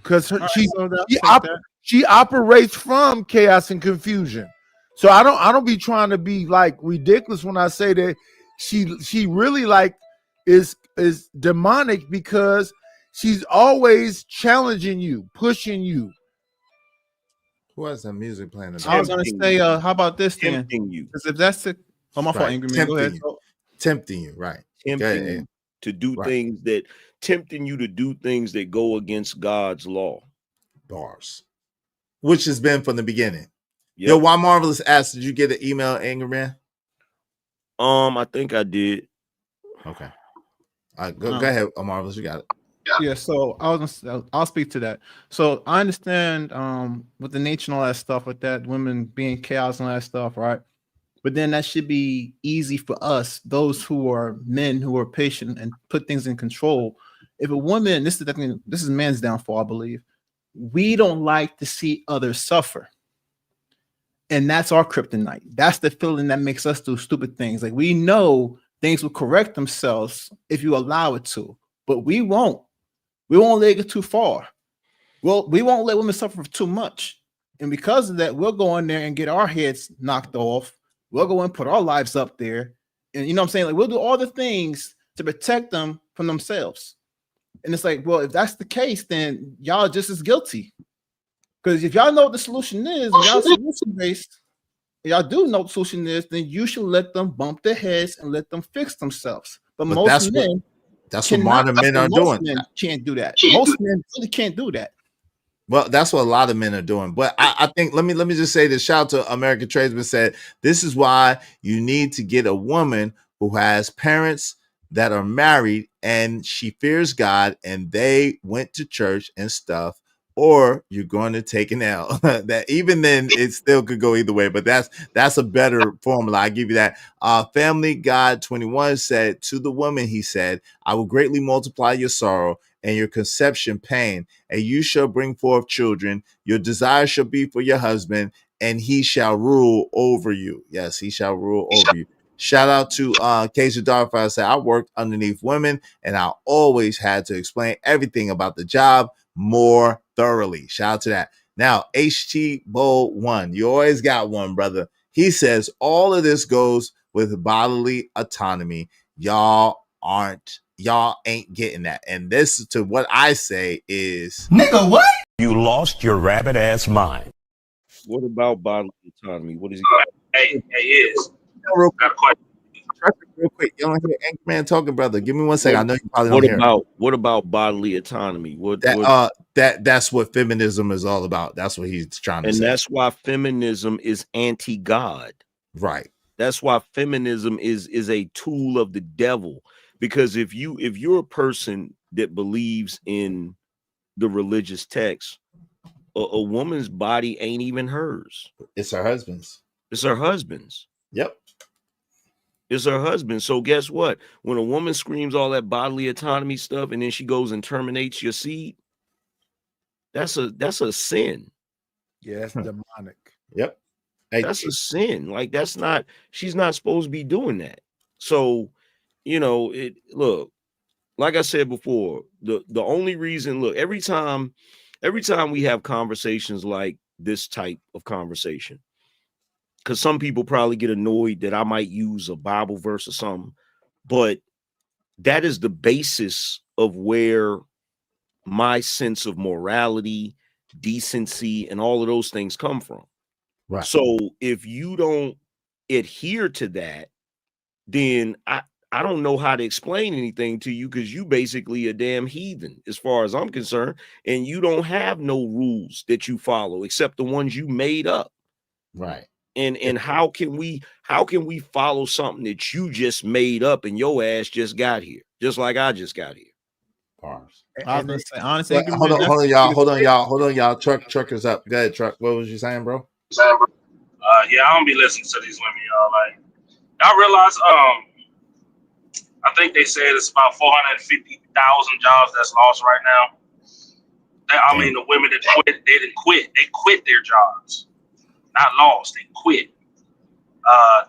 because All right, she so they'll she, take that. she operates from chaos and confusion. So I don't be trying to be like ridiculous when I say that she really like is demonic because she's always challenging you, pushing you. Who has that music playing? I was gonna say, how about this then? Tempting you. Because if that's the my fault, Right. angry man. Go ahead. Tempting you, right? Tempting you to do things that tempting you to do things that go against God's law. Bars. Which has been from the beginning. Yep. Yo, why Marvelous asked, did you get an email, Angry Man? I think I did. Okay. All right, go ahead, Marvelous. You got it. Yeah, so I'll speak to that. So I understand with the nature and all that stuff, with that women being chaos and all that stuff, right? But then that should be easy for us, those who are men who are patient and put things in control. If a woman, this is man's downfall, I believe. We don't like to see others suffer. And that's our kryptonite. That's the feeling that makes us do stupid things. Like we know things will correct themselves if you allow it to, but we won't. We won't let it too far. Well, we won't let women suffer too much. And because of that, we'll go in there and get our heads knocked off. We'll go and put our lives up there. And you know what I'm saying? Like we'll do all the things to protect them from themselves. And it's like, well, if that's the case, then y'all just as guilty. Because if y'all know what the solution is, and y'all solution based, y'all do know what the solution is, then you should let them bump their heads and let them fix themselves. But most men, that's what modern men are doing. Men can't do that. Most men really can't do that. Well, that's what a lot of men are doing. But I think let me just say this. Shout out to American Tradesman said, this is why you need to get a woman who has parents that are married and she fears God and they went to church and stuff, or you're going to take an L. That even then it still could go either way, but that's a better formula. I give you that. Family God 21 said to the woman, he said, I will greatly multiply your sorrow and your conception pain, and you shall bring forth children. Your desire shall be for your husband, and he shall rule over you. Yes, he shall rule over you. Shout out to Casey Darfire. Said, I worked underneath women, and I always had to explain everything about the job more thoroughly. Shout out to that. Now, HT Bowl 1. You always got one, brother. He says, all of this goes with bodily autonomy. Y'all ain't getting that. And this to what I say is, nigga, what? You lost your rabbit ass mind. What about bodily autonomy? What is he? Hey, is. Real quick. You don't hear Angry Man talking, brother. Give me 1 second. I know you probably don't hear. What about bodily autonomy? That's what feminism is all about. That's what he's trying to say. And that's why feminism is anti-God. Right. That's why feminism is a tool of the devil. Because if you're a person that believes in the religious text, a woman's body ain't even hers. It's her husband's. It's her husband's. Yep. It's her husband. So guess what? When a woman screams all that bodily autonomy stuff and then she goes and terminates your seed, that's a sin. Yeah, that's demonic. Yep. That's a sin. Like she's not supposed to be doing that. So, look, like I said before, the only reason, look, every time we have conversations like this type of conversation, because some people probably get annoyed that I might use a Bible verse or something, but that is the basis of where my sense of morality, decency, and all of those things come from. Right. So if you don't adhere to that, then I don't know how to explain anything to you, because you basically a damn heathen as far as I'm concerned, and you don't have no rules that you follow except the ones you made up. Right. And how can we follow something that you just made up and your ass just got here, just like I just got here? Bars. I was gonna say, honestly, hold on, y'all. Truck is up. Go ahead, Truck. What was you saying, bro? Yeah, I don't be listening to these women, y'all. Like, y'all realize, I think they said it's about 450,000 jobs that's lost right now. I mean, the women that quit, they didn't quit. They quit their jobs. Not lost, they quit.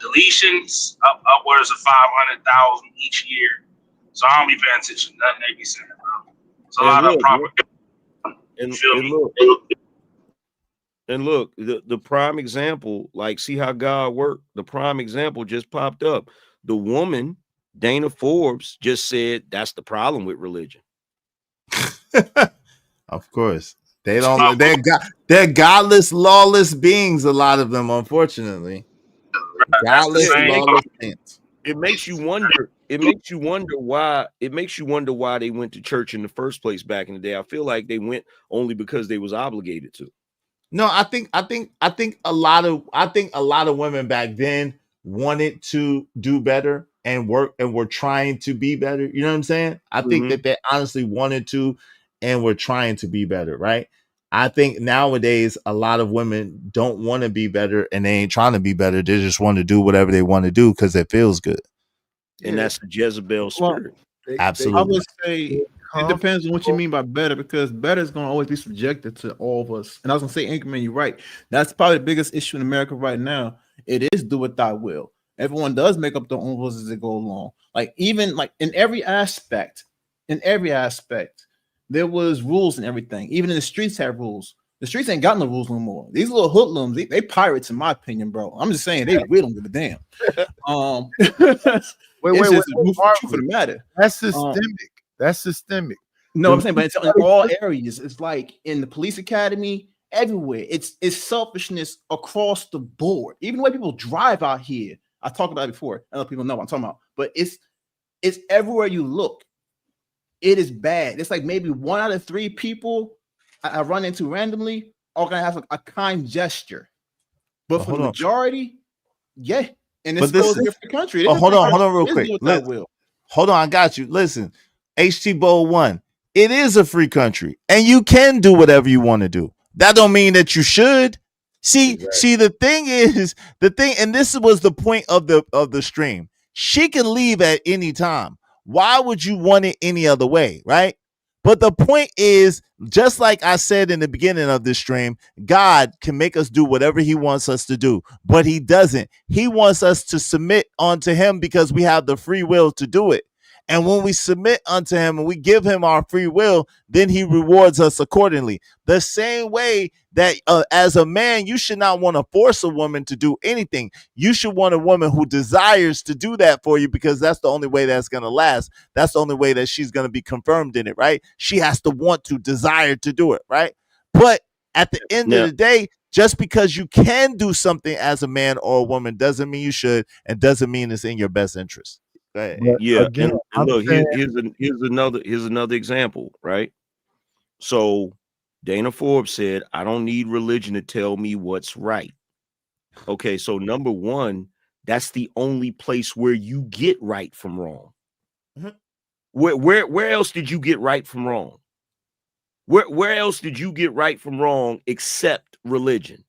Deletions upwards of 500,000 each year. So I don't be paying attention to nothing they be saying, bro. So a lot of them probably. And look, the prime example, like, see how God worked. The prime example just popped up. The woman, Dana Forbes, just said that's the problem with religion. Of course. They're godless, lawless beings, a lot of them, unfortunately. Godless, lawless beings. It makes you wonder. It makes you wonder why. It makes you wonder why they went to church in the first place back in the day. I feel like they went only because they was obligated to. No, I think a lot of women back then wanted to do better and work and were trying to be better. You know what I'm saying? I think that they honestly wanted to and were trying to be better, right? I think nowadays a lot of women don't want to be better and they ain't trying to be better. They just want to do whatever they want to do because it feels good. And that's the Jezebel spirit. Absolutely. I would say it depends on what you mean by better, because better is going to always be subjective to all of us. And I was going to say, Anchorman, you're right. That's probably the biggest issue in America right now. It is do what thy will. Everyone does make up their own rules as they go along. Like, even like in every aspect, there was rules and everything. Even in the streets have rules. The streets ain't got no rules no more. These little hoodlums, they pirates, in my opinion, bro. I'm just saying, they don't give a damn. Wait, for the matter. That's systemic. That's systemic. No, I'm saying, but it's in all areas. It's like in the police academy, everywhere. It's selfishness across the board. Even the way people drive out here. I talked about it before. I know people know what I'm talking about, but it's everywhere you look. It is bad. It's like maybe 1 out of 3 people I run into randomly are gonna have a kind gesture, but for the majority, yeah. And this goes in the country. Hold on, real quick. Hold on, I got you. Listen, HT Bowl 1. It is a free country, and you can do whatever you want to do. That don't mean that you should. See, the thing is, and this was the point of the stream. She can leave at any time. Why would you want it any other way, right? But the point is, just like I said in the beginning of this stream, God can make us do whatever he wants us to do, but he doesn't. He wants us to submit unto him because we have the free will to do it. And when we submit unto him and we give him our free will, then he rewards us accordingly. The same way that as a man, you should not want to force a woman to do anything. You should want a woman who desires to do that for you, because that's the only way that's going to last. That's the only way that she's going to be confirmed in it, right? She has to want to desire to do it, right? But at the end of the day, just because you can do something as a man or a woman doesn't mean you should, and doesn't mean it's in your best interest. Yeah, again, and look, here's another example, right? So Dana Forbes said, I don't need religion to tell me what's right. Okay, so number one, that's the only place where you get right from wrong. Where else did you get right from wrong? Where else did you get right from wrong except religion?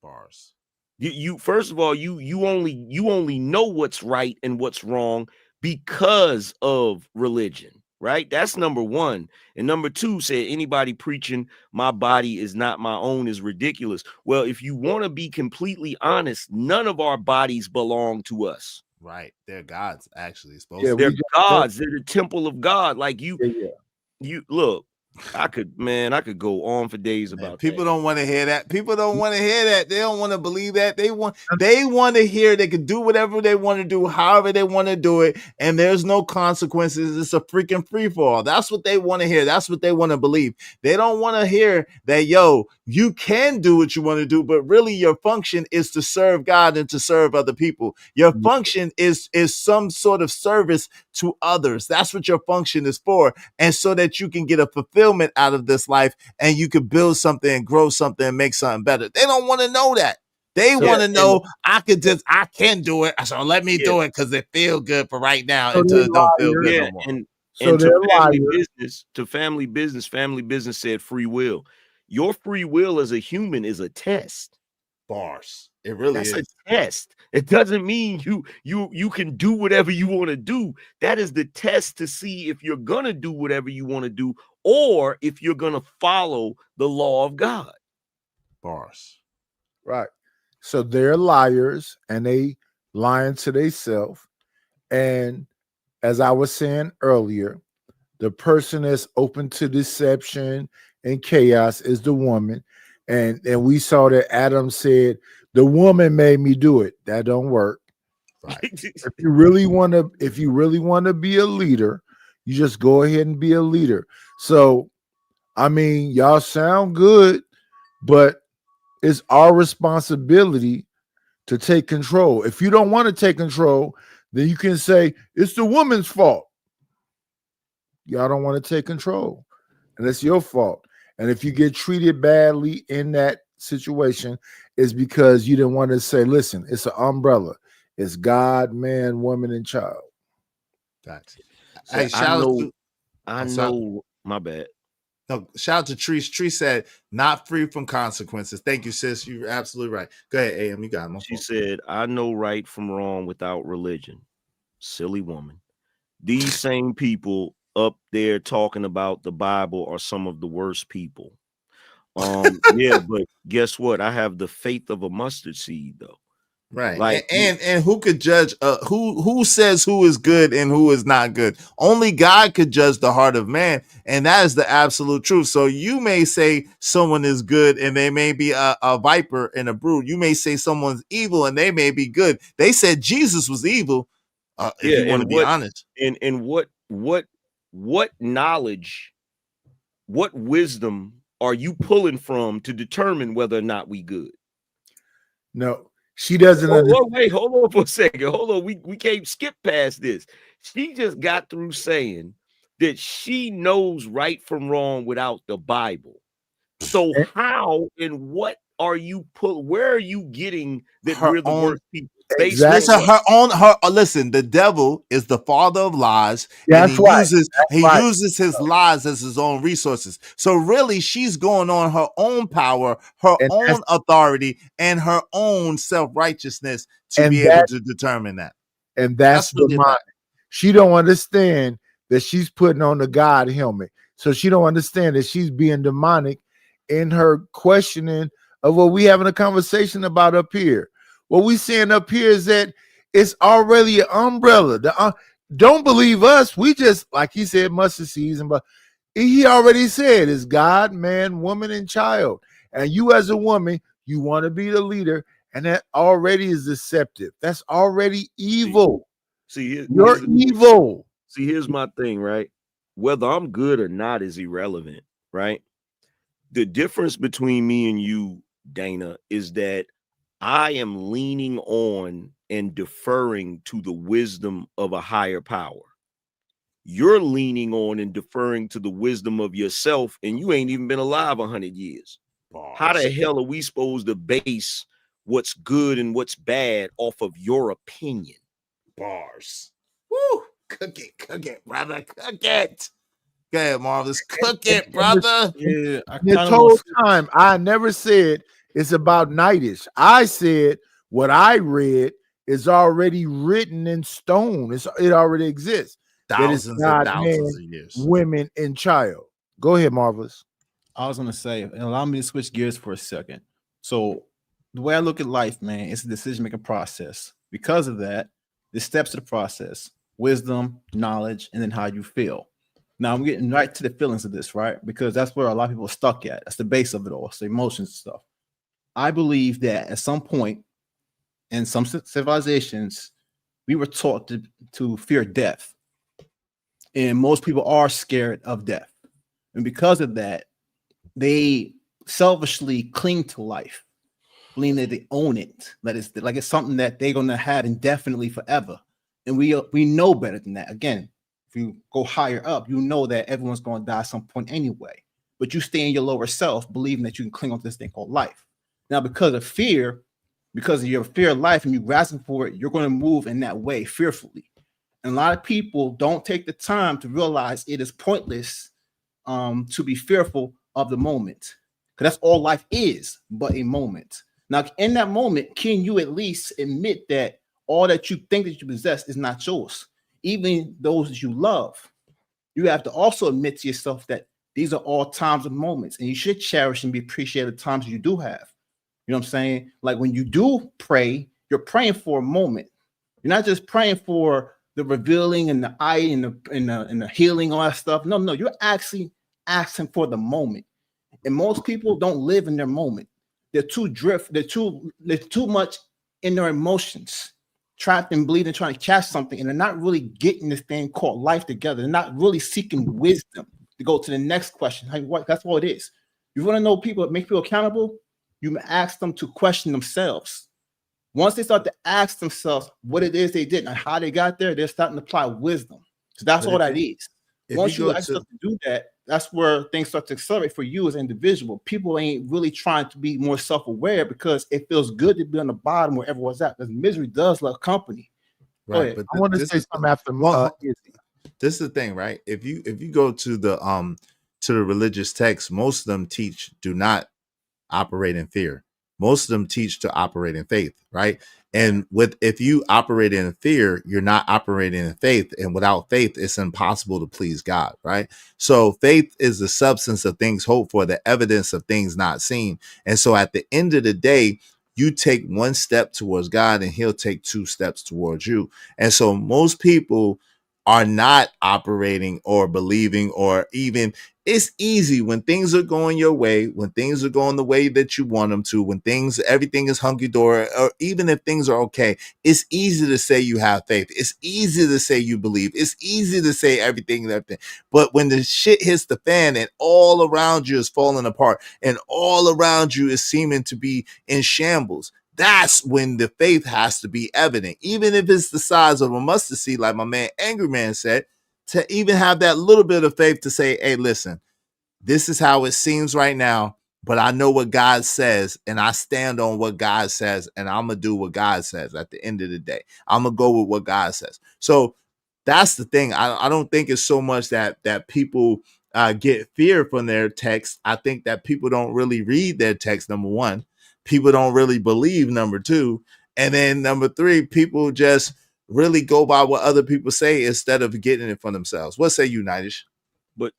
Bars. You first of all, you only know what's right and what's wrong because of religion, right? That's number one. And number two, said anybody preaching my body is not my own is ridiculous. Well, if you want to be completely honest, none of our bodies belong to us. Right. They're gods, actually. They're gods. They're the temple of God. Like you look. I could go on for days about people don't want to hear that. People don't want to hear that. They don't want to believe that. They want to hear they can do whatever they want to do, however they want to do it, and there's no consequences. It's a freaking free for all. That's what they want to hear. That's what they want to believe. They don't want to hear that, you can do what you want to do, but really your function is to serve God and to serve other people. Your function is some sort of service to others. That's what your function is for. And so that you can get a fulfillment out of this life and you can build something and grow something and make something better. They don't want to know that. They want to know I can do it. So let me do it because it feel good for right now until it don't feel good no more. And to family business said free will. Your free will as a human is a test. Bars. It really is a test. It doesn't mean you can do whatever you want to do. That is the test to see if you're gonna do whatever you want to do, or if you're gonna follow the law of God. Bars. Right. So they're liars and they lying to themselves. And as I was saying earlier, The person that's open to deception and chaos is the woman. And we saw that Adam said, the woman made me do it. That don't work. Right. If you really want to be a leader, you just go ahead and be a leader. So, I mean, y'all sound good, but it's our responsibility to take control. If you don't want to take control, then you can say it's the woman's fault. Y'all don't want to take control, and it's your fault. And if you get treated badly in that situation, it's because you didn't want to say, listen, it's an umbrella. It's God, man, woman, and child. That's So hey, I know, my bad. No, shout out to Treese. Treese said, not free from consequences. Thank you, sis. You're absolutely right. Go ahead, AM. You got it. She said, I know right from wrong without religion. Silly woman. These same people up there talking about the Bible are some of the worst people. Yeah, but guess what? I have the faith of a mustard seed, though. Right. Like, and who could judge who says who is good and who is not good? Only God could judge the heart of man, and that is the absolute truth. So you may say someone is good and they may be a viper and a brood. You may say someone's evil and they may be good. They said Jesus was evil. If you want to be honest. And what knowledge, what wisdom are you pulling from to determine whether or not we good? No. She doesn't wait, hold on for a second. Hold on. We can't skip past this. She just got through saying that she knows right from wrong without the Bible. So how and what are you where are you getting that we're the worst people? That's listen, the devil is the father of lies, and he uses his lies as his own resources. So really, she's going on her own power, her own authority, and her own self-righteousness to be able to determine that. And that's demonic. She don't understand that she's putting on the God helmet. So she don't understand that she's being demonic in her questioning of what we having a conversation about up here. What we seeing up here is that it's already an umbrella. Don't believe us. We just, like he said, mustard season, but he already said it's God, man, woman, and child. And you as a woman, you want to be the leader, and that already is deceptive. That's already evil. You're evil. See, here's my thing, right? Whether I'm good or not is irrelevant, right? The difference between me and you, Dana, is that I am leaning on and deferring to the wisdom of a higher power. You're leaning on and deferring to the wisdom of yourself, and you ain't even been alive 100 years. Bars. How the hell are we supposed to base what's good and what's bad off of your opinion? Bars. Woo! Cook it, brother. Cook it. Go ahead, Marvelous. Cook it, brother. Yeah, this whole time, I never said it's about nightish. I said what I read is already written in stone. It already exists. Thousands and thousands of years. Women and child. Go ahead, Marvelous. I was gonna say, and allow me to switch gears for a second. So the way I look at life, man, it's a decision-making process. Because of that, the steps of the process: wisdom, knowledge, and then how you feel. Now I'm getting right to the feelings of this, right? Because that's where a lot of people are stuck at. That's the base of it all. It's the emotions and stuff. I believe that at some point in some civilizations, we were taught to fear death. And most people are scared of death. And because of that, they selfishly cling to life, believing that they own it, that it's like it's something that they're going to have indefinitely forever. And we know better than that. Again, if you go higher up, you know that everyone's going to die at some point anyway. But you stay in your lower self, believing that you can cling on to this thing called life. Now, because of fear, because of your fear of life and you grasping for it, you're going to move in that way fearfully. And a lot of people don't take the time to realize it is pointless to be fearful of the moment, because that's all life is, but a moment. Now, in that moment, can you at least admit that all that you think that you possess is not yours? Even those that you love, you have to also admit to yourself that these are all times and moments, and you should cherish and be appreciative of the times you do have. You know what I'm saying? Like when you do pray, you're praying for a moment. You're not just praying for the revealing and the eye and the healing, all that stuff. No, you're actually asking for the moment. And most people don't live in their moment. They're too they're too much in their emotions, trapped and bleeding, trying to catch something, and they're not really getting this thing called life together. They're not really seeking wisdom to go to the next question. That's all it is. You want to know people, make people accountable, you ask them to question themselves. Once they start to ask themselves what it is they did and how they got there, they're starting to apply wisdom. So that's all that is. Once you actually start to do that, that's where things start to accelerate for you as an individual. People ain't really trying to be more self-aware because it feels good to be on the bottom where everyone's at. Because misery does love company. Right. But I want to say something after this is the thing, right? If you go to the religious texts, most of them teach do not operate in fear. Most of them teach to operate in faith, right? And if you operate in fear, you're not operating in faith. And without faith, it's impossible to please God, right? So faith is the substance of things hoped for, the evidence of things not seen. And so at the end of the day, you take one step towards God and he'll take two steps towards you. And so most people are not operating or believing, or even, it's easy when things are going your way, when things are going the way that you want them to, when everything is hunky-dory, or even if things are okay, it's easy to say you have faith. It's easy to say you believe. It's easy to say everything. But when the shit hits the fan and all around you is falling apart and all around you is seeming to be in shambles, that's when the faith has to be evident, even if it's the size of a mustard seed, like my man Angry Man said, to even have that little bit of faith to say, hey, listen, this is how it seems right now, but I know what God says, and I stand on what God says, and I'm going to do what God says at the end of the day. I'm going to go with what God says. So that's the thing. I don't think it's so much that people get fear from their text. I think that people don't really read their text, number one. People don't really believe, number two. And then number three, people just really go by what other people say instead of getting it for themselves. What say you, Nidish? But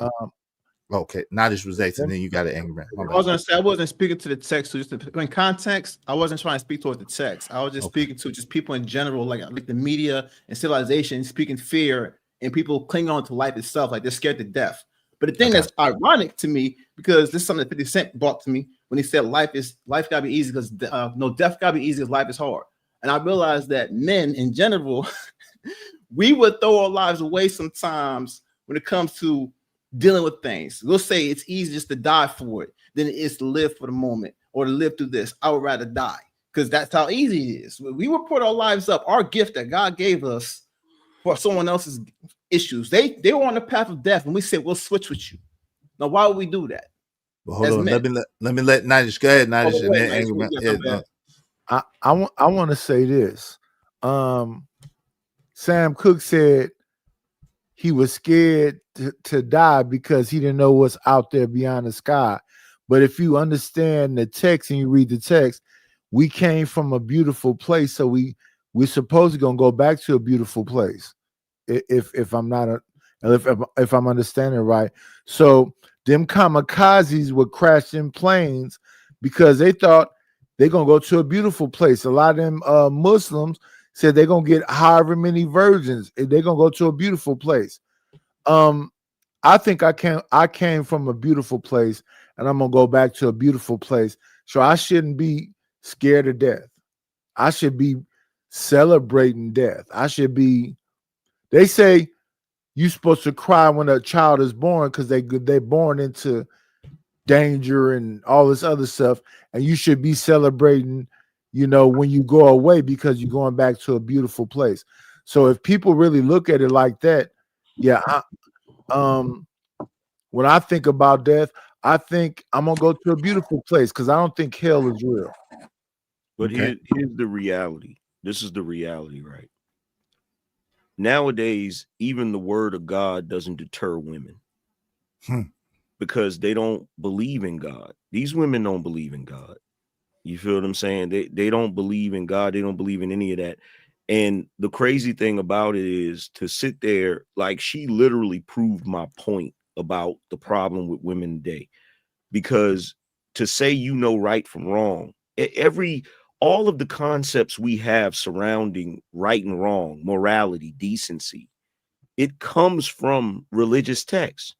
okay, Nidish was eight, and then you got an angry man. I was gonna say I wasn't speaking to the text. So just in context, I wasn't trying to speak towards the text. I was just speaking to just people in general, like the media and civilization, speaking fear, and people cling on to life itself, like they're scared to death. But the thing that's ironic to me, because this is something that 50 Cent brought to me when he said life gotta be easy because death gotta be easy because life is hard. And I realized that men in general, we would throw our lives away sometimes when it comes to dealing with things. We'll say it's easy just to die for it than it is to live for the moment or to live through this. I would rather die because that's how easy it is. We would put our lives up, our gift that God gave us, for someone else's issues. They were on the path of death, and we said we'll switch with you. Now, why would we do that? Well, hold on. Let me let Nidish go ahead. Nidish, and then Angry Man. I want to say this. Sam Cooke said he was scared to die because he didn't know what's out there beyond the sky. But if you understand the text and you read the text, we came from a beautiful place, so we're supposed to gonna go back to a beautiful place. If I'm not if I'm understanding right. So them kamikazes would crash them planes because they thought they're gonna go to a beautiful place. A lot of them Muslims said they're gonna get however many virgins. They're gonna go to a beautiful place. I think I came from a beautiful place, and I'm gonna go back to a beautiful place. So I shouldn't be scared of death. I should be celebrating death. I should be. They say you're supposed to cry when a child is born because they're born into danger and all this other stuff, and you should be celebrating, when you go away because you're going back to a beautiful place. So if people really look at it like that, yeah, when I think about death, I think I'm gonna go to a beautiful place because I don't think hell is real. But here's the reality. This is the reality, right? Nowadays, even the word of God doesn't deter women because they don't believe in God. These women don't believe in God. You feel what I'm saying? They don't believe in God. They don't believe in any of that. And the crazy thing about it is to sit there, like she literally proved my point about the problem with women today, because to say right from wrong, all of the concepts we have surrounding right and wrong, morality, decency, it comes from religious texts.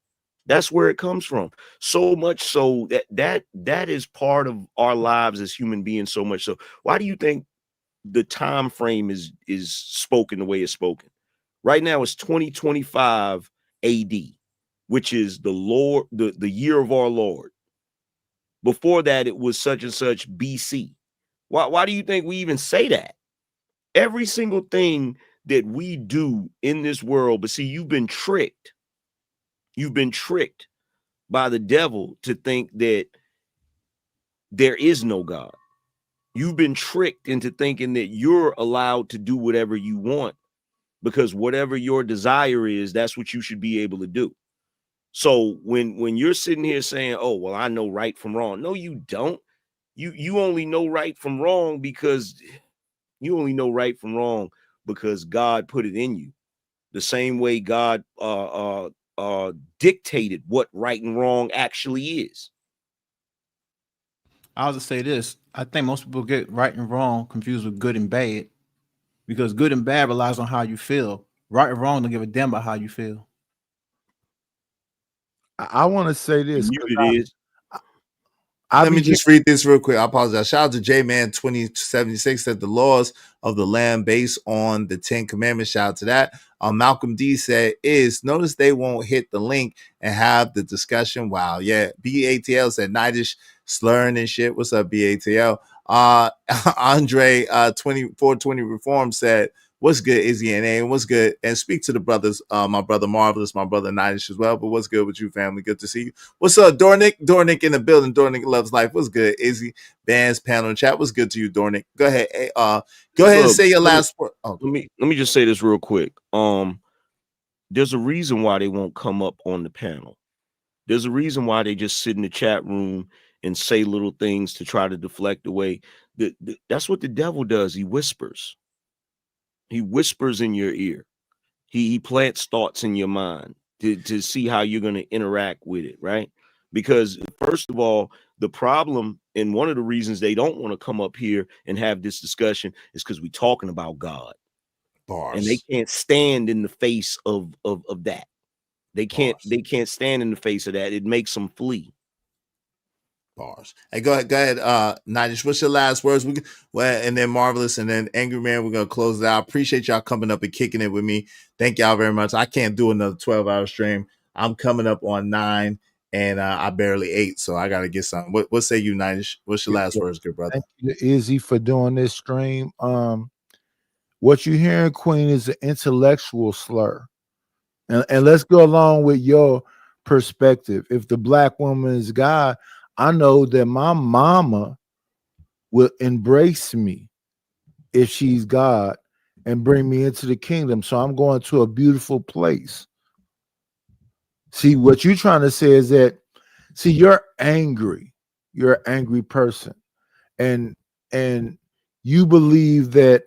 That's where it comes from. So much so that is part of our lives as human beings. So much so. Why do you think the time frame is spoken the way it's spoken? Right now it's 2025 AD, which is the year of our Lord. Before that, it was such and such BC. Why do you think we even say that? Every single thing that we do in this world, but see, you've been tricked. You've been tricked by the devil to think that there is no God. You've been tricked into thinking that you're allowed to do whatever you want, because whatever your desire is, that's what you should be able to do. So when you're sitting here saying, oh, well, I know right from wrong. No, you don't. You only know right from wrong because God put it in you. The same way God dictated what right and wrong actually is. I'll just say this. I think most people get right and wrong confused with good and bad, because good and bad relies on how you feel. Right and wrong don't give a damn about how you feel. I want to say this. Let me just read this real quick. I apologize. Shout out to J-Man 2076 that the laws of the land based on the 10 commandments. Shout out to that. Malcolm D said notice they won't hit the link and have the discussion. Wow. Yeah. BATL said nightish slurring and shit. What's up, BATL? Andre 2420 Reform said, what's good, Izzy and A? What's good? And speak to the brothers, my brother Marvelous, my brother Nightish as well. But what's good with you, family? Good to see you. What's up, Dornick? Dornick in the building. Dornick loves life. What's good, Izzy? Bands panel chat. What's good to you, Dornick? Go ahead. Go ahead and say your last word. Oh. Let me just say this real quick. There's a reason why they won't come up on the panel. There's a reason why they just sit in the chat room and say little things to try to deflect away. That's what the devil does. He whispers. He whispers in your ear. He plants thoughts in your mind to see how you're going to interact with it, right? Because first of all, the problem, and one of the reasons they don't want to come up here and have this discussion is because we're talking about God. Bars. And they can't stand in the face of that. They can't stand in the face of that. It makes them flee. Bars. Hey, go ahead, Nightish. What's your last words? And then Marvelous, and then Angry Man. We're gonna close it out. Appreciate y'all coming up and kicking it with me. Thank y'all very much. I can't do another 12-hour stream. I'm coming up on 9, and I barely 8, so I gotta get something. What say you, Nightish? What's your last words, good brother? Thank you to Izzy for doing this stream. What you're hearing, Queen, is an intellectual slur, and let's go along with your perspective. If the black woman is God, I know that my mama will embrace me if she's God and bring me into the kingdom. So I'm going to a beautiful place. See, what you're trying to say is that, see, you're angry. You're an angry person. And you believe that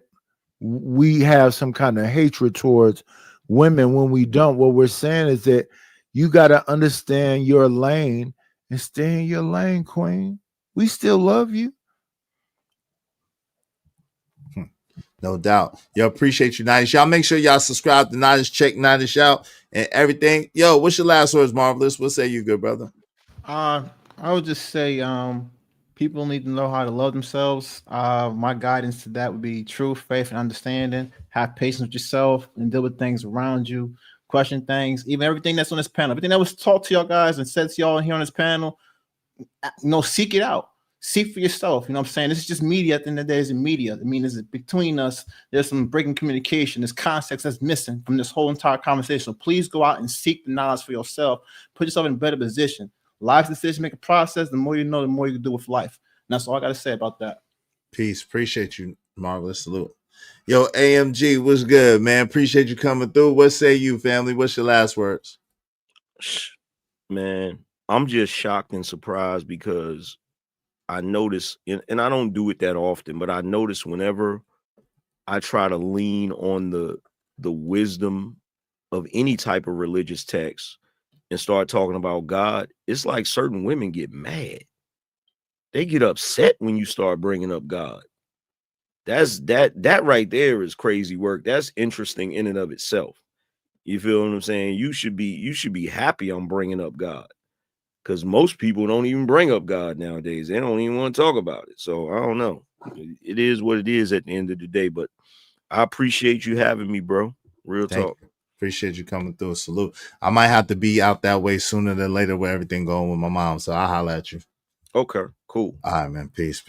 we have some kind of hatred towards women when we don't. What we're saying is that you got to understand your lane and stay in your lane, Queen. We still love you. No doubt. Yo, appreciate you, Nightish. Y'all make sure y'all subscribe to Nightish, check Nightish out and everything. Yo, what's your last words, Marvelous? What say you, good brother? I would just say people need to know how to love themselves. My guidance to that would be truth, faith, and understanding. Have patience with yourself and deal with things around you. Question things, even everything that's on this panel. Everything that was taught to y'all guys and said to y'all here on this panel, seek it out. Seek for yourself. You know what I'm saying? This is just media. At the end of the day, it's media. I mean, it's between us. There's some breaking communication. There's context that's missing from this whole entire conversation. So please go out and seek the knowledge for yourself. Put yourself in a better position. Life's decision-making process. The more you know, the more you can do with life. And that's all I got to say about that. Peace. Appreciate you, Marvelous. Salute. Yo, AMG, what's good, man? Appreciate you coming through. What say you, family? What's your last words? Man, I'm just shocked and surprised because I notice, and I don't do it that often, but I notice whenever I try to lean on the wisdom of any type of religious text and start talking about God, it's like certain women get mad. They get upset when you start bringing up God. that right there is crazy work. That's interesting in and of itself. You feel what I'm saying? You should be happy I'm bringing up God, because most people don't even bring up God nowadays. They don't even want to talk about it. So I don't know. It is what it is at the end of the day. But I appreciate you having me, bro. Real talk. Appreciate you coming through. Salute. I might have to be out that way sooner than later with everything going with my mom. So I'll holler at you. Okay, cool. All right, man. Peace.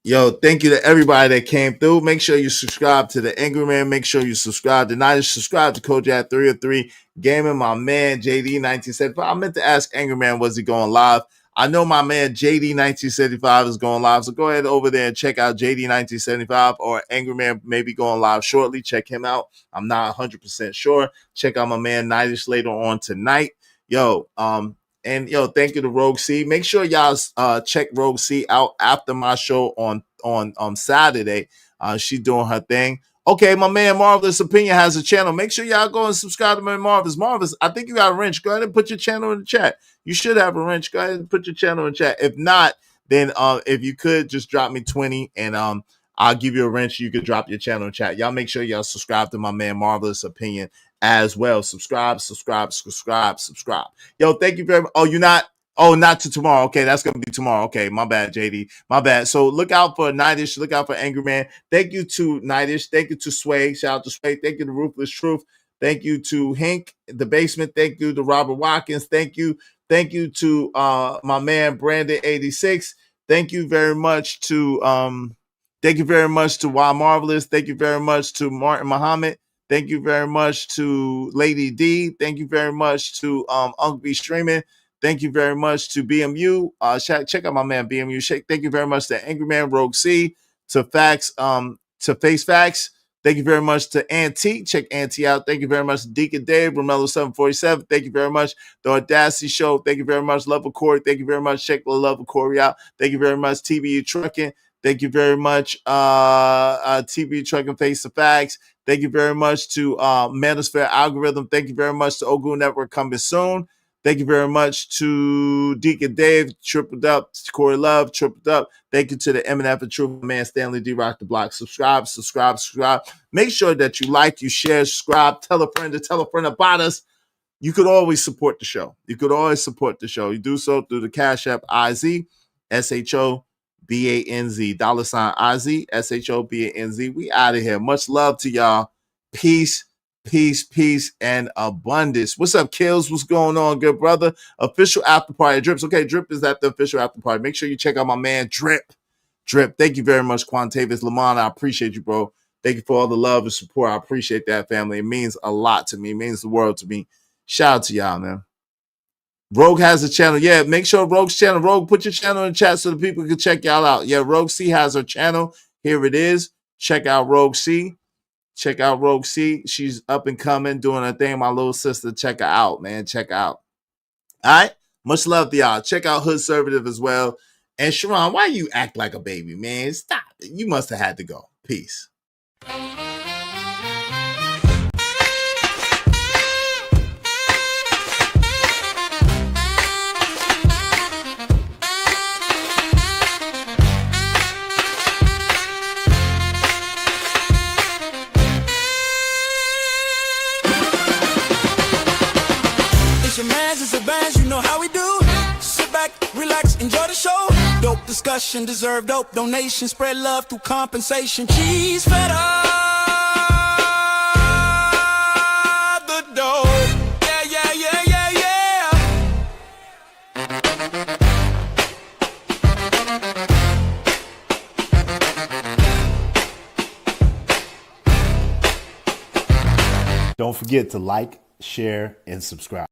Yo, thank you to everybody that came through. Make sure you subscribe to the Angry Man. Make sure you subscribe to Night. Subscribe to Kojak 303 Gaming. My man JD 1975. I meant to ask Angry Man, was he going live? I know my man JD 1975 is going live. So go ahead over there and check out JD 1975, or Angry Man may be going live shortly. Check him out. I'm not 100% sure. Check out my man Nightish later on tonight. Yo, and thank you to Rogue C. Make sure y'all check Rogue C out after my show on Saturday. She doing her thing. Okay, my man Marvelous Opinion has a channel. Make sure y'all go and subscribe to my Marvelous. Marvelous, I think you got a wrench. Go ahead and put your channel in the chat. You should have a wrench. Go ahead and put your channel in the chat. If not, then if you could just drop me 20 and I'll give you a wrench. You could drop your channel in the chat. Y'all make sure y'all subscribe to my man Marvelous Opinion as well. Subscribe. Yo, thank you very much. Oh, you're not? Oh, not to tomorrow. Okay, that's gonna be tomorrow. Okay, my bad, JD. My bad. So look out for Nightish. Look out for Angry Man. Thank you to Nightish. Thank you to Sway. Shout out to Sway. Thank you to Ruthless Truth. Thank you to Hank, the basement. Thank you to Robert Watkins. Thank you to my man Brandon 86. Thank you very much to Why Marvelous. Thank you very much to Martin Muhammad. Thank you very much to Lady D. Thank you very much to Unc B Streaming. Thank you very much to BMU. Check out my man BMU. Thank you very much to Angry Man Rogue C, to Face Facts. Thank you very much to Auntie. Check Auntie out. Thank you very much to Deacon Dave, Romello 747. Thank you very much. The Audacity Show. Thank you very much. Love of Corey. Thank you very much. Check the Love of Corey out. Thank you very much. TBU Trucking. Thank you very much. TBU Trucking Face the Facts. Thank you very much to Manosphere Algorithm. Thank you very much to Ogu Network coming soon. Thank you very much to Deacon Dave, tripled up, Corey Love, tripled up. Thank you to the MNF and True Man, Stanley D. Rock the Block. Subscribe. Make sure that you like, you share, subscribe, tell a friend about us. You could always support the show. You do so through the Cash App IZ, SHOBANZ, $IZ, SHOBANZ. We out of here. Much love to y'all. Peace, and abundance. What's up, Kills? What's going on, good brother? Official after party Drips. Okay, Drip is at the official after party. Make sure you check out my man Drip. Thank you very much, Quantavious Lamont. I appreciate you, bro. Thank you for all the love and support. I appreciate that, family. It means a lot to me. It means the world to me. Shout out to y'all, man. Rogue has a channel. Yeah, make sure Rogue's channel. Rogue, put your channel in the chat so the people can check y'all out. Yeah, Rogue C has her channel. Here it is. Check out Rogue C. She's up and coming, doing her thing. My little sister, check her out, man. Check her out. All right. Much love to y'all. Check out Hood Conservative as well. And Sharon, why you act like a baby, man? Stop it. You must have had to go. Peace. Enjoy the show. Dope discussion, deserve dope donation. Spread love through compensation. Cheese feta. The dope. Yeah. Don't forget to like, share, and subscribe.